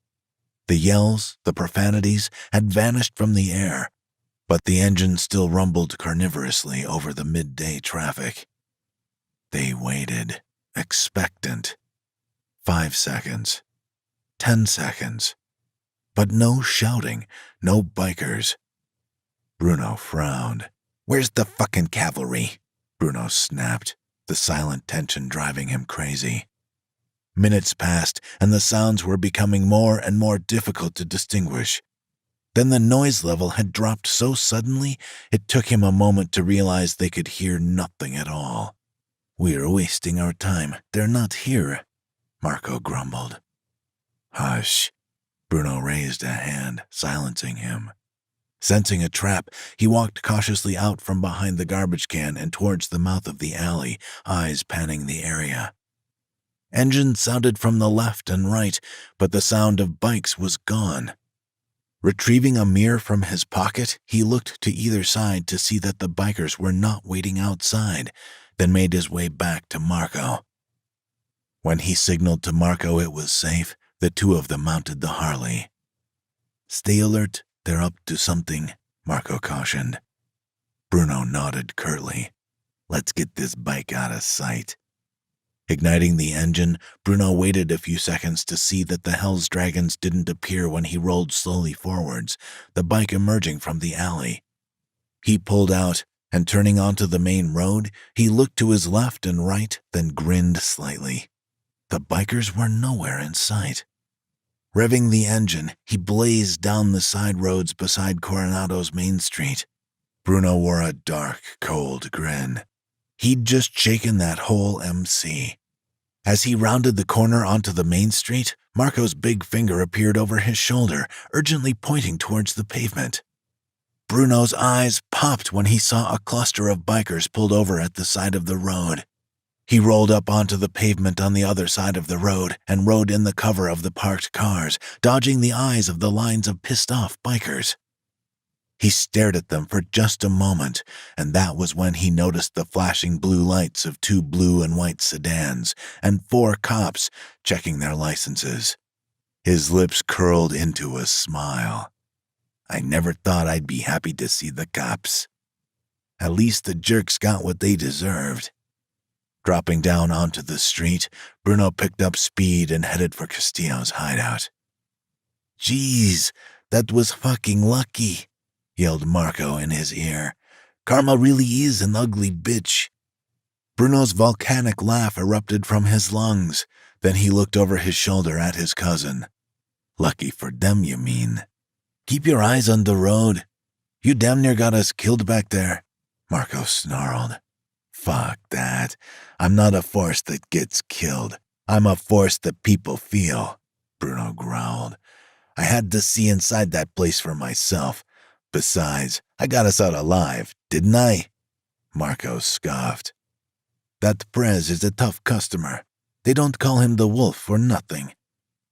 [SPEAKER 1] The yells, the profanities, had vanished from the air, but the engine still rumbled carnivorously over the midday traffic. They waited, expectant. 5 seconds. 10 seconds. But no shouting, no bikers. Bruno frowned. "Where's the fucking cavalry?" Bruno snapped, the silent tension driving him crazy. Minutes passed, and the sounds were becoming more and more difficult to distinguish. Then the noise level had dropped so suddenly, it took him a moment to realize they could hear nothing at all. "We're wasting our time. They're not here," Marco grumbled. "Hush." Bruno raised a hand, silencing him. Sensing a trap, he walked cautiously out from behind the garbage can and towards the mouth of the alley, eyes panning the area. Engines sounded from the left and right, but the sound of bikes was gone. Retrieving a mirror from his pocket, he looked to either side to see that the bikers were not waiting outside, then made his way back to Marco. When he signaled to Marco it was safe, the two of them mounted the Harley. "Stay alert, they're up to something," Marco cautioned. Bruno nodded curtly. "Let's get this bike out of sight." Igniting the engine, Bruno waited a few seconds to see that the Hell's Dragons didn't appear when he rolled slowly forwards, the bike emerging from the alley. He pulled out, and turning onto the main road, he looked to his left and right, then grinned slightly. The bikers were nowhere in sight. Revving the engine, he blazed down the side roads beside Coronado's main street. Bruno wore a dark, cold grin. He'd just shaken that whole MC. As he rounded the corner onto the main street, Marco's big finger appeared over his shoulder, urgently pointing towards the pavement. Bruno's eyes popped when he saw a cluster of bikers pulled over at the side of the road. He rolled up onto the pavement on the other side of the road and rode in the cover of the parked cars, dodging the eyes of the lines of pissed-off bikers. He stared at them for just a moment, and that was when he noticed the flashing blue lights of 2 blue and white sedans and 4 cops checking their licenses. His lips curled into a smile. "I never thought I'd be happy to see the cops. At least the jerks got what they deserved." Dropping down onto the street, Bruno picked up speed and headed for Castillo's hideout. "Jeez, that was fucking lucky," yelled Marco in his ear. "Karma really is an ugly bitch." Bruno's volcanic laugh erupted from his lungs. Then he looked over his shoulder at his cousin. "Lucky for them, you mean? Keep your eyes on the road. You damn near got us killed back there," Marco snarled. "Fuck that. I'm not a force that gets killed. I'm a force that people feel," Bruno growled. "I had to see inside that place for myself. Besides, I got us out alive, didn't I?" Marco scoffed. "That Prez is a tough customer. They don't call him the Wolf for nothing.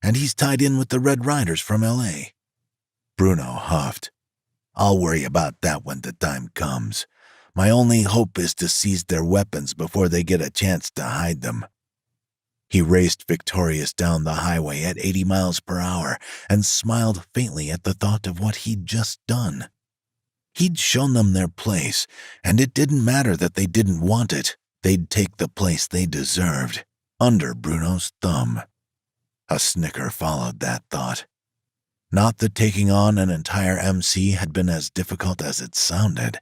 [SPEAKER 1] And he's tied in with the Red Riders from L.A. Bruno huffed. "I'll worry about that when the time comes. My only hope is to seize their weapons before they get a chance to hide them." He raced victorious down the highway at 80 miles per hour and smiled faintly at the thought of what he'd just done. He'd shown them their place, and it didn't matter that they didn't want it. They'd take the place they deserved, under Bruno's thumb. A snicker followed that thought. Not that taking on an entire MC had been as difficult as it sounded.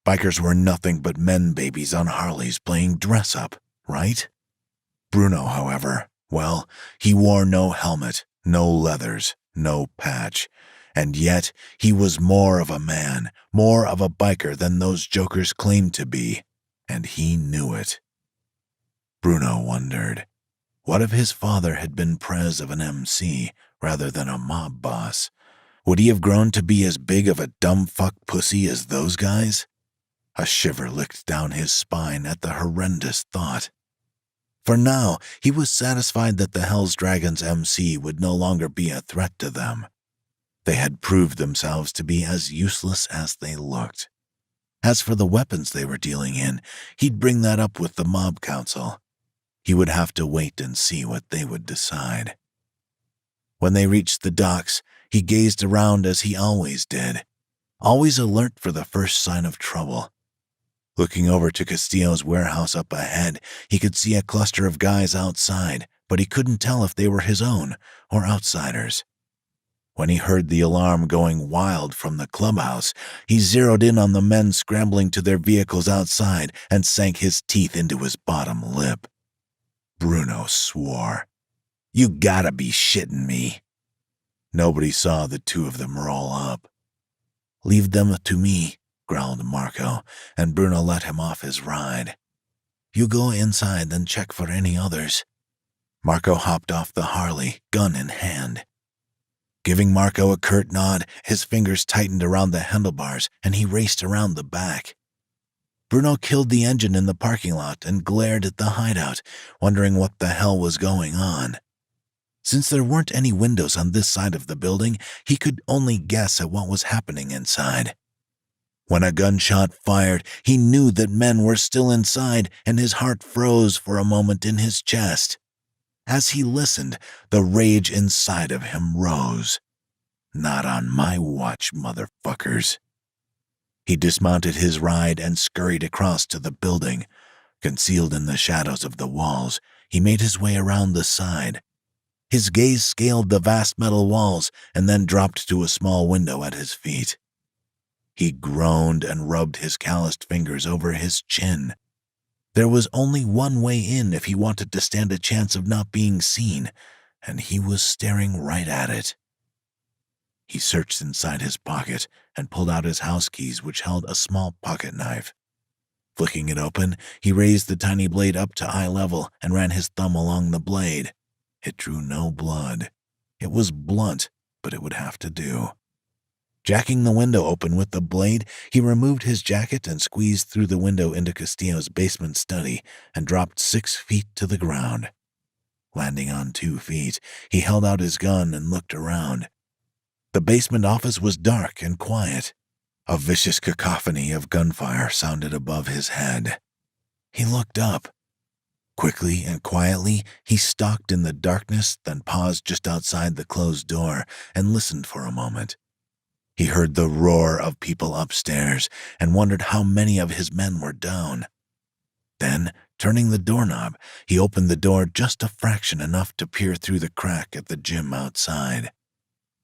[SPEAKER 1] Bikers were nothing but men babies on Harleys playing dress-up, right? Bruno, however, well, he wore no helmet, no leathers, no patch, And yet, he was more of a man, more of a biker than those jokers claimed to be, and he knew it. Bruno wondered, what if his father had been prez of an MC rather than a mob boss? Would he have grown to be as big of a dumb fuck pussy as those guys? A shiver licked down his spine at the horrendous thought. For now, he was satisfied that the Hell's Dragons MC would no longer be a threat to them. They had proved themselves to be as useless as they looked. As for the weapons they were dealing in, he'd bring that up with the mob council. He would have to wait and see what they would decide. When they reached the docks, he gazed around as he always did, always alert for the first sign of trouble. Looking over to Castillo's warehouse up ahead, he could see a cluster of guys outside, but he couldn't tell if they were his own or outsiders. When he heard the alarm going wild from the clubhouse, he zeroed in on the men scrambling to their vehicles outside and sank his teeth into his bottom lip. Bruno swore. "You gotta be shitting me." Nobody saw the two of them roll up. "Leave them to me," growled Marco, and Bruno let him off his ride. "You go inside and check for any others." Marco hopped off the Harley, gun in hand. Giving Marco a curt nod, his fingers tightened around the handlebars, and he raced around the back. Bruno killed the engine in the parking lot and glared at the hideout, wondering what the hell was going on. Since there weren't any windows on this side of the building, he could only guess at what was happening inside. When a gunshot fired, he knew that men were still inside, and his heart froze for a moment in his chest. As he listened, the rage inside of him rose. "Not on my watch, motherfuckers." He dismounted his ride and scurried across to the building. Concealed in the shadows of the walls, he made his way around the side. His gaze scaled the vast metal walls and then dropped to a small window at his feet. He groaned and rubbed his calloused fingers over his chin. There was only one way in if he wanted to stand a chance of not being seen, and he was staring right at it. He searched inside his pocket and pulled out his house keys, which held a small pocket knife. Flicking it open, he raised the tiny blade up to eye level and ran his thumb along the blade. It drew no blood. It was blunt, but it would have to do. Jacking the window open with the blade, he removed his jacket and squeezed through the window into Castillo's basement study and dropped 6 feet to the ground. Landing on 2 feet, he held out his gun and looked around. The basement office was dark and quiet. A vicious cacophony of gunfire sounded above his head. He looked up. Quickly and quietly, he stalked in the darkness, then paused just outside the closed door and listened for a moment. He heard the roar of people upstairs and wondered how many of his men were down. Then, turning the doorknob, he opened the door just a fraction enough to peer through the crack at the gym outside.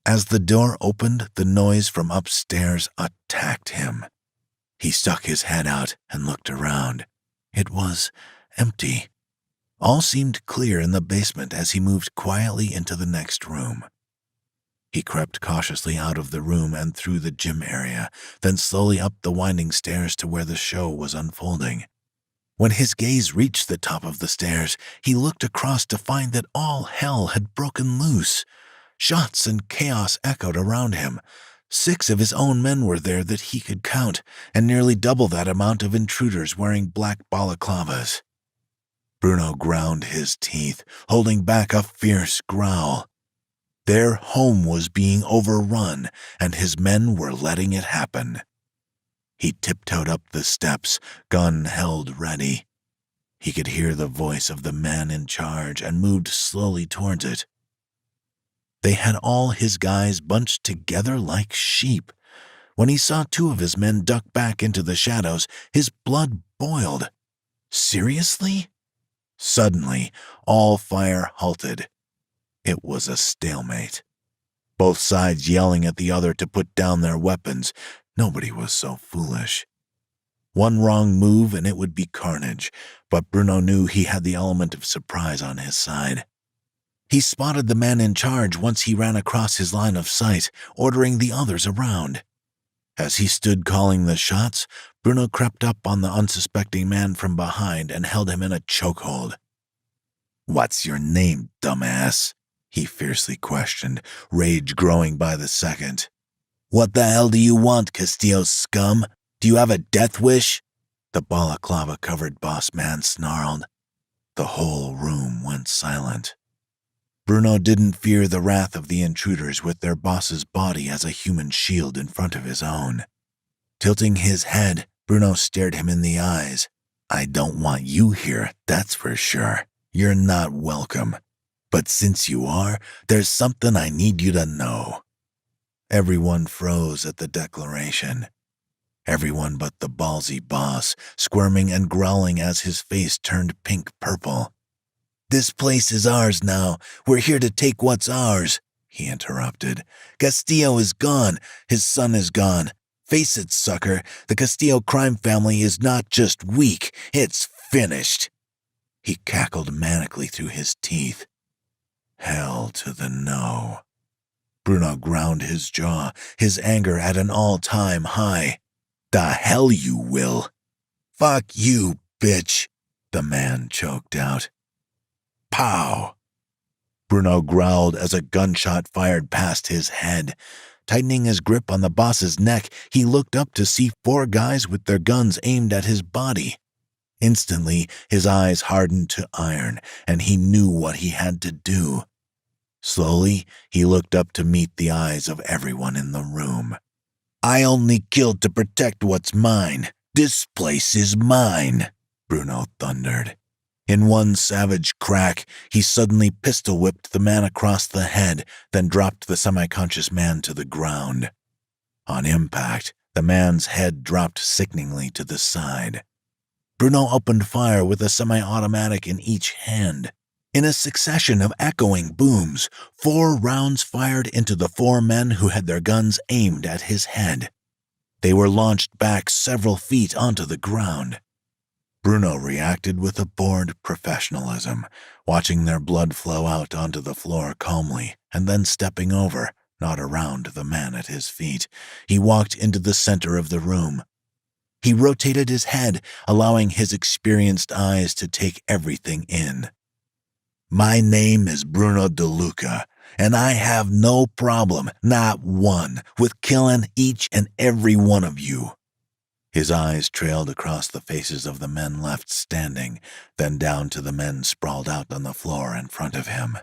[SPEAKER 1] As the door opened, the noise from upstairs attacked him. He stuck his head out and looked around. It was empty. All seemed clear in the basement as he moved quietly into the next room. He crept cautiously out of the room and through the gym area, then slowly up the winding stairs to where the show was unfolding. When his gaze reached the top of the stairs, he looked across to find that all hell had broken loose. Shots and chaos echoed around him. 6 of his own men were there that he could count, and nearly double that amount of intruders wearing black balaclavas. Bruno ground his teeth, holding back a fierce growl. Their home was being overrun, and his men were letting it happen. He tiptoed up the steps, gun held ready. He could hear the voice of the man in charge and moved slowly towards it. They had all his guys bunched together like sheep. When he saw 2 of his men duck back into the shadows, his blood boiled. Seriously? Suddenly, all fire halted. It was a stalemate. Both sides yelling at the other to put down their weapons. Nobody was so foolish. One wrong move and it would be carnage, but Bruno knew he had the element of surprise on his side. He spotted the man in charge once he ran across his line of sight, ordering the others around. As he stood calling the shots, Bruno crept up on the unsuspecting man from behind and held him in a chokehold. "What's your name, dumbass?" he fiercely questioned, rage growing by the second. "What the hell do you want, Castillo scum? Do you have a death wish?" the balaclava-covered boss man snarled. The whole room went silent. Bruno didn't fear the wrath of the intruders with their boss's body as a human shield in front of his own. Tilting his head, Bruno stared him in the eyes. "I don't want you here, that's for sure. You're not welcome. But since you are, there's something I need you to know." Everyone froze at the declaration. Everyone but the ballsy boss, squirming and growling as his face turned pink-purple. "This place is ours now. We're here to take what's ours," he interrupted. "Castillo is gone. His son is gone. Face it, sucker, the Castillo crime family is not just weak, it's finished." He cackled manically through his teeth. Hell to the no. Bruno ground his jaw, his anger at an all-time high. "The hell you will." "Fuck you, bitch," the man choked out. Pow! Bruno growled as a gunshot fired past his head. Tightening his grip on the boss's neck, he looked up to see 4 guys with their guns aimed at his body. Instantly, his eyes hardened to iron, and he knew what he had to do. Slowly, he looked up to meet the eyes of everyone in the room. "I only killed to protect what's mine. This place is mine," Bruno thundered. In one savage crack, he suddenly pistol-whipped the man across the head, then dropped the semi-conscious man to the ground. On impact, the man's head dropped sickeningly to the side. Bruno opened fire with a semi-automatic in each hand. In a succession of echoing booms, 4 rounds fired into the 4 men who had their guns aimed at his head. They were launched back several feet onto the ground. Bruno reacted with a bored professionalism, watching their blood flow out onto the floor calmly, and then stepping over, not around the man at his feet. He walked into the center of the room. He rotated his head, allowing his experienced eyes to take everything in. "My name is Bruno DeLuca, and I have no problem, not one, with killing each and every one of you." His eyes trailed across the faces of the men left standing, then down to the men sprawled out on the floor in front of him.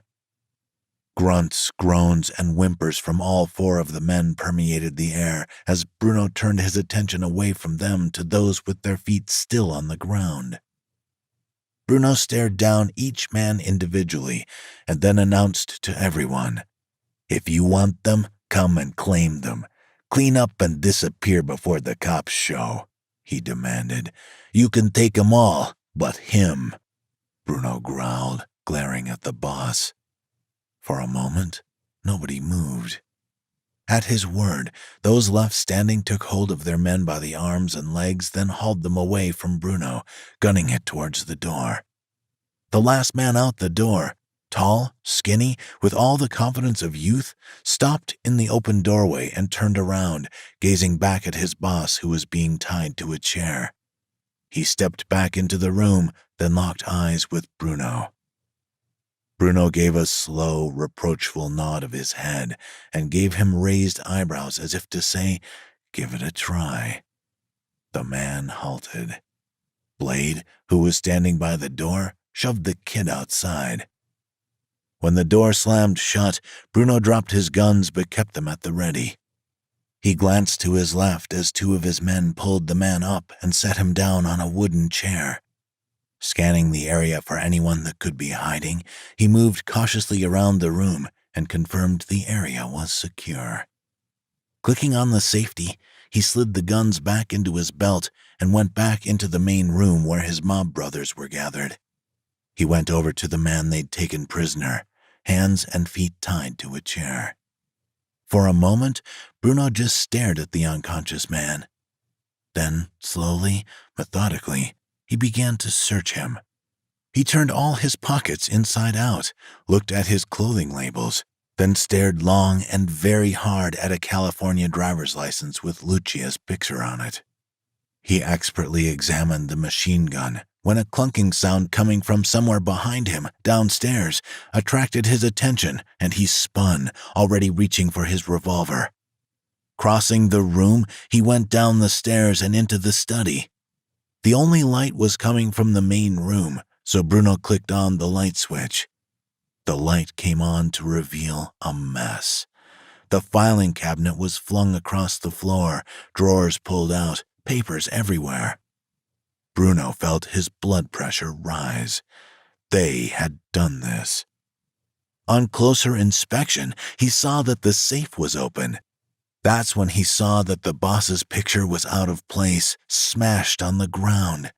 [SPEAKER 1] Grunts, groans, and whimpers from all 4 of the men permeated the air as Bruno turned his attention away from them to those with their feet still on the ground. Bruno stared down each man individually and then announced to everyone, "If you want them, come and claim them. Clean up and disappear before the cops show," he demanded. "You can take 'em all, but him," Bruno growled, glaring at the boss. For a moment, nobody moved. At his word, those left standing took hold of their men by the arms and legs, then hauled them away from Bruno, gunning it towards the door. The last man out the door, tall, skinny, with all the confidence of youth, stopped in the open doorway and turned around, gazing back at his boss who was being tied to a chair. He stepped back into the room, then locked eyes with Bruno. Bruno gave a slow, reproachful nod of his head and gave him raised eyebrows as if to say, "Give it a try." The man halted. Blade, who was standing by the door, shoved the kid outside. When the door slammed shut, Bruno dropped his guns but kept them at the ready. He glanced to his left as 2 of his men pulled the man up and set him down on a wooden chair. Scanning the area for anyone that could be hiding, he moved cautiously around the room and confirmed the area was secure. Clicking on the safety, he slid the guns back into his belt and went back into the main room where his mob brothers were gathered. He went over to the man they'd taken prisoner, hands and feet tied to a chair. For a moment, Bruno just stared at the unconscious man. Then, slowly, methodically, he began to search him. He turned all his pockets inside out, looked at his clothing labels, then stared long and very hard at a California driver's license with Lucia's picture on it. He expertly examined the machine gun when a clunking sound coming from somewhere behind him, downstairs, attracted his attention, and he spun, already reaching for his revolver. Crossing the room, he went down the stairs and into the study. The only light was coming from the main room, so Bruno clicked on the light switch. The light came on to reveal a mess. The filing cabinet was flung across the floor, drawers pulled out, papers everywhere. Bruno felt his blood pressure rise. They had done this. On closer inspection, he saw that the safe was open. That's when he saw that the boss's picture was out of place, smashed on the ground.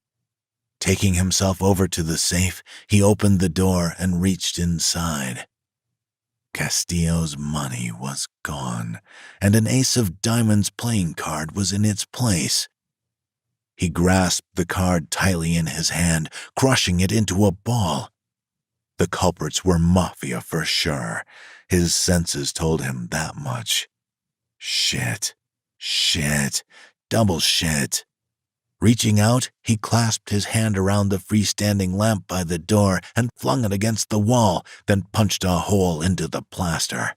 [SPEAKER 1] Taking himself over to the safe, he opened the door and reached inside. Castillo's money was gone, and an ace of diamonds playing card was in its place. He grasped the card tightly in his hand, crushing it into a ball. The culprits were Mafia for sure. His senses told him that much. Shit. Double shit. Reaching out, he clasped his hand around the freestanding lamp by the door and flung it against the wall, then punched a hole into the plaster.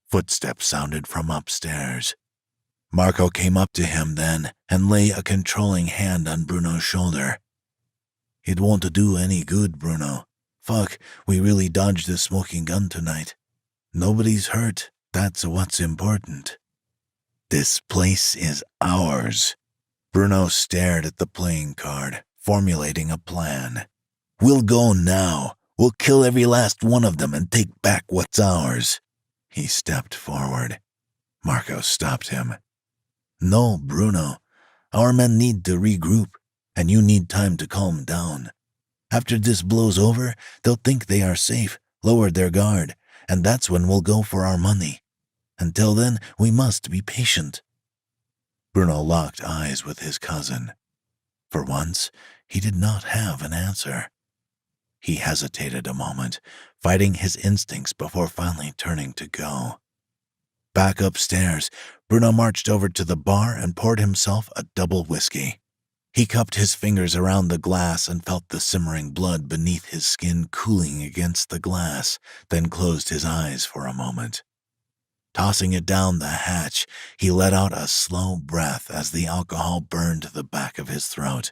[SPEAKER 1] Footsteps sounded from upstairs. Marco came up to him then and lay a controlling hand on Bruno's shoulder. "It won't do any good, Bruno. Fuck, we really dodged the smoking gun tonight. Nobody's hurt, that's what's important. This place is ours." Bruno stared at the playing card, formulating a plan. "We'll go now. We'll kill every last one of them and take back what's ours." He stepped forward. Marco stopped him. "No, Bruno. Our men need to regroup, and you need time to calm down. After this blows over, they'll think they are safe, lower their guard, and that's when we'll go for our money. Until then, we must be patient." Bruno locked eyes with his cousin. For once, he did not have an answer. He hesitated a moment, fighting his instincts before finally turning to go. Back upstairs, Bruno marched over to the bar and poured himself a double whiskey. He cupped his fingers around the glass and felt the simmering blood beneath his skin cooling against the glass, then closed his eyes for a moment. Tossing it down the hatch, he let out a slow breath as the alcohol burned the back of his throat.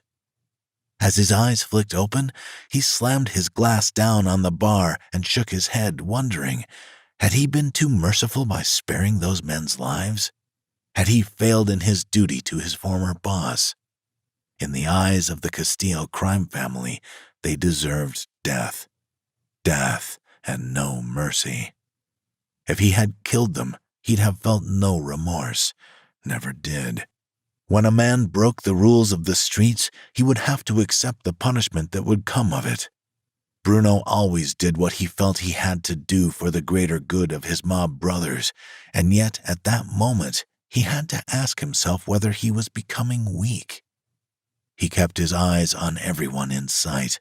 [SPEAKER 1] As his eyes flicked open, he slammed his glass down on the bar and shook his head, wondering, had he been too merciful by sparing those men's lives? Had he failed in his duty to his former boss? In the eyes of the Castillo crime family, they deserved death. Death and no mercy. If he had killed them, he'd have felt no remorse. Never did. When a man broke the rules of the streets, he would have to accept the punishment that would come of it. Bruno always did what he felt he had to do for the greater good of his mob brothers, and yet at that moment he had to ask himself whether he was becoming weak. He kept his eyes on everyone in sight.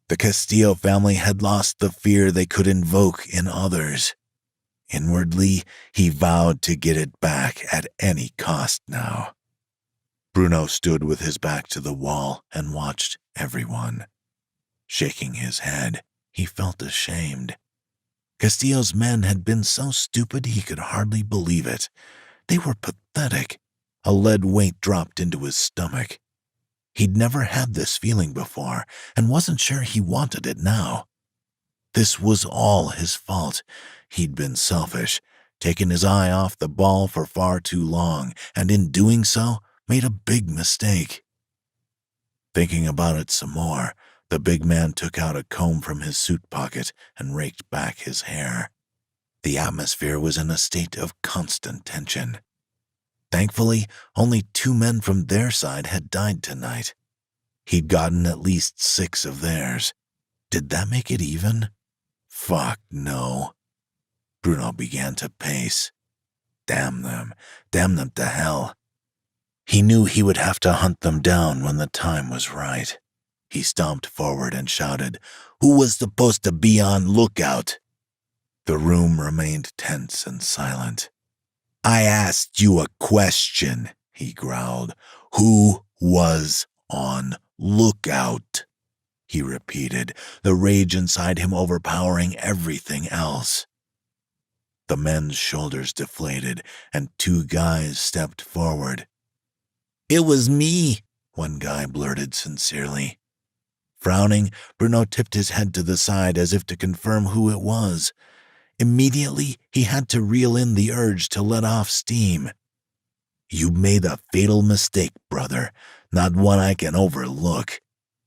[SPEAKER 1] The Castillo family had lost the fear they could invoke in others. Inwardly, he vowed to get it back at any cost now. Bruno stood with his back to the wall and watched everyone. Shaking his head, he felt ashamed. Castillo's men had been so stupid he could hardly believe it. They were pathetic. A lead weight dropped into his stomach. He'd never had this feeling before and wasn't sure he wanted it now. This was all his fault. He'd been selfish, taken his eye off the ball for far too long, and in doing so, made a big mistake. Thinking about it some more, the big man took out a comb from his suit pocket and raked back his hair. The atmosphere was in a state of constant tension. Thankfully, only 2 men from their side had died tonight. He'd gotten at least 6 of theirs. Did that make it even? Fuck no. Bruno began to pace. Damn them to hell. He knew he would have to hunt them down when the time was right. He stomped forward and shouted, "Who was supposed to be on lookout?" The room remained tense and silent. "I asked you a question," he growled. "Who was on lookout?" He repeated, the rage inside him overpowering everything else. The men's shoulders deflated, and two guys stepped forward. "It was me," one guy blurted sincerely. Frowning, Bruno tipped his head to the side as if to confirm who it was. Immediately, he had to reel in the urge to let off steam. "You made a fatal mistake, brother, not one I can overlook.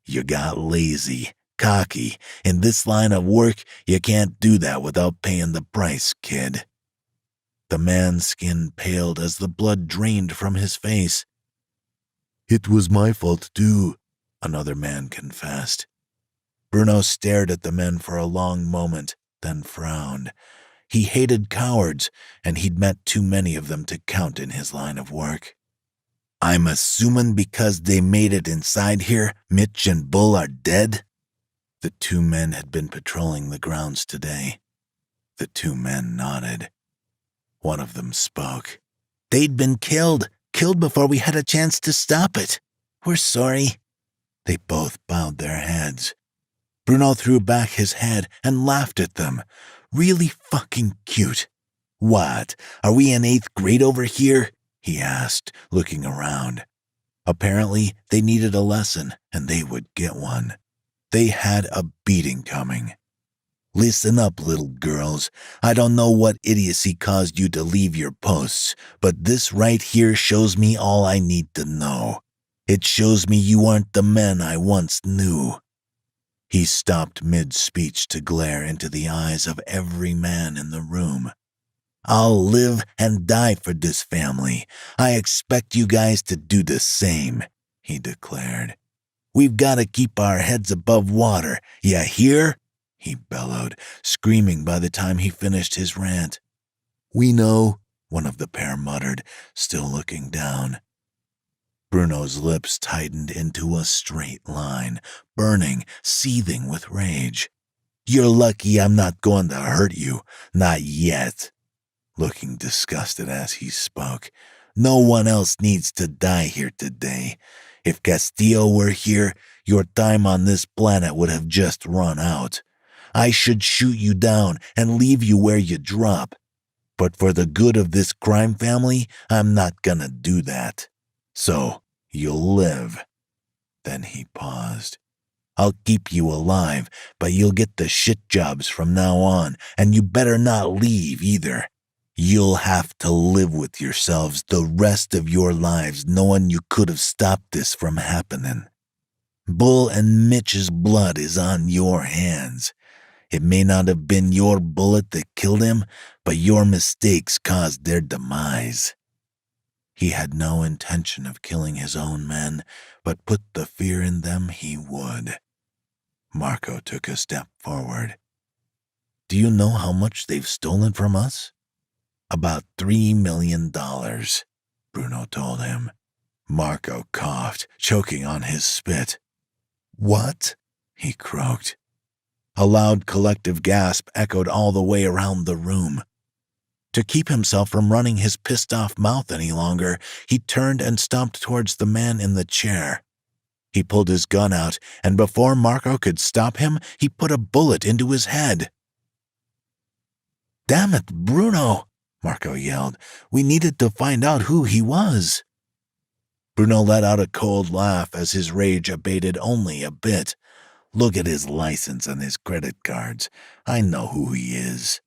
[SPEAKER 1] You got lazy, cocky. In this line of work, you can't do that without paying the price, kid." The man's skin paled as the blood drained from his face. "It was my fault, too," another man confessed. Bruno stared at the men for a long moment, then frowned. He hated cowards, and he'd met too many of them to count in his line of work. "I'm assuming because they made it inside here, Mitch and Bull are dead?" The two men had been patrolling the grounds today. The two men nodded. One of them spoke. "They'd been killed before we had a chance to stop it. We're sorry." They both bowed their heads. Bruno threw back his head and laughed at them. Really fucking cute. "What, are we in 8th grade over here?" he asked, looking around. Apparently, they needed a lesson, and they would get one. They had a beating coming. "Listen up, little girls. I don't know what idiocy caused you to leave your posts, but this right here shows me all I need to know. It shows me you aren't the men I once knew." He stopped mid-speech to glare into the eyes of every man in the room. "I'll live and die for this family. I expect you guys to do the same," he declared. "We've got to keep our heads above water. Ya hear?" he bellowed, screaming by the time he finished his rant. "We know," one of the pair muttered, still looking down. Bruno's lips tightened into a straight line, burning, seething with rage. "You're lucky I'm not going to hurt you. Not yet." Looking disgusted as he spoke. "No one else needs to die here today. If Castillo were here, your time on this planet would have just run out. I should shoot you down and leave you where you drop. But for the good of this crime family, I'm not gonna do that. So, you'll live." Then he paused. "I'll keep you alive, but you'll get the shit jobs from now on, and you better not leave either. You'll have to live with yourselves the rest of your lives knowing you could have stopped this from happening. Bull and Mitch's blood is on your hands. It may not have been your bullet that killed him, but your mistakes caused their demise." He had no intention of killing his own men, but put the fear in them he would. Marco took a step forward. "Do you know how much they've stolen from us?" "About $3 million, Bruno told him. Marco coughed, choking on his spit. "What?" he croaked. A loud collective gasp echoed all the way around the room. To keep himself from running his pissed-off mouth any longer, he turned and stomped towards the man in the chair. He pulled his gun out, and before Marco could stop him, he put a bullet into his head. "Damn it, Bruno!" Marco yelled. "We needed to find out who he was." Bruno let out a cold laugh as his rage abated only a bit. "Look at his license and his credit cards. I know who he is."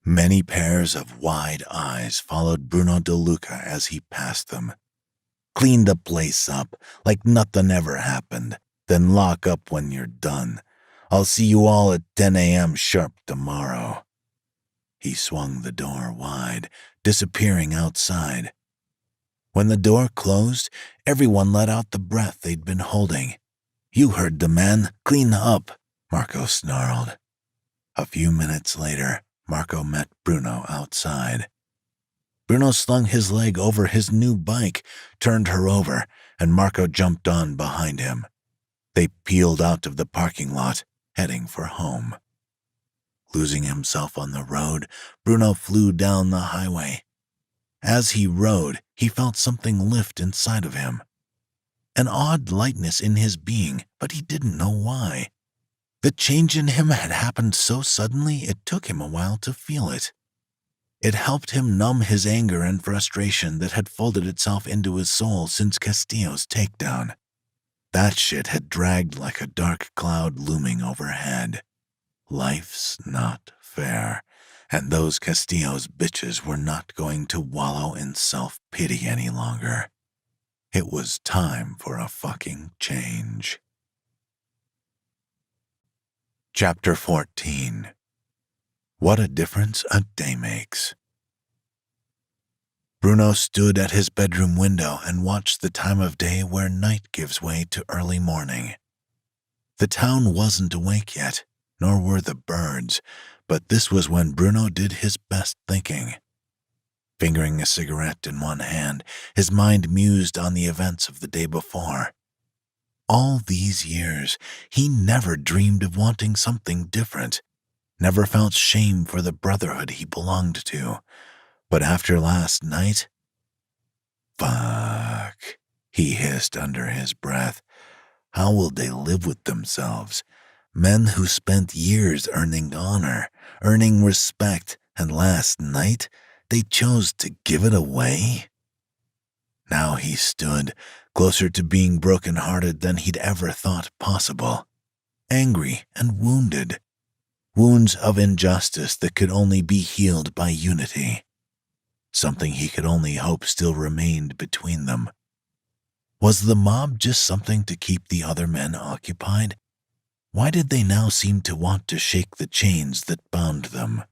[SPEAKER 1] Many pairs of wide eyes followed Bruno DeLuca as he passed them. "Clean the place up, like nothing ever happened, then lock up when you're done. I'll see you all at 10 a.m. sharp tomorrow." He swung the door wide, disappearing outside. When the door closed, everyone let out the breath they'd been holding. "You heard the man. Clean up," Marco snarled. A few minutes later, Marco met Bruno outside. Bruno slung his leg over his new bike, turned her over, and Marco jumped on behind him. They peeled out of the parking lot, heading for home. Losing himself on the road, Bruno flew down the highway. As he rode, he felt something lift inside of him. An odd lightness in his being, but he didn't know why. The change in him had happened so suddenly it took him a while to feel it. It helped him numb his anger and frustration that had folded itself into his soul since Castillo's takedown. That shit had dragged like a dark cloud looming overhead. Life's not fair, and those Castillo's bitches were not going to wallow in self-pity any longer. It was time for a fucking change. Chapter 14. What a difference a day makes. Bruno stood at his bedroom window and watched the time of day where night gives way to early morning. The town wasn't awake yet, nor were the birds, but this was when Bruno did his best thinking. Fingering a cigarette in one hand, his mind mused on the events of the day before. All these years, he never dreamed of wanting something different, never felt shame for the brotherhood he belonged to. But after last night, fuck, he hissed under his breath. How will they live with themselves? Men who spent years earning honor, earning respect, and last night they chose to give it away? Now he stood, closer to being broken-hearted than he'd ever thought possible. Angry and wounded. Wounds of injustice that could only be healed by unity. Something he could only hope still remained between them. Was the mob just something to keep the other men occupied? Why did they now seem to want to shake the chains that bound them?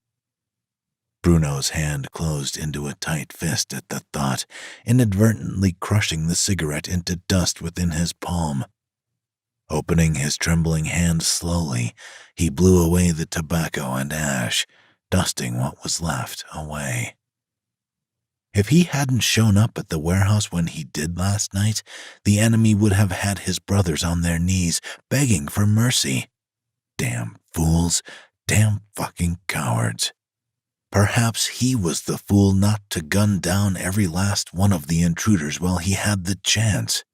[SPEAKER 1] Bruno's hand closed into a tight fist at the thought, inadvertently crushing the cigarette into dust within his palm. Opening his trembling hand slowly, he blew away the tobacco and ash, dusting what was left away. If he hadn't shown up at the warehouse when he did last night, the enemy would have had his brothers on their knees, begging for mercy. Damn fools, damn fucking cowards. Perhaps he was the fool not to gun down every last one of the intruders while he had the chance.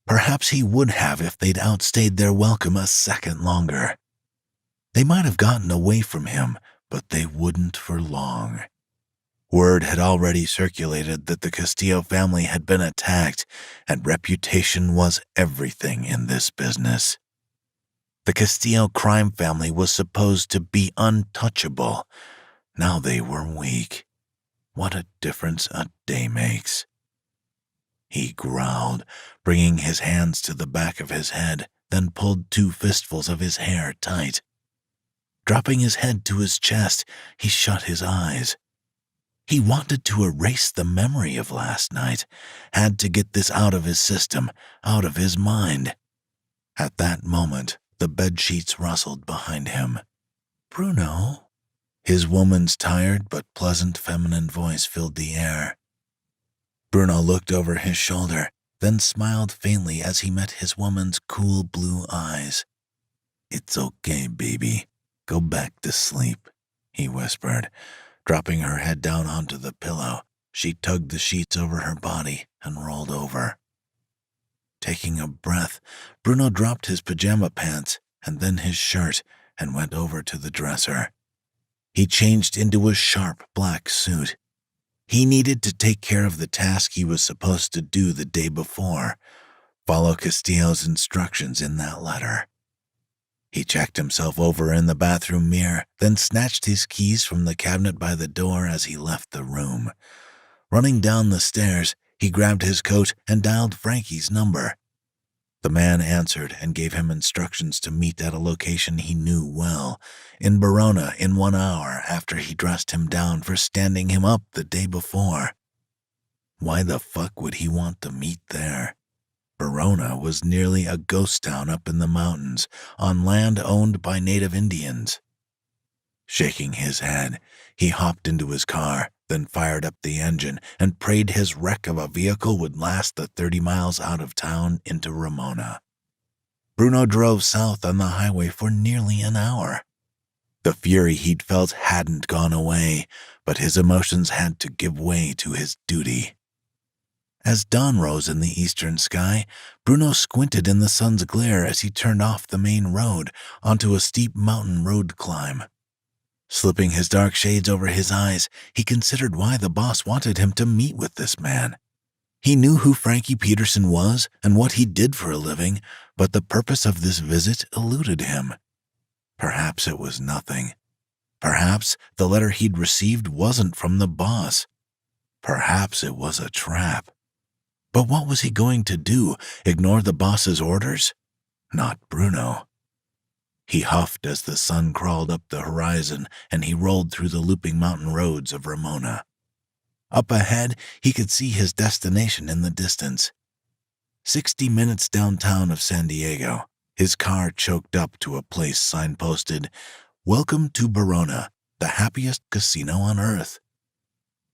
[SPEAKER 1] Perhaps he would have if they'd outstayed their welcome a second longer. They might have gotten away from him, but they wouldn't for long. Word had already circulated that the Castillo family had been attacked, and reputation was everything in this business. The Castillo crime family was supposed to be untouchable. Now they were weak. What a difference a day makes. He growled, bringing his hands to the back of his head, then pulled two fistfuls of his hair tight. Dropping his head to his chest, he shut his eyes. He wanted to erase the memory of last night, had to get this out of his system, out of his mind. At that moment, the bedsheets rustled behind him. "Bruno?" His woman's tired but pleasant feminine voice filled the air. Bruno looked over his shoulder, then smiled faintly as he met his woman's cool blue eyes. "It's okay, baby. Go back to sleep," he whispered. Dropping her head down onto the pillow, she tugged the sheets over her body and rolled over. Taking a breath, Bruno dropped his pajama pants and then his shirt and went over to the dresser. He changed into a sharp black suit. He needed to take care of the task he was supposed to do the day before, follow Castillo's instructions in that letter. He checked himself over in the bathroom mirror, then snatched his keys from the cabinet by the door as he left the room. Running down the stairs, he grabbed his coat and dialed Frankie's number. The man answered and gave him instructions to meet at a location he knew well, in Verona in 1 hour after he dressed him down for standing him up the day before. Why the fuck would he want to meet there? Verona was nearly a ghost town up in the mountains, on land owned by native Indians. Shaking his head, he hopped into his car, then fired up the engine and prayed his wreck of a vehicle would last the 30 miles out of town into Ramona. Bruno drove south on the highway for nearly an hour. The fury he'd felt hadn't gone away, but his emotions had to give way to his duty. As dawn rose in the eastern sky, Bruno squinted in the sun's glare as he turned off the main road onto a steep mountain road climb. Slipping his dark shades over his eyes, he considered why the boss wanted him to meet with this man. He knew who Frankie Peterson was and what he did for a living, but the purpose of this visit eluded him. Perhaps it was nothing. Perhaps the letter he'd received wasn't from the boss. Perhaps it was a trap. But what was he going to do? Ignore the boss's orders? Not Bruno. He huffed as the sun crawled up the horizon and he rolled through the looping mountain roads of Ramona. Up ahead, he could see his destination in the distance. 60 minutes downtown of San Diego, his car choked up to a place signposted, "Welcome to Verona, the happiest casino on earth."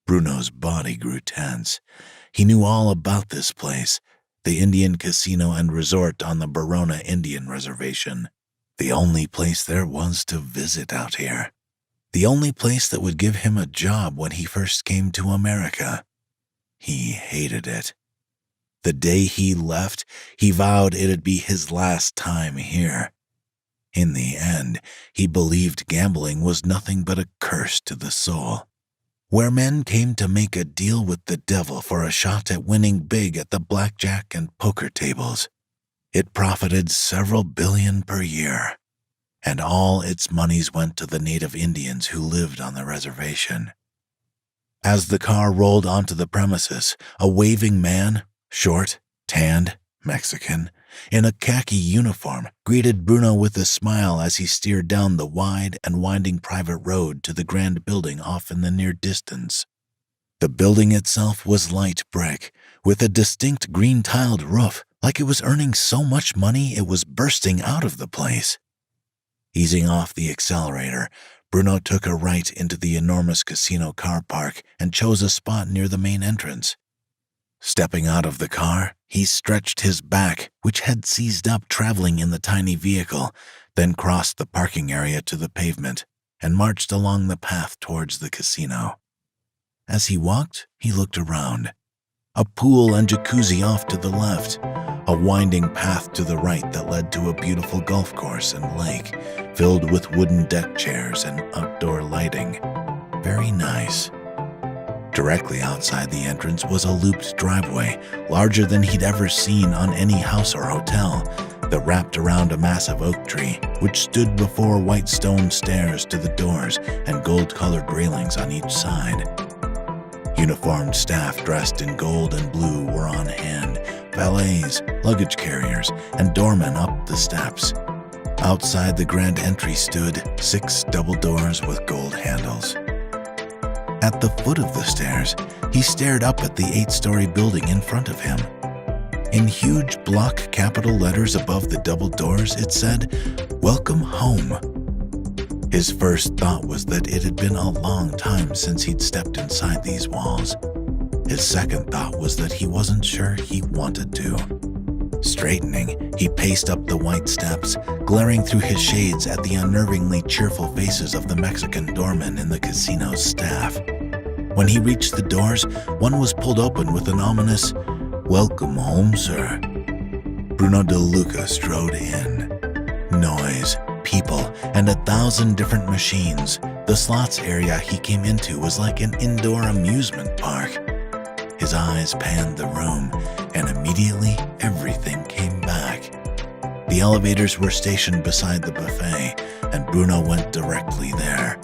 [SPEAKER 1] Bruno's body grew tense. He knew all about this place, the Indian casino and resort on the Verona Indian Reservation. The only place there was to visit out here. The only place that would give him a job when he first came to America. He hated it. The day he left, he vowed it'd be his last time here. In the end, he believed gambling was nothing but a curse to the soul. Where men came to make a deal with the devil for a shot at winning big at the blackjack and poker tables. It profited several billion per year, and all its monies went to the native Indians who lived on the reservation. As the car rolled onto the premises, a waving man, short, tanned, Mexican, in a khaki uniform, greeted Bruno with a smile as he steered down the wide and winding private road to the grand building off in the near distance. The building itself was light brick, with a distinct green-tiled roof, like it was earning so much money it was bursting out of the place. Easing off the accelerator, Bruno took a right into the enormous casino car park and chose a spot near the main entrance. Stepping out of the car, he stretched his back, which had seized up traveling in the tiny vehicle, then crossed the parking area to the pavement and marched along the path towards the casino. As he walked, he looked around. A pool and jacuzzi off to the left, a winding path to the right that led to a beautiful golf course and lake, filled with wooden deck chairs and outdoor lighting. Very nice. Directly outside the entrance was a looped driveway, larger than he'd ever seen on any house or hotel, that wrapped around a massive oak tree, which stood before white stone stairs to the doors and gold-colored railings on each side. Uniformed staff dressed in gold and blue were on hand, valets, luggage carriers, and doormen up the steps. Outside the grand entry stood 6 double doors with gold handles. At the foot of the stairs, he stared up at the 8-story building in front of him. In huge block capital letters above the double doors, it said, "Welcome home." His first thought was that it had been a long time since he'd stepped inside these walls. His second thought was that he wasn't sure he wanted to. Straightening, he paced up the white steps, glaring through his shades at the unnervingly cheerful faces of the Mexican doormen in the casino's staff. When he reached the doors, one was pulled open with an ominous, "Welcome home, sir." Bruno De Luca strode in. Noise, people, and 1,000 different machines. The slots area he came into was like an indoor amusement park. His eyes panned the room, and immediately everything came back. The elevators were stationed beside the buffet, and Bruno went directly there.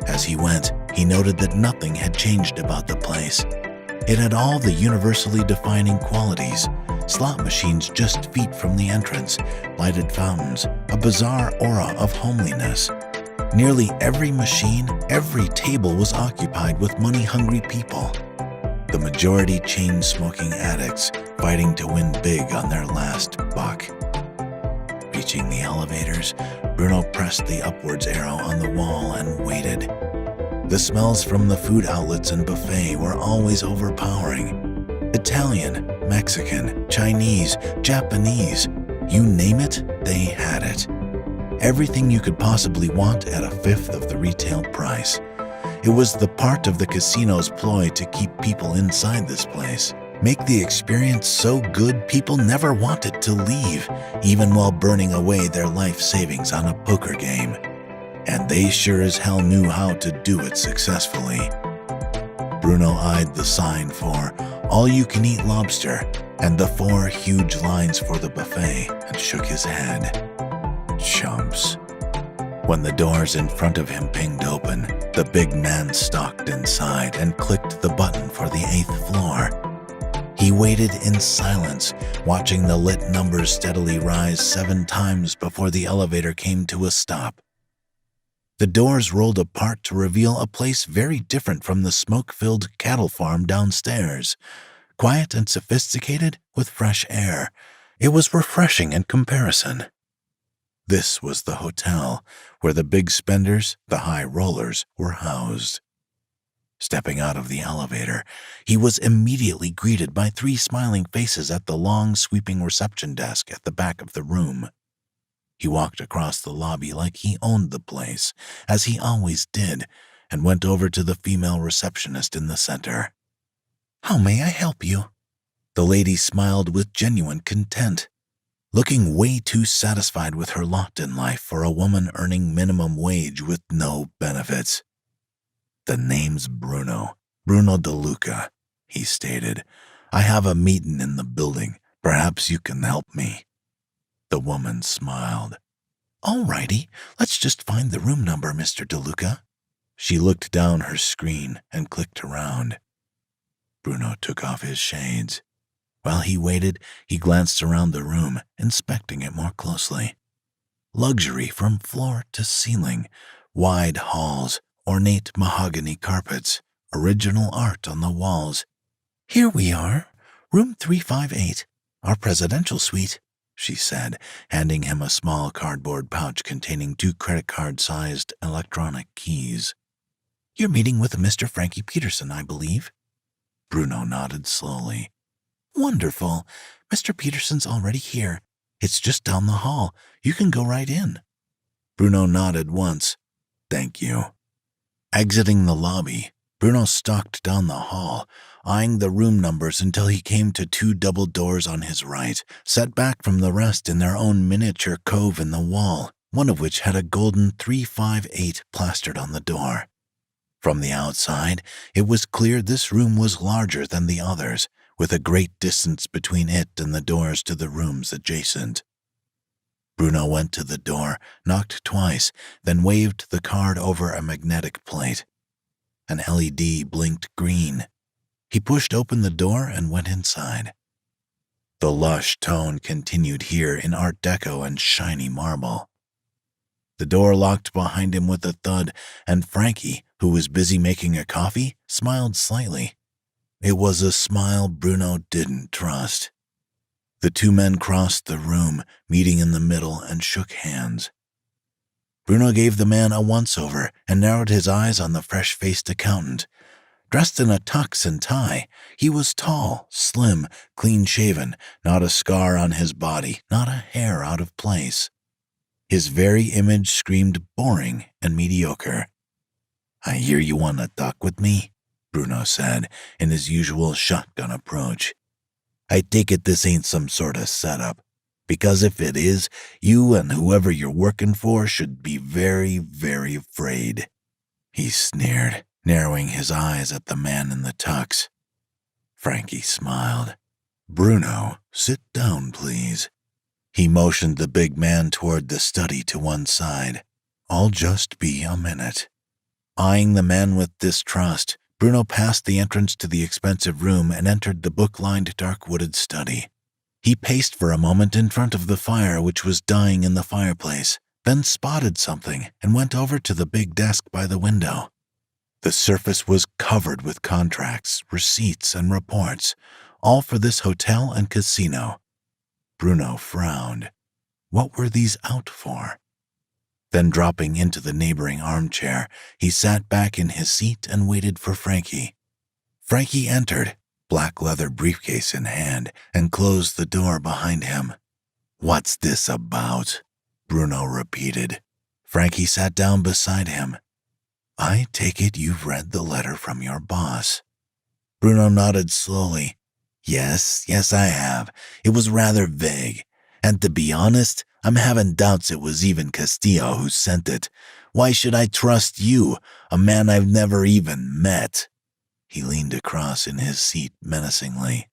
[SPEAKER 1] As he went, he noted that nothing had changed about the place. It had all the universally defining qualities: slot machines just feet from the entrance, lighted fountains, a bizarre aura of homeliness. Nearly every machine, every table was occupied with money-hungry people. The majority chain-smoking addicts fighting to win big on their last buck. Reaching the elevators, Bruno pressed the upwards arrow on the wall and waited. The smells from the food outlets and buffet were always overpowering. Italian, Mexican, Chinese, Japanese. You name it, they had it. Everything you could possibly want at a fifth of the retail price. It was the part of the casino's ploy to keep people inside this place. Make the experience so good people never wanted to leave, even while burning away their life savings on a poker game. And they sure as hell knew how to do it successfully. Bruno eyed the sign for all-you-can-eat lobster and the 4 huge lines for the buffet and shook his head. Chumps. When the doors in front of him pinged open, the big man stalked inside and clicked the button for the 8th floor. He waited in silence, watching the lit numbers steadily rise 7 times before the elevator came to a stop. The doors rolled apart to reveal a place very different from the smoke-filled cattle farm downstairs. Quiet and sophisticated with fresh air. It was refreshing in comparison. This was the hotel where the big spenders, the high rollers, were housed. Stepping out of the elevator, he was immediately greeted by 3 smiling faces at the long, sweeping reception desk at the back of the room. He walked across the lobby like he owned the place, as he always did, and went over to the female receptionist in the center. "How may I help you?" The lady smiled with genuine content, looking way too satisfied with her lot in life for a woman earning minimum wage with no benefits. "The name's Bruno DeLuca," he stated. "I have a meeting in the building. Perhaps you can help me." The woman smiled. "All righty, let's just find the room number, Mr. DeLuca." She looked down her screen and clicked around. Bruno took off his shades. While he waited, he glanced around the room, inspecting it more closely. Luxury from floor to ceiling, wide halls, ornate mahogany carpets, original art on the walls. "Here we are, room 358, our presidential suite," she said, handing him a small cardboard pouch containing 2 credit card-sized electronic keys. "You're meeting with Mr. Frankie Peterson, I believe." Bruno nodded slowly. "Wonderful. Mr. Peterson's already here. It's just down the hall. You can go right in." Bruno nodded once. "Thank you." Exiting the lobby, Bruno stalked down the hall, eyeing the room numbers until he came to 2 double doors on his right, set back from the rest in their own miniature cove in the wall, one of which had a golden 358 plastered on the door. From the outside, it was clear this room was larger than the others, with a great distance between it and the doors to the rooms adjacent. Bruno went to the door, knocked twice, then waved the card over a magnetic plate. An LED blinked green. He pushed open the door and went inside. The lush tone continued here in Art Deco and shiny marble. The door locked behind him with a thud, and Frankie, who was busy making a coffee, smiled slightly. It was a smile Bruno didn't trust. The 2 men crossed the room, meeting in the middle, and shook hands. Bruno gave the man a once-over and narrowed his eyes on the fresh-faced accountant. Dressed in a tux and tie, he was tall, slim, clean-shaven, not a scar on his body, not a hair out of place. His very image screamed boring and mediocre. "I hear you want to talk with me," Bruno said in his usual shotgun approach. "I take it this ain't some sort of setup, because if it is, you and whoever you're working for should be very, very afraid." He sneered, narrowing his eyes at the man in the tux. Frankie smiled. "Bruno, sit down, please." He motioned the big man toward the study to one side. "I'll just be a minute." Eyeing the man with distrust, Bruno passed the entrance to the expensive room and entered the book-lined dark-wooded study. He paced for a moment in front of the fire which was dying in the fireplace, then spotted something and went over to the big desk by the window. The surface was covered with contracts, receipts, and reports, all for this hotel and casino. Bruno frowned. What were these out for? Then dropping into the neighboring armchair, he sat back in his seat and waited for Frankie. Frankie entered, black leather briefcase in hand, and closed the door behind him. What's this about? Bruno repeated. Frankie sat down beside him. I take it you've read the letter from your boss. Bruno nodded slowly. Yes, I have. It was rather vague. And to be honest, I'm having doubts it was even Castillo who sent it. Why should I trust you, a man I've never even met? He leaned across in his seat menacingly.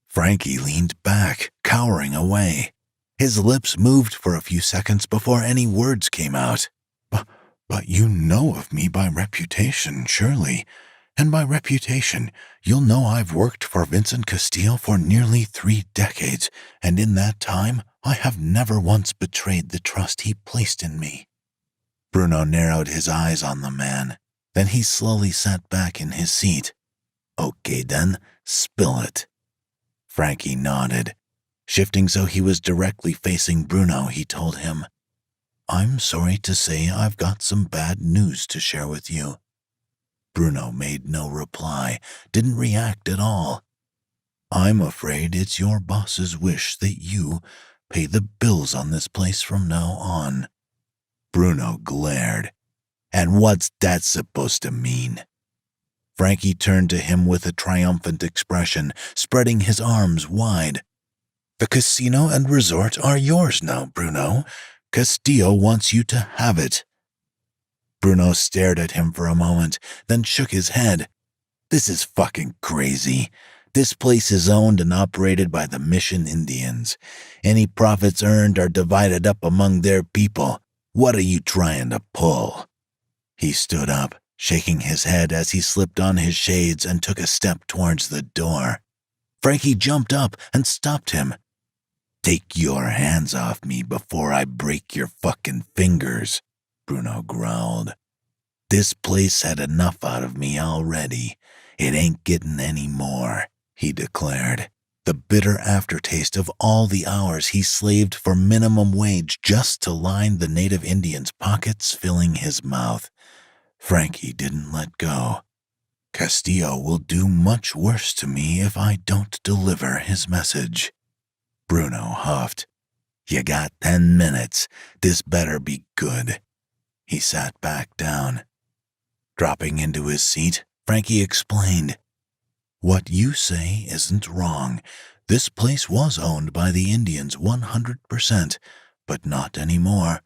[SPEAKER 1] Frankie leaned back, cowering away. His lips moved for a few seconds before any words came out. But you know of me by reputation, surely. And by reputation, you'll know I've worked for Vincent Castillo for nearly 3 decades, and in that time, I have never once betrayed the trust he placed in me. Bruno narrowed his eyes on the man. Then he slowly sat back in his seat. Okay then, spill it. Frankie nodded. Shifting so he was directly facing Bruno, he told him, I'm sorry to say I've got some bad news to share with you. Bruno made no reply, didn't react at all. I'm afraid it's your boss's wish that you pay the bills on this place from now on. Bruno glared. And what's that supposed to mean? Frankie turned to him with a triumphant expression, spreading his arms wide. The casino and resort are yours now, Bruno. Castillo wants you to have it. Bruno stared at him for a moment, then shook his head. This is fucking crazy. This place is owned and operated by the Mission Indians. Any profits earned are divided up among their people. What are you trying to pull? He stood up, shaking his head as he slipped on his shades and took a step towards the door. Frankie jumped up and stopped him. Take your hands off me before I break your fucking fingers, Bruno growled. This place had enough out of me already. It ain't getting any more, he declared, the bitter aftertaste of all the hours he slaved for minimum wage just to line the native Indians' pockets filling his mouth. Frankie didn't let go. Castillo will do much worse to me if I don't deliver his message. Bruno huffed. You got 10 minutes. This better be good. He sat back down. Dropping into his seat, Frankie explained. What you say isn't wrong. This place was owned by the Indians 100%, but not anymore.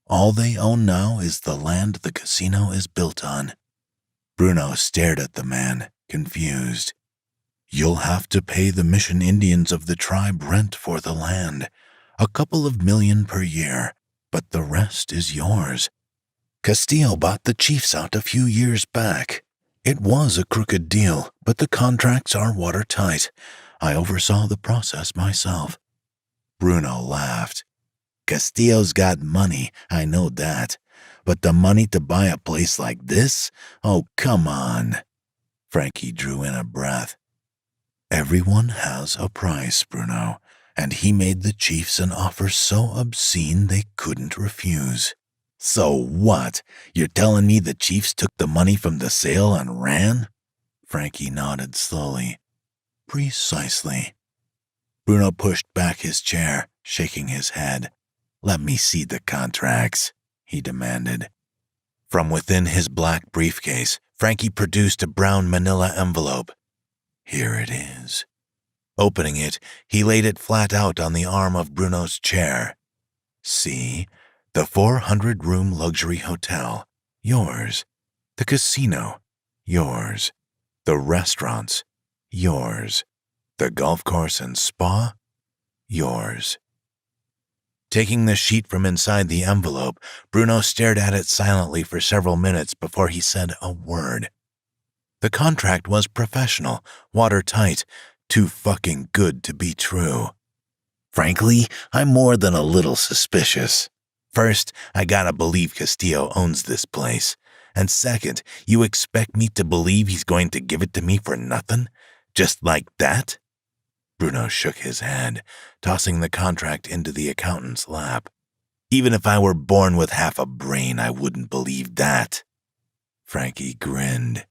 [SPEAKER 1] All they own now is the land the casino is built on. Bruno stared at the man, confused. You'll have to pay the Mission Indians of the tribe rent for the land, a couple of million per year, but the rest is yours. Castillo bought the chiefs out a few years back. It was a crooked deal, but the contracts are watertight. I oversaw the process myself. Bruno laughed. Castillo's got money, I know that. But the money to buy a place like this? Oh, come on. Frankie drew in a breath. Everyone has a price, Bruno, and he made the chiefs an offer so obscene they couldn't refuse. So what? You're telling me the chiefs took the money from the sale and ran? Frankie nodded slowly. Precisely. Bruno pushed back his chair, shaking his head. Let me see the contracts, he demanded. From within his black briefcase, Frankie produced a brown manila envelope. Here it is. Opening it, he laid it flat out on the arm of Bruno's chair. See? The 400-room luxury hotel, yours. The casino, yours. The restaurants, yours. The golf course and spa, yours. Taking the sheet from inside the envelope, Bruno stared at it silently for several minutes before he said a word. The contract was professional, watertight, too fucking good to be true. Frankly, I'm more than a little suspicious. First, I gotta believe Castillo owns this place. And second, you expect me to believe he's going to give it to me for nothing? Just like that? Bruno shook his head, tossing the contract into the accountant's lap. Even if I were born with half a brain, I wouldn't believe that. Frankie grinned.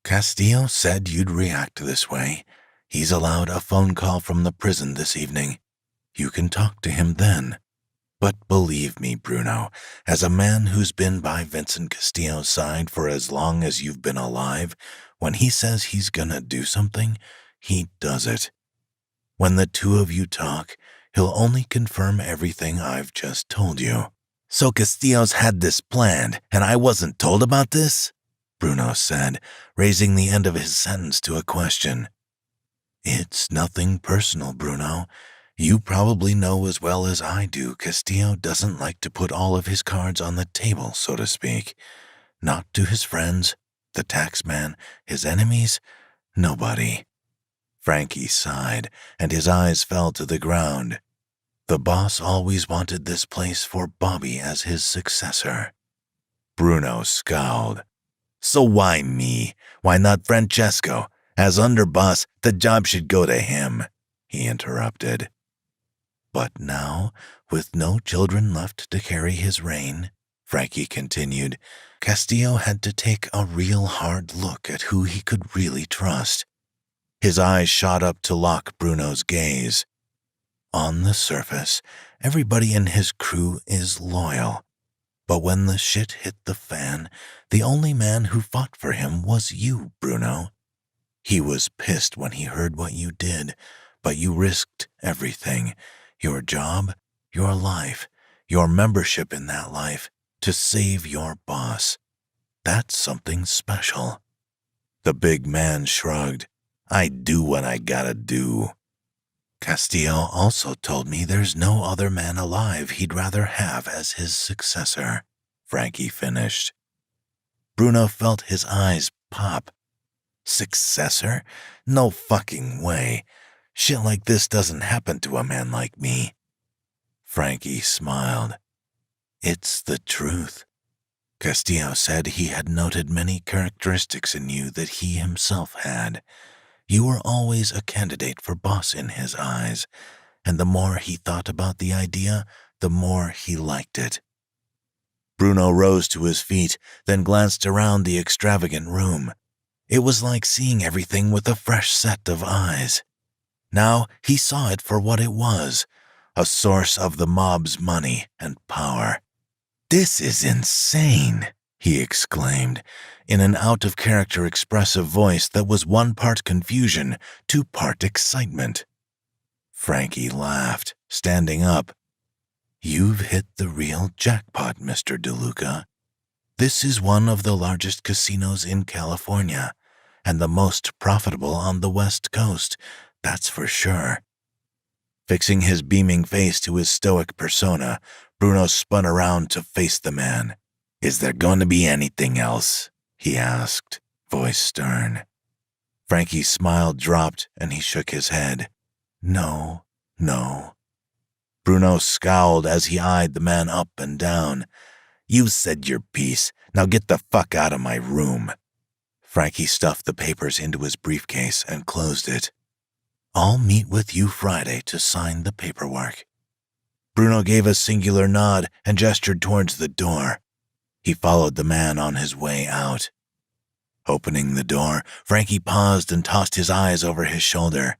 [SPEAKER 1] Castillo said you'd react this way. He's allowed a phone call from the prison this evening. You can talk to him then. But believe me, Bruno, as a man who's been by Vincent Castillo's side for as long as you've been alive, when he says he's gonna do something, he does it. When the two of you talk, he'll only confirm everything I've just told you. So Castillo's had this planned, and I wasn't told about this? Bruno said, raising the end of his sentence to a question. It's nothing personal, Bruno. You probably know as well as I do Castillo doesn't like to put all of his cards on the table, so to speak. Not to his friends, the taxman, his enemies, nobody. Frankie sighed, and his eyes fell to the ground. The boss always wanted this place for Bobby as his successor. Bruno scowled. So why me? Why not Francesco? As underboss, the job should go to him, he interrupted. But now, with no children left to carry his reign, Frankie continued, Castillo had to take a real hard look at who he could really trust. His eyes shot up to lock Bruno's gaze. On the surface, everybody in his crew is loyal. But when the shit hit the fan, the only man who fought for him was you, Bruno. He was pissed when he heard what you did, but you risked everything. Your job, your life, your membership in that life, to save your boss. That's something special. The big man shrugged. I do what I gotta do. Castillo also told me there's no other man alive he'd rather have as his successor, Frankie finished. Bruno felt his eyes pop. Successor? No fucking way. Shit like this doesn't happen to a man like me. Frankie smiled. It's the truth. Castillo said he had noted many characteristics in you that he himself had. You were always a candidate for boss in his eyes, and the more he thought about the idea, the more he liked it. Bruno rose to his feet, then glanced around the extravagant room. It was like seeing everything with a fresh set of eyes. Now he saw it for what it was, a source of the mob's money and power. This is insane, he exclaimed, in an out-of-character expressive voice that was 1 part confusion, 2 part excitement. Frankie laughed, standing up. You've hit the real jackpot, Mr. DeLuca. This is one of the largest casinos in California, and the most profitable on the West Coast, that's for sure. Fixing his beaming face to his stoic persona, Bruno spun around to face the man. Is there going to be anything else? He asked, voice stern. Frankie's smile dropped and he shook his head. No. Bruno scowled as he eyed the man up and down. You said your piece. Now get the fuck out of my room. Frankie stuffed the papers into his briefcase and closed it. I'll meet with you Friday to sign the paperwork. Bruno gave a singular nod and gestured towards the door. He followed the man on his way out. Opening the door, Frankie paused and tossed his eyes over his shoulder.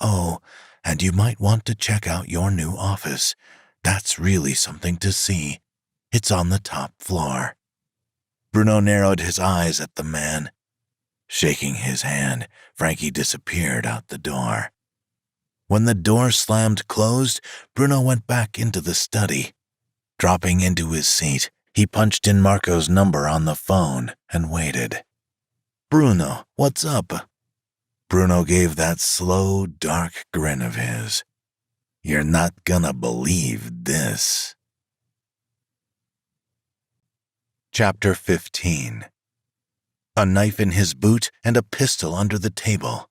[SPEAKER 1] Oh, and you might want to check out your new office. That's really something to see. It's on the top floor. Bruno narrowed his eyes at the man. Shaking his hand, Frankie disappeared out the door. When the door slammed closed, Bruno went back into the study. Dropping into his seat, he punched in Marco's number on the phone and waited. Bruno, what's up? Bruno gave that slow, dark grin of his. You're not gonna believe this. Chapter 15. A knife in his boot and a pistol under the table.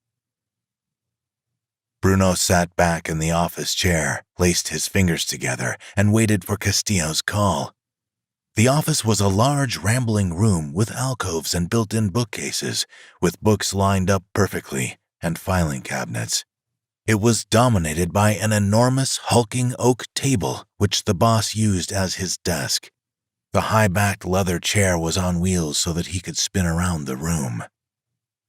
[SPEAKER 1] Bruno sat back in the office chair, laced his fingers together, and waited for Castillo's call. The office was a large, rambling room with alcoves and built-in bookcases, with books lined up perfectly, and filing cabinets. It was dominated by an enormous, hulking oak table, which the boss used as his desk. The high-backed leather chair was on wheels so that he could spin around the room.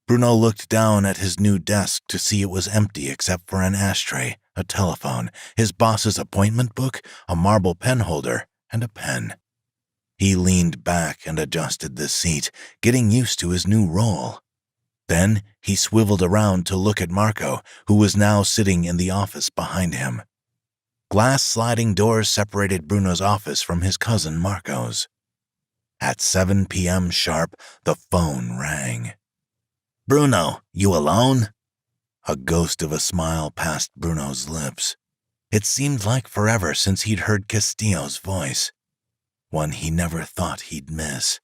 [SPEAKER 1] Bruno looked down at his new desk to see it was empty except for an ashtray, a telephone, his boss's appointment book, a marble pen holder, and a pen. He leaned back and adjusted the seat, getting used to his new role. Then he swiveled around to look at Marco, who was now sitting in the office behind him. Glass sliding doors separated Bruno's office from his cousin Marco's. At 7 p.m. sharp, the phone rang. "Bruno, you alone?" A ghost of a smile passed Bruno's lips. It seemed like forever since he'd heard Castillo's voice, one he never thought he'd miss.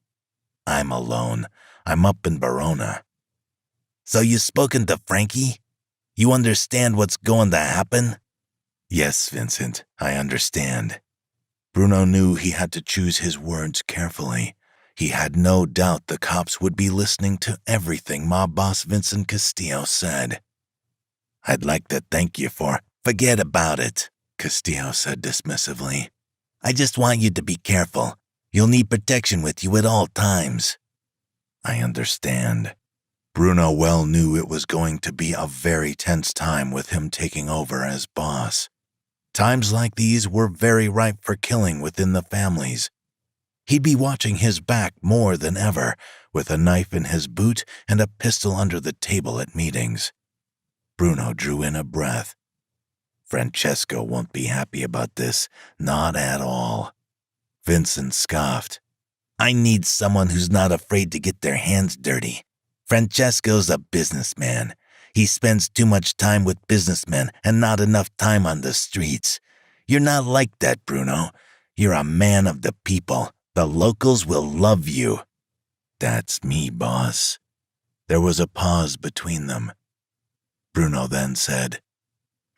[SPEAKER 1] "I'm alone. I'm up in Verona." "So you spoken to Frankie? You understand what's going to happen?" "Yes, Vincent, I understand." Bruno knew he had to choose his words carefully. He had no doubt the cops would be listening to everything mob boss Vincent Castillo said. "I'd like to thank you for—" "Forget about it," Castillo said dismissively. "I just want you to be careful. You'll need protection with you at all times." "I understand." Bruno well knew it was going to be a very tense time with him taking over as boss. Times like these were very ripe for killing within the families. He'd be watching his back more than ever, with a knife in his boot and a pistol under the table at meetings. Bruno drew in a breath. Francesco won't be happy about this, not at all. Vincent scoffed. "I need someone who's not afraid to get their hands dirty. Francesco's a businessman. He spends too much time with businessmen and not enough time on the streets. You're not like that, Bruno. You're a man of the people. The locals will love you." "That's me, boss." There was a pause between them. Bruno then said,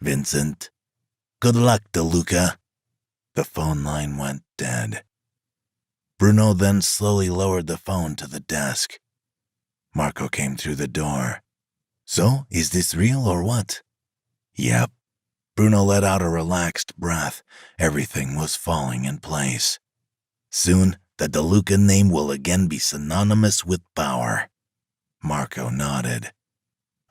[SPEAKER 1] "Vincent, good luck, DeLuca." The phone line went dead. Bruno then slowly lowered the phone to the desk. Marco came through the door. "So, is this real or what?" "Yep." Bruno let out a relaxed breath. Everything was falling in place. "Soon, the DeLuca name will again be synonymous with power." Marco nodded.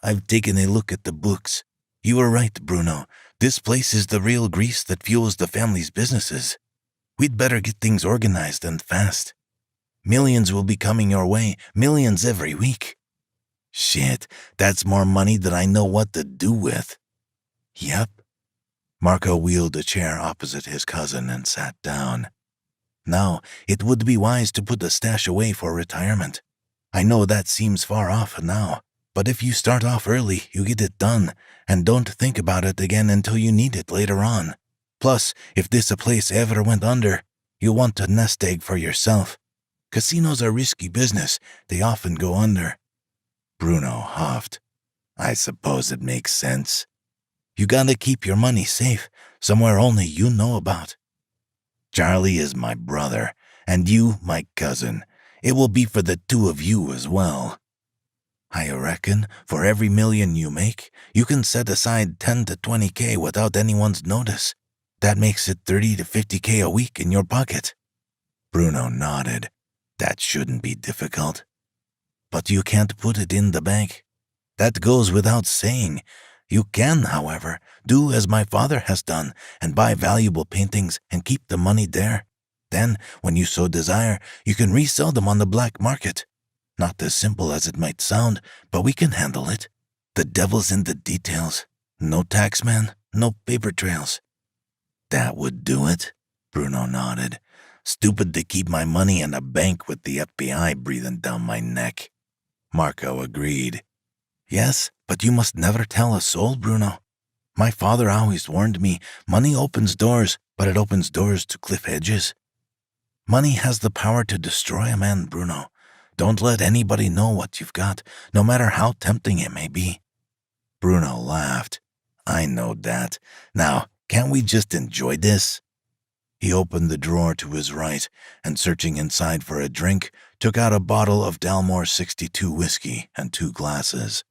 [SPEAKER 1] "I've taken a look at the books. You were right, Bruno. This place is the real grease that fuels the family's businesses. We'd better get things organized and fast. Millions will be coming your way, millions every week." "Shit, that's more money than I know what to do with." "Yep." Marco wheeled a chair opposite his cousin and sat down. "Now, it would be wise to put the stash away for retirement. I know that seems far off now, but if you start off early, you get it done, and don't think about it again until you need it later on. Plus, if this place ever went under, you'll want a nest egg for yourself. Casinos are risky business. They often go under." Bruno huffed. "I suppose it makes sense. You gotta keep your money safe, somewhere only you know about. Charlie is my brother, and you my cousin. It will be for the two of you as well. I reckon for every million you make, you can set aside 10 to 20K without anyone's notice. That makes it 30 to 50K a week in your pocket." Bruno nodded. "That shouldn't be difficult." "But you can't put it in the bank. That goes without saying. You can, however, do as my father has done and buy valuable paintings and keep the money there. Then, when you so desire, you can resell them on the black market. Not as simple as it might sound, but we can handle it. The devil's in the details. No taxman, no paper trails." "That would do it?" Bruno nodded. "Stupid to keep my money in a bank with the FBI breathing down my neck." Marco agreed. "Yes, but you must never tell a soul, Bruno. My father always warned me, money opens doors, but it opens doors to cliff edges. Money has the power to destroy a man, Bruno. Don't let anybody know what you've got, no matter how tempting it may be." Bruno laughed. "I know that. Now, can't we just enjoy this?" He opened the drawer to his right and, searching inside for a drink, took out a bottle of Dalmore 62 whiskey and 2 glasses.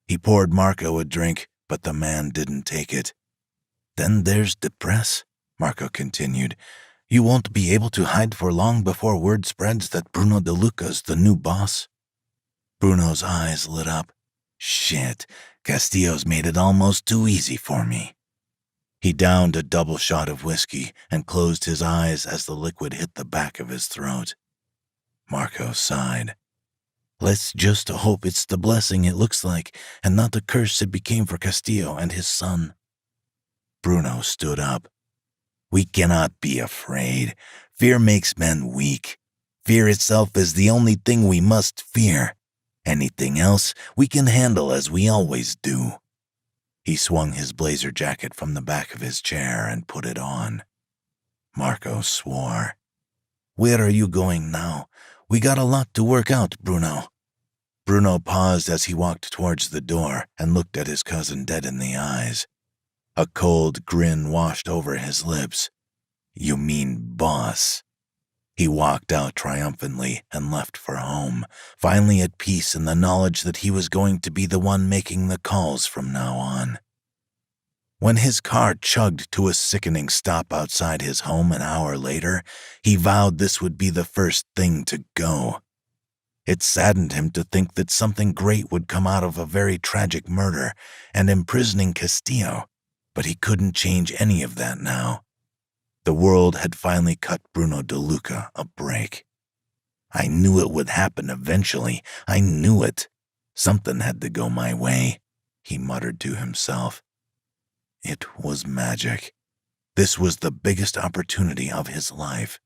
[SPEAKER 1] He poured Marco a drink, but the man didn't take it. "Then there's the press," Marco continued. "You won't be able to hide for long before word spreads that Bruno DeLuca's the new boss." Bruno's eyes lit up. Shit, Castillo's made it almost too easy for me. He downed a double shot of whiskey and closed his eyes as the liquid hit the back of his throat. Marco sighed. Let's just hope it's the blessing it looks like, and not the curse it became for Castillo and his son. Bruno stood up. We cannot be afraid. Fear makes men weak. Fear itself is the only thing we must fear. Anything else we can handle as we always do. He swung his blazer jacket from the back of his chair and put it on. Marco swore. Where are you going now? We got a lot to work out, Bruno. Bruno paused as he walked towards the door and looked at his cousin dead in the eyes. A cold grin washed over his lips. You mean boss? He walked out triumphantly and left for home, finally at peace in the knowledge that he was going to be the one making the calls from now on. When his car chugged to a sickening stop outside his home an hour later, he vowed this would be the first thing to go. It saddened him to think that something great would come out of a very tragic murder and imprisoning Castillo, but he couldn't change any of that now. The world had finally cut Bruno De Luca a break. I knew it would happen eventually. I knew it. Something had to go my way, he muttered to himself. It was magic. This was the biggest opportunity of his life,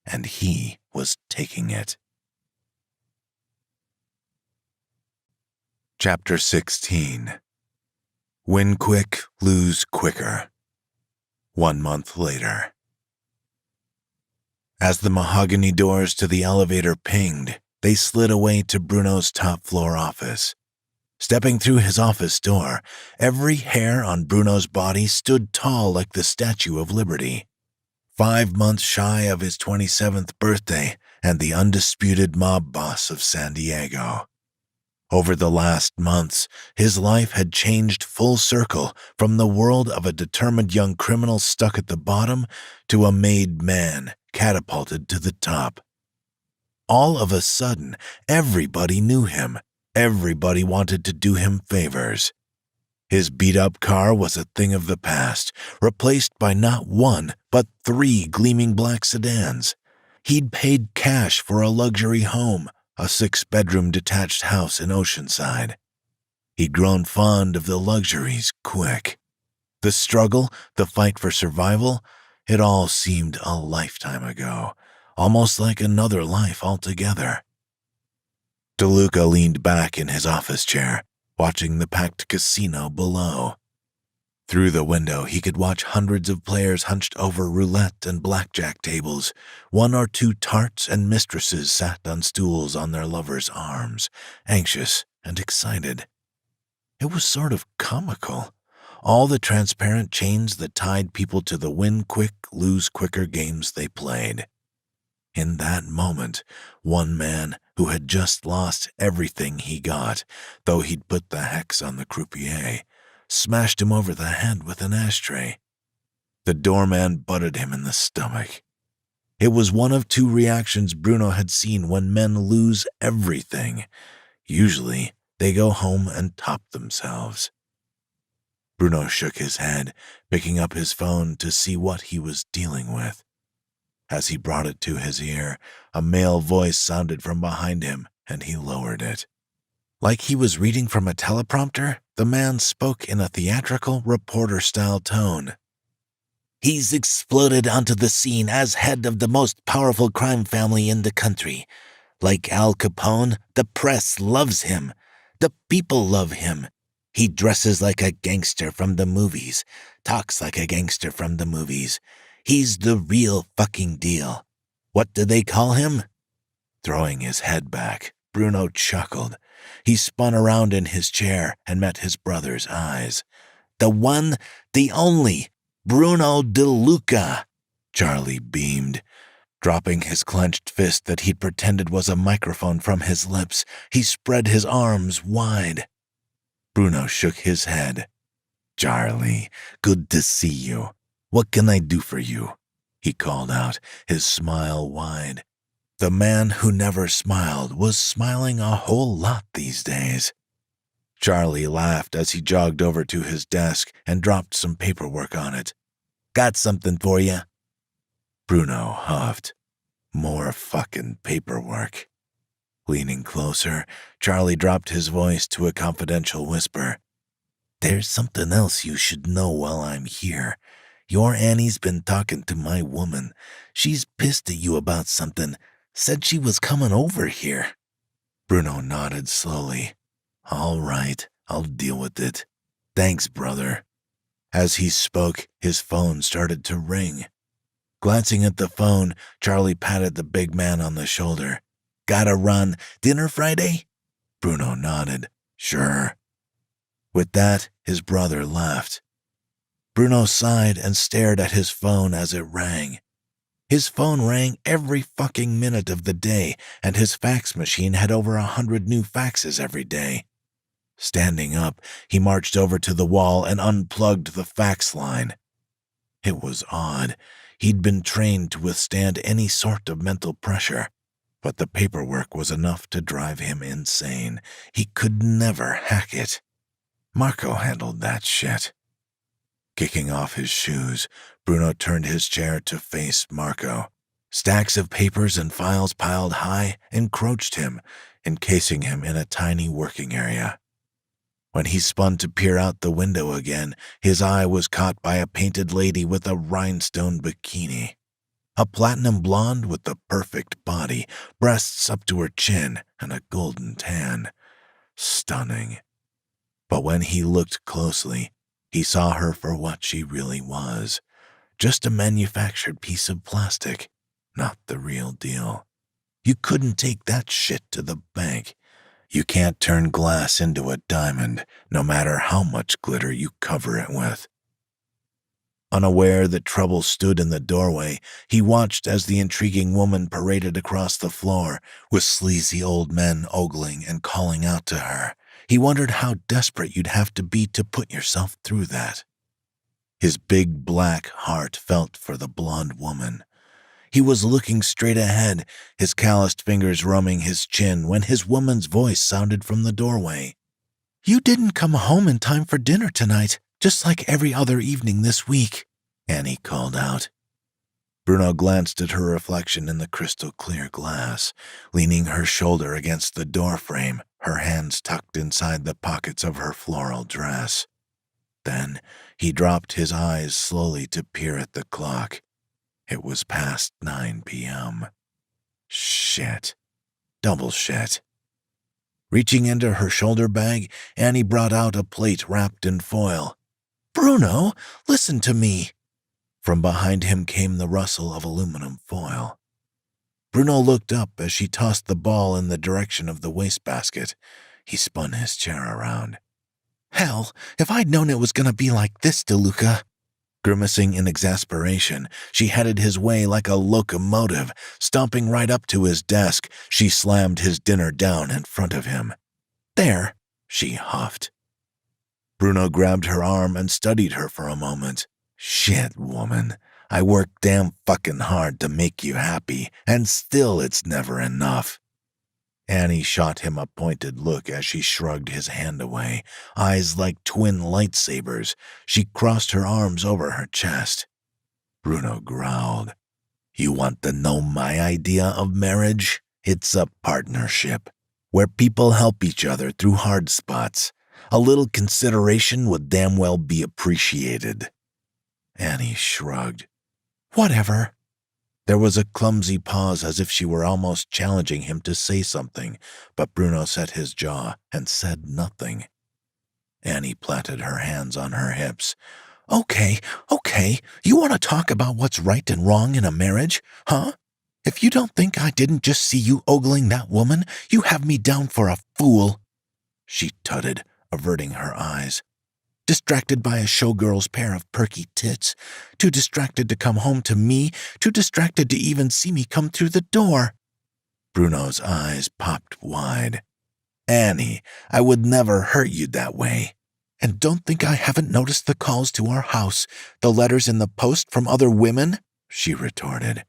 [SPEAKER 1] and he was taking it. Chapter 16. Win quick, lose quicker. 1 month later. As the mahogany doors to the elevator pinged, they slid away to Bruno's top-floor office. Stepping through his office door, every hair on Bruno's body stood tall like the Statue of Liberty. 5 months shy of his 27th birthday and the undisputed mob boss of San Diego. Over the last months, his life had changed full circle from the world of a determined young criminal stuck at the bottom to a made man catapulted to the top. All of a sudden, everybody knew him. Everybody wanted to do him favors. His beat-up car was a thing of the past, replaced by not one, but 3 gleaming black sedans. He'd paid cash for a luxury home, a 6-bedroom detached house in Oceanside. He'd grown fond of the luxuries quick. The struggle, the fight for survival, it all seemed a lifetime ago, almost like another life altogether. De Luca leaned back in his office chair, watching the packed casino below. Through the window, he could watch hundreds of players hunched over roulette and blackjack tables. 1 or 2 tarts and mistresses sat on stools on their lovers' arms, anxious and excited. It was sort of comical. All the transparent chains that tied people to the win quick, lose quicker games they played. In that moment, one man who had just lost everything he got, though he'd put the hex on the croupier, smashed him over the head with an ashtray. The doorman butted him in the stomach. It was one of 2 reactions Bruno had seen when men lose everything. Usually, they go home and top themselves. Bruno shook his head, picking up his phone to see what he was dealing with. As he brought it to his ear, a male voice sounded from behind him, and he lowered it. Like he was reading from a teleprompter, the man spoke in a theatrical, reporter-style tone. He's exploded onto the scene as head of the most powerful crime family in the country. Like Al Capone, the press loves him. The people love him. He dresses like a gangster from the movies, talks like a gangster from the movies. He's the real fucking deal. What do they call him? Throwing his head back, Bruno chuckled. He spun around in his chair and met his brother's eyes. The one, the only, Bruno De Luca. Charlie beamed. Dropping his clenched fist that he'd pretended was a microphone from his lips, he spread his arms wide. Bruno shook his head. Charlie, good to see you. What can I do for you? He called out, his smile wide. The man who never smiled was smiling a whole lot these days. Charlie laughed as he jogged over to his desk and dropped some paperwork on it. "Got something for you." Bruno huffed. More fucking paperwork. Leaning closer, Charlie dropped his voice to a confidential whisper. "There's something else you should know while I'm here. Your Annie's been talking to my woman. She's pissed at you about something. Said she was coming over here." Bruno nodded slowly. "All right, I'll deal with it. Thanks, brother." As he spoke, his phone started to ring. Glancing at the phone, Charlie patted the big man on the shoulder. "Gotta run. Dinner Friday?" Bruno nodded. "Sure." With that, his brother laughed. Bruno sighed and stared at his phone as it rang. His phone rang every fucking minute of the day, and his fax machine had over 100 new faxes every day. Standing up, he marched over to the wall and unplugged the fax line. It was odd. He'd been trained to withstand any sort of mental pressure, but the paperwork was enough to drive him insane. He could never hack it. Marco handled that shit. Kicking off his shoes, Bruno turned his chair to face Marco. Stacks of papers and files piled high encroached him, encasing him in a tiny working area. When he spun to peer out the window again, his eye was caught by a painted lady with a rhinestone bikini. A platinum blonde with the perfect body, breasts up to her chin, and a golden tan. Stunning. But when he looked closely, he saw her for what she really was. Just a manufactured piece of plastic, not the real deal. You couldn't take that shit to the bank. You can't turn glass into a diamond, no matter how much glitter you cover it with. Unaware that trouble stood in the doorway, he watched as the intriguing woman paraded across the floor, with sleazy old men ogling and calling out to her. He wondered how desperate you'd have to be to put yourself through that. His big black heart felt for the blonde woman. He was looking straight ahead, his calloused fingers rubbing his chin, when his woman's voice sounded from the doorway. "You didn't come home in time for dinner tonight, just like every other evening this week," Annie called out. Bruno glanced at her reflection in the crystal-clear glass, leaning her shoulder against the doorframe, her hands tucked inside the pockets of her floral dress. Then he dropped his eyes slowly to peer at the clock. It was past 9 p.m. Shit. Double shit. Reaching into her shoulder bag, Annie brought out a plate wrapped in foil. "Bruno, listen to me." From behind him came the rustle of aluminum foil. Bruno looked up as she tossed the ball in the direction of the wastebasket. He spun his chair around. "Hell, if I'd known it was going to be like this, DeLuca." Grimacing in exasperation, she headed his way like a locomotive. Stomping right up to his desk, she slammed his dinner down in front of him. "There," she huffed. Bruno grabbed her arm and studied her for a moment. "Shit, woman. I worked damn fucking hard to make you happy, and still it's never enough." Annie shot him a pointed look as she shrugged his hand away, eyes like twin lightsabers. She crossed her arms over her chest. Bruno growled. "You want to know my idea of marriage? It's a partnership, where people help each other through hard spots. A little consideration would damn well be appreciated." Annie shrugged. "Whatever." There was a clumsy pause as if she were almost challenging him to say something, but Bruno set his jaw and said nothing. Annie planted her hands on her hips. Okay, you want to talk about what's right and wrong in a marriage, huh? If you don't think I didn't just see you ogling that woman, you have me down for a fool." She tutted, averting her eyes. "Distracted by a showgirl's pair of perky tits. Too distracted to come home to me, too distracted to even see me come through the door." Bruno's eyes popped wide. "Annie, I would never hurt you that way." "And don't think I haven't noticed the calls to our house, the letters in the post from other women," she retorted.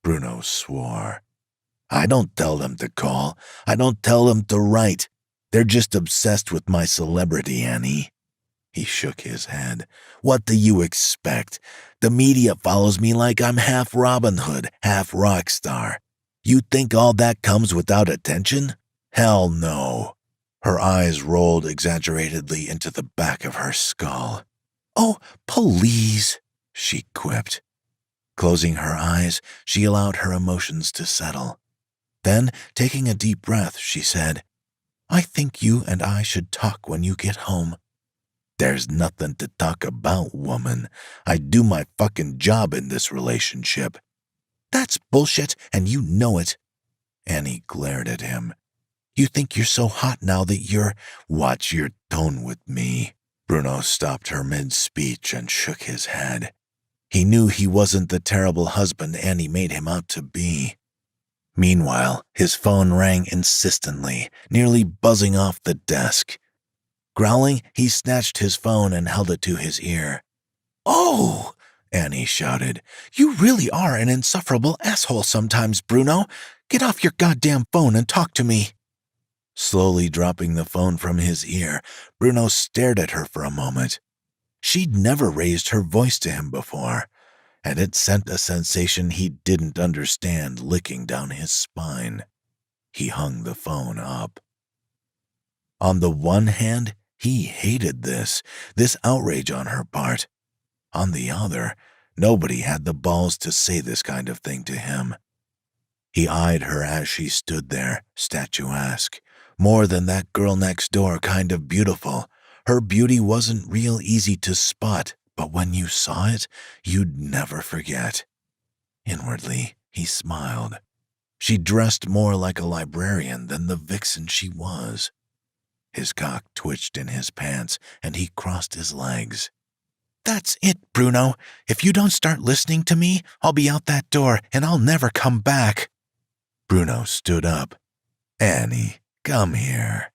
[SPEAKER 1] Bruno swore. I don't tell them to call. I don't tell them to write. They're just obsessed with my celebrity, Annie." He shook his head. "What do you expect? The media follows me like I'm half Robin Hood, half rock star. You think all that comes without attention? Hell no." Her eyes rolled exaggeratedly into the back of her skull. "Oh, please," she quipped. Closing her eyes, she allowed her emotions to settle. Then, taking a deep breath, she said, "I think you and I should talk when you get home." "There's nothing to talk about, woman. I do my fucking job in this relationship." "That's bullshit, and you know it." Annie glared at him. "You think you're so hot now that you're—" "Watch your tone with me." Bruno stopped her mid-speech and shook his head. He knew he wasn't the terrible husband Annie made him out to be. Meanwhile, his phone rang insistently, nearly buzzing off the desk. Growling, he snatched his phone and held it to his ear. "Oh!" Annie shouted. "You really are an insufferable asshole sometimes, Bruno. Get off your goddamn phone and talk to me." Slowly dropping the phone from his ear, Bruno stared at her for a moment. She'd never raised her voice to him before, and it sent a sensation he didn't understand licking down his spine. He hung the phone up. On the one hand, he hated this outrage on her part. On the other, nobody had the balls to say this kind of thing to him. He eyed her as she stood there, statuesque, more than that girl next door kind of beautiful. Her beauty wasn't real easy to spot, but when you saw it, you'd never forget. Inwardly, he smiled. She dressed more like a librarian than the vixen she was. His cock twitched in his pants, and he crossed his legs. "That's it, Bruno. If you don't start listening to me, I'll be out that door, and I'll never come back." Bruno stood up. "Annie, come here."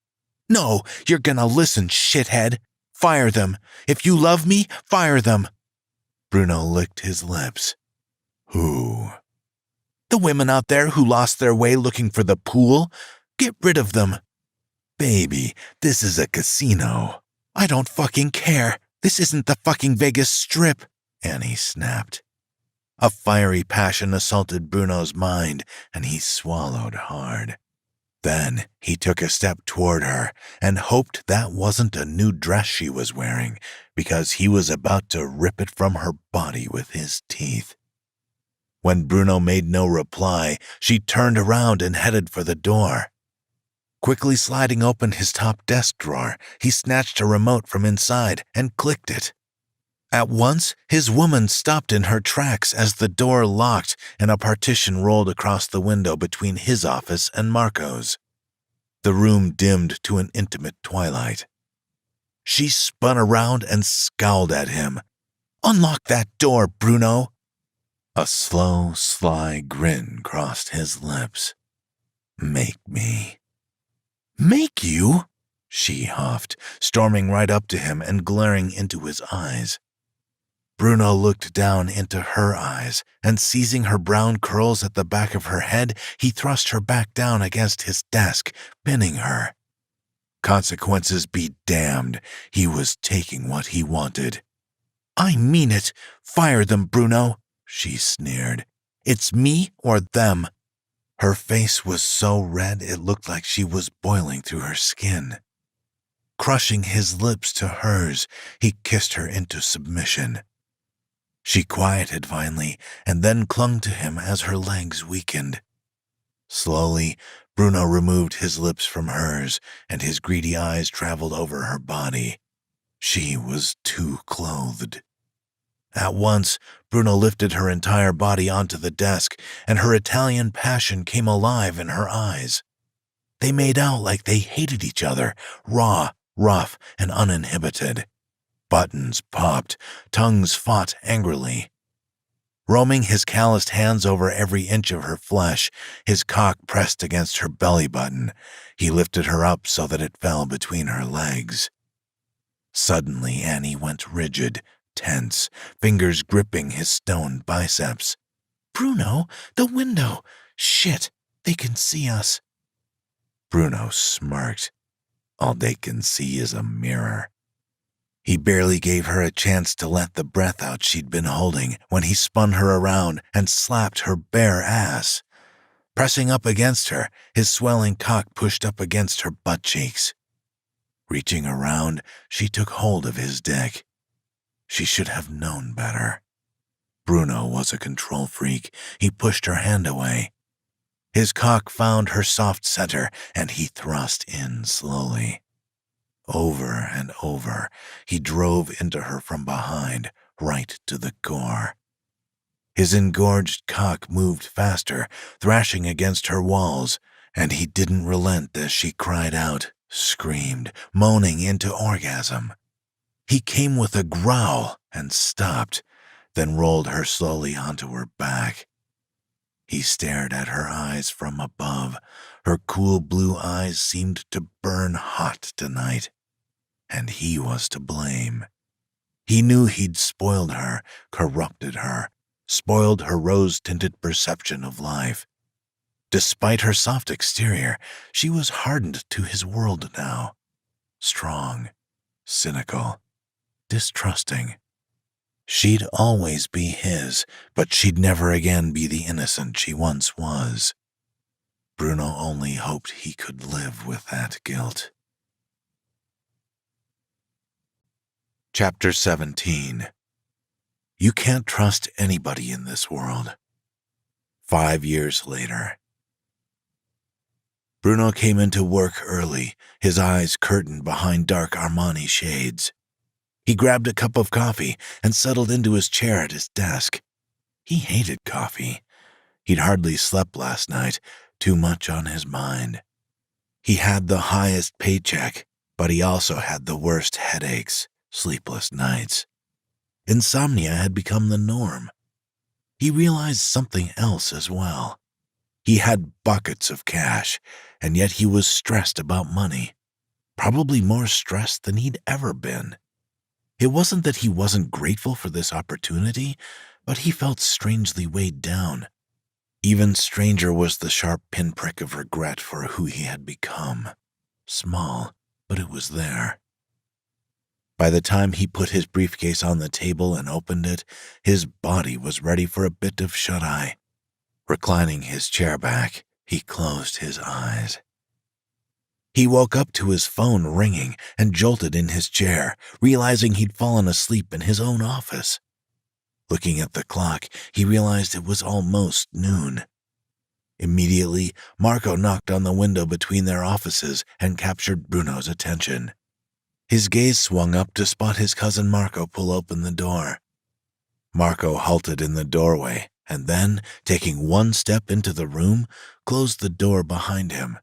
[SPEAKER 1] "No, you're gonna listen, shithead. Fire them. If you love me, fire them." Bruno licked his lips. "Who?" "The women out there who lost their way looking for the pool. Get rid of them." "Baby, this is a casino." "I don't fucking care. This isn't the fucking Vegas Strip," Annie snapped. A fiery passion assaulted Bruno's mind, and he swallowed hard. Then he took a step toward her and hoped that wasn't a new dress she was wearing, because he was about to rip it from her body with his teeth. When Bruno made no reply, she turned around and headed for the door. Quickly sliding open his top desk drawer, he snatched a remote from inside and clicked it. At once, his woman stopped in her tracks as the door locked and a partition rolled across the window between his office and Marco's. The room dimmed to an intimate twilight. She spun around and scowled at him. "Unlock that door, Bruno." A slow, sly grin crossed his lips. "Make me." "Make you?" she huffed, storming right up to him and glaring into his eyes. Bruno looked down into her eyes, and seizing her brown curls at the back of her head, he thrust her back down against his desk, pinning her. Consequences be damned, he was taking what he wanted. "I mean it. Fire them, Bruno," she sneered. "It's me or them." Her face was so red it looked like she was boiling through her skin. Crushing his lips to hers, he kissed her into submission. She quieted finally, and then clung to him as her legs weakened. Slowly, Bruno removed his lips from hers, and his greedy eyes traveled over her body. She was too clothed. At once, Bruno lifted her entire body onto the desk, and her Italian passion came alive in her eyes. They made out like they hated each other, raw, rough, and uninhibited. Buttons popped, tongues fought angrily. Roaming his calloused hands over every inch of her flesh, his cock pressed against her belly button, he lifted her up so that it fell between her legs. Suddenly, Annie went rigid, tense, fingers gripping his stone biceps. "Bruno, the window! Shit!" They can see us." Bruno smirked. All they can see is a mirror. He barely gave her a chance to let the breath out she'd been holding when he spun her around and slapped her bare ass. Pressing up against her, his swelling cock pushed up against her butt cheeks. Reaching around, she took hold of his dick. She should have known better. Bruno was a control freak. He pushed her hand away. His cock found her soft center, and he thrust in slowly. Over and over, he drove into her from behind, right to the core. His engorged cock moved faster, thrashing against her walls, and he didn't relent as she cried out, screamed, moaning into orgasm. He came with a growl and stopped, then rolled her slowly onto her back. He stared at her eyes from above. Her cool blue eyes seemed to burn hot tonight, and he was to blame. He knew he'd spoiled her, corrupted her, spoiled her rose-tinted perception of life. Despite her soft exterior, she was hardened to his world now. Strong, cynical, distrusting. She'd always be his, but she'd never again be the innocent she once was. Bruno only hoped he could live with that guilt. Chapter 17. You can't trust anybody in this world. 5 years later. Bruno came into work early, his eyes curtained behind dark Armani shades. He grabbed a cup of coffee and settled into his chair at his desk. He hated coffee. He'd hardly slept last night, too much on his mind. He had the highest paycheck, but he also had the worst headaches, sleepless nights. Insomnia had become the norm. He realized something else as well. He had buckets of cash, and yet he was stressed about money. Probably more stressed than he'd ever been. It wasn't that he wasn't grateful for this opportunity, but he felt strangely weighed down. Even stranger was the sharp pinprick of regret for who he had become. Small, but it was there. By the time he put his briefcase on the table and opened it, his body was ready for a bit of shut-eye. Reclining his chair back, he closed his eyes. He woke up to his phone ringing and jolted in his chair, realizing he'd fallen asleep in his own office. Looking at the clock, he realized it was almost noon. Immediately, Marco knocked on the window between their offices and captured Bruno's attention. His gaze swung up to spot his cousin Marco pull open the door. Marco halted in the doorway and then, taking one step into the room, closed the door behind him.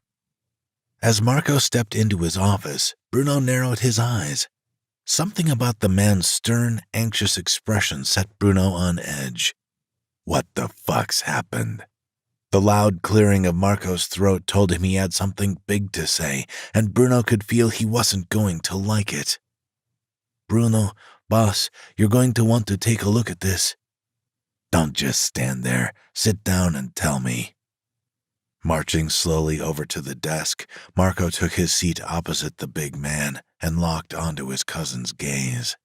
[SPEAKER 1] As Marco stepped into his office, Bruno narrowed his eyes. Something about the man's stern, anxious expression set Bruno on edge. What the fuck's happened? The loud clearing of Marco's throat told him he had something big to say, and Bruno could feel he wasn't going to like it. "Bruno, boss, you're going to want to take a look at this." "Don't just stand there. Sit down and tell me." Marching slowly over to the desk, Marco took his seat opposite the big man and locked onto his cousin's gaze.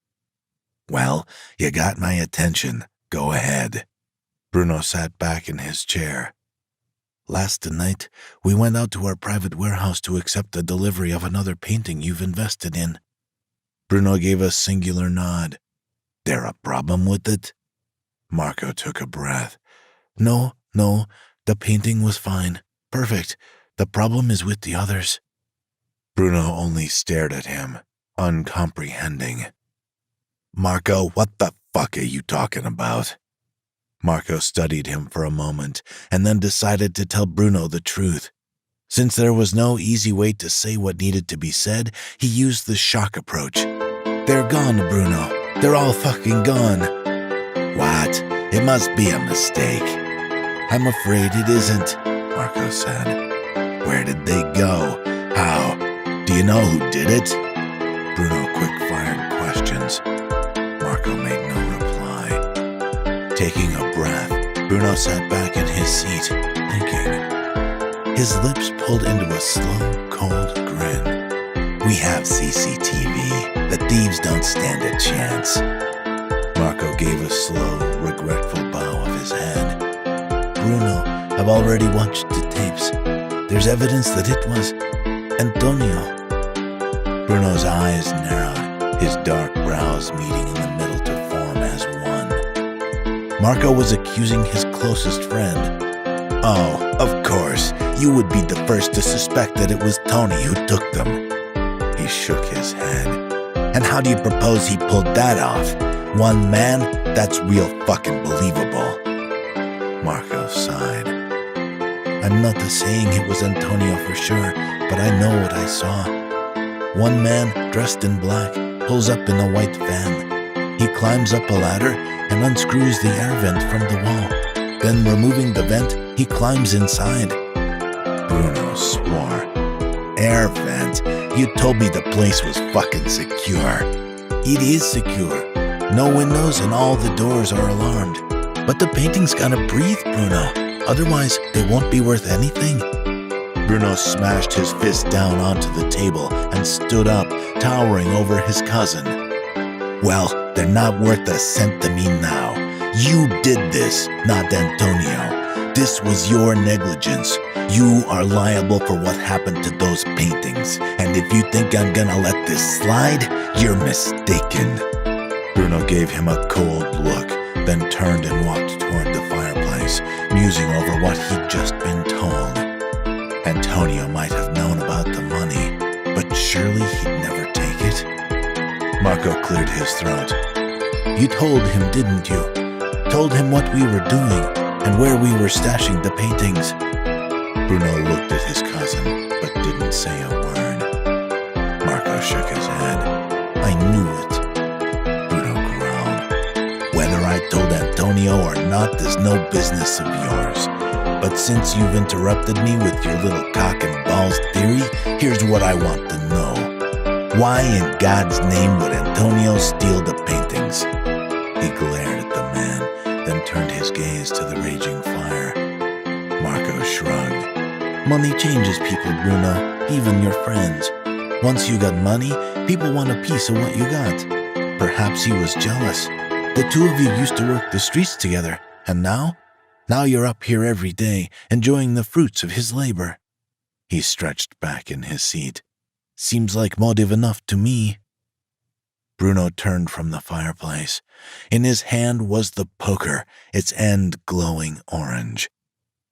[SPEAKER 1] "Well, you got my attention. Go ahead." Bruno sat back in his chair. "Last night, we went out to our private warehouse to accept the delivery of another painting you've invested in." Bruno gave a singular nod. "There a problem with it?" Marco took a breath. No, the painting was fine. Perfect. The problem is with the others." Bruno only stared at him, uncomprehending. "Marco, what the fuck are you talking about?" Marco studied him for a moment and then decided to tell Bruno the truth. Since there was no easy way to say what needed to be said, he used the shock approach. "They're gone, Bruno. They're all fucking gone." "What? It must be a mistake." "I'm afraid it isn't," Marco said. "Where did they go? How? Do you know who did it?" Bruno quick-fired questions. Marco made no reply. Taking a breath, Bruno sat back in his seat, thinking. his lips pulled into a slow, cold grin. "We have CCTV. The thieves don't stand a chance." Marco gave a slow, regretful bow of his head. "Bruno, I've already watched the tapes. There's evidence that it was Antonio." Bruno's eyes narrowed, his dark brows meeting in the middle to form as one. Marco was accusing his closest friend. "Oh, of course, you would be the first to suspect that it was Tony who took them." He shook his head. "And how do you propose he pulled that off? One man? That's real fucking believable." Marco sighed. "I'm not saying it was Antonio for sure, but I know what I saw. One man, dressed in black, pulls up in a white van. He climbs up a ladder and unscrews the air vent from the wall. Then, removing the vent, he climbs inside." Bruno swore. "Air vent? You told me the place was fucking secure." "It is secure. No windows and all the doors are alarmed. But the painting's gotta breathe, Bruno. Otherwise, they won't be worth anything." Bruno smashed his fist down onto the table and stood up, towering over his cousin. "Well, they're not worth a cent to me now. You did this, not Antonio. This was your negligence. You are liable for what happened to those paintings. And if you think I'm gonna let this slide, you're mistaken." Bruno gave him a cold look, then turned and walked toward the fireplace, musing over what he'd just been told. Antonio might have known about the money, but surely he'd never take it. Marco cleared his throat. "You told him, didn't you? Told him what we were doing and where we were stashing the paintings." Bruno looked at his cousin, but didn't say a word. Marco shook his head. "I knew it." Bruno growled. "Whether I told Antonio or not is no business of yours. But since you've interrupted me with your little cock and balls theory, here's what I want to know. Why in God's name would Antonio steal the paintings?" He glared at the man, then turned his gaze to the raging fire. Marco shrugged. "Money changes people, Bruno, even your friends. Once you got money, people want a piece of what you got. Perhaps he was jealous. The two of you used to work the streets together, and now you're up here every day, enjoying the fruits of his labor." He stretched back in his seat. "Seems like motive enough to me." Bruno turned from the fireplace. In his hand was the poker, its end glowing orange.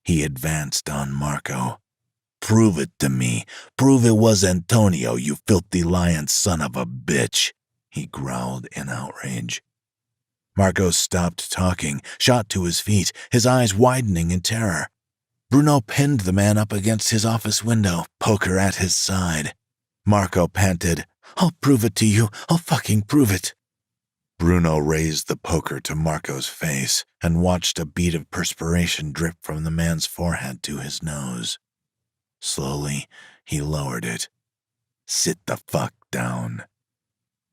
[SPEAKER 1] He advanced on Marco. "Prove it to me. Prove it was Antonio, you filthy lying son of a bitch," he growled in outrage. Marco stopped talking, shot to his feet, his eyes widening in terror. Bruno pinned the man up against his office window, poker at his side. Marco panted, "I'll prove it to you. I'll fucking prove it." Bruno raised the poker to Marco's face and watched a bead of perspiration drip from the man's forehead to his nose. Slowly, he lowered it. "Sit the fuck down."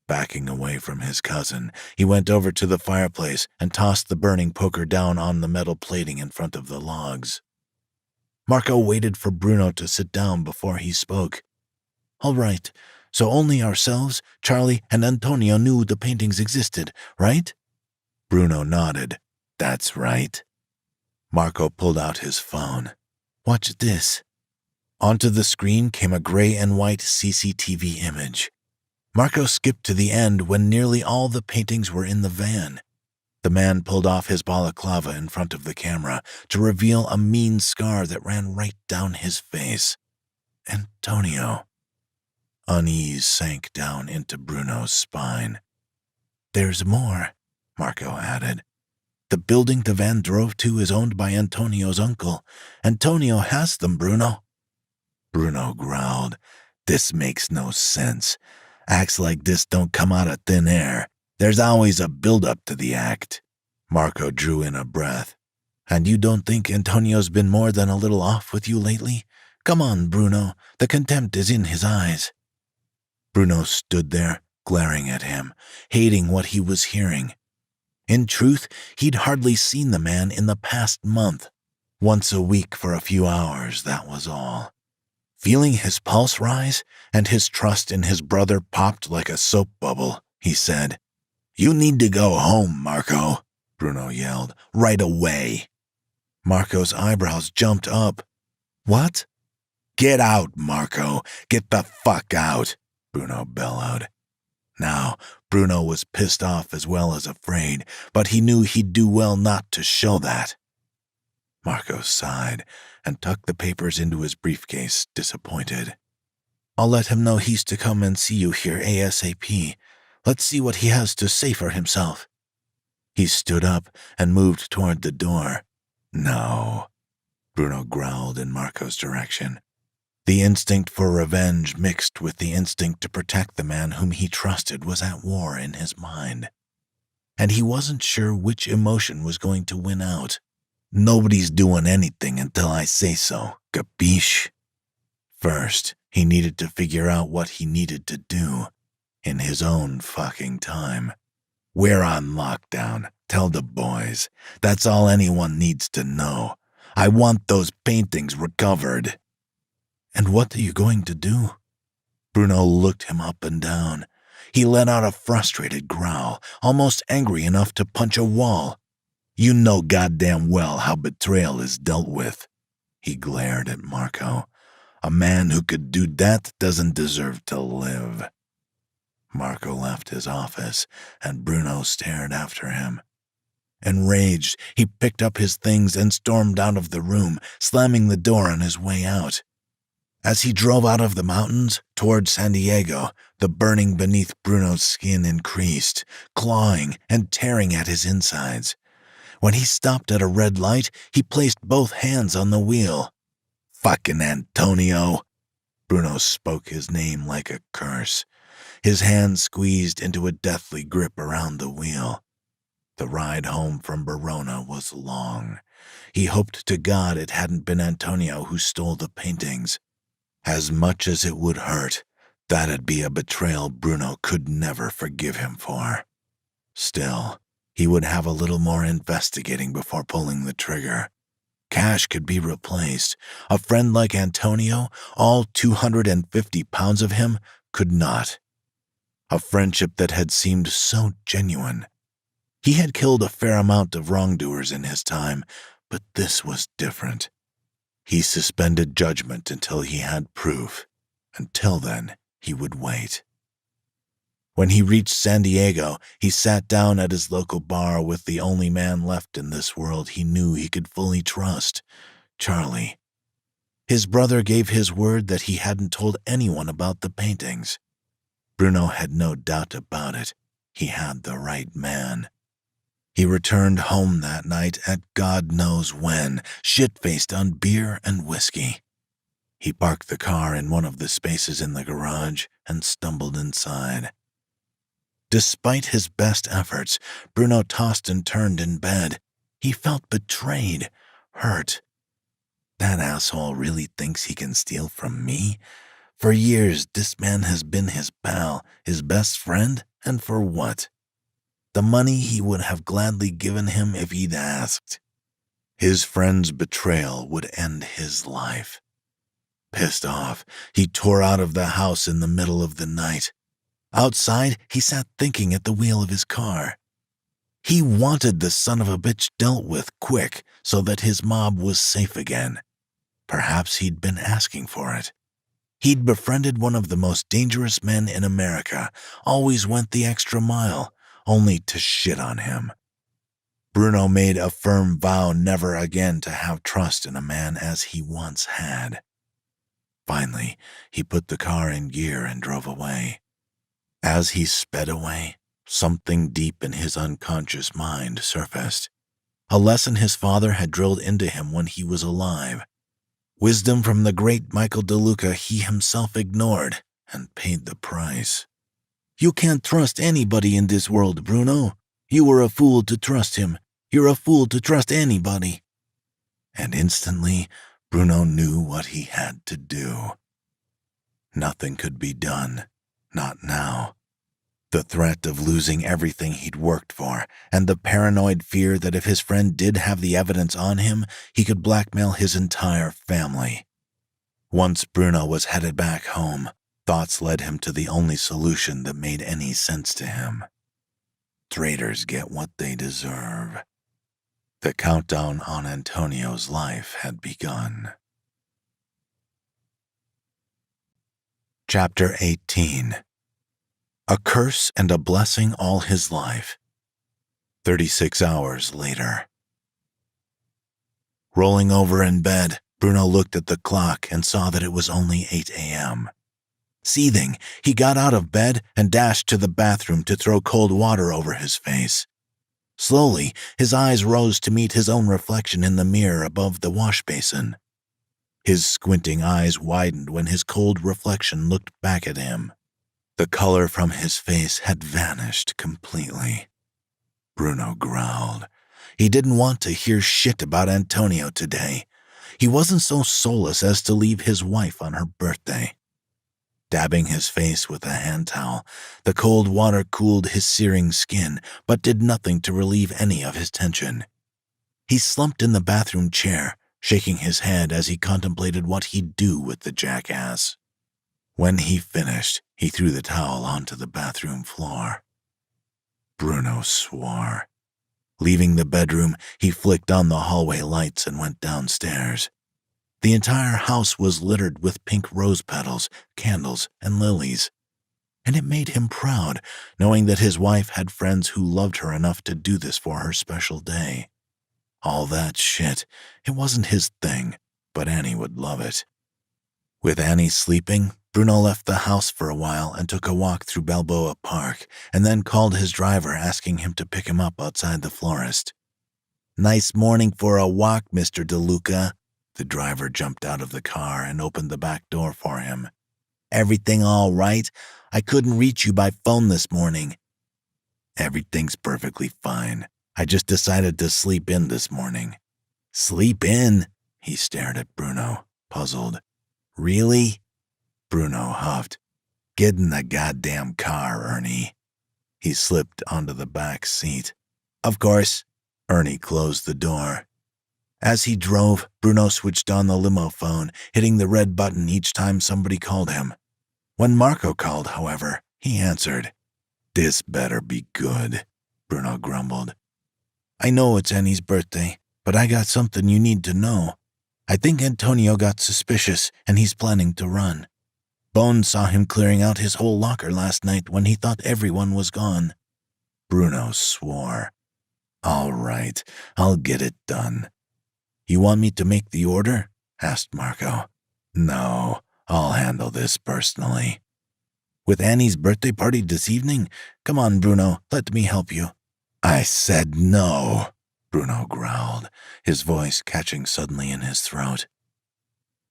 [SPEAKER 1] Backing away from his cousin, he went over to the fireplace and tossed the burning poker down on the metal plating in front of the logs. Marco waited for Bruno to sit down before he spoke. "All right, so only ourselves, Charlie, and Antonio knew the paintings existed, right?" Bruno nodded. "That's right." Marco pulled out his phone. "Watch this." Onto the screen came a gray and white CCTV image. Marco skipped to the end when nearly all the paintings were in the van. The man pulled off his balaclava in front of the camera to reveal a mean scar that ran right down his face. Antonio. Unease sank down into Bruno's spine. "There's more," Marco added. "The building the van drove to is owned by Antonio's uncle. Antonio has them, Bruno." Bruno growled. "This makes no sense. Acts like this don't come out of thin air. There's always a build-up to the act." Marco drew in a breath. "And you don't think Antonio's been more than a little off with you lately? Come on, Bruno. The contempt is in his eyes." Bruno stood there, glaring at him, hating what he was hearing. In truth, he'd hardly seen the man in the past month. Once a week for a few hours, that was all. Feeling his pulse rise and his trust in his brother popped like a soap bubble, he said, "You need to go home, Marco," Bruno yelled, "right away." Marco's eyebrows jumped up. "What?" "Get out, Marco. Get the fuck out," Bruno bellowed. Now, Bruno was pissed off as well as afraid, but he knew he'd do well not to show that. Marco sighed and tucked the papers into his briefcase, disappointed. "I'll let him know he's to come and see you here ASAP. Let's see what he has to say for himself." He stood up and moved toward the door. "No," Bruno growled in Marco's direction. The instinct for revenge mixed with the instinct to protect the man whom he trusted was at war in his mind. And he wasn't sure which emotion was going to win out. "Nobody's doing anything until I say so, capiche?" First, he needed to figure out what he needed to do, in his own fucking time. "We're on lockdown. Tell the boys. That's all anyone needs to know. I want those paintings recovered." "And what are you going to do?" Bruno looked him up and down. He let out a frustrated growl, almost angry enough to punch a wall. "You know goddamn well how betrayal is dealt with." He glared at Marco. "A man who could do that doesn't deserve to live." Marco left his office, and Bruno stared after him. Enraged, he picked up his things and stormed out of the room, slamming the door on his way out. As he drove out of the mountains toward San Diego, the burning beneath Bruno's skin increased, clawing and tearing at his insides. When he stopped at a red light, he placed both hands on the wheel. "Fucking Antonio!" Bruno spoke his name like a curse. His hand squeezed into a deathly grip around the wheel. The ride home from Verona was long. He hoped to God it hadn't been Antonio who stole the paintings. As much as it would hurt, that'd be a betrayal Bruno could never forgive him for. Still, he would have a little more investigating before pulling the trigger. Cash could be replaced. A friend like Antonio, all 250 pounds of him, could not. A friendship that had seemed so genuine. He had killed a fair amount of wrongdoers in his time, but this was different. He suspended judgment until he had proof. Until then, he would wait. When he reached San Diego, he sat down at his local bar with the only man left in this world he knew he could fully trust, Charlie. His brother gave his word that he hadn't told anyone about the paintings. Bruno had no doubt about it. He had the right man. He returned home that night at God knows when, shit-faced on beer and whiskey. He parked the car in one of the spaces in the garage and stumbled inside. Despite his best efforts, Bruno tossed and turned in bed. He felt betrayed, hurt. That asshole really thinks he can steal from me? For years, this man has been his pal, his best friend, and for what? The money he would have gladly given him if he'd asked. His friend's betrayal would end his life. Pissed off, he tore out of the house in the middle of the night. Outside, he sat thinking at the wheel of his car. He wanted the son of a bitch dealt with quick so that his mob was safe again. Perhaps he'd been asking for it. He'd befriended one of the most dangerous men in America, always went the extra mile, only to shit on him. Bruno made a firm vow never again to have trust in a man as he once had. Finally, he put the car in gear and drove away. As he sped away, something deep in his unconscious mind surfaced. A lesson his father had drilled into him when he was alive. Wisdom from the great Michael DeLuca he himself ignored and paid the price. "You can't trust anybody in this world, Bruno. You were a fool to trust him. You're a fool to trust anybody." And instantly, Bruno knew what he had to do. Nothing could be done, not now. The threat of losing everything he'd worked for, and the paranoid fear that if his friend did have the evidence on him, he could blackmail his entire family. Once Bruno was headed back home, thoughts led him to the only solution that made any sense to him. Traitors get what they deserve. The countdown on Antonio's life had begun. Chapter 18. A curse and a blessing all his life. 36 hours later. Rolling over in bed, Bruno looked at the clock and saw that it was only 8 a.m. Seething, he got out of bed and dashed to the bathroom to throw cold water over his face. Slowly, his eyes rose to meet his own reflection in the mirror above the wash basin. His squinting eyes widened when his cold reflection looked back at him. The color from his face had vanished completely. Bruno growled. He didn't want to hear shit about Antonio today. He wasn't so soulless as to leave his wife on her birthday. Dabbing his face with a hand towel, the cold water cooled his searing skin, but did nothing to relieve any of his tension. He slumped in the bathroom chair, shaking his head as he contemplated what he'd do with the jackass. When he finished, he threw the towel onto the bathroom floor. Bruno swore. Leaving the bedroom, he flicked on the hallway lights and went downstairs. The entire house was littered with pink rose petals, candles, and lilies. And it made him proud, knowing that his wife had friends who loved her enough to do this for her special day. All that shit, it wasn't his thing, but Annie would love it. With Annie sleeping, Bruno left the house for a while and took a walk through Balboa Park, and then called his driver asking him to pick him up outside the florist. "Nice morning for a walk, Mr. DeLuca." The driver jumped out of the car and opened the back door for him. "Everything all right? I couldn't reach you by phone this morning." "Everything's perfectly fine. I just decided to sleep in this morning." "Sleep in?" He stared at Bruno, puzzled. "Really?" Bruno huffed. "Get in the goddamn car, Ernie." He slipped onto the back seat. "Of course." Ernie closed the door. As he drove, Bruno switched on the limo phone, hitting the red button each time somebody called him. When Marco called, however, he answered. "This better be good," Bruno grumbled. "I know it's Annie's birthday, but I got something you need to know. I think Antonio got suspicious, and he's planning to run. Bones saw him clearing out his whole locker last night when he thought everyone was gone." Bruno swore. "All right, I'll get it done." "You want me to make the order?" asked Marco. "No, I'll handle this personally." "With Annie's birthday party this evening? Come on, Bruno, let me help you." "I said no," Bruno growled, his voice catching suddenly in his throat.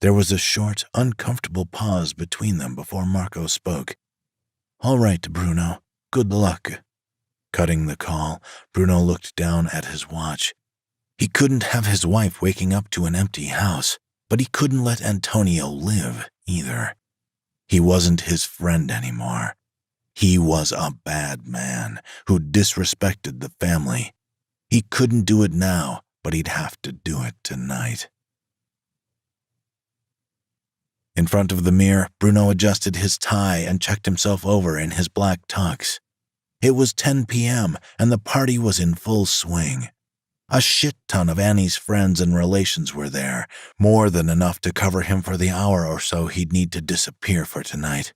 [SPEAKER 1] There was a short, uncomfortable pause between them before Marco spoke. "All right, Bruno. Good luck." Cutting the call, Bruno looked down at his watch. He couldn't have his wife waking up to an empty house, but he couldn't let Antonio live either. He wasn't his friend anymore. He was a bad man who disrespected the family. He couldn't do it now, but he'd have to do it tonight. In front of the mirror, Bruno adjusted his tie and checked himself over in his black tux. It was 10 p.m., and the party was in full swing. A shit ton of Annie's friends and relations were there, more than enough to cover him for the hour or so he'd need to disappear for tonight.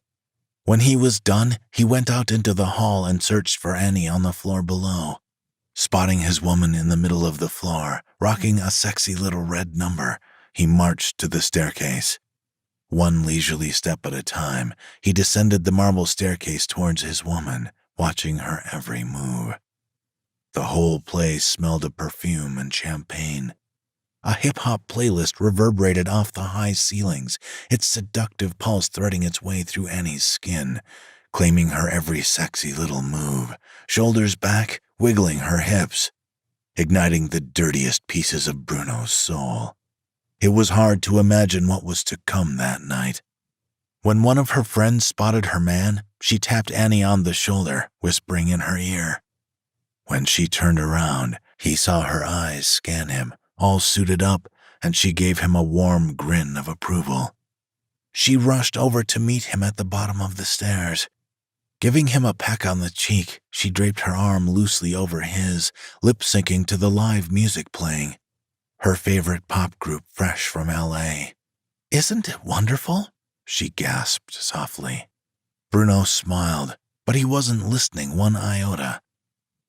[SPEAKER 1] When he was done, he went out into the hall and searched for Annie on the floor below. Spotting his woman in the middle of the floor, rocking a sexy little red number, he marched to the staircase. One leisurely step at a time, he descended the marble staircase towards his woman, watching her every move. The whole place smelled of perfume and champagne. A hip-hop playlist reverberated off the high ceilings, its seductive pulse threading its way through Annie's skin, claiming her every sexy little move, shoulders back, wiggling her hips, igniting the dirtiest pieces of Bruno's soul. It was hard to imagine what was to come that night. When one of her friends spotted her man, she tapped Annie on the shoulder, whispering in her ear. When she turned around, he saw her eyes scan him, all suited up, and she gave him a warm grin of approval. She rushed over to meet him at the bottom of the stairs. Giving him a peck on the cheek, she draped her arm loosely over his, lip-syncing to the live music playing. Her favorite pop group fresh from L.A. "Isn't it wonderful?" she gasped softly. Bruno smiled, but he wasn't listening one iota.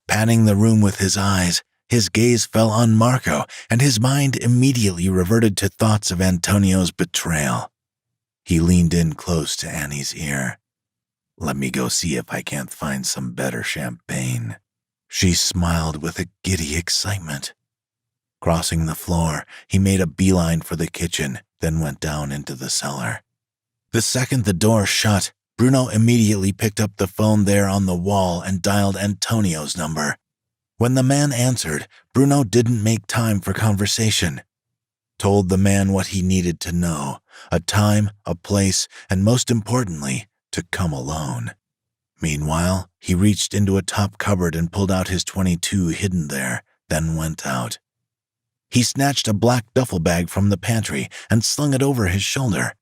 [SPEAKER 1] Panning the room with his eyes, his gaze fell on Marco, and his mind immediately reverted to thoughts of Antonio's betrayal. He leaned in close to Annie's ear. "Let me go see if I can't find some better champagne." She smiled with a giddy excitement. Crossing the floor, he made a beeline for the kitchen, then went down into the cellar. The second the door shut, Bruno immediately picked up the phone there on the wall and dialed Antonio's number. When the man answered, Bruno didn't make time for conversation. Told the man what he needed to know, a time, a place, and most importantly, to come alone. Meanwhile, he reached into a top cupboard and pulled out his .22 hidden there, then went out. He snatched a black duffel bag from the pantry and slung it over his shoulder.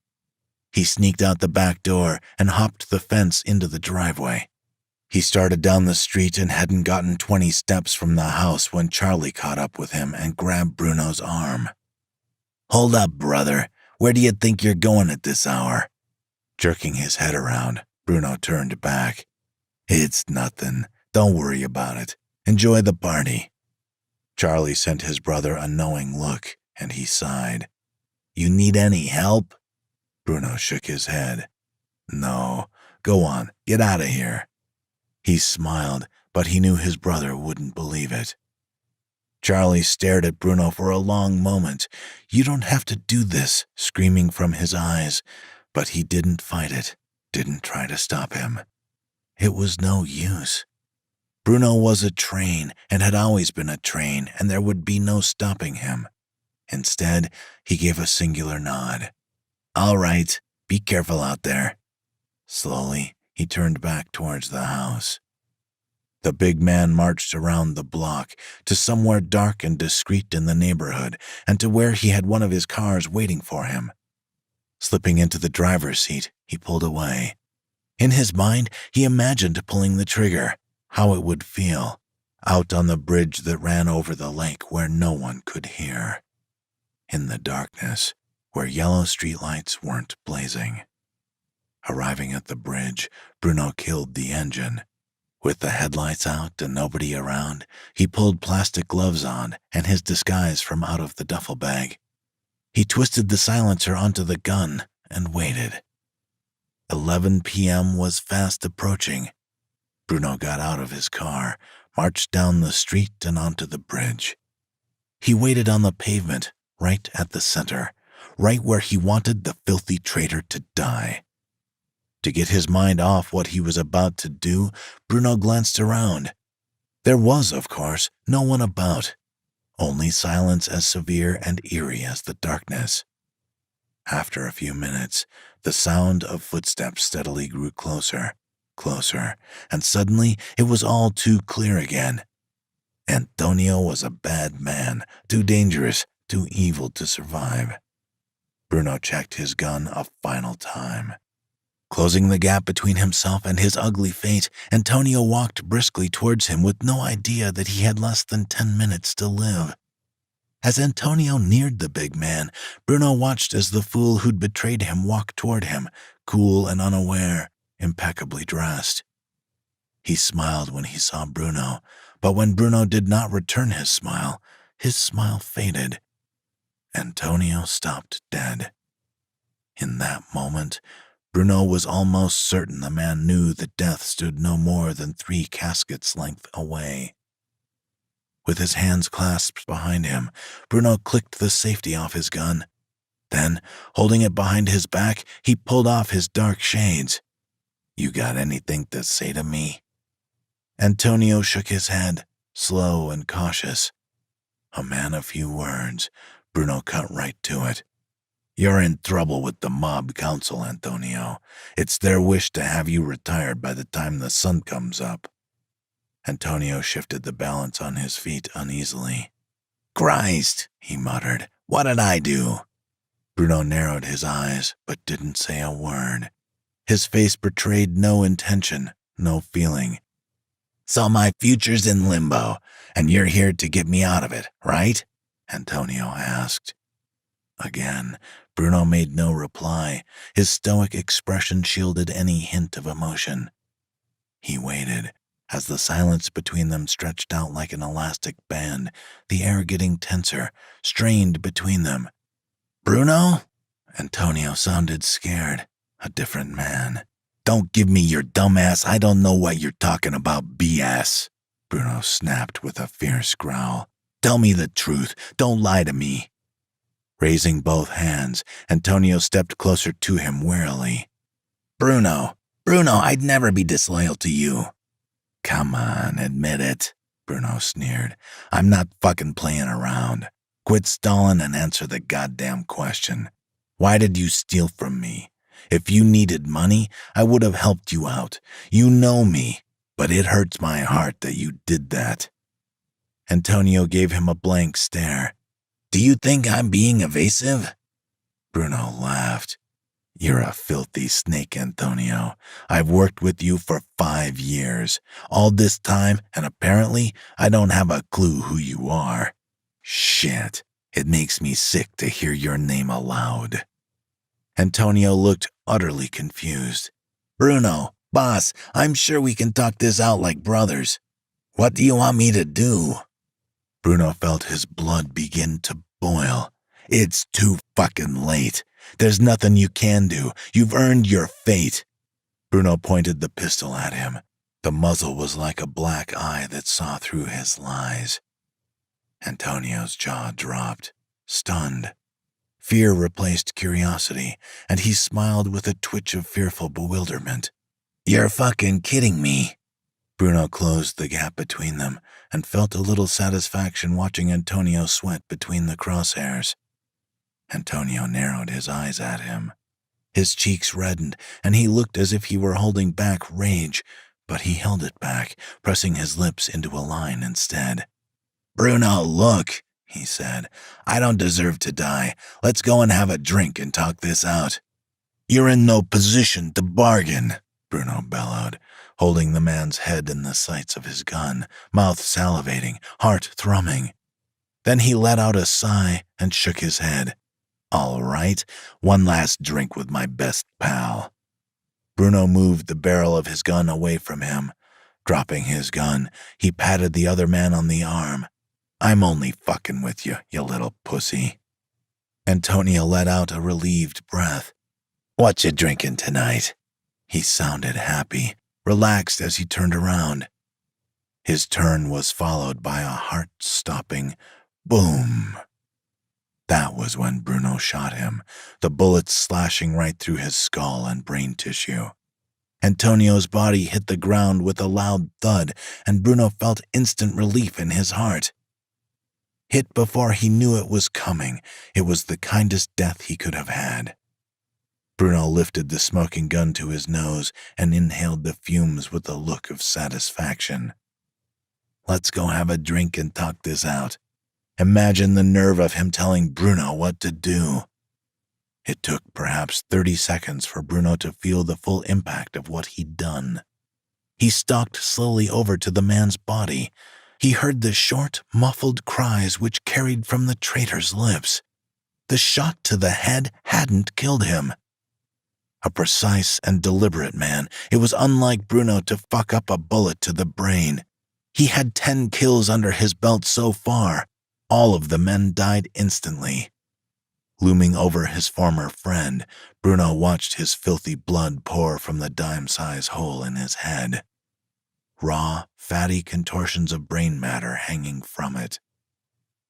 [SPEAKER 1] He sneaked out the back door and hopped the fence into the driveway. He started down the street and hadn't gotten 20 steps from the house when Charlie caught up with him and grabbed Bruno's arm. "Hold up, brother. Where do you think you're going at this hour?" Jerking his head around, Bruno turned back. "It's nothing. Don't worry about it. Enjoy the party." Charlie sent his brother a knowing look, and he sighed. "You need any help?" Bruno shook his head. "No. Go on. Get out of here." He smiled, but he knew his brother wouldn't believe it. Charlie stared at Bruno for a long moment. "You don't have to do this," screaming from his eyes. But he didn't fight it, didn't try to stop him. It was no use. Bruno was a train and had always been a train, and there would be no stopping him. Instead, he gave a singular nod. "All right, be careful out there." Slowly, he turned back towards the house. The big man marched around the block to somewhere dark and discreet in the neighborhood and to where he had one of his cars waiting for him. Slipping into the driver's seat, he pulled away. In his mind, he imagined pulling the trigger, how it would feel, out on the bridge that ran over the lake where no one could hear. In the darkness, where yellow streetlights weren't blazing. Arriving at the bridge, Bruno killed the engine. With the headlights out and nobody around, he pulled plastic gloves on and his disguise from out of the duffel bag. He twisted the silencer onto the gun and waited. 11 p.m. was fast approaching. Bruno got out of his car, marched down the street and onto the bridge. He waited on the pavement, right at the center, right where he wanted the filthy traitor to die. To get his mind off what he was about to do, Bruno glanced around. There was, of course, no one about, only silence as severe and eerie as the darkness. After a few minutes, the sound of footsteps steadily grew closer, closer, and suddenly it was all too clear again. Antonio was a bad man, too dangerous, too evil to survive. Bruno checked his gun a final time. Closing the gap between himself and his ugly fate, Antonio walked briskly towards him with no idea that he had less than 10 minutes to live. As Antonio neared the big man, Bruno watched as the fool who'd betrayed him walked toward him, cool and unaware, impeccably dressed. He smiled when he saw Bruno, but when Bruno did not return his smile faded. Antonio stopped dead. In that moment, Bruno was almost certain the man knew that death stood no more than 3 caskets' length away. With his hands clasped behind him, Bruno clicked the safety off his gun. Then, holding it behind his back, he pulled off his dark shades. "You got anything to say to me?" Antonio shook his head, slow and cautious. A man of few words, Bruno cut right to it. You're in trouble with the mob council, Antonio. It's their wish to have you retired by the time the sun comes up. Antonio shifted the balance on his feet uneasily. Christ, he muttered. What did I do? Bruno narrowed his eyes, but didn't say a word. His face betrayed no intention, no feeling. So my future's in limbo, and you're here to get me out of it, right? Antonio asked. Again, Bruno made no reply. His stoic expression shielded any hint of emotion. He waited, as the silence between them stretched out like an elastic band, the air getting tenser, strained between them. Bruno? Antonio sounded scared. A different man. Don't give me your dumbass, I don't know what you're talking about BS. Bruno snapped with a fierce growl. Tell me the truth. Don't lie to me. Raising both hands, Antonio stepped closer to him warily. Bruno, I'd never be disloyal to you. Come on, admit it, Bruno sneered. I'm not fucking playing around. Quit stalling and answer the goddamn question. Why did you steal from me? If you needed money, I would have helped you out. You know me, but it hurts my heart that you did that. Antonio gave him a blank stare. Do you think I'm being evasive? Bruno laughed. You're a filthy snake, Antonio. I've worked with you for 5 years. All this time, and apparently, I don't have a clue who you are. Shit, it makes me sick to hear your name aloud. Antonio looked utterly confused. Bruno, boss, I'm sure we can talk this out like brothers. What do you want me to do? Bruno felt his blood begin to boil. It's too fucking late. There's nothing you can do. You've earned your fate. Bruno pointed the pistol at him. The muzzle was like a black eye that saw through his lies. Antonio's jaw dropped, stunned. Fear replaced curiosity, and he smiled with a twitch of fearful bewilderment. You're fucking kidding me. Bruno closed the gap between them and felt a little satisfaction watching Antonio sweat between the crosshairs. Antonio narrowed his eyes at him. His cheeks reddened, and he looked as if he were holding back rage, but he held it back, pressing his lips into a line instead. Bruno, look, he said. I don't deserve to die. Let's go and have a drink and talk this out. You're in no position to bargain, Bruno bellowed, holding the man's head in the sights of his gun, mouth salivating, heart thrumming. Then he let out a sigh and shook his head. All right, one last drink with my best pal. Bruno moved the barrel of his gun away from him. Dropping his gun, he patted the other man on the arm. I'm only fucking with you, you little pussy. Antonio let out a relieved breath. What you drinking tonight? He sounded happy, relaxed as he turned around. His turn was followed by a heart-stopping boom. That was when Bruno shot him, the bullets slashing right through his skull and brain tissue. Antonio's body hit the ground with a loud thud, and Bruno felt instant relief in his heart. Hit before he knew it was coming, it was the kindest death he could have had. Bruno lifted the smoking gun to his nose and inhaled the fumes with a look of satisfaction. Let's go have a drink and talk this out. Imagine the nerve of him telling Bruno what to do. It took perhaps 30 seconds for Bruno to feel the full impact of what he'd done. He stalked slowly over to the man's body. He heard the short, muffled cries which carried from the traitor's lips. The shot to the head hadn't killed him. A precise and deliberate man, it was unlike Bruno to fuck up a bullet to the brain. He had 10 kills under his belt so far. All of the men died instantly. Looming over his former friend, Bruno watched his filthy blood pour from the dime-sized hole in his head. Raw, fatty contortions of brain matter hanging from it.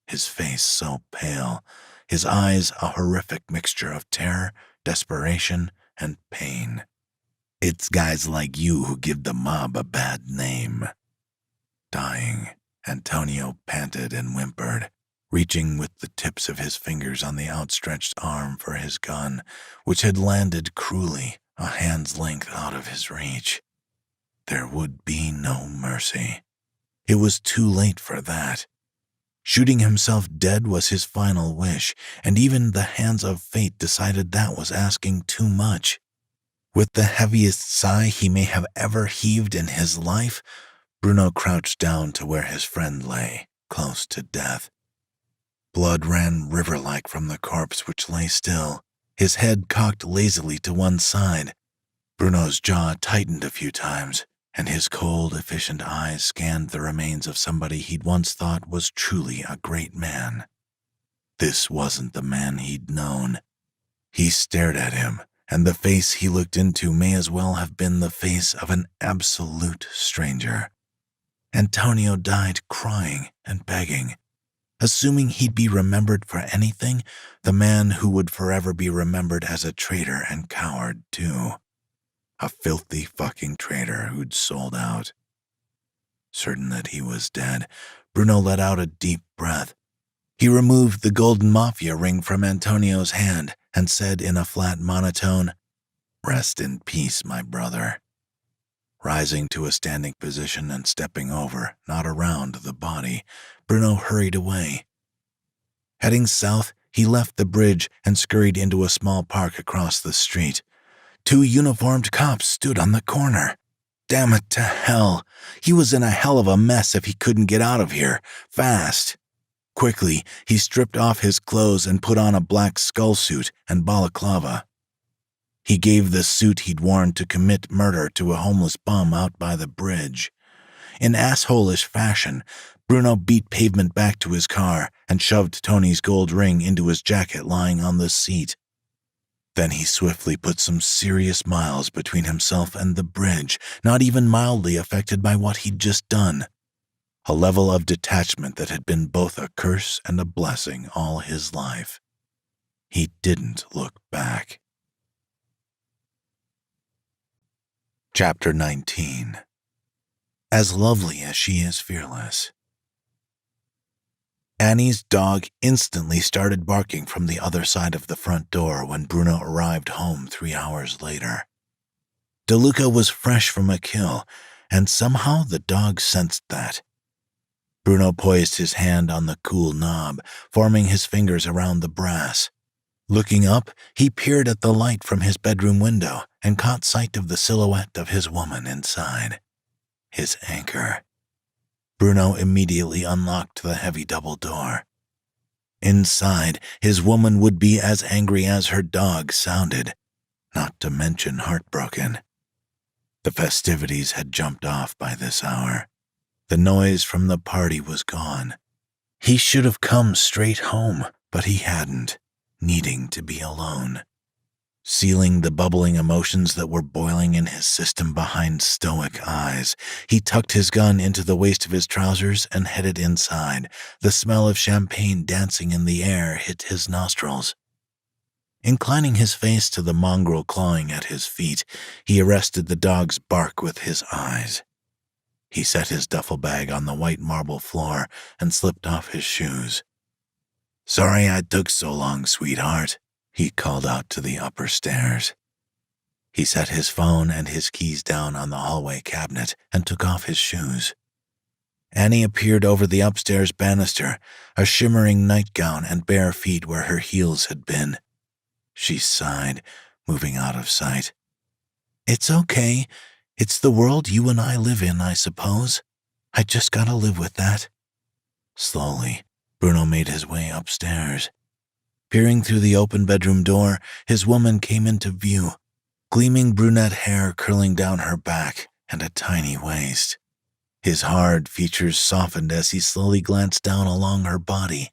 [SPEAKER 1] His face so pale, his eyes a horrific mixture of terror, desperation, and pain. It's guys like you who give the mob a bad name. Dying, Antonio panted and whimpered. reaching with the tips of his fingers on the outstretched arm for his gun, which had landed cruelly a hand's length out of his reach. There would be no mercy. It was too late for that. Shooting himself dead was his final wish, and even the hands of fate decided that was asking too much. With the heaviest sigh he may have ever heaved in his life, Bruno crouched down to where his friend lay, close to death. Blood ran river-like from the corpse, which lay still, his head cocked lazily to one side. Bruno's jaw tightened a few times, and his cold, efficient eyes scanned the remains of somebody he'd once thought was truly a great man. This wasn't the man he'd known. He stared at him, and the face he looked into may as well have been the face of an absolute stranger. Antonio died crying and begging. Assuming he'd be remembered for anything, the man who would forever be remembered as a traitor and coward, too. A filthy fucking traitor who'd sold out. Certain that he was dead, Bruno let out a deep breath. He removed the golden Mafia ring from Antonio's hand and said in a flat monotone, "Rest in peace, my brother." Rising to a standing position and stepping over, not around, the body, Bruno hurried away. Heading south, he left the bridge and scurried into a small park across the street. 2 uniformed cops stood on the corner. Damn it to hell. He was in a hell of a mess if he couldn't get out of here, fast. Quickly, he stripped off his clothes and put on a black skull suit and balaclava. He gave the suit he'd worn to commit murder to a homeless bum out by the bridge. In assholish fashion, Bruno beat pavement back to his car and shoved Tony's gold ring into his jacket lying on the seat. Then he swiftly put some serious miles between himself and the bridge, not even mildly affected by what he'd just done. A level of detachment that had been both a curse and a blessing all his life. He didn't look back. Chapter 19. As lovely as she is fearless. Annie's dog instantly started barking from the other side of the front door when Bruno arrived home 3 hours later. DeLuca was fresh from a kill, and somehow the dog sensed that. Bruno poised his hand on the cool knob, forming his fingers around the brass. Looking up, he peered at the light from his bedroom window and caught sight of the silhouette of his woman inside. His anchor. Bruno immediately unlocked the heavy double door. Inside, his woman would be as angry as her dog sounded, not to mention heartbroken. The festivities had jumped off by this hour. The noise from the party was gone. He should have come straight home, but he hadn't, needing to be alone. Sealing the bubbling emotions that were boiling in his system behind stoic eyes, he tucked his gun into the waist of his trousers and headed inside. The smell of champagne dancing in the air hit his nostrils. Inclining his face to the mongrel clawing at his feet, he arrested the dog's bark with his eyes. He set his duffel bag on the white marble floor and slipped off his shoes. "Sorry I took so long, sweetheart," he called out to the upper stairs. He set his phone and his keys down on the hallway cabinet and took off his shoes. Annie appeared over the upstairs banister, a shimmering nightgown and bare feet where her heels had been. She sighed, moving out of sight. "It's okay. It's the world you and I live in, I suppose. I just gotta live with that." Slowly, Bruno made his way upstairs. Peering through the open bedroom door, his woman came into view, gleaming brunette hair curling down her back and a tiny waist. His hard features softened as he slowly glanced down along her body.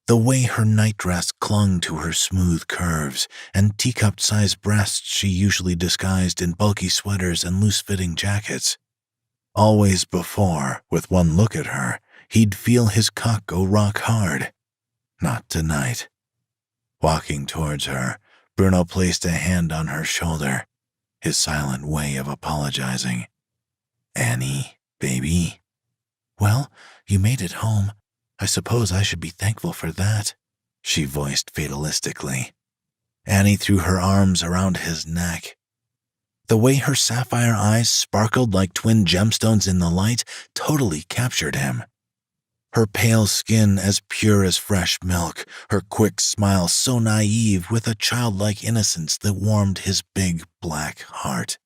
[SPEAKER 1] The way her nightdress clung to her smooth curves and teacup-sized breasts she usually disguised in bulky sweaters and loose-fitting jackets. Always before, with one look at her, he'd feel his cock go rock hard. Not tonight. Walking towards her, Bruno placed a hand on her shoulder, his silent way of apologizing. "Annie, baby." "Well, you made it home. I suppose I should be thankful for that, she voiced fatalistically. Annie threw her arms around his neck. The way her sapphire eyes sparkled like twin gemstones in the light totally captured him. Her pale skin as pure as fresh milk, her quick smile so naive with a childlike innocence that warmed his big black heart.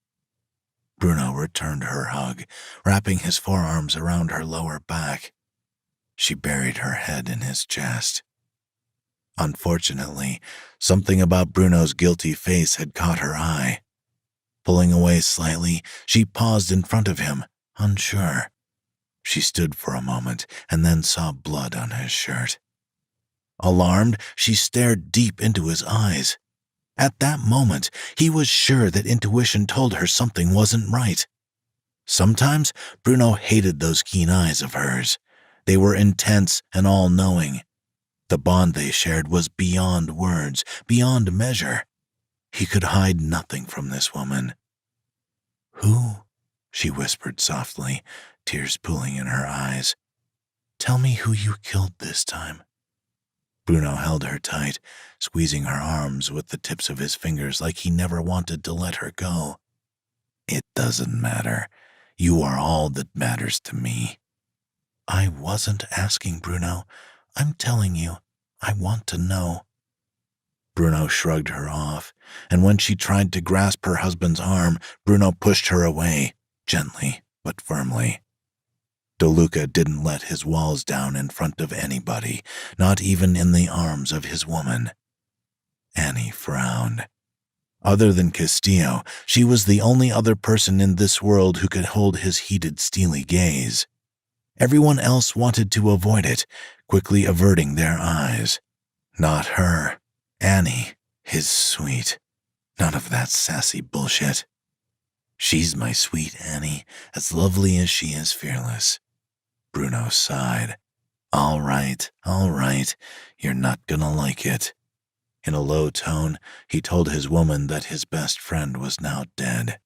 [SPEAKER 1] Bruno returned her hug, wrapping his forearms around her lower back. She buried her head in his chest. Unfortunately, something about Bruno's guilty face had caught her eye. Pulling away slightly, she paused in front of him, unsure. She stood for a moment and then saw blood on his shirt. Alarmed, she stared deep into his eyes. At that moment, he was sure that intuition told her something wasn't right. Sometimes, Bruno hated those keen eyes of hers. They were intense and all-knowing. The bond they shared was beyond words, beyond measure. He could hide nothing from this woman. "Who?" she whispered softly, tears pooling in her eyes. "Tell me who you killed this time." Bruno held her tight, squeezing her arms with the tips of his fingers like he never wanted to let her go. "It doesn't matter. You are all that matters to me." "I wasn't asking, Bruno. I'm telling you. I want to know." Bruno shrugged her off, and when she tried to grasp her husband's arm, Bruno pushed her away, gently but firmly. DeLuca didn't let his walls down in front of anybody, not even in the arms of his woman. Annie frowned. Other than Castillo, she was the only other person in this world who could hold his heated, steely gaze. Everyone else wanted to avoid it, quickly averting their eyes. Not her. Annie, his sweet. None of that sassy bullshit. "She's my sweet Annie, as lovely as she is fearless." Bruno sighed. All right, you're not gonna like it." In a low tone, he told his woman that his best friend was now dead.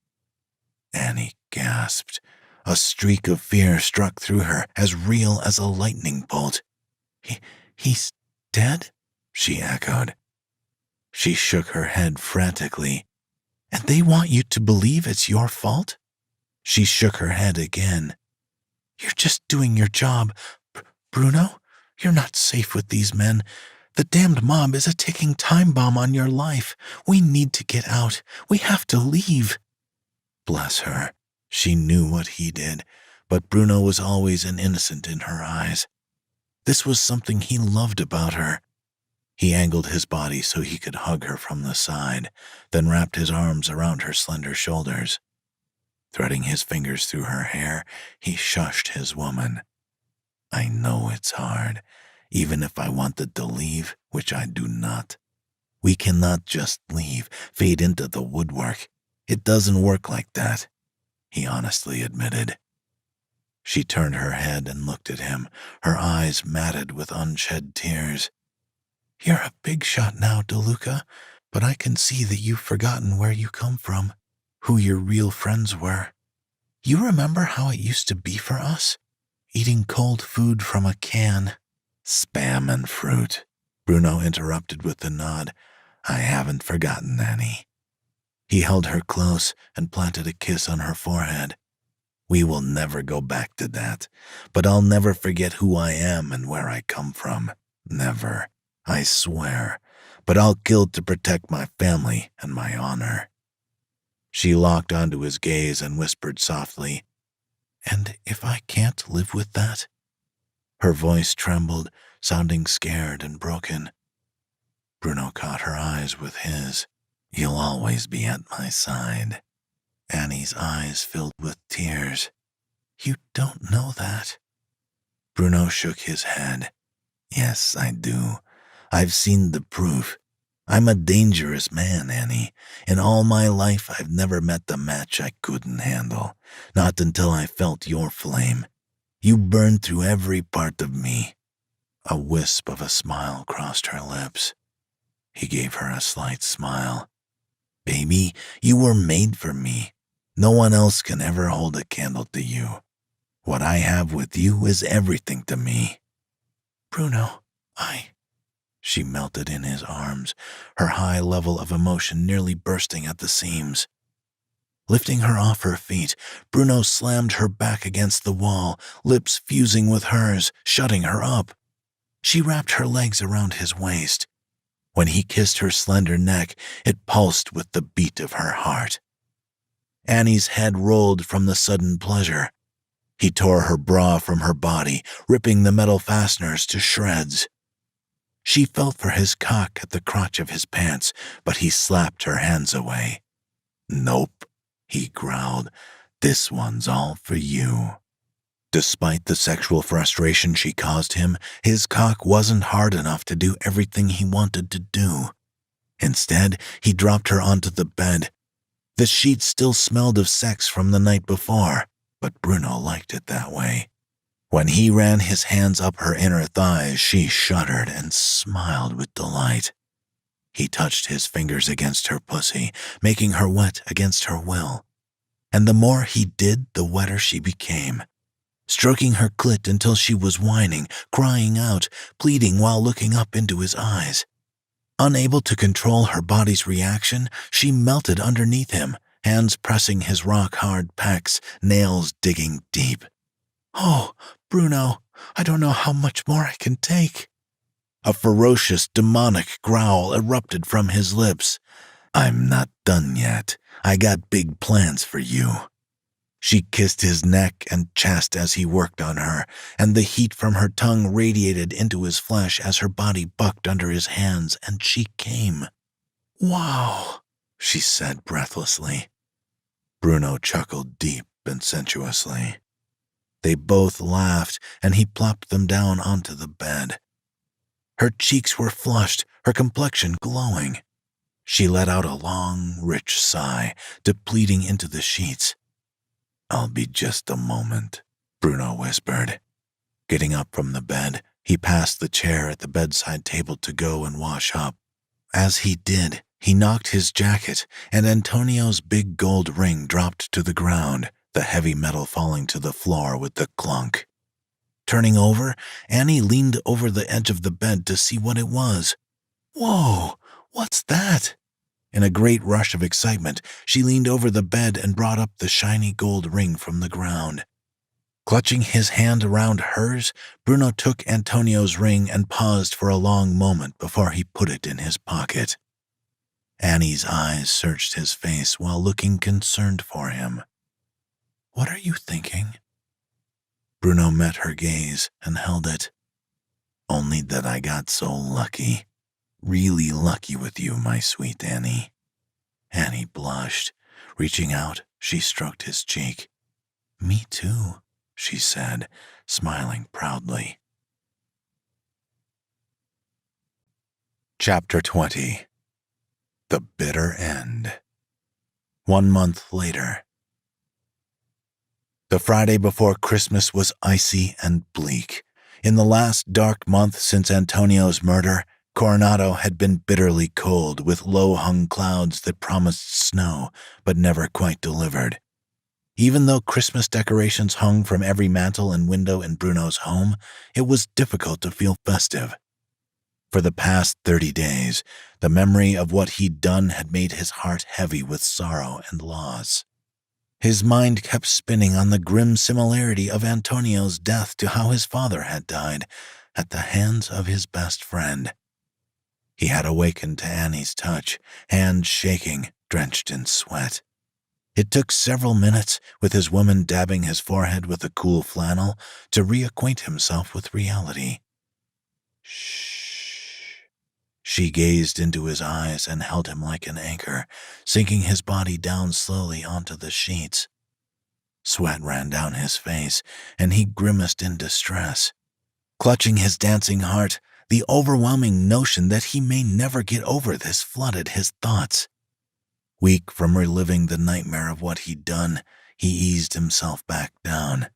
[SPEAKER 1] Annie gasped. A streak of fear struck through her, as real as a lightning bolt. He's dead?" she echoed. She shook her head frantically. "And they want you to believe it's your fault?" She shook her head again. "You're just doing your job. Bruno, you're not safe with these men. The damned mob is a ticking time bomb on your life. We need to get out. We have to leave." Bless her. She knew what he did, but Bruno was always an innocent in her eyes. This was something he loved about her. He angled his body so he could hug her from the side, then wrapped his arms around her slender shoulders. Threading his fingers through her hair, he shushed his woman. "I know it's hard, even if I wanted to leave, which I do not. We cannot just leave, fade into the woodwork. It doesn't work like that," he honestly admitted. She turned her head and looked at him, her eyes matted with unshed tears. "You're a big shot now, DeLuca, but I can see that you've forgotten where you come from, who your real friends were. You remember how it used to be for us? Eating cold food from a can." "Spam and fruit," Bruno interrupted with a nod. "I haven't forgotten, Annie." He held her close and planted a kiss on her forehead. "We will never go back to that, but I'll never forget who I am and where I come from. Never. I swear. But I'll kill to protect my family and my honor." She locked onto his gaze and whispered softly, "And if I can't live with that?" Her voice trembled, sounding scared and broken. Bruno caught her eyes with his. "You'll always be at my side." Annie's eyes filled with tears. "You don't know that." Bruno shook his head. "Yes, I do. I've seen the proof. I'm a dangerous man, Annie. In all my life, I've never met the match I couldn't handle. Not until I felt your flame. You burned through every part of me." A wisp of a smile crossed her lips. He gave her a slight smile. "Baby, you were made for me. No one else can ever hold a candle to you. What I have with you is everything to me." Bruno, She melted in his arms, her high level of emotion nearly bursting at the seams. Lifting her off her feet, Bruno slammed her back against the wall, lips fusing with hers, shutting her up. She wrapped her legs around his waist. When he kissed her slender neck, it pulsed with the beat of her heart. Annie's head rolled from the sudden pleasure. He tore her bra from her body, ripping the metal fasteners to shreds. She felt for his cock at the crotch of his pants, but he slapped her hands away. "Nope," he growled. "This one's all for you." Despite the sexual frustration she caused him, his cock wasn't hard enough to do everything he wanted to do. Instead, he dropped her onto the bed. The sheets still smelled of sex from the night before, but Bruno liked it that way. When he ran his hands up her inner thighs, she shuddered and smiled with delight. He touched his fingers against her pussy, making her wet against her will. And the more he did, the wetter she became, stroking her clit until she was whining, crying out, pleading while looking up into his eyes. Unable to control her body's reaction, she melted underneath him, hands pressing his rock-hard pecs, nails digging deep. "Oh, Bruno, I don't know how much more I can take." A ferocious, demonic growl erupted from his lips. "I'm not done yet. I got big plans for you." She kissed his neck and chest as he worked on her, and the heat from her tongue radiated into his flesh as her body bucked under his hands, and she came. "Wow," she said breathlessly. Bruno chuckled deep and sensuously. They both laughed, and he plopped them down onto the bed. Her cheeks were flushed, her complexion glowing. She let out a long, rich sigh, depleting into the sheets. "I'll be just a moment," Bruno whispered. Getting up from the bed, he passed the chair at the bedside table to go and wash up. As he did, he knocked his jacket, and Antonio's big gold ring dropped to the ground, the heavy metal falling to the floor with the clunk. Turning over, Annie leaned over the edge of the bed to see what it was. "Whoa, what's that?" In a great rush of excitement, she leaned over the bed and brought up the shiny gold ring from the ground. Clutching his hand around hers, Bruno took Antonio's ring and paused for a long moment before he put it in his pocket. Annie's eyes searched his face while looking concerned for him. "What are you thinking?" Bruno met her gaze and held it. "Only that I got so lucky. Really lucky with you, my sweet Annie." Annie blushed. Reaching out, she stroked his cheek. "Me too," she said, smiling proudly. Chapter 20. The Bitter End. 1 month later. The Friday before Christmas was icy and bleak. In the last dark month since Antonio's murder, Coronado had been bitterly cold, with low-hung clouds that promised snow, but never quite delivered. Even though Christmas decorations hung from every mantel and window in Bruno's home, it was difficult to feel festive. For the past 30 days, the memory of what he'd done had made his heart heavy with sorrow and loss. His mind kept spinning on the grim similarity of Antonio's death to how his father had died, at the hands of his best friend. He had awakened to Annie's touch, hands shaking, drenched in sweat. It took several minutes, with his woman dabbing his forehead with a cool flannel, to reacquaint himself with reality. "Shh." She gazed into his eyes and held him like an anchor, sinking his body down slowly onto the sheets. Sweat ran down his face, and he grimaced in distress. Clutching his dancing heart, the overwhelming notion that he may never get over this flooded his thoughts. Weak from reliving the nightmare of what he'd done, he eased himself back down.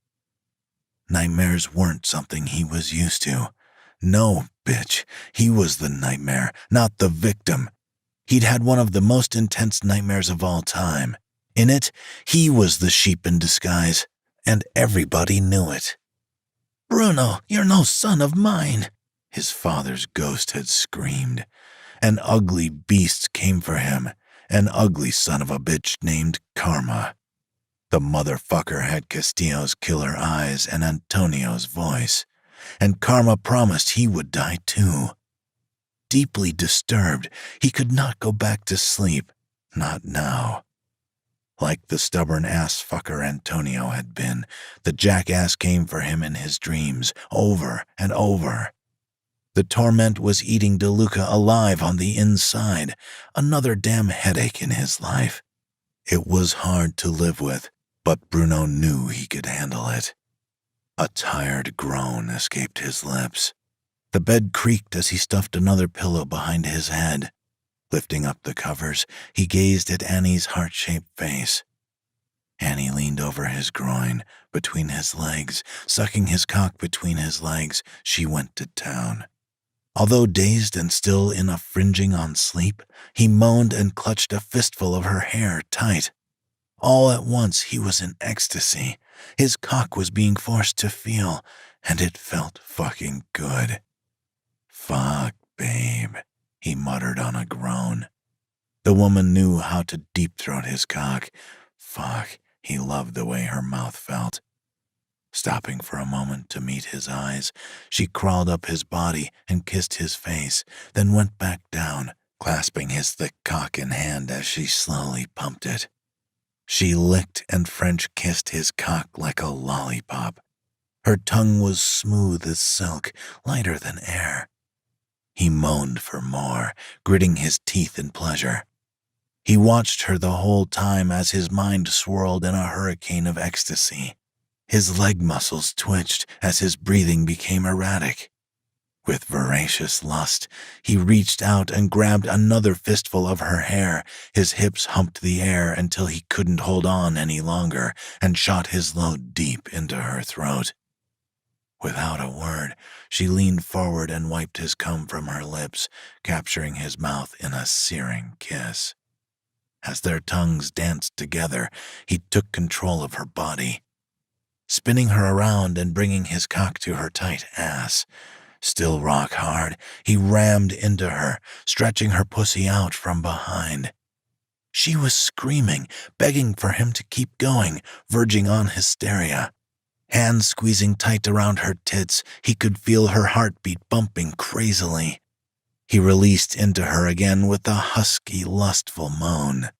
[SPEAKER 1] Nightmares weren't something he was used to. No, bitch, he was the nightmare, not the victim. He'd had one of the most intense nightmares of all time. In it, he was the sheep in disguise, and everybody knew it. "Bruno, you're no son of mine," His father's ghost had screamed. An ugly beast came for him, an ugly son of a bitch named Karma. The motherfucker had Castillo's killer eyes and Antonio's voice, and Karma promised he would die too. Deeply disturbed, he could not go back to sleep, not now. Like the stubborn ass fucker Antonio had been, the jackass came for him in his dreams, over and over. The torment was eating DeLuca alive on the inside, another damn headache in his life. It was hard to live with, but Bruno knew he could handle it. A tired groan escaped his lips. The bed creaked as he stuffed another pillow behind his head. Lifting up the covers, he gazed at Annie's heart-shaped face. Annie leaned over his groin, between his legs, sucking his cock between his legs. She went to town. Although dazed and still infringing on sleep, he moaned and clutched a fistful of her hair tight. All at once he was in ecstasy. His cock was being forced to feel, and it felt fucking good. "Fuck, babe," he muttered on a groan. The woman knew how to deep-throat his cock. Fuck, he loved the way her mouth felt. Stopping for a moment to meet his eyes, she crawled up his body and kissed his face, then went back down, clasping his thick cock in hand as she slowly pumped it. She licked and French-kissed his cock like a lollipop. Her tongue was smooth as silk, lighter than air. He moaned for more, gritting his teeth in pleasure. He watched her the whole time as his mind swirled in a hurricane of ecstasy. His leg muscles twitched as his breathing became erratic. With voracious lust, he reached out and grabbed another fistful of her hair. His hips humped the air until he couldn't hold on any longer and shot his load deep into her throat. Without a word, she leaned forward and wiped his cum from her lips, capturing his mouth in a searing kiss. As their tongues danced together, he took control of her body, spinning her around and bringing his cock to her tight ass. Still rock hard, he rammed into her, stretching her pussy out from behind. She was screaming, begging for him to keep going, verging on hysteria. Hands squeezing tight around her tits, he could feel her heartbeat bumping crazily. He released into her again with a husky, lustful moan.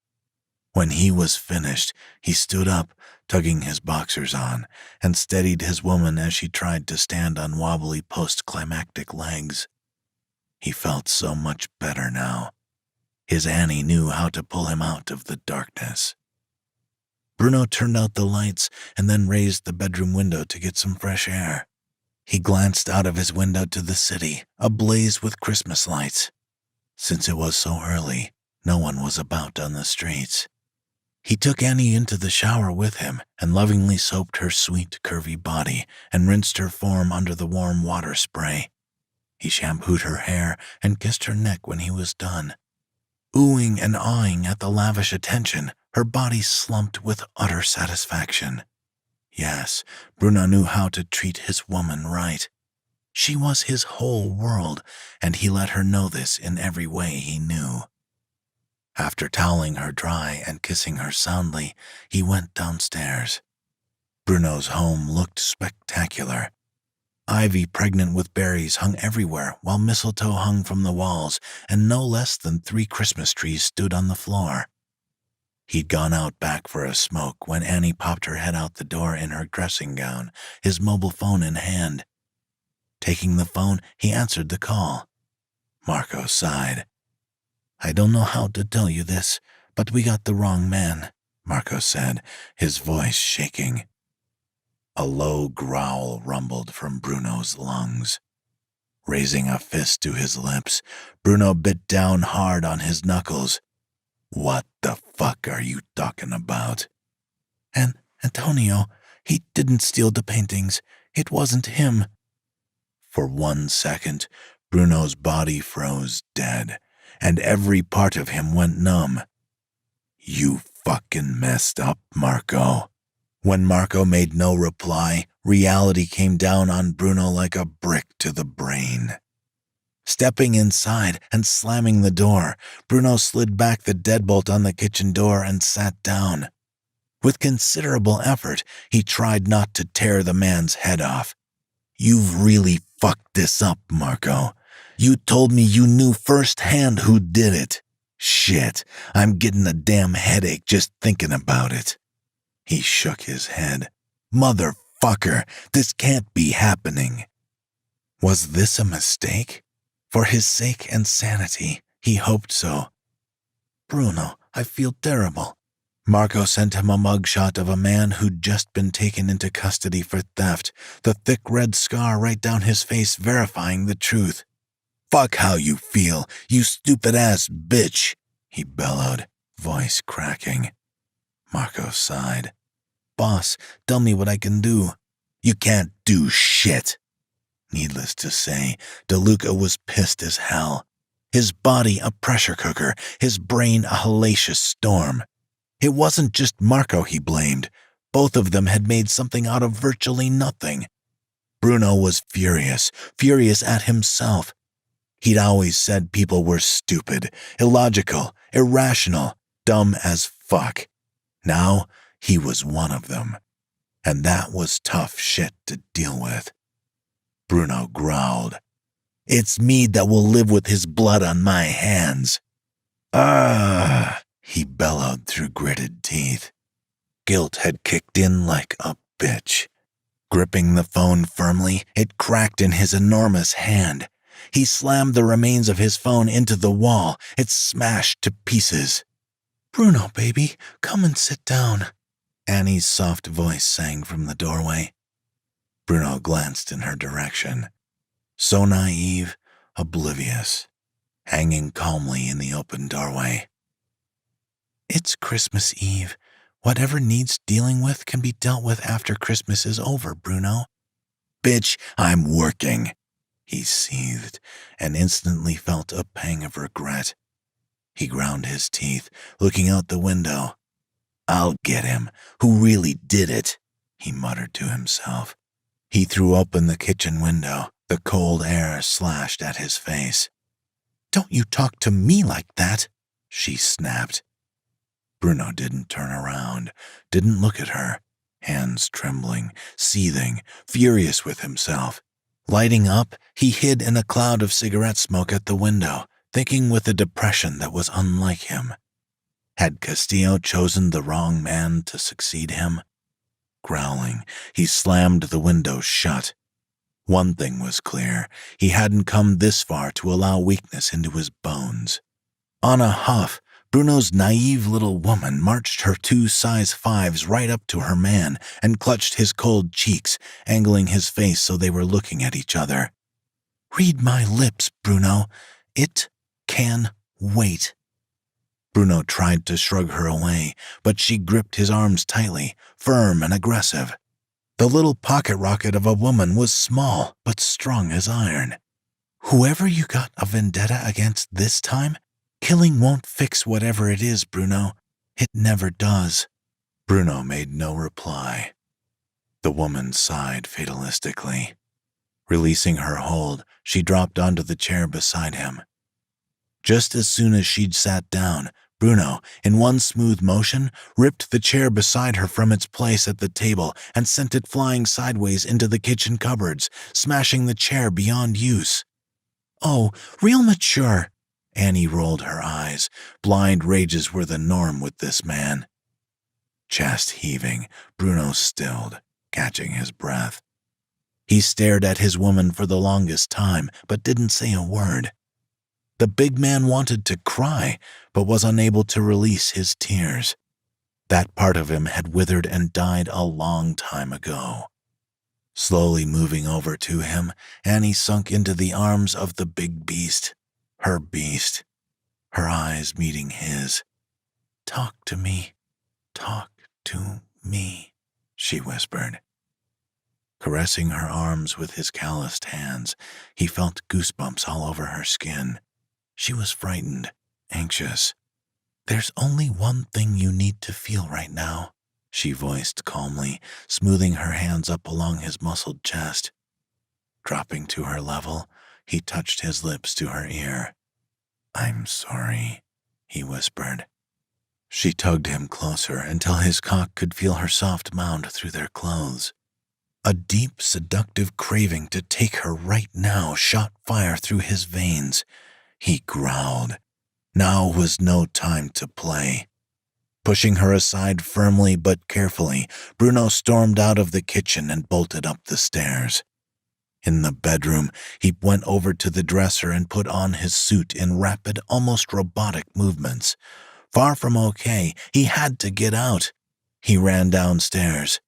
[SPEAKER 1] When he was finished, he stood up, tugging his boxers on, and steadied his woman as she tried to stand on wobbly post-climactic legs. He felt so much better now. His Annie knew how to pull him out of the darkness. Bruno turned out the lights and then raised the bedroom window to get some fresh air. He glanced out of his window to the city, ablaze with Christmas lights. Since it was so early, no one was about on the streets. He took Annie into the shower with him and lovingly soaped her sweet, curvy body and rinsed her form under the warm water spray. He shampooed her hair and kissed her neck when he was done. Oohing and awing at the lavish attention, her body slumped with utter satisfaction. Yes, Bruno knew how to treat his woman right. She was his whole world, and he let her know this in every way he knew. After toweling her dry and kissing her soundly, he went downstairs. Bruno's home looked spectacular. Ivy pregnant with berries hung everywhere, while mistletoe hung from the walls, and no less than 3 Christmas trees stood on the floor. He'd gone out back for a smoke when Annie popped her head out the door in her dressing gown, his mobile phone in hand. Taking the phone, he answered the call. Marco sighed. "I don't know how to tell you this, but we got the wrong man," Marco said, his voice shaking. A low growl rumbled from Bruno's lungs. Raising a fist to his lips, Bruno bit down hard on his knuckles. "What the fuck are you talking about?" "And Antonio, he didn't steal the paintings. It wasn't him." For 1 second, Bruno's body froze dead, and every part of him went numb. "You fucking messed up, Marco." When Marco made no reply, reality came down on Bruno like a brick to the brain. Stepping inside and slamming the door, Bruno slid back the deadbolt on the kitchen door and sat down. With considerable effort, he tried not to tear the man's head off. "You've really fucked this up, Marco. You told me you knew firsthand who did it. Shit, I'm getting a damn headache just thinking about it." He shook his head. "Motherfucker, this can't be happening." Was this a mistake? For his sake and sanity, he hoped so. "Bruno, I feel terrible." Marco sent him a mugshot of a man who'd just been taken into custody for theft, the thick red scar right down his face verifying the truth. "Fuck how you feel, you stupid-ass bitch," he bellowed, voice cracking. Marco sighed. "Boss, tell me what I can do." "You can't do shit." Needless to say, DeLuca was pissed as hell. His body a pressure cooker, his brain a hellacious storm. It wasn't just Marco he blamed. Both of them had made something out of virtually nothing. Bruno was furious at himself. He'd always said people were stupid, illogical, irrational, dumb as fuck. Now he was one of them. And that was tough shit to deal with. Bruno growled. "It's me that will live with his blood on my hands." "Ah!" he bellowed through gritted teeth. Guilt had kicked in like a bitch. Gripping the phone firmly, it cracked in his enormous hand. He slammed the remains of his phone into the wall. It smashed to pieces. "Bruno, baby, come and sit down," Annie's soft voice sang from the doorway. Bruno glanced in her direction. So naive, oblivious, hanging calmly in the open doorway. "It's Christmas Eve. Whatever needs dealing with can be dealt with after Christmas is over, Bruno." "Bitch, I'm working," he seethed, and instantly felt a pang of regret. He ground his teeth, looking out the window. "I'll get him. Who really did it?" he muttered to himself. He threw open the kitchen window. The cold air slashed at his face. "Don't you talk to me like that," she snapped. Bruno didn't turn around, didn't look at her, hands trembling, seething, furious with himself. Lighting up, he hid in a cloud of cigarette smoke at the window, thinking with a depression that was unlike him. Had Castillo chosen the wrong man to succeed him? Growling, he slammed the window shut. One thing was clear, he hadn't come this far to allow weakness into his bones. On a huff, Bruno's naive little woman marched her 2 size 5s right up to her man and clutched his cold cheeks, angling his face so they were looking at each other. "Read my lips, Bruno. It can wait." Bruno tried to shrug her away, but she gripped his arms tightly, firm and aggressive. The little pocket rocket of a woman was small, but strong as iron. "Whoever you got a vendetta against this time, killing won't fix whatever it is, Bruno. It never does." Bruno made no reply. The woman sighed fatalistically. Releasing her hold, she dropped onto the chair beside him. Just as soon as she'd sat down, Bruno, in one smooth motion, ripped the chair beside her from its place at the table and sent it flying sideways into the kitchen cupboards, smashing the chair beyond use. "Oh, real mature." Annie rolled her eyes. Blind rages were the norm with this man. Chest heaving, Bruno stilled, catching his breath. He stared at his woman for the longest time, but didn't say a word. The big man wanted to cry, but was unable to release his tears. That part of him had withered and died a long time ago. Slowly moving over to him, Annie sunk into the arms of the big beast, her eyes meeting his. "Talk to me, talk to me," she whispered. Caressing her arms with his calloused hands, he felt goosebumps all over her skin. She was frightened, anxious. "There's only one thing you need to feel right now," she voiced calmly, smoothing her hands up along his muscled chest. Dropping to her level, He touched his lips to her ear. "I'm sorry," he whispered. She tugged him closer until his cock could feel her soft mound through their clothes. A deep, seductive craving to take her right now shot fire through his veins. He growled. Now was no time to play. Pushing her aside firmly but carefully, Bruno stormed out of the kitchen and bolted up the stairs. In the bedroom, he went over to the dresser and put on his suit in rapid, almost robotic movements. Far from okay, he had to get out. He ran downstairs.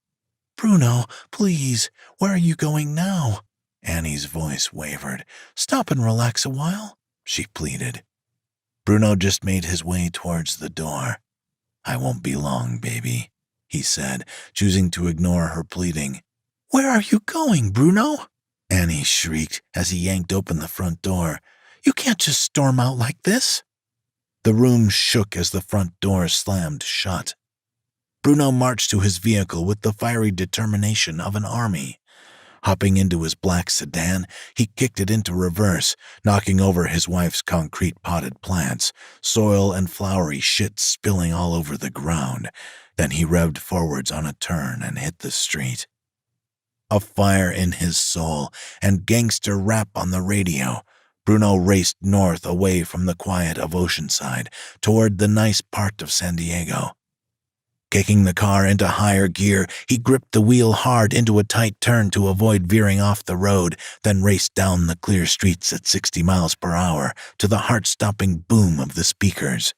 [SPEAKER 1] "Bruno, please, where are you going now?" Annie's voice wavered. "Stop and relax a while," she pleaded. Bruno just made his way towards the door. "I won't be long, baby," he said, choosing to ignore her pleading. "Where are you going, Bruno?" Annie shrieked as he yanked open the front door. "You can't just storm out like this." The room shook as the front door slammed shut. Bruno marched to his vehicle with the fiery determination of an army. Hopping into his black sedan, he kicked it into reverse, knocking over his wife's concrete potted plants, soil and flowery shit spilling all over the ground. Then he revved forwards on a turn and hit the street. A fire in his soul and gangster rap on the radio, Bruno raced north away from the quiet of Oceanside toward the nice part of San Diego. Kicking the car into higher gear, he gripped the wheel hard into a tight turn to avoid veering off the road, then raced down the clear streets at 60 miles per hour to the heart-stopping boom of the speakers.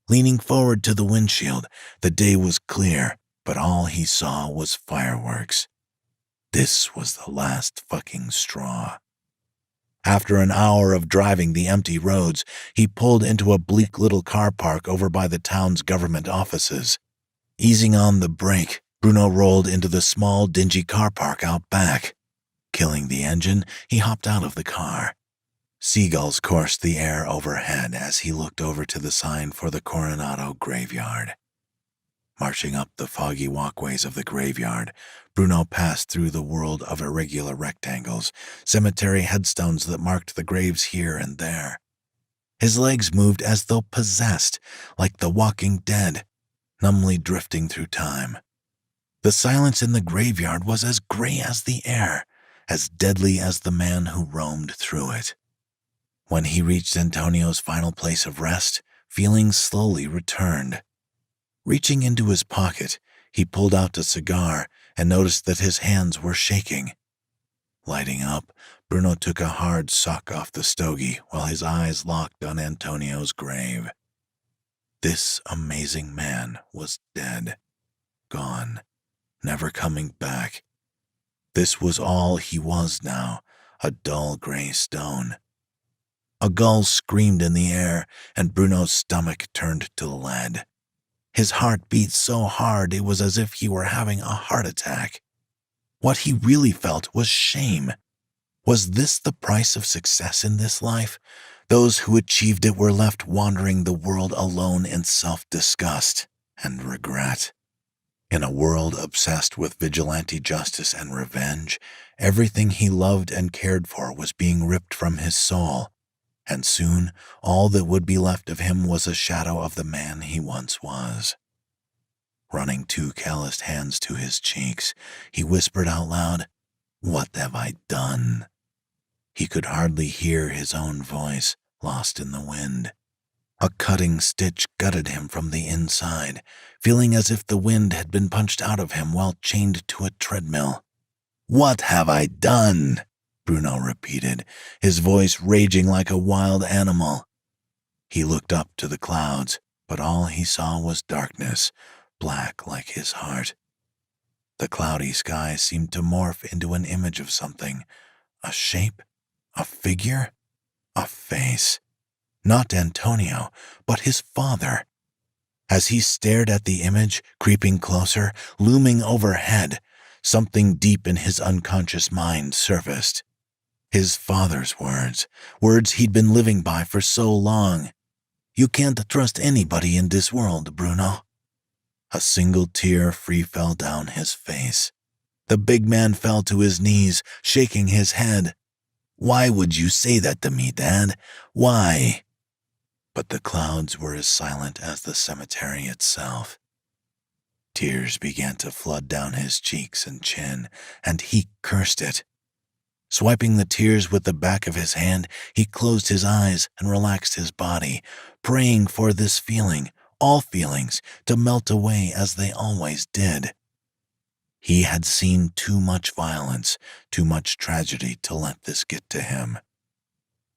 [SPEAKER 1] Leaning forward to the windshield, the day was clear, but all he saw was fireworks. This was the last fucking straw. After an hour of driving the empty roads, he pulled into a bleak little car park over by the town's government offices. Easing on the brake, Bruno rolled into the small, dingy car park out back. Killing the engine, he hopped out of the car. Seagulls coursed the air overhead as he looked over to the sign for the Coronado graveyard. Marching up the foggy walkways of the graveyard, Bruno passed through the world of irregular rectangles, cemetery headstones that marked the graves here and there. His legs moved as though possessed, like the walking dead, numbly drifting through time. The silence in the graveyard was as gray as the air, as deadly as the man who roamed through it. When he reached Antonio's final place of rest, feelings slowly returned. Reaching into his pocket, he pulled out a cigar and noticed that his hands were shaking. Lighting up, Bruno took a hard suck off the stogie while his eyes locked on Antonio's grave. This amazing man was dead, gone, never coming back. This was all he was now, a dull gray stone. A gull screamed in the air, and Bruno's stomach turned to lead. His heart beat so hard it was as if he were having a heart attack. What he really felt was shame. Was this the price of success in this life? Those who achieved it were left wandering the world alone in self-disgust and regret. In a world obsessed with vigilante justice and revenge, everything he loved and cared for was being ripped from his soul, and soon all that would be left of him was a shadow of the man he once was. Running two calloused hands to his cheeks, he whispered out loud, "What have I done?" He could hardly hear his own voice, lost in the wind. A cutting stitch gutted him from the inside, feeling as if the wind had been punched out of him while chained to a treadmill. "What have I done?" Bruno repeated, his voice raging like a wild animal. He looked up to the clouds, but all he saw was darkness, black like his heart. The cloudy sky seemed to morph into an image of something, a shape, a figure, a face. Not Antonio, but his father. As he stared at the image, creeping closer, looming overhead, something deep in his unconscious mind surfaced. His father's words, words he'd been living by for so long. "You can't trust anybody in this world, Bruno." A single tear free fell down his face. The big man fell to his knees, shaking his head. Why would you say that to me, Dad? Why?" But the clouds were as silent as the cemetery itself. Tears began to flood down his cheeks and chin, and he cursed it. Swiping the tears with the back of his hand, he closed his eyes and relaxed his body, praying for this feeling, all feelings, to melt away as they always did. He had seen too much violence, too much tragedy to let this get to him.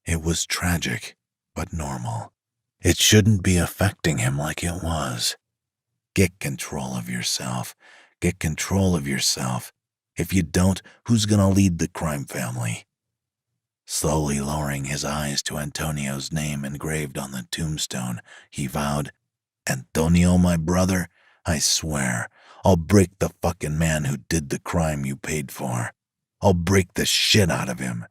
[SPEAKER 1] It was tragic, but normal. It shouldn't be affecting him like it was. Get control of yourself. Get control of yourself. If you don't, who's gonna lead the crime family? Slowly lowering his eyes to Antonio's name engraved on the tombstone, he vowed, "Antonio, my brother, I swear, I'll break the fucking man who did the crime you paid for. I'll break the shit out of him.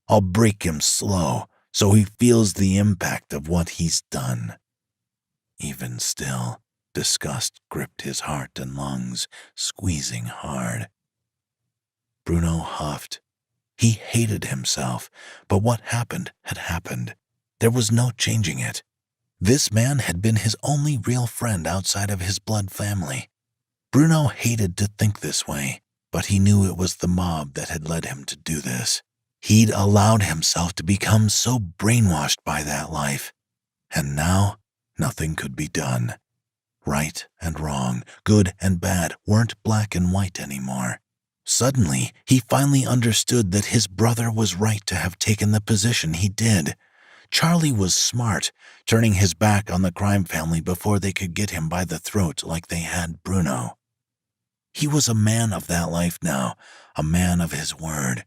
[SPEAKER 1] I'll break him slow, so he feels the impact of what he's done." Even still, disgust gripped his heart and lungs, squeezing hard. Bruno huffed. He hated himself, but what happened had happened. There was no changing it. This man had been his only real friend outside of his blood family. Bruno hated to think this way, but he knew it was the mob that had led him to do this. He'd allowed himself to become so brainwashed by that life, and now nothing could be done. Right and wrong, good and bad weren't black and white anymore. Suddenly, he finally understood that his brother was right to have taken the position he did. Charlie was smart, turning his back on the crime family before they could get him by the throat like they had Bruno. He was a man of that life now, a man of his word.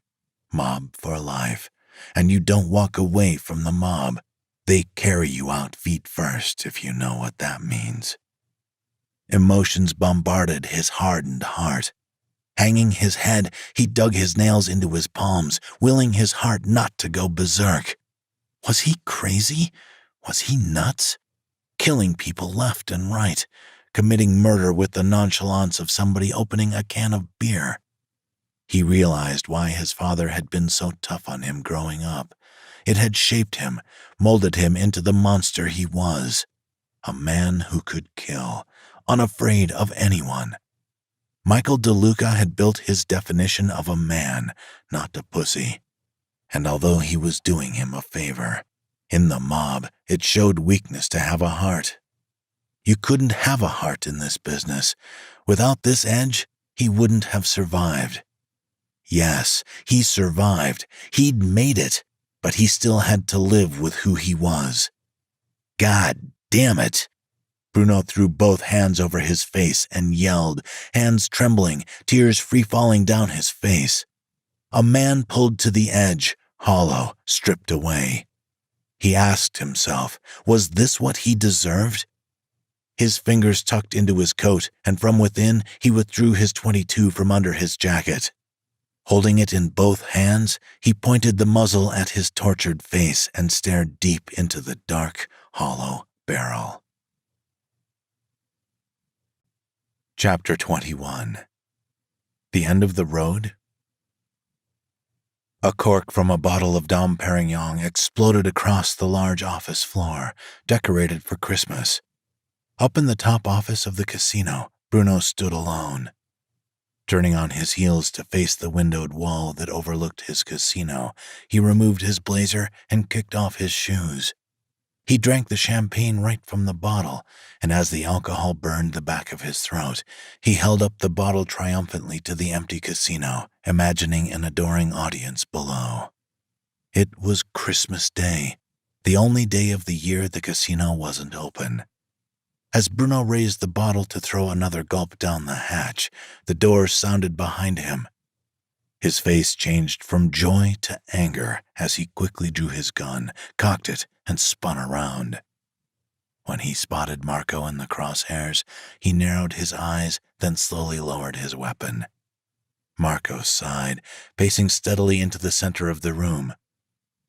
[SPEAKER 1] Mob for life. And you don't walk away from the mob. They carry you out feet first, if you know what that means. Emotions bombarded his hardened heart. Hanging his head, he dug his nails into his palms, willing his heart not to go berserk. Was he crazy? Was he nuts? Killing people left and right, committing murder with the nonchalance of somebody opening a can of beer. He realized why his father had been so tough on him growing up. It had shaped him, molded him into the monster he was. A man who could kill, unafraid of anyone. Michael DeLuca had built his definition of a man, not a pussy. And although he was doing him a favor, in the mob, it showed weakness to have a heart. You couldn't have a heart in this business. Without this edge, he wouldn't have survived. Yes, he survived. He'd made it, but he still had to live with who he was. God damn it! Bruno threw both hands over his face and yelled, hands trembling, tears free-falling down his face. A man pulled to the edge, hollow, stripped away. He asked himself, was this what he deserved? His fingers tucked into his coat, and from within he withdrew his .22 from under his jacket. Holding it in both hands, he pointed the muzzle at his tortured face and stared deep into the dark, hollow barrel. Chapter 21. The End of the Road? A cork from a bottle of Dom Perignon exploded across the large office floor, decorated for Christmas. Up in the top office of the casino, Bruno stood alone. Turning on his heels to face the windowed wall that overlooked his casino, he removed his blazer and kicked off his shoes. He drank the champagne right from the bottle, and as the alcohol burned the back of his throat, he held up the bottle triumphantly to the empty casino, imagining an adoring audience below. It was Christmas Day, the only day of the year the casino wasn't open. As Bruno raised the bottle to throw another gulp down the hatch, the door sounded behind him. His face changed from joy to anger as he quickly drew his gun, cocked it, and spun around. When he spotted Marco in the crosshairs, he narrowed his eyes, then slowly lowered his weapon. Marco sighed, pacing steadily into the center of the room.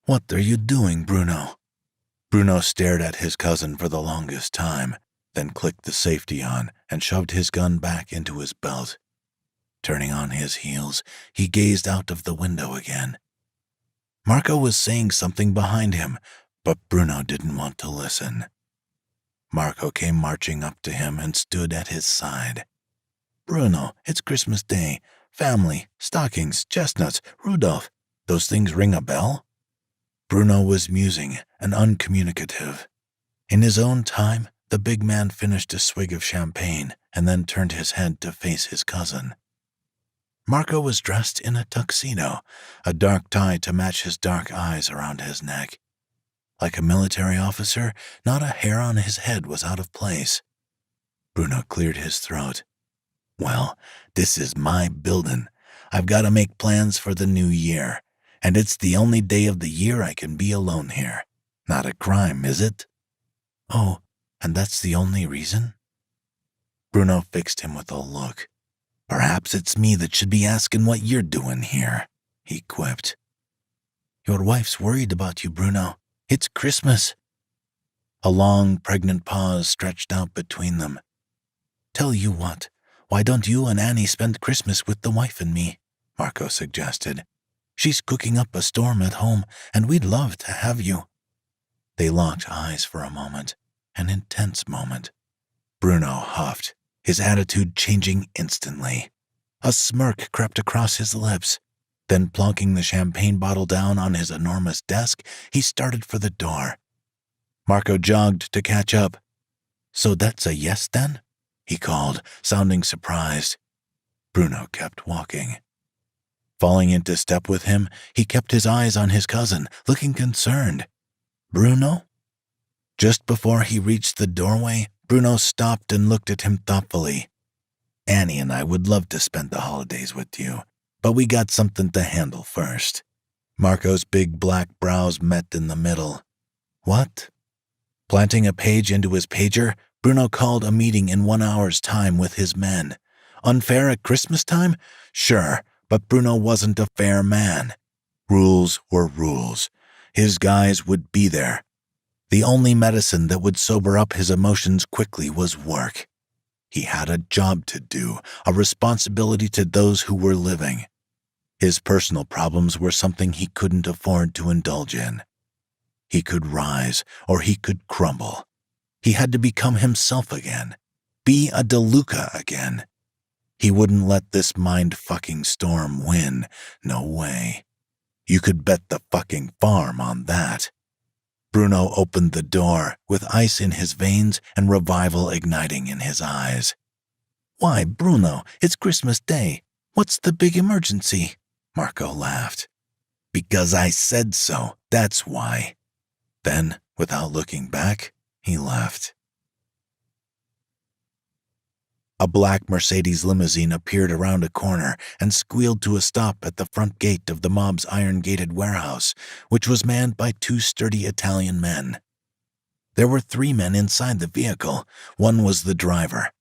[SPEAKER 1] "What are you doing, Bruno?" Bruno stared at his cousin for the longest time, then clicked the safety on and shoved his gun back into his belt. Turning on his heels, he gazed out of the window again. Marco was saying something behind him, but Bruno didn't want to listen. Marco came marching up to him and stood at his side. "Bruno, it's Christmas Day. Family, stockings, chestnuts, Rudolph. Those things ring a bell?" Bruno was musing and uncommunicative. In his own time, the big man finished a swig of champagne and then turned his head to face his cousin. Marco was dressed in a tuxedo, a dark tie to match his dark eyes around his neck. Like a military officer, not a hair on his head was out of place. Bruno cleared his throat. "Well, this is my building. I've got to make plans for the new year, and it's the only day of the year I can be alone here. Not a crime, is it?" "Oh, and that's the only reason?" Bruno fixed him with a look. "Perhaps it's me that should be asking what you're doing here," he quipped. "Your wife's worried about you, Bruno. It's Christmas." A long, pregnant pause stretched out between them. "Tell you what, why don't you and Annie spend Christmas with the wife and me?" Marco suggested. "She's cooking up a storm at home, and we'd love to have you." They locked eyes for a moment, an intense moment. Bruno huffed, his attitude changing instantly. A smirk crept across his lips. Then, plonking the champagne bottle down on his enormous desk, he started for the door. Marco jogged to catch up. "So that's a yes, then?" he called, sounding surprised. Bruno kept walking. Falling into step with him, he kept his eyes on his cousin, looking concerned. "Bruno?" Just before he reached the doorway, Bruno stopped and looked at him thoughtfully. "Annie and I would love to spend the holidays with you, but we got something to handle first." Marco's big black brows met in the middle. "What?" Planting a page into his pager, Bruno called a meeting in 1 hour's time with his men. Unfair at Christmas time? Sure, but Bruno wasn't a fair man. Rules were rules. His guys would be there. The only medicine that would sober up his emotions quickly was work. He had a job to do, a responsibility to those who were living. His personal problems were something he couldn't afford to indulge in. He could rise, or he could crumble. He had to become himself again. Be a DeLuca again. He wouldn't let this mind-fucking storm win. No way. You could bet the fucking farm on that. Bruno opened the door, with ice in his veins and revival igniting in his eyes. "Why, Bruno, it's Christmas Day. What's the big emergency?" Marco laughed. "Because I said so, that's why." Then, without looking back, he left. A black Mercedes limousine appeared around a corner and squealed to a stop at the front gate of the mob's iron-gated warehouse, which was manned by 2 sturdy Italian men. There were 3 men inside the vehicle. One was the driver.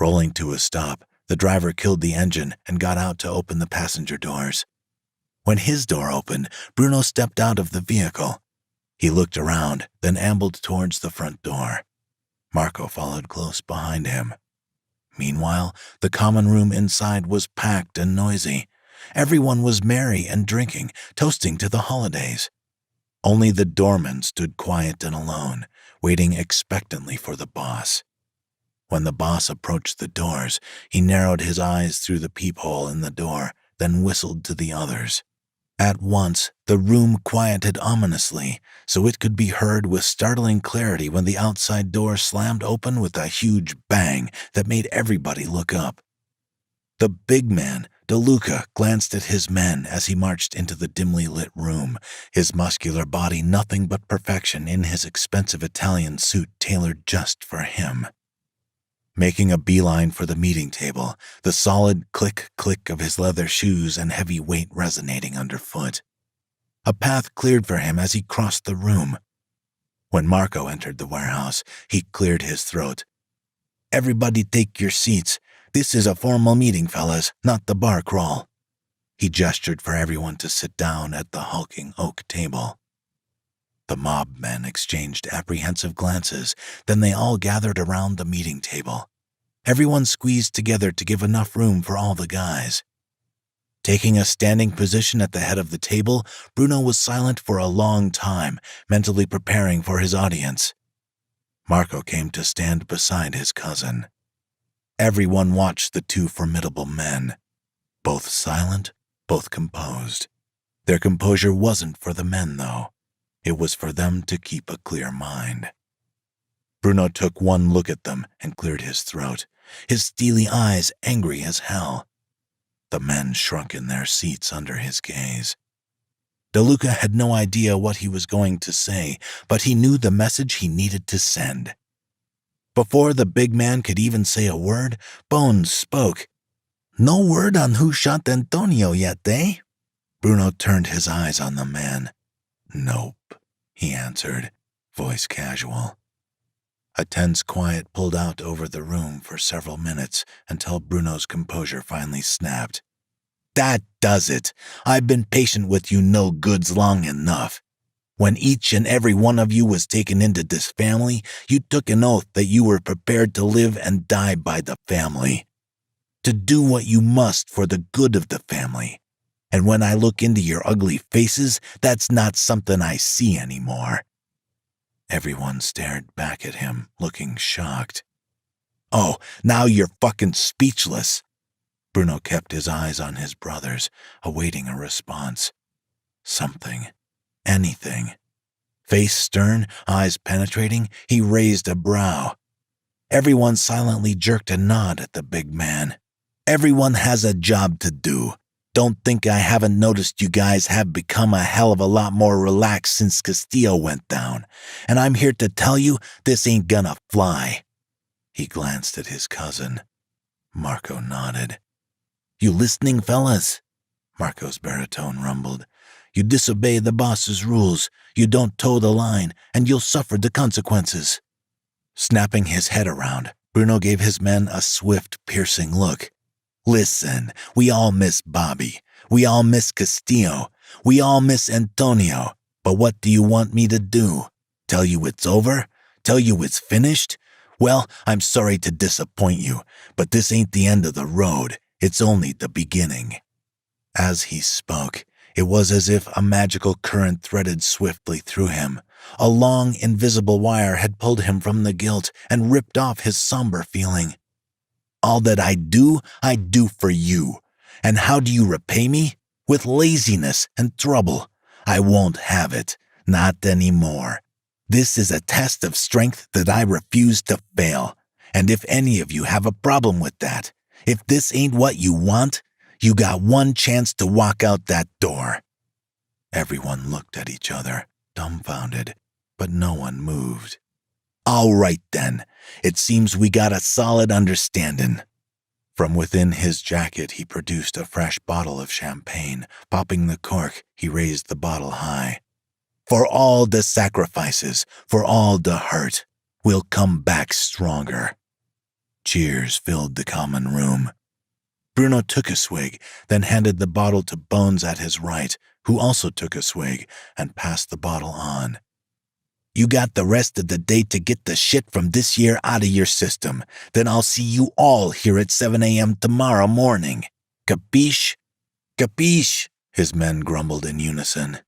[SPEAKER 1] Rolling to a stop, the driver killed the engine and got out to open the passenger doors. When his door opened, Bruno stepped out of the vehicle. He looked around, then ambled towards the front door. Marco followed close behind him. Meanwhile, the common room inside was packed and noisy. Everyone was merry and drinking, toasting to the holidays. Only the doorman stood quiet and alone, waiting expectantly for the boss. When the boss approached the doors, he narrowed his eyes through the peephole in the door, then whistled to the others. At once, the room quieted ominously, so it could be heard with startling clarity when the outside door slammed open with a huge bang that made everybody look up. The big man, DeLuca, glanced at his men as he marched into the dimly lit room, his muscular body nothing but perfection in his expensive Italian suit tailored just for him. Making a beeline for the meeting table, the solid click-click of his leather shoes and heavy weight resonating underfoot. A path cleared for him as he crossed the room. When Marco entered the warehouse, he cleared his throat. "Everybody take your seats. This is a formal meeting, fellas, not the bar crawl." He gestured for everyone to sit down at the hulking oak table. The mob men exchanged apprehensive glances, then they all gathered around the meeting table. Everyone squeezed together to give enough room for all the guys. Taking a standing position at the head of the table, Bruno was silent for a long time, mentally preparing for his audience. Marco came to stand beside his cousin. Everyone watched the two formidable men, both silent, both composed. Their composure wasn't for the men, though. It was for them to keep a clear mind. Bruno took one look at them and cleared his throat, his steely eyes angry as hell. The men shrunk in their seats under his gaze. DeLuca had no idea what he was going to say, but he knew the message he needed to send. Before the big man could even say a word, Bones spoke. "No word on who shot Antonio yet, eh?" Bruno turned his eyes on the man. "Nope," he answered, voice casual. A tense quiet pulled out over the room for several minutes until Bruno's composure finally snapped. "That does it. I've been patient with you no-goods long enough. When each and every one of you was taken into this family, you took an oath that you were prepared to live and die by the family. To do what you must for the good of the family. And when I look into your ugly faces, that's not something I see anymore." Everyone stared back at him, looking shocked. "Oh, now you're fucking speechless." Bruno kept his eyes on his brothers, awaiting a response. Something. Anything. Face stern, eyes penetrating, he raised a brow. Everyone silently jerked a nod at the big man. "Everyone has a job to do. Don't think I haven't noticed you guys have become a hell of a lot more relaxed since Castillo went down, and I'm here to tell you this ain't gonna fly." He glanced at his cousin. Marco nodded. "You listening, fellas?" Marco's baritone rumbled. "You disobey the boss's rules, you don't toe the line, and you'll suffer the consequences." Snapping his head around, Bruno gave his men a swift, piercing look. "Listen, we all miss Bobby. We all miss Castillo. We all miss Antonio. But what do you want me to do? Tell you it's over? Tell you it's finished? Well, I'm sorry to disappoint you, but this ain't the end of the road. It's only the beginning." As he spoke, it was as if a magical current threaded swiftly through him. A long, invisible wire had pulled him from the guilt and ripped off his somber feeling. "All that I do for you. And how do you repay me? With laziness and trouble. I won't have it. Not anymore. This is a test of strength that I refuse to fail. And if any of you have a problem with that, if this ain't what you want, you got one chance to walk out that door." Everyone looked at each other, dumbfounded, but no one moved. "All right, then. It seems we got a solid understanding." From within his jacket, he produced a fresh bottle of champagne. Popping the cork, he raised the bottle high. "For all the sacrifices, for all the hurt, we'll come back stronger." Cheers filled the common room. Bruno took a swig, then handed the bottle to Bones at his right, who also took a swig and passed the bottle on. "You got the rest of the day to get the shit from this year out of your system. Then I'll see you all here at 7 a.m. tomorrow morning. Capiche?" "Capiche," his men grumbled in unison.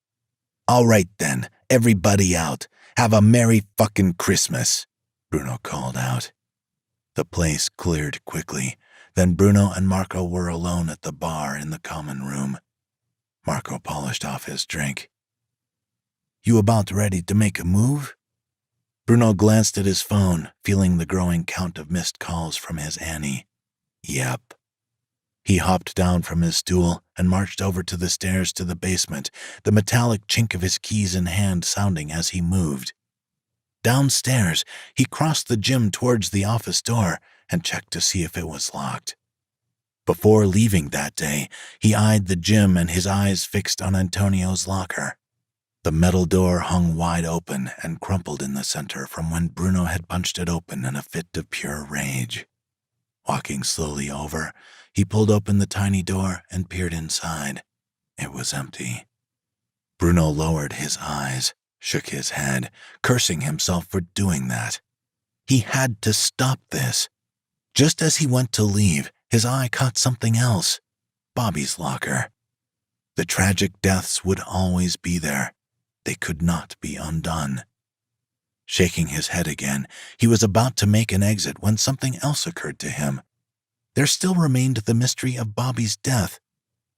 [SPEAKER 1] "All right then, everybody out. Have a merry fucking Christmas," Bruno called out. The place cleared quickly. Then Bruno and Marco were alone at the bar in the common room. Marco polished off his drink. "You about ready to make a move?" Bruno glanced at his phone, feeling the growing count of missed calls from his Annie. "Yep." He hopped down from his stool and marched over to the stairs to the basement, the metallic chink of his keys in hand sounding as he moved. Downstairs, he crossed the gym towards the office door and checked to see if it was locked. Before leaving that day, he eyed the gym and his eyes fixed on Antonio's locker. The metal door hung wide open and crumpled in the center from when Bruno had punched it open in a fit of pure rage. Walking slowly over, he pulled open the tiny door and peered inside. It was empty. Bruno lowered his eyes, shook his head, cursing himself for doing that. He had to stop this. Just as he went to leave, his eye caught something else. Bobby's locker. The tragic deaths would always be there. They could not be undone. Shaking his head again, he was about to make an exit when something else occurred to him. There still remained the mystery of Bobby's death.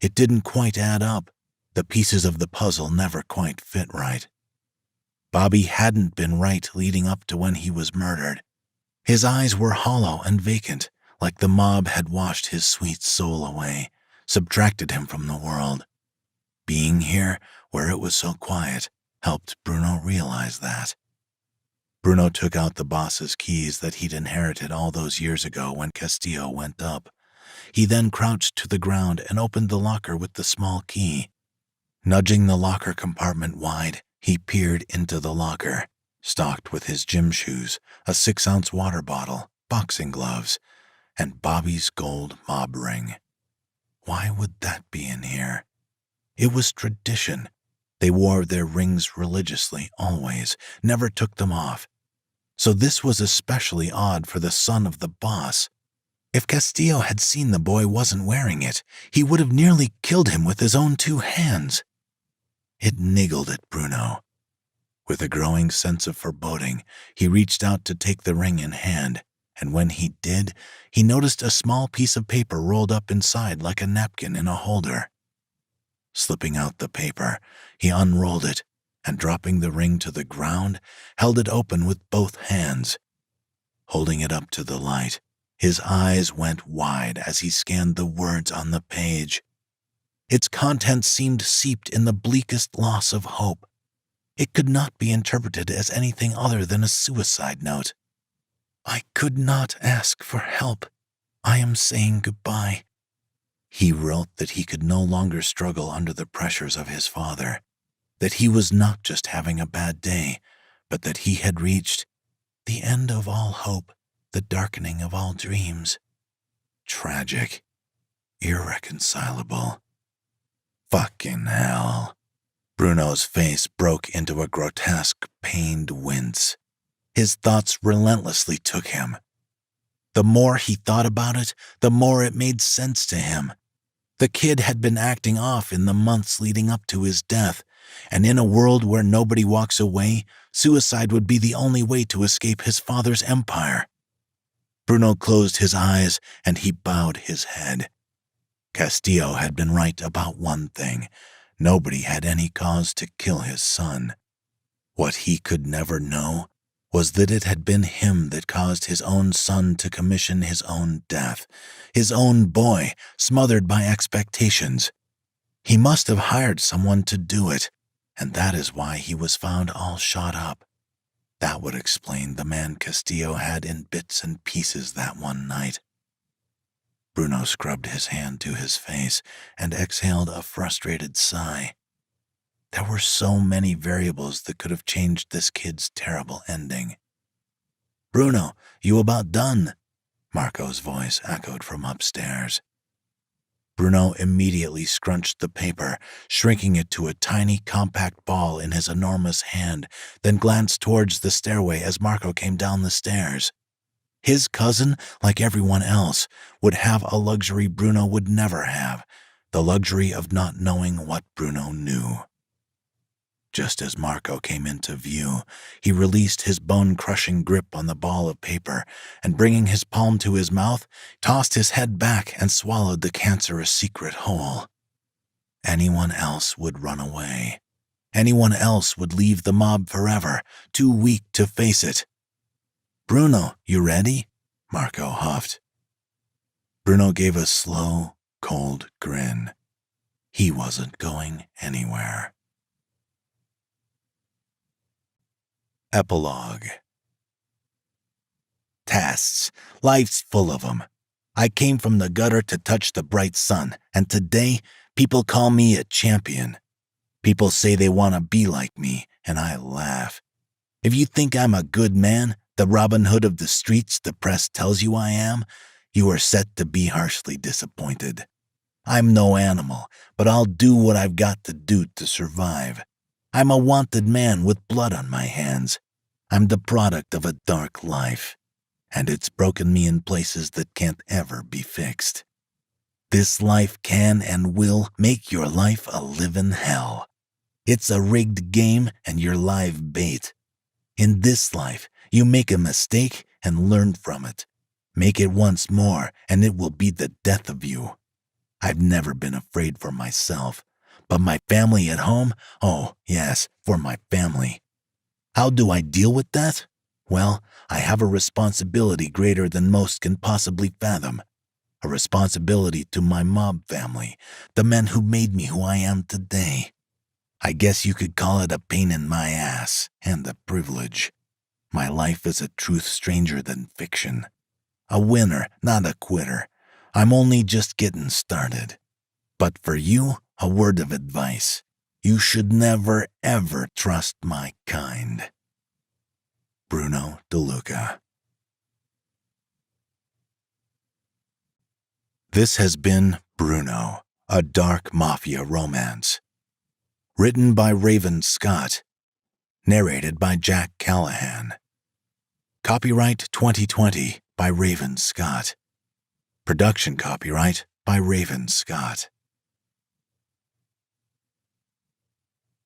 [SPEAKER 1] It didn't quite add up. The pieces of the puzzle never quite fit right. Bobby hadn't been right leading up to when he was murdered. His eyes were hollow and vacant, like the mob had washed his sweet soul away, subtracted him from the world. Being here, where it was so quiet, helped Bruno realize that. Bruno took out the boss's keys that he'd inherited all those years ago when Castillo went up. He then crouched to the ground and opened the locker with the small key. Nudging the locker compartment wide, he peered into the locker, stocked with his gym shoes, a 6-ounce water bottle, boxing gloves, and Bobby's gold mob ring. Why would that be in here? It was tradition. They wore their rings religiously, always, never took them off. So this was especially odd for the son of the boss. If Castillo had seen the boy wasn't wearing it, he would have nearly killed him with his own 2 hands. It niggled at Bruno. With a growing sense of foreboding, he reached out to take the ring in hand, and when he did, he noticed a small piece of paper rolled up inside like a napkin in a holder. Slipping out the paper, he unrolled it, and dropping the ring to the ground, held it open with both hands. Holding it up to the light, his eyes went wide as he scanned the words on the page. Its contents seemed seeped in the bleakest loss of hope. It could not be interpreted as anything other than a suicide note. I could not ask for help. I am saying goodbye. He wrote that he could no longer struggle under the pressures of his father, that he was not just having a bad day, but that he had reached the end of all hope, the darkening of all dreams. Tragic. Irreconcilable. Fucking hell. Bruno's face broke into a grotesque, pained wince. His thoughts relentlessly took him. The more he thought about it, the more it made sense to him. The kid had been acting off in the months leading up to his death, and in a world where nobody walks away, suicide would be the only way to escape his father's empire. Bruno closed his eyes and he bowed his head. Castillo had been right about one thing. Nobody had any cause to kill his son. What he could never know was that it had been him that caused his own son to commission his own death, his own boy smothered by expectations. He must have hired someone to do it, and that is why he was found all shot up. That would explain the man Castillo had in bits and pieces that one night. Bruno scrubbed his hand to his face and exhaled a frustrated sigh. There were so many variables that could have changed this kid's terrible ending. "Bruno, you about done?" Marco's voice echoed from upstairs. Bruno immediately scrunched the paper, shrinking it to a tiny, compact ball in his enormous hand, then glanced towards the stairway as Marco came down the stairs. His cousin, like everyone else, would have a luxury Bruno would never have, the luxury of not knowing what Bruno knew. Just as Marco came into view, he released his bone-crushing grip on the ball of paper and, bringing his palm to his mouth, tossed his head back and swallowed the cancerous secret whole. Anyone else would run away. Anyone else would leave the mob forever, too weak to face it. "Bruno, you ready?" Marco huffed. Bruno gave a slow, cold grin. He wasn't going anywhere. Epilogue. Tests. Life's full of them. I came from the gutter to touch the bright sun, and today, people call me a champion. People say they want to be like me, and I laugh. If you think I'm a good man, the Robin Hood of the streets the press tells you I am, you are set to be harshly disappointed. I'm no animal, but I'll do what I've got to do to survive. I'm a wanted man with blood on my hands. I'm the product of a dark life, and it's broken me in places that can't ever be fixed. This life can and will make your life a living hell. It's a rigged game and you're live bait. In this life, you make a mistake and learn from it. Make it once more and it will be the death of you. I've never been afraid for myself, but my family at home, oh yes, for my family. How do I deal with that? Well, I have a responsibility greater than most can possibly fathom. A responsibility to my mob family, the men who made me who I am today. I guess you could call it a pain in my ass and a privilege. My life is a truth stranger than fiction. A winner, not a quitter. I'm only just getting started. But for you, a word of advice. You should never, ever trust my kind. Bruno DeLuca. This has been Bruno, a dark mafia romance. Written by Raven Scott. Narrated by Jack Callahan. Copyright 2020 by Raven Scott. Production copyright by Raven Scott.